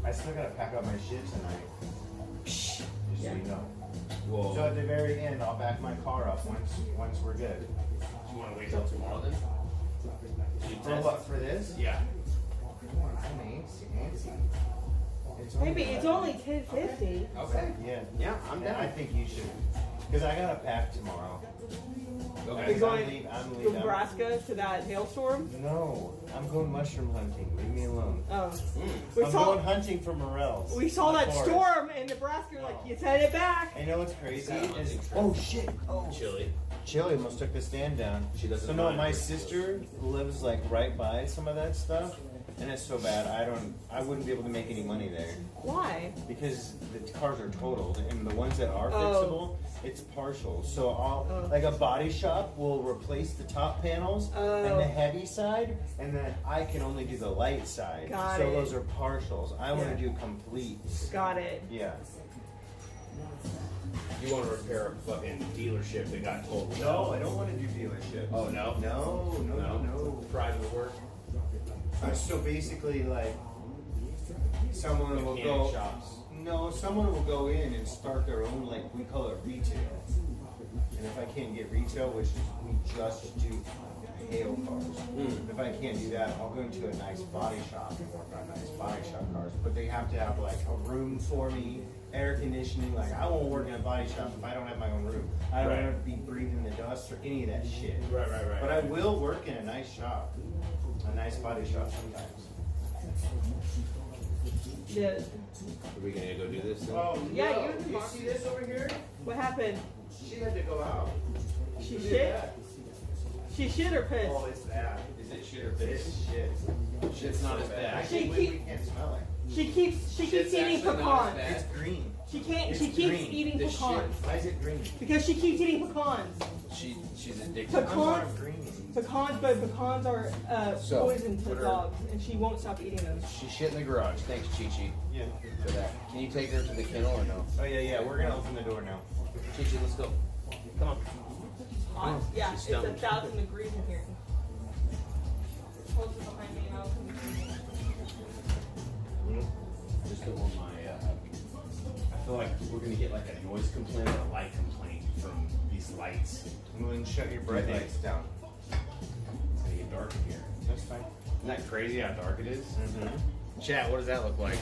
I still gotta pack up my shit tonight. Just so Yeah. you know. Whoa. So at the very end, I'll back my car up once we're good. Do you want to wait till tomorrow then? You For test? what? For this? Yeah. Come on, I'm antsy. Maybe it's only $10.50. Okay. Yeah. Yeah, I'm Yeah, I down. think you should. Because I got to pack tomorrow. Okay. You're going I'm to leaving. Nebraska to that hailstorm? No, I'm going mushroom hunting. Leave me alone. Oh. Mm. We I'm saw going hunting for morels. we saw in the that forest. storm in Nebraska. Like, you said it back. I know what's crazy It's not is hunting trip. oh shit. Oh, Chili. Chili almost took the stand down. She doesn't So no, mind my it. sister lives like right by some of that stuff, and it's so bad. I wouldn't be able to make any money there Why? because the cars are totaled, and the ones that are Oh. fixable, it's partial. So I'll Oh. like a body shop will replace the top panels Oh. and the heavy side, and then I can only do the light side. Got so it. those are partials. I want Yeah. to do complete. Got it. Yeah. You want to repair a fucking dealership that got totaled? No, I don't want to do dealership. Oh no. No. Private work. So basically, like, someone will Mechanic go. shops. No, someone will go in and start their own, like, we call it retail. And if I can't get retail, which is we just do hail cars. If I can't do that, I'll go into a nice body shop and work on nice body shop cars. But they have to have like a room for me, air conditioning. Like I won't work in a body shop if I don't have my own room. I don't Right. want to be breathing the dust or any of that shit. Right. But I will work in a nice shop, a nice body shop sometimes. Yeah. Are we gonna go do this? Then? Oh, Yeah, no. you and You Mark. see this over here? What happened? She had to go out. She Look at shit? that. She shit or pissed? Oh, it's bad. Is it shit or It's fish? shit. Shit's not as bad. I She can't believe keep- we can't smell it. She keeps Shit's eating actually not pecans. as It's bad. green. She can't. It's She keeps green. eating This pecans Why is it green? because she keeps eating pecans. She's addicted. Pecans. I'm not green. Pecans, but pecans are So, poison to put her- dogs, and she won't stop eating them. She shit in the garage. Thanks, Chi Chi, Yeah. for that. Can you take her to the kennel or no? Oh yeah. We're gonna open the door now. Chi Chi, let's go. Come on. Hot. Yeah, She's it's stomach. 1,000 degrees in here. Hold it behind me and I'll come. Just don't want my. I feel like we're gonna get like a noise complaint or a light complaint from these lights. And then shut your bright lights down. It's gonna get dark in here. That's fine. Isn't that crazy how dark it is? Mm-hmm. Chat, what does that look like?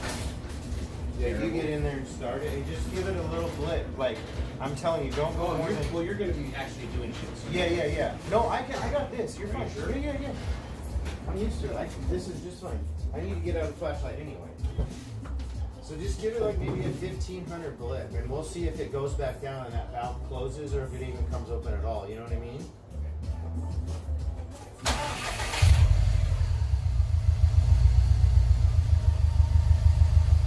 Yeah, if you get in there and start it, and just give it a little blip. Like, I'm telling you, don't go more than. Well, you're gonna be actually doing shit. So Yeah. No, I got this. You're Are fine. you sure? Yeah. I'm used to it. This is just fine. I need to get out a flashlight anyway. So just give it like maybe a 1500 blip, and we'll see if it goes back down and that valve closes, or if it even comes open at all. You know what I mean?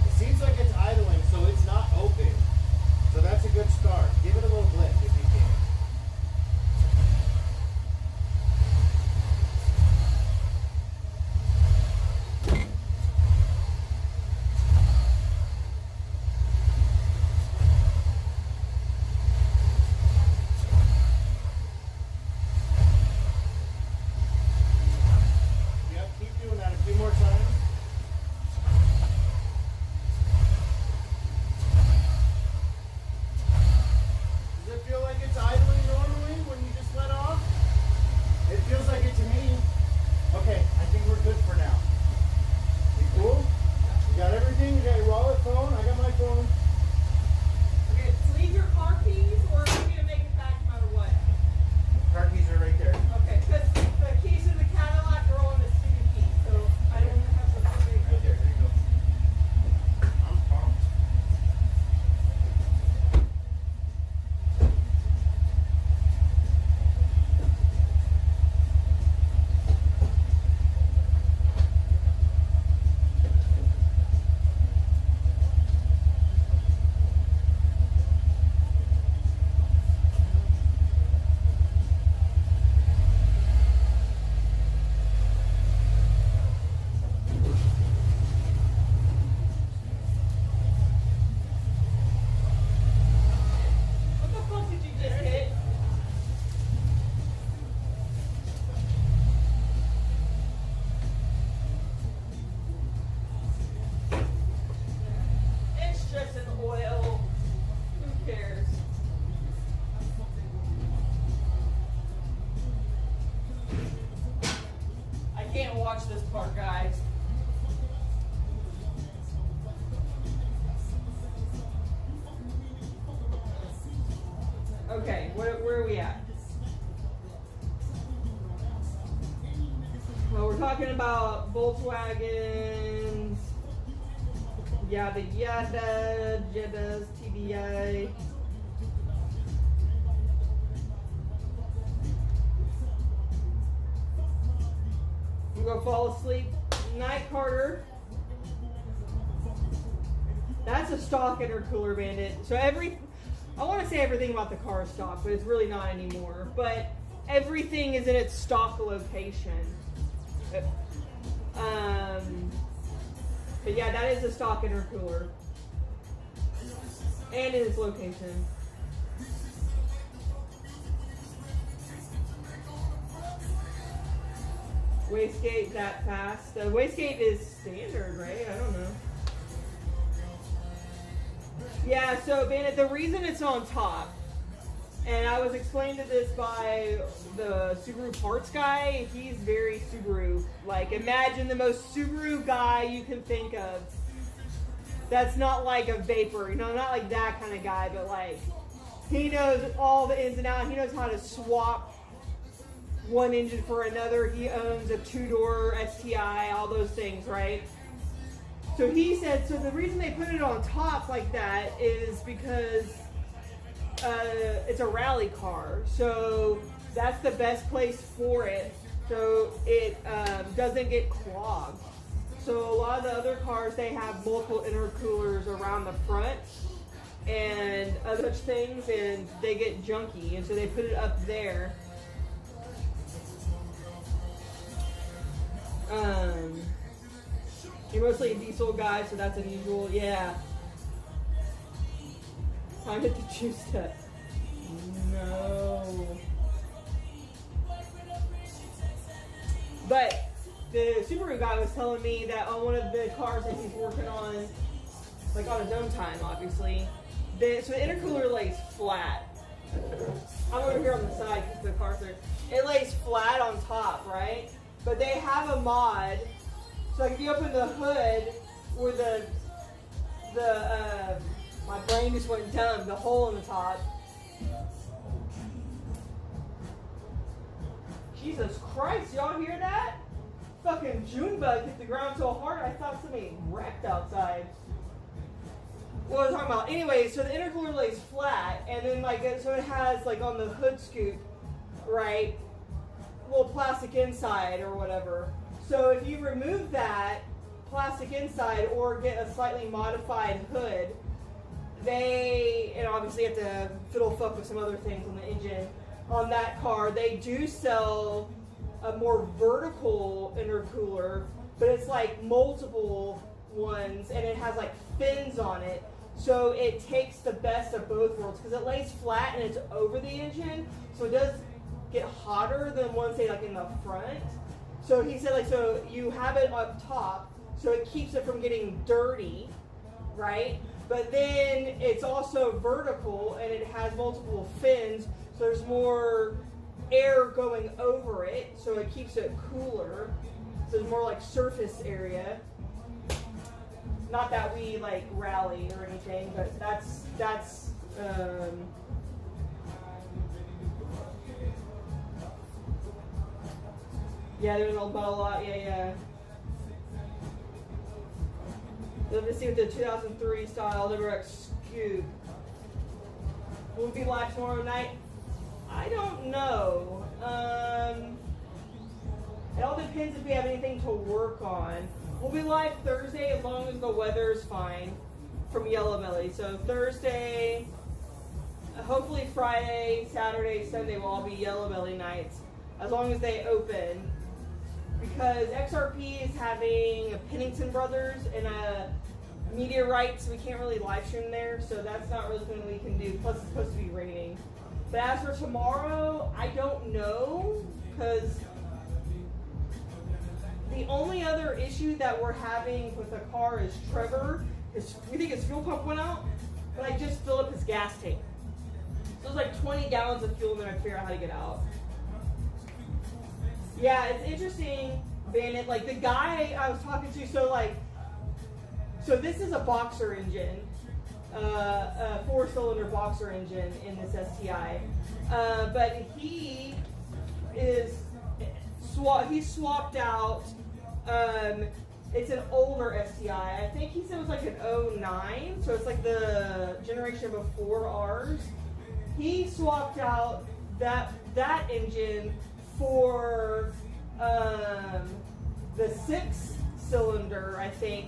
It seems like it's idling, so it's not open. So that's a good start. Give it a little blip if you can. Okay, where are we at? Well, we're talking about Volkswagens, yada yada, Jettas, TDI. I'm gonna fall asleep. Night Carter. That's a stock intercooler, Bandit. So I want to say everything about the car is stock, but it's really not anymore. But everything is in its stock location. But yeah, that is a stock intercooler. And in its location. Wastegate that fast. Wastegate is standard, right? I don't know. Yeah, so Bandit, the reason it's on top, and I was explained to this by the Subaru parts guy, he's very Subaru. Like, imagine the most Subaru guy you can think of. That's not like a vapor, you know, not like that kind of guy, but like, he knows all the ins and outs. He knows how to swap one engine for another. He owns a 2-door STI, all those things, right? So he said, so the reason they put it on top like that is because it's a rally car. So that's the best place for it. So it doesn't get clogged. So a lot of the other cars, they have multiple intercoolers around the front and other such things, and they get junky. And so they put it up there. You're mostly a diesel guy, so that's unusual. Yeah. Time to hit the juice step. No. But the Subaru guy was telling me that on one of the cars that he's working on, like on his own time, obviously, so the intercooler lays flat. I'm over here on the side because the car's there. It lays flat on top, right? But they have a mod. So like if you open the hood, where my brain just went dumb, the hole in the top. Jesus Christ, y'all hear that? Fucking June bug hit the ground so hard I thought somebody wrecked outside. What was I talking about? Anyway, so the intercooler lays flat, and then so it has like on the hood scoop, right? Little plastic inside or whatever. So if you remove that plastic inside or get a slightly modified hood, and obviously have to fiddle fuck with some other things on the engine, on that car, they do sell a more vertical intercooler, but it's like multiple ones, and it has like fins on it. So it takes the best of both worlds because it lays flat and it's over the engine, so it does get hotter than one, say, like in the front. So he said, like, so you have it up top, so it keeps it from getting dirty, right? But then it's also vertical and it has multiple fins, so there's more air going over it, so it keeps it cooler. So there's more like surface area. Not that we like rally or anything, but that's yeah, there's about a lot, yeah. Let's see what the 2003 style WRX Scoop will be live tomorrow night. I don't know. It all depends if we have anything to work on. We'll be live Thursday as long as the weather's fine from Yellow Belly. So Thursday, hopefully Friday, Saturday, Sunday will all be Yellow Belly nights as long as they open. Because XRP is having a Pennington Brothers and a media rights, we can't really live stream there, so that's not really something we can do. Plus, it's supposed to be raining. But as for tomorrow, I don't know, because the only other issue that we're having with the car is Trevor. We think his fuel pump went out, but I just filled up his gas tank. So it was like 20 gallons of fuel, and then I figured out how to get out. Yeah, it's interesting, Bandit. Like the guy I was talking to, so this is a boxer engine, a 4-cylinder boxer engine in this STI. But he swapped out. It's an older STI. I think he said it was like an 09, so it's like the generation before ours. He swapped out that engine for the 6-cylinder, I think,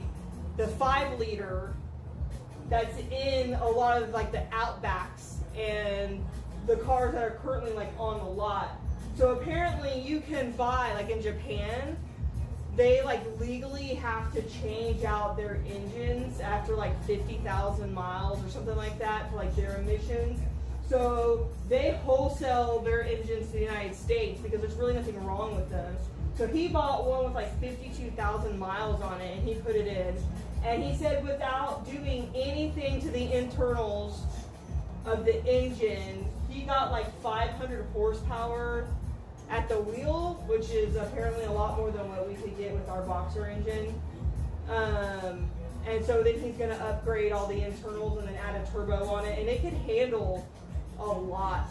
the 5-liter that's in a lot of like the Outbacks and the cars that are currently like on the lot. So apparently you can buy, like in Japan, they like legally have to change out their engines after like 50,000 miles or something like that for like their emissions. So they wholesale their engines to the United States because there's really nothing wrong with them. So he bought one with like 52,000 miles on it and he put it in. And he said without doing anything to the internals of the engine, he got like 500 horsepower at the wheel, which is apparently a lot more than what we could get with our boxer engine. And so then he's going to upgrade all the internals and then add a turbo on it. And it can handle a lot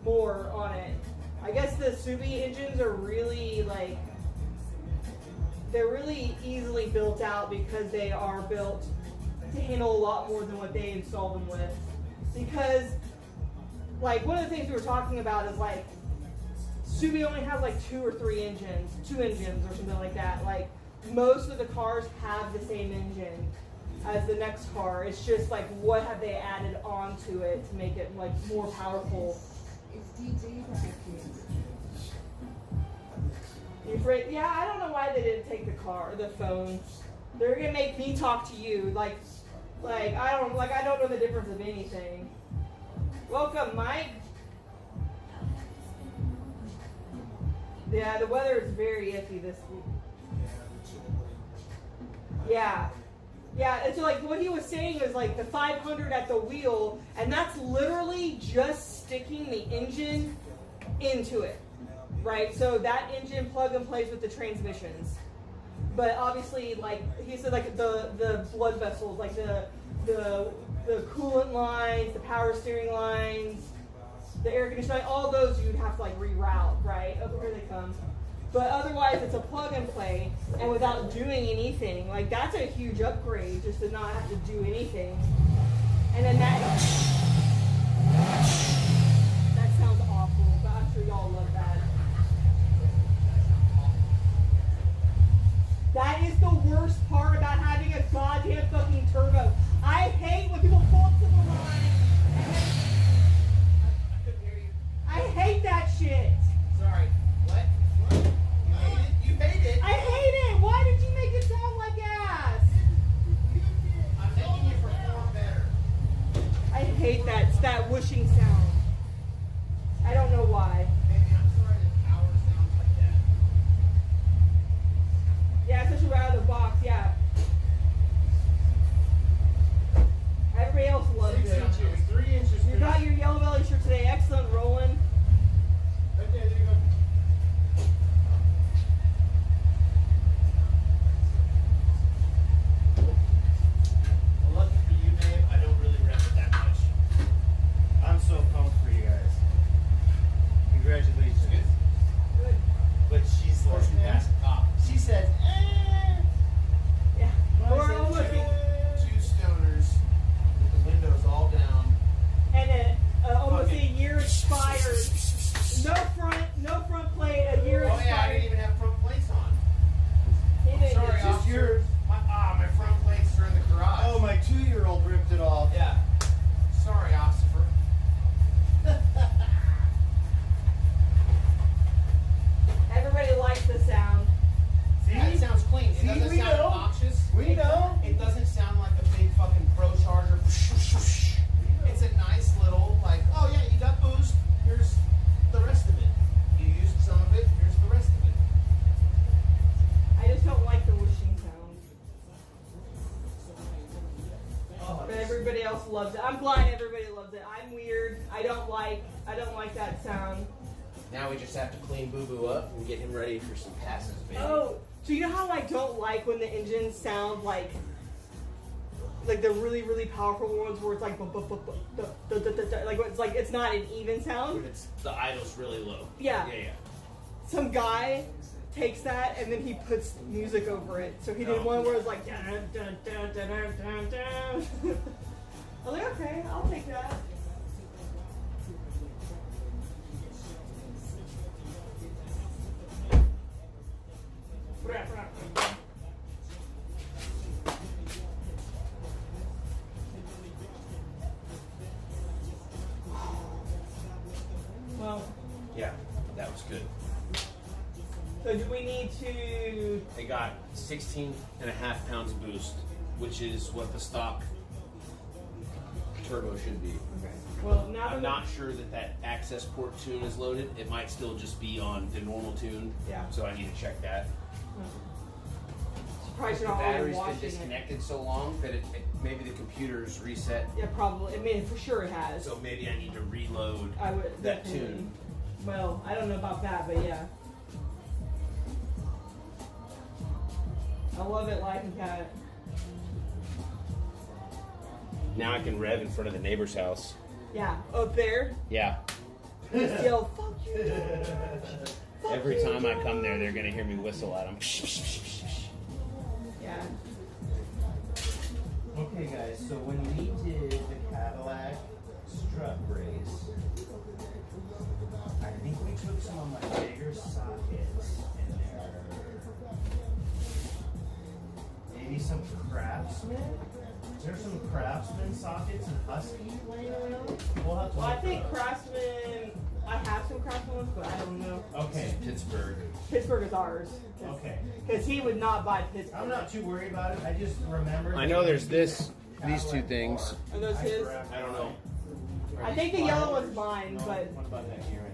more on it. I guess the Subi engines are really like, they're really easily built out because they are built to handle a lot more than what they install them with. Because like one of the things we were talking about is like Subi only has like 2 engines or something like that. Like most of the cars have the same engine as the next car. It's just like what have they added onto it to make it like more powerful. You afraid? Yeah, I don't know why they didn't take the phone. They're gonna make me talk to you like I don't know the difference of anything. Welcome, Mike. Yeah, the weather is very iffy this week. Yeah. Yeah, and so like what he was saying is like the 500 at the wheel, and that's literally just sticking the engine into it, right? So that engine plug and plays with the transmissions. But obviously, like he said, like the blood vessels, like the coolant lines, the power steering lines, the air conditioning, all those you'd have to like reroute, right? Oh, here they come. But otherwise, it's a plug and play, and without doing anything, like that's a huge upgrade just to not have to do anything. And then that sounds awful, but I'm sure y'all love that. That is the worst part about having a goddamn fucking turbo. I hate when people pull up to the line. I couldn't hear you. I hate that shit. Sorry. What? You hate it? You hate it? I hate it. Why did you make it sound like ass? I'm making you perform better. I hate that whooshing sound. I don't know why. Baby, I'm sorry the power sounds like that. Yeah, especially right out of the box, yeah. Everybody else loves 6 it. inches, 3 inches. You got your Yellow Belly shirt today. Excellent, Roland. Right there you go. Well, lucky for you, babe, I don't really rep it that much. I'm so pumped for you guys. Congratulations. Good. But she's like, she said, Yeah. Well, We're I said, all looking. Two stoners with the windows all down. And almost a year expired. No front plate, a year Oh yeah, I expired. didn't even have front plates on. He didn't Sorry, get- just officer. yours. My front plates are in the garage. oh, my 2-year-old ripped it off. Yeah. Sorry, officer. Everybody likes the sound. That sounds clean. It See, doesn't we sound know. obnoxious. We know. It doesn't sound like a big fucking pro charger. It's a nice little like, oh yeah, you got boost. Here's the rest of it. You used some of it. Here's the rest of it. I just don't like the whooshing sound. But everybody else loves it. I'm glad everybody loves it. I'm weird. I don't like that sound. Now we just have to clean Boo Boo up and get him ready for some passes, baby. Oh, so you know how I don't like when the engines sound like like the really, really powerful ones where it's like, like it's not an even sound. But it's the idle's really low. Yeah. Yeah. Some guy takes that and then he puts music over it. So he did one where it's like dun dun dun dun dun dun dun. I was like, okay, I'll take that. Well, Yeah, that was good. so do we need to? They got 16.5 pounds of boost, which is what the stock turbo should be. Okay. Well, now I'm that not sure that access port tune is loaded. It might still just be on the normal tune. Yeah. So I need to check that. Surprised The you're not already battery's been washing it. disconnected so long that maybe the computer's reset. Yeah, probably. I mean, for sure it has. So maybe I need to reload I would that definitely. tune. Well, I don't know about that, but yeah. I love it, Life and Cat. Now I can rev in front of the neighbor's house. Yeah, up there. Yeah. Just yell, "Fuck you!" Fuck Every you, time I John. come there, they're gonna hear me whistle at them. Yeah. Okay, guys, so when we did the Cadillac strut race, I think we took some of my bigger sockets in there. Maybe some Craftsman? Is there some Craftsman sockets and Husky laying around? We'll have to Well, I look think for those. Craftsman. I have some Craftsman ones, but I don't know. Okay, Pittsburgh. Pittsburgh is ours. okay. Because he would not buy Pittsburgh. I'm not too worried about it. I just remember. I know there's these two Cadillac things. bar. Are those his? grabbed I don't know. Are I these think the yellow flowers? one's mine, No, but what about that ear inch?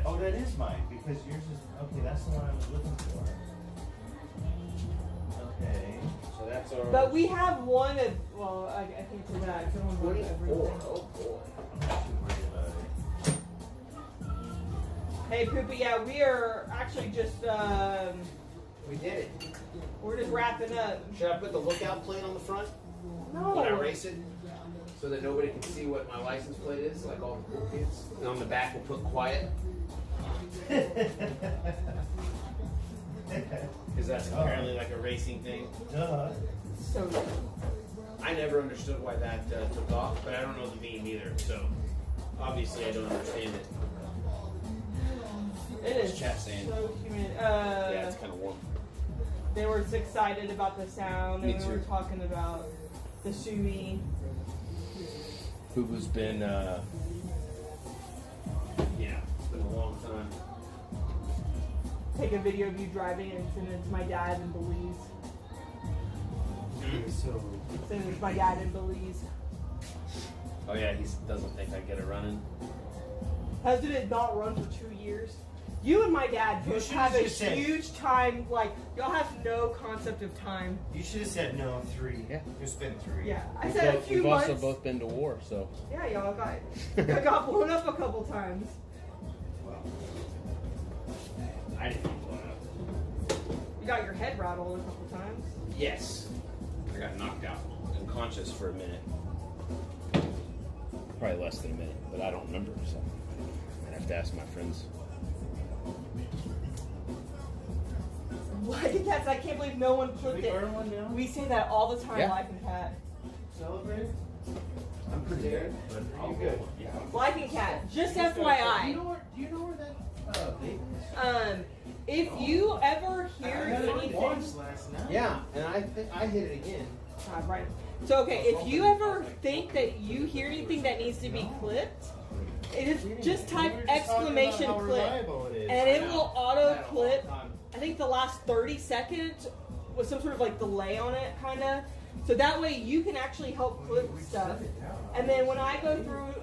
Oh, that is mine because yours is okay. That's the one I was looking for. Okay. So that's our. but we have one of. Well, I can't say that. 'Cause I don't know 24. everything. Oh boy. I'm not too worried about it. Hey, Poopy. Yeah, we are actually just. We did it. We're just wrapping up. Should I put the lookout plate on the front No. when I race it, so that nobody can see what my license plate is, like all the cool kids? And on the back we'll put quiet, because that's apparently like a racing thing. Duh. So. I never understood why that took off, but I don't know the meme either. So obviously I don't understand it. It is Chat saying. so humid. Yeah, it's kind of warm. They were excited about the sound, Me and we were too. talking about the Subi. Fubu's been, yeah, it's been a long time. Take a video of you driving and send it to my dad in Belize. So Send it to my dad in Belize. Oh yeah, he doesn't think I get it running. Hasn't it not run for 2 years? You and my dad You both should've have a just said- huge time, like, y'all have no concept of time. you should have said no 3. Yeah. It's been 3. Yeah, I said a few months. also both been to war, so. Yeah, y'all got blown up a couple times. Well, I didn't get blown up. You got your head rattled a couple times. Yes. I got knocked out, unconscious for a minute. Probably less than a minute, but I don't remember, so I'd have to ask my friends. What? That's, I can't believe no one should clipped we it. burn one now? We say that all the time, Yeah. Life and Cat. Celebrate? I'm pretty good, but I'll go. Yeah. Life and Cat. Just Do you FYI. know where that vape is? If you ever I hear had it anything, once last night. Yeah, and I think I hit it again. right. So okay, if you ever think that you hear anything that needs to be clipped, it is just type We were just talking about exclamation how clip, reliable it is. and it will auto That a clip. long time. I think the last 30 seconds with some sort of like delay on it, kind of. So that way you can actually help clip stuff. And then when I go through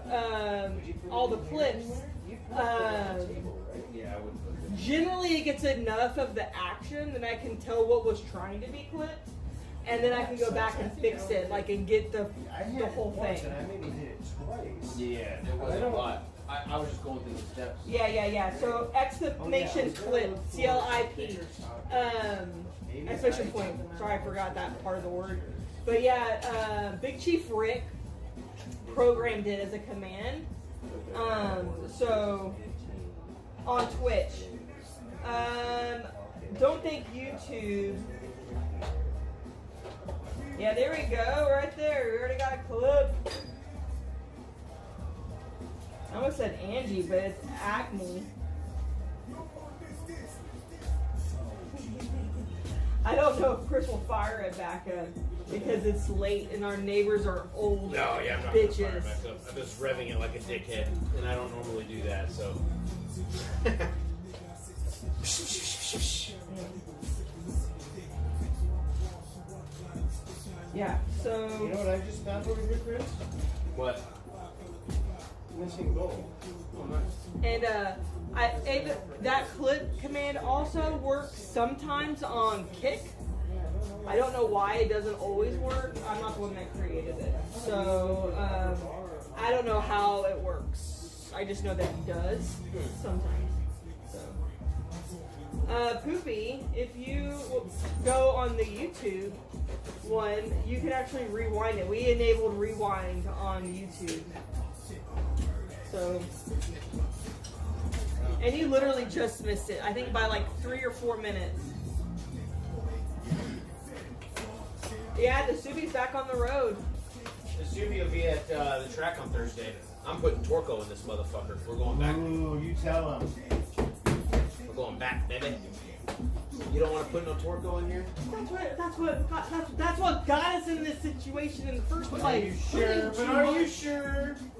all the clips, Yeah, I would put it. generally it gets enough of the action that I can tell what was trying to be clipped, and then I can go back and fix it, like, and get the I hit the it whole once thing. and I maybe did it twice. Yeah, there wasn't a lot. I was just going through the steps. Yeah. So exclamation clip, CLIP. Maybe Exclamation I point. took them Sorry, I out. forgot that part of the word. But yeah, Big Chief Rick programmed it as a command. So on Twitch. Don't think YouTube. Yeah, there we go, right there. We already got a clip. I almost said Angie, but it's Acme. I don't know if Chris will fire it back up because it's late and our neighbors are old No, yeah, I'm not gonna fire bitches. it back up. I'm just revving it like a dickhead, and I don't normally do that, so. Yeah, You so know what I just found over here, Chris? What? Missing goal. and that clip command also works sometimes on Kick. I don't know why it doesn't always work. I'm not the one that created it, so I don't know how it works. I just know that he does sometimes. So, Poopy, if you go on the YouTube one, you can actually rewind it. We enabled rewind on YouTube. So, and you literally just missed it. I think by like 3 or 4 minutes. Yeah, the Subie's back on the road. The Subi will be at the track on Thursday. I'm putting Torco in this motherfucker. We're going back. Ooh, you tell him. We're going back, baby. You don't want to put no Torco in here? That's what got us in this situation in the first place.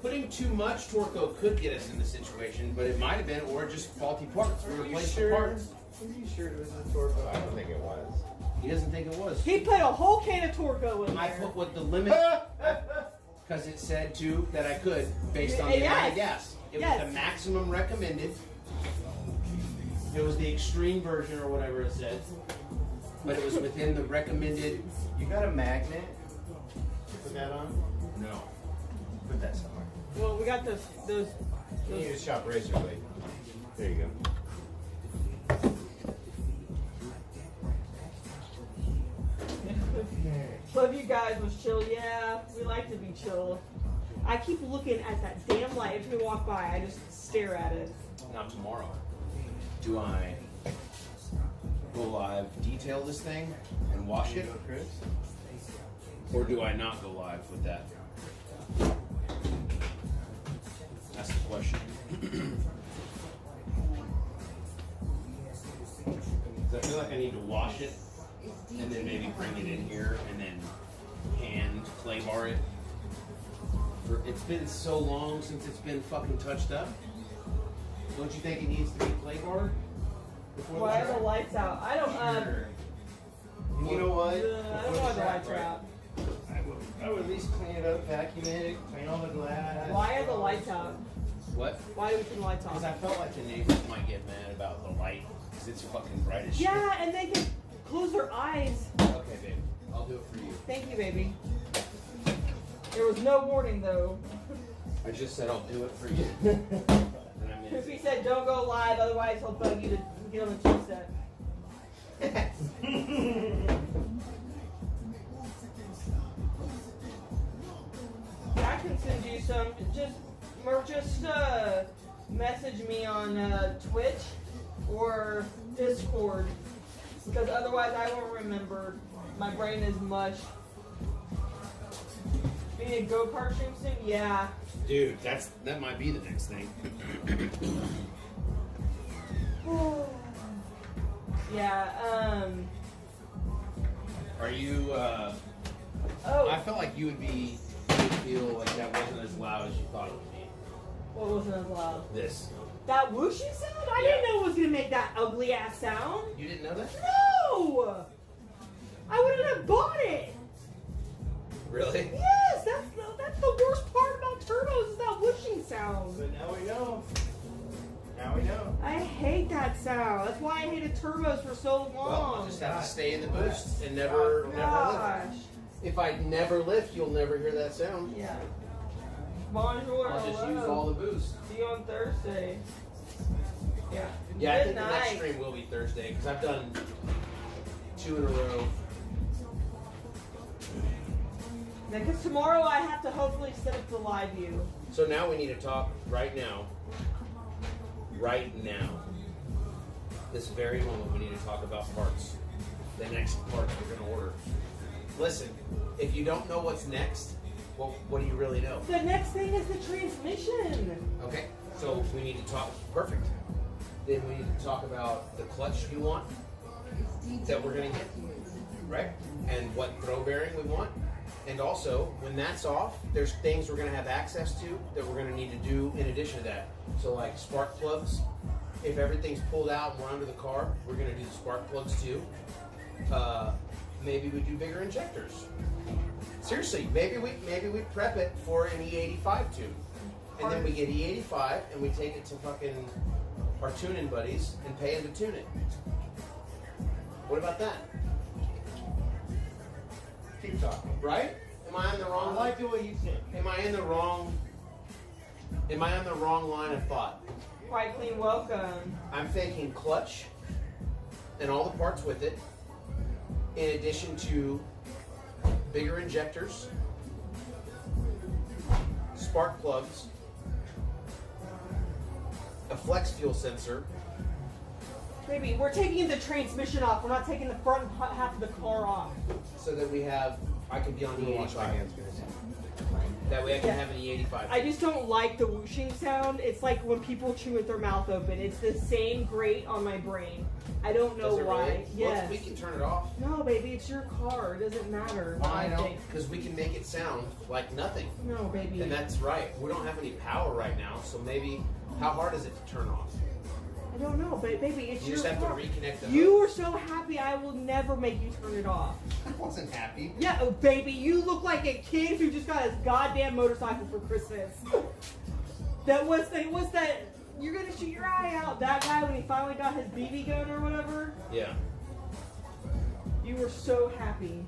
Putting too much Torco could get us in the situation, but it might have been, or just faulty parts. We replaced the parts. Are you sure it was a Torco? I don't think it was. He doesn't think it was. He put a whole can of Torco in I there. put what the limit, because it said to that I could, based on the amount of gas. It was the maximum recommended. It was the extreme version or whatever it said, but it was within the recommended. You got a magnet? Put that on? No. Put that somewhere. Well, we got those. You need to shop razor blade. There you go. Love you guys was chill. Yeah, we like to be chill. I keep looking at that damn light every time we walk by. I just stare at it. Now tomorrow, do I go live, detail this thing, and wash it, Chris? or do I not go live with that? That's the question. 'Cause I feel like I need to wash it, and then maybe bring it in here, and then hand clay bar it. It's been so long since it's been fucking touched up. Don't you think it needs to be clay barred? Why are the lights out? I don't. You know what? I don't know why the lights are out. I would at least clean it up, vacuum it, clean all the glass. Why are the lights out? What? Why do we turn the lights Because off? I felt like the neighbors might get mad about the light, because it's fucking bright as shit. Yeah, and they can close their eyes. Okay, babe. I'll do it for you. Thank you, baby. There was no warning though. I just said I'll do it for you. And I meant Poopy it. said don't go live, otherwise he'll bug you to get on the chipset. I can send you some. Just message me on Twitch or Discord, because otherwise I won't remember. My brain is mush. Being a go-kart stream soon? Yeah. Dude, that might be the next thing. Yeah. Are you, Oh. I felt like you would feel like that wasn't as loud as you thought it would be. What wasn't as loud? This. That whooshing sound? I didn't know it was gonna make that ugly ass sound. You didn't know that? No! I wouldn't have bought it. Really? Yes, that's the worst part about turbos is that whooshing sound. But now we know. Now we know. I hate that sound. That's why I hated turbos for so long. Well, I'll just have to stay in the boost and never lift. Gosh. If I never lift, you'll never hear that sound. Yeah. Bonjour. I'll just hello. use all the boost. See you on Thursday. Yeah. Yeah, I Good think the next night. stream will be Thursday because I've done 2 in a row. Because tomorrow I have to hopefully set up the live view. So now we need to talk right now. Right now. This very moment we need to talk about parts. The next parts we're going to order. Listen, if you don't know what's next, well, what do you really know? The next thing is the transmission. Okay, so we need to talk. Perfect. Then we need to talk about the clutch you want that we're going to get, right? And what throw bearing we want. And also, when that's off, there's things we're going to have access to that we're going to need to do in addition to that. So like spark plugs. If everything's pulled out and we're under the car, we're going to do the spark plugs too. Maybe we do bigger injectors. Seriously, maybe we prep it for an E85 tube. And then we get E85 and we take it to fucking our tuning buddies and pay them to tune it. What about that? Keep talking. Right? Am I on the I wrong? like the way you think. Am I on the wrong line of thought? White Clean, welcome. I'm thinking clutch and all the parts with it, in addition to bigger injectors, spark plugs, a flex fuel sensor. Baby, we're taking the transmission off. We're not taking the front half of the car off. So that I can be on the Wash my 85. hands, guys. That way I can Yeah. have an E85. I just don't like the whooshing sound. It's like when people chew with their mouth open. It's the same grate on my brain. I don't know Does it why. really? Yes. Well, we can turn it off. No, baby, it's your car. It doesn't matter. what I know, think. because we can make it sound like nothing. No, baby. And that's right. We don't have any power right now, so maybe, how hard is it to turn off? I don't know, but baby, it's You your just have to car. reconnect the You hose. were so happy I will never make you turn it off. I wasn't happy. Yeah, oh, baby, you look like a kid who just got his goddamn motorcycle for Christmas. That was that you're gonna shoot your eye out. That guy when he finally got his BB gun or whatever. Yeah. You were so happy.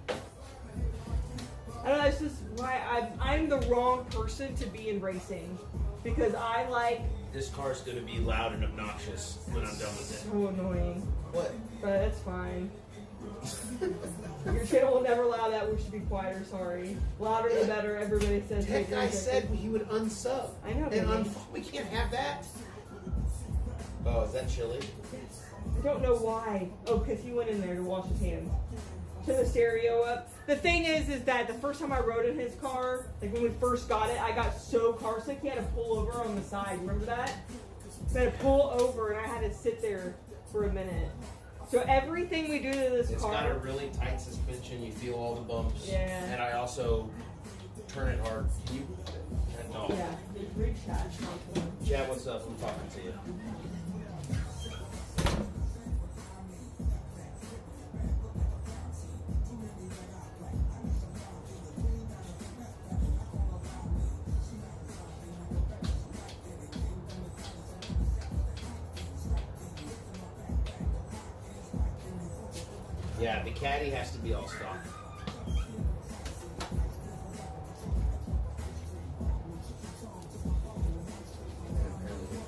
I don't know. It's just why I'm the wrong person to be in racing because I like This car's going to be loud and obnoxious when I'm done with it. so annoying, What? but it's fine. Your channel will never allow that. We should be quieter. Sorry. Louder the better. Everybody says. That guy said he would unsub. I know, And baby. we can't have that. Oh, is that chili? I don't know why. Oh, because he went in there to wash his hands. Turn the stereo up. The thing is that the first time I rode in his car, like when we first got it, I got so car sick he had to pull over on the side. Remember that? He had to pull over and I had to sit there for a minute. So everything we do to this It's car. got a really tight suspension. You feel all the bumps. Yeah. And I also turn it hard. Can you? No. Yeah, reach that. Chad, what's up? I'm talking to you. Yeah, the caddy has to be all stock.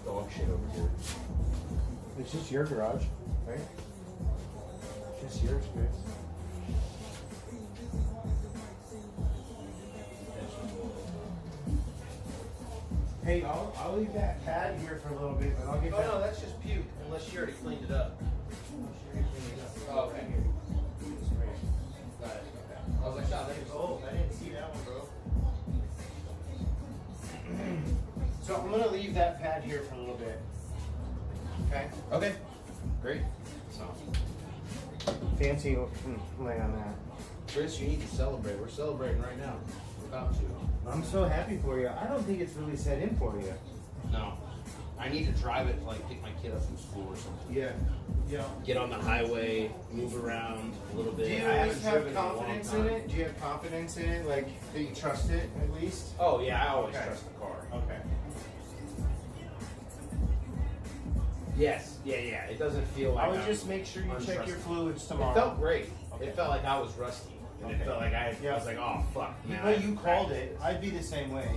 Dog shit over here. It's just your garage, right? Just yours, Chris. Hey, I'll leave that pad here for a little bit, but I'll get Oh back. no, that's just puke, unless she already cleaned it up. Oh, okay. Got it. Okay. I was like, "Shot, there's Oh, I didn't see that one, bro. So I'm gonna leave that pad here for a little bit. Okay. Okay. Great. So, Fancy lay on that. Chris, you need to celebrate. We're celebrating right now. We're about to. I'm so happy for you. I don't think it's really set in for you. No. I need to drive it to like pick my kid up from school or something. Yeah. Yeah. Get on the highway, move around a little bit. Do you I at least haven't have driven in a long confidence time. in it? Do you have confidence in it? Like, that you trust it at least? Oh yeah, I always Okay. trust the car. Okay. Yes, yeah. It doesn't feel like I would I'm just make sure you check untrusted. your fluids It tomorrow. felt great. Okay. It felt like I was rusty. And Okay. it felt like I Yeah. was like, oh fuck, man. Well, I you haven't called practiced it. I'd be the same way.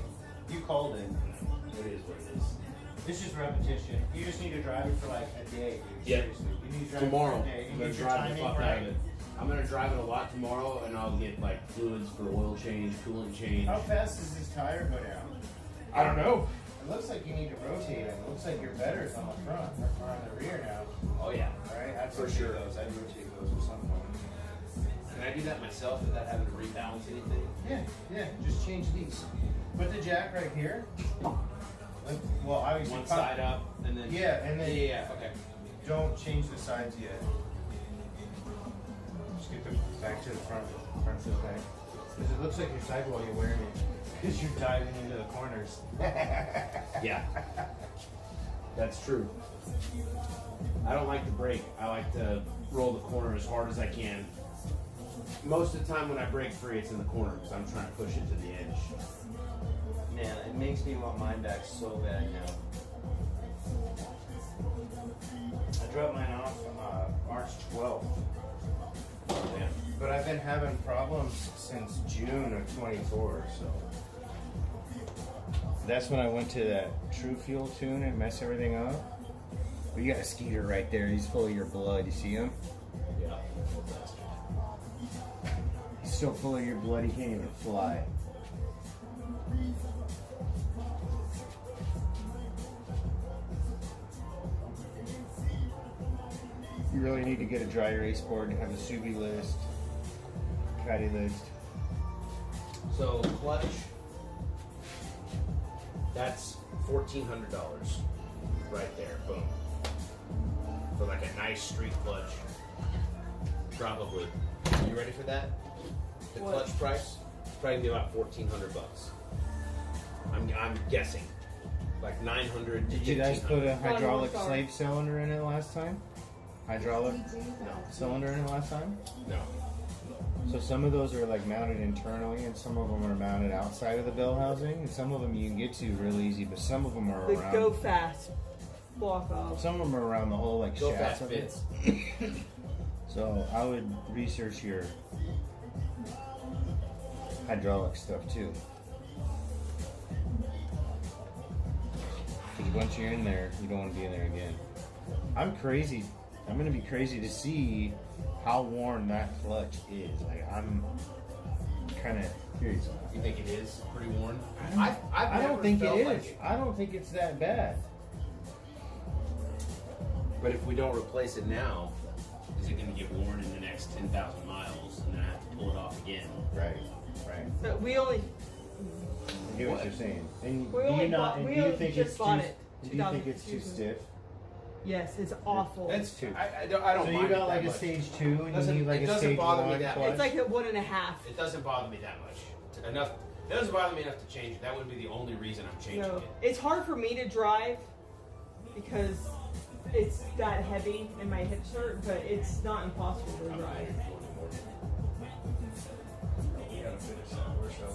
You called it. this. It is what it is. It's just repetition. You just need to drive it for like a day, dude. Yeah. Seriously. You need to drive Tomorrow, it for a day. I'm You gonna get your drive the timing fuck out right. of it. I'm gonna drive it a lot tomorrow, and I'll get like fluids for oil change, coolant change. How fast does this tire go down? I don't know. It looks like you need to rotate them. It looks like your better's on the front or on the rear now. Oh yeah. Right? I'd For rotate sure. those. I'd rotate those or something. Can I do that myself without having to rebalance anything? Yeah. Just change these. Put the jack right here. Well, obviously One side up, and then Yeah, and then yeah. Okay. don't change the sides yet. Just get the back to the front. Front to the back. Because it looks like your sidewall you're wearing it. Because you're diving into the corners. Yeah. That's true. I don't like to brake. I like to roll the corner as hard as I can. Most of the time when I break free, it's in the corner because I'm trying to push it to the edge. Man, it makes me want mine back so bad now. I dropped mine off March 12th. Yeah. But I've been having problems since June of 24, so. That's when I went to that True Fuel tune and mess everything up. But you got a Skeeter right there. He's full of your blood. You see him? Yeah. He's so full of your blood he can't even fly. You really need to get a dry erase board and have a Subi list, caddy list. So clutch, that's $1,400 right there. Boom. For like a nice street clutch, probably. You ready for that? The What? clutch price? It's probably gonna be about $1,400. I'm guessing, like 900. Did you guys put a hydraulic Sorry. slave cylinder in it last time? Hydraulic cylinder in it last time? No. So some of those are like mounted internally, and some of them are mounted outside of the bell housing, and some of them you can get to real easy, but some of them are The around. go fast block off. Some of them are around the whole like Go shafts fast of it. bits. So I would research your hydraulic stuff too. Because once you're in there, you don't want to be in there again. I'm crazy. I'm gonna be crazy to see how worn that clutch is. Like I'm kind of curious. You think it is pretty worn? I don't think it felt is. like I don't think it's that bad. But if we don't replace it now, is it going to get worn in the next 10,000 miles, and then I have to pull it off again? Right. Right. But we only I get what you're saying. And We do only you not? bought- And we do you only think just it's too? bought it, Do you think it's too 2000. stiff? yes, it's awful. That's Two. I don't So mind you it got like that a much. stage 2 and you Doesn't- need like it a doesn't stage bother me 1 that clutch. It's like a 1.5. It doesn't bother me that much. Enough. It doesn't bother me enough to change it. That would be the only reason I'm changing So it. it's hard for me to drive because it's that heavy and my hips hurt, but it's not impossible to I'm not drive. You gotta finish that workshop.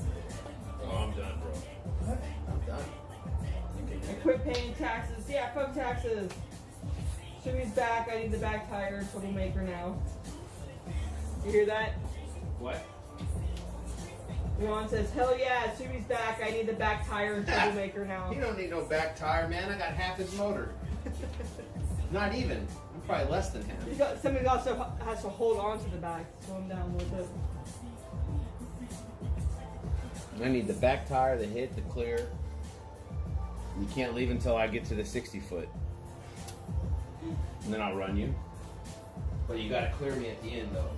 Oh, I'm done, bro. I'm done. You can I quit paying taxes. Yeah, fuck taxes. Subie's back. I need the back tire. Troublemaker now. You hear that? What? Ron says, hell yeah, Subie's back. I need the back tire and troublemaker now. You don't need no back tire, man. I got half his motor. Not even. I'm probably less than half. Somebody also has to hold on to the back. Slow him down a little bit. I need the back tire, the hit, the clear. You can't leave until I get to the 60 foot. And then I'll run you. But you gotta clear me at the end though.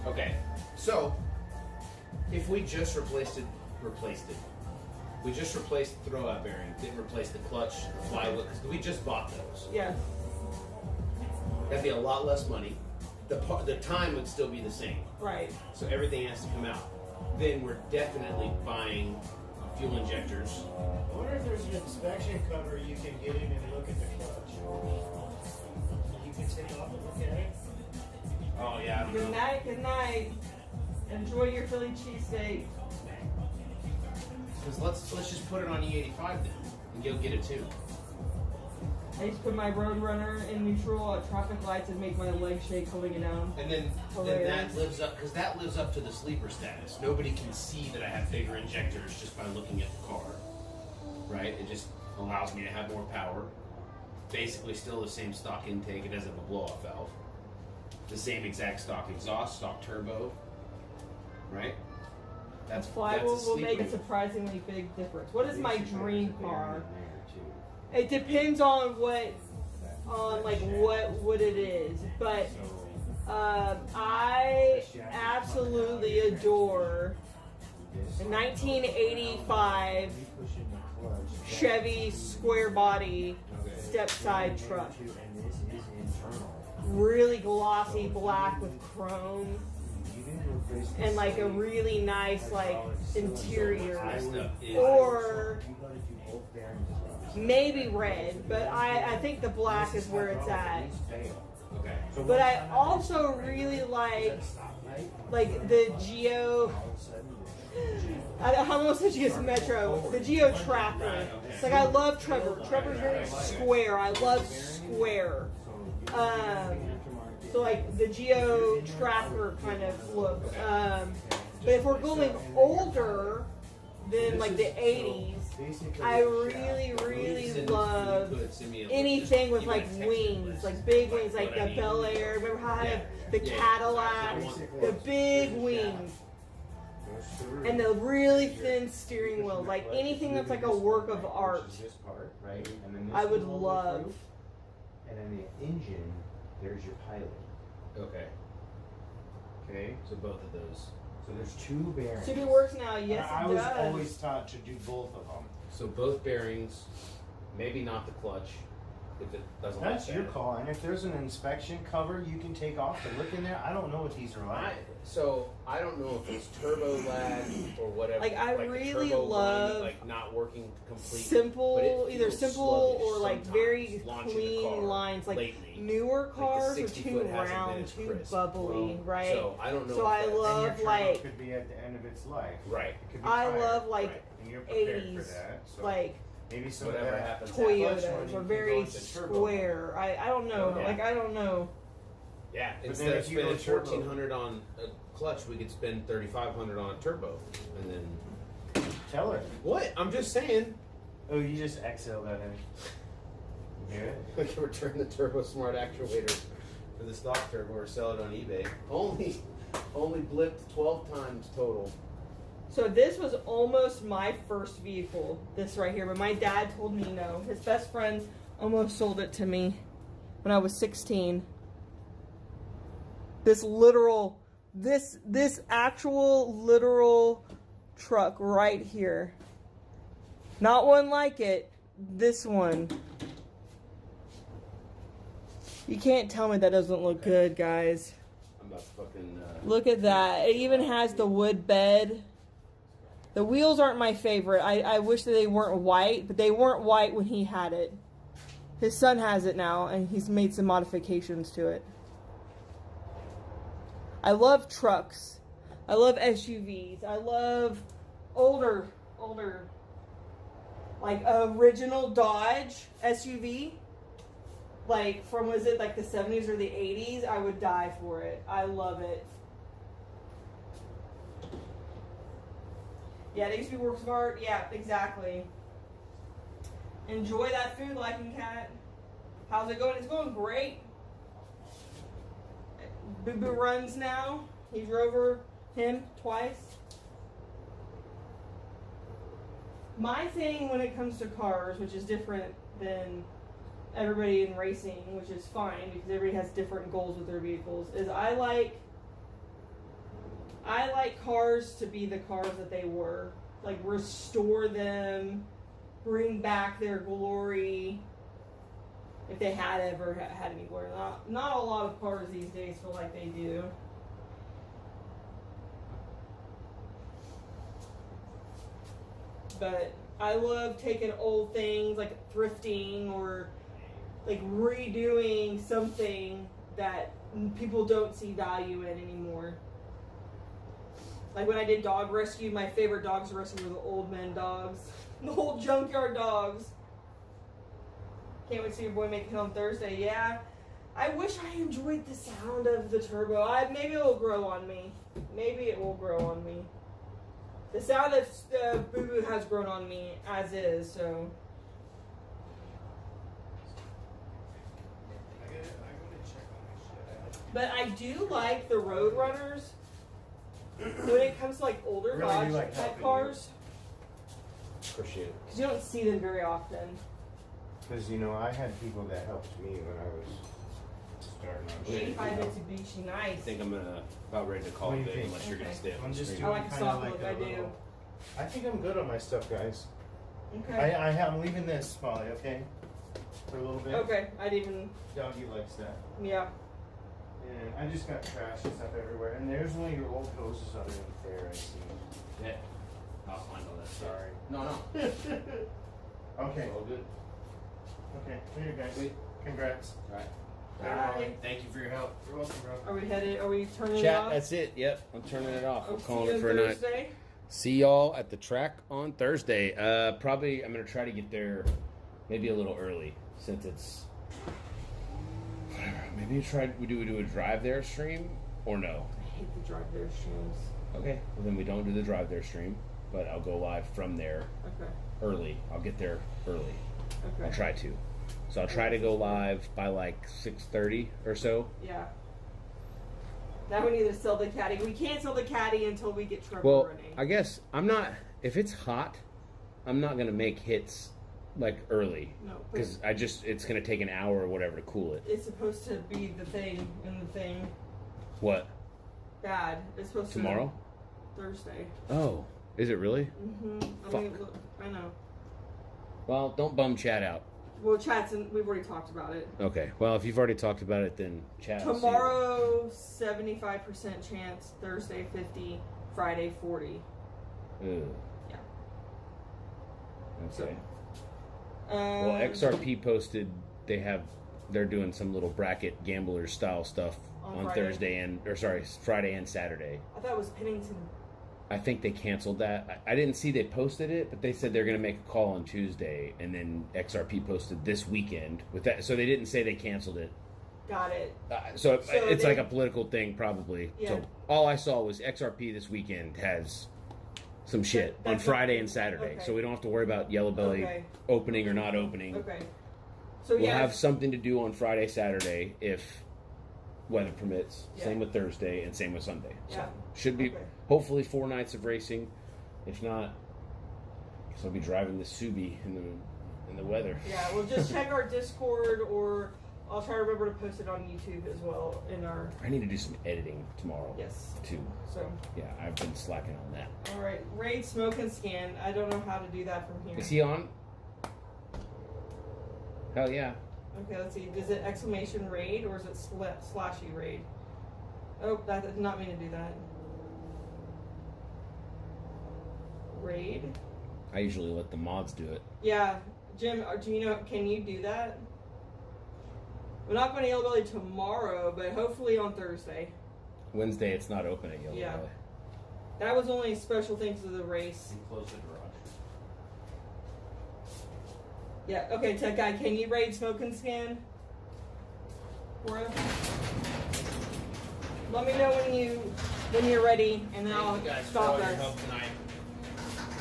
Okay, so if we just replaced it. We just replaced the throwout bearing, didn't replace the clutch, the flywheel, because we just bought those. Yeah. That'd be a lot less money. The time would still be the same. Right. So everything has to come out. Then we're definitely buying fuel injectors. I wonder if there's an inspection cover you can get in and look at the clutch. You can take off and look at it. Oh yeah, I don't Good know. night. Good night. Enjoy your Philly cheesesteak. Because let's just put it on E85 then, and you'll get it too. I used to put my Roadrunner in neutral at traffic lights and make my legs shake holding it down. And then Hilarious. that lives up, because that lives up to the sleeper status. Nobody can see that I have bigger injectors just by looking at the car, right? It just allows me to have more power. Basically still the same stock intake. It doesn't have a blow-off valve. The same exact stock exhaust, stock turbo, right? That's Flywheel will make a sleeper. surprisingly big difference. What is my dream car? There, It depends on what it is, but I absolutely adore the 1985 Chevy square body step side truck. Really glossy black with chrome and like a really nice like interior, or maybe red, but I think the black is where it's at. Okay. But I also really like the Geo. I almost said Geo's Metro. The Geo Tracker. Like I love Trevor. Trevor's very square. I love square. So like the Geo Tracker kind of look. But if we're going older than like the 80s, I really love anything with like wings, like big wings, like the Bel Air. Remember how I had the Cadillac, the big wings, and the really thin steering wheel. Like anything that's like a work of art, I would love. And then the engine, there's your pilot. Okay. Okay? So both of those. So there's two bearings. Subi works now. Yes, I it was does. always taught to do both of them. So both bearings, maybe not the clutch, if it doesn't like That's that. your call. And if there's an inspection cover you can take off to look in there, I don't know what these are like. So I don't know if it's turbo lag or whatever. Like, I the really turbo love line, like not working completely. simple, but it either feels simple sluggish or like sometimes very launching the car clean lines. Like lately. newer cars the are 60 too foot hasn't been round, as too crisp. bubbly, right? So I don't know. So if I that's- And your love turbo like could be at the end of its life. Right. It could be I tired, love like right. and you're prepared 80s, for that. So like maybe some Whatever of that happens. Toyotas you are can very go with the turbo. square. I don't know. Yeah. Like I don't know. Yeah. But Instead then of if you go spending turbo- 1,400 on a clutch, we could spend 3,500 on a turbo, and then Tell her. what? I'm just saying. Oh, you just exhaled that in. Yeah. We can return the turbo smart actuator for the stock turbo or sell it on eBay. Only blipped 12 times total. So this was almost my first vehicle, this right here, but my dad told me no. His best friend almost sold it to me when I was 16. This actual literal truck right here. Not one like it, this one. You can't tell me that doesn't look good, guys. I'm about to fucking. Look at that. It even has the wood bed. The wheels aren't my favorite. I wish that they weren't white, but they weren't white when he had it. His son has it now, and he's made some modifications to it. I love trucks. I love SUVs. I love older, like original Dodge SUV. Like from, was it like the 70s or the 80s? I would die for it. I love it. Yeah, they used to be work smart. Yeah, exactly. Enjoy that food, Liking Cat. How's it going? It's going great. Boo Boo runs now. He drove him twice. My thing when it comes to cars, which is different than everybody in racing, which is fine because everybody has different goals with their vehicles, is I like cars to be the cars that they were. Like, restore them, bring back their glory, if they had ever had any glory. Not a lot of cars these days feel like they do. But I love taking old things, like thrifting or like redoing something that people don't see value in anymore. Like when I did dog rescue, my favorite dogs to rescue were the old men dogs. The old junkyard dogs. Can't wait to see your boy make it on Thursday. Yeah. I wish I enjoyed the sound of the turbo. Maybe it will grow on me. Maybe it will grow on me. The sound of Boo Boo has grown on me as is, so. But I do like the Road Runners when it comes to like older Really Dodge do like type helping cars. Appreciate it. Because you don't see them very often. Because, you know, I had people that helped me when I was starting on shit. 85 Mitsubishi, I nice. think I'm about ready to call What it do a you day think? unless you're gonna Okay. stay up. I'm just the doing I like kind stock of like look, a I do. little... I think I'm good on my stuff, guys. Okay. I'm leaving this, Molly, okay? For a little bit. Okay, I'd even, Doggy likes that. yeah. And I just got trash and stuff everywhere. And there's one of your old hoses on there, I see. Yeah. I'll handle that. Sorry. No, no. Okay. All good. Okay, here, guys. Sweet. Congrats. All right. Bye. Thank you for your help. You're welcome, bro. Are we headed, are we turning it Chat, off? that's it. Yep, I'm turning it off. I'll I'm see calling you it on for a night. Thursday. See y'all at the track on Thursday. Probably I'm gonna try to get there maybe a little early since it's. Maybe we do a drive there stream or no? I hate the drive there streams. Okay, well then we don't do the drive there stream, but I'll go live from there Okay. early. I'll get there early. I'll Okay. try to. So I'll try to go live by like 6:30 or so. Yeah. Now we need to sell the caddy. We can't sell the caddy until we get Trevor Well, running. I guess I'm not. If it's hot, I'm not gonna make hits like early No, but because it's gonna take an hour or whatever to cool it. it's supposed to be the thing and the thing What? bad. It's supposed Tomorrow? to Thursday. Oh, is it really? Mm-hmm. Fuck. I mean, look, I know. Well, don't bum chat out. Well, chat's and we've already talked about it. Okay. Well, if you've already talked about it, then chat. Tomorrow, 75% chance. Thursday, 50. Friday, 40. Ugh. Yeah. Okay. Well, Um, XRP posted they're doing some little bracket gambler style stuff On on Friday? Friday and Saturday. I thought it was Pennington. I think they canceled that. I didn't see they posted it, but they said they're going to make a call on Tuesday, and then XRP posted this weekend with that. So they didn't say they canceled it. Got it. So it's they- like a political thing, probably. Yeah. So all I saw was XRP this weekend has some shit on That's Friday okay. and Saturday, Okay. so we don't have to worry about Yellow Belly Okay. opening or not opening. Okay. So We'll yeah. have something to do on Friday, Saturday if weather permits. Yeah. Same with Thursday and same with Sunday. So Yeah. should be Okay. hopefully 4 nights of racing. If not, guess I'll be driving the Subi in the weather. Yeah, we'll just check our Discord, or I'll try to remember to post it on YouTube as well in our. I need to do some editing tomorrow Yes. too. So, Yeah, I've been slacking on that. all right. Raid, smoke, and scan. I don't know how to do that from here. Is he on? Hell yeah. Okay, let's see. Is it exclamation raid or is it slashy raid? Oh, that did not mean to do that. Raid? I usually let the mods do it. Yeah. Jim, do you know, can you do that? We're not going to Yellow Belly tomorrow, but hopefully on Thursday. Wednesday, it's not open at Yellow Yeah. Belly. That was only special things of the race. And close the garage. Yeah, okay, Tech Guy, can you raid smoke and scan? For us? Let me know when you're ready, and then I'll stop us. tonight.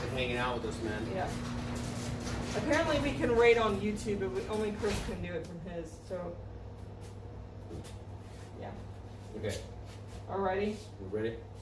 And hanging out with us, man. Yeah. Apparently we can raid on YouTube, but only Chris can do it from his, so. Yeah. Okay, Alrighty. we ready?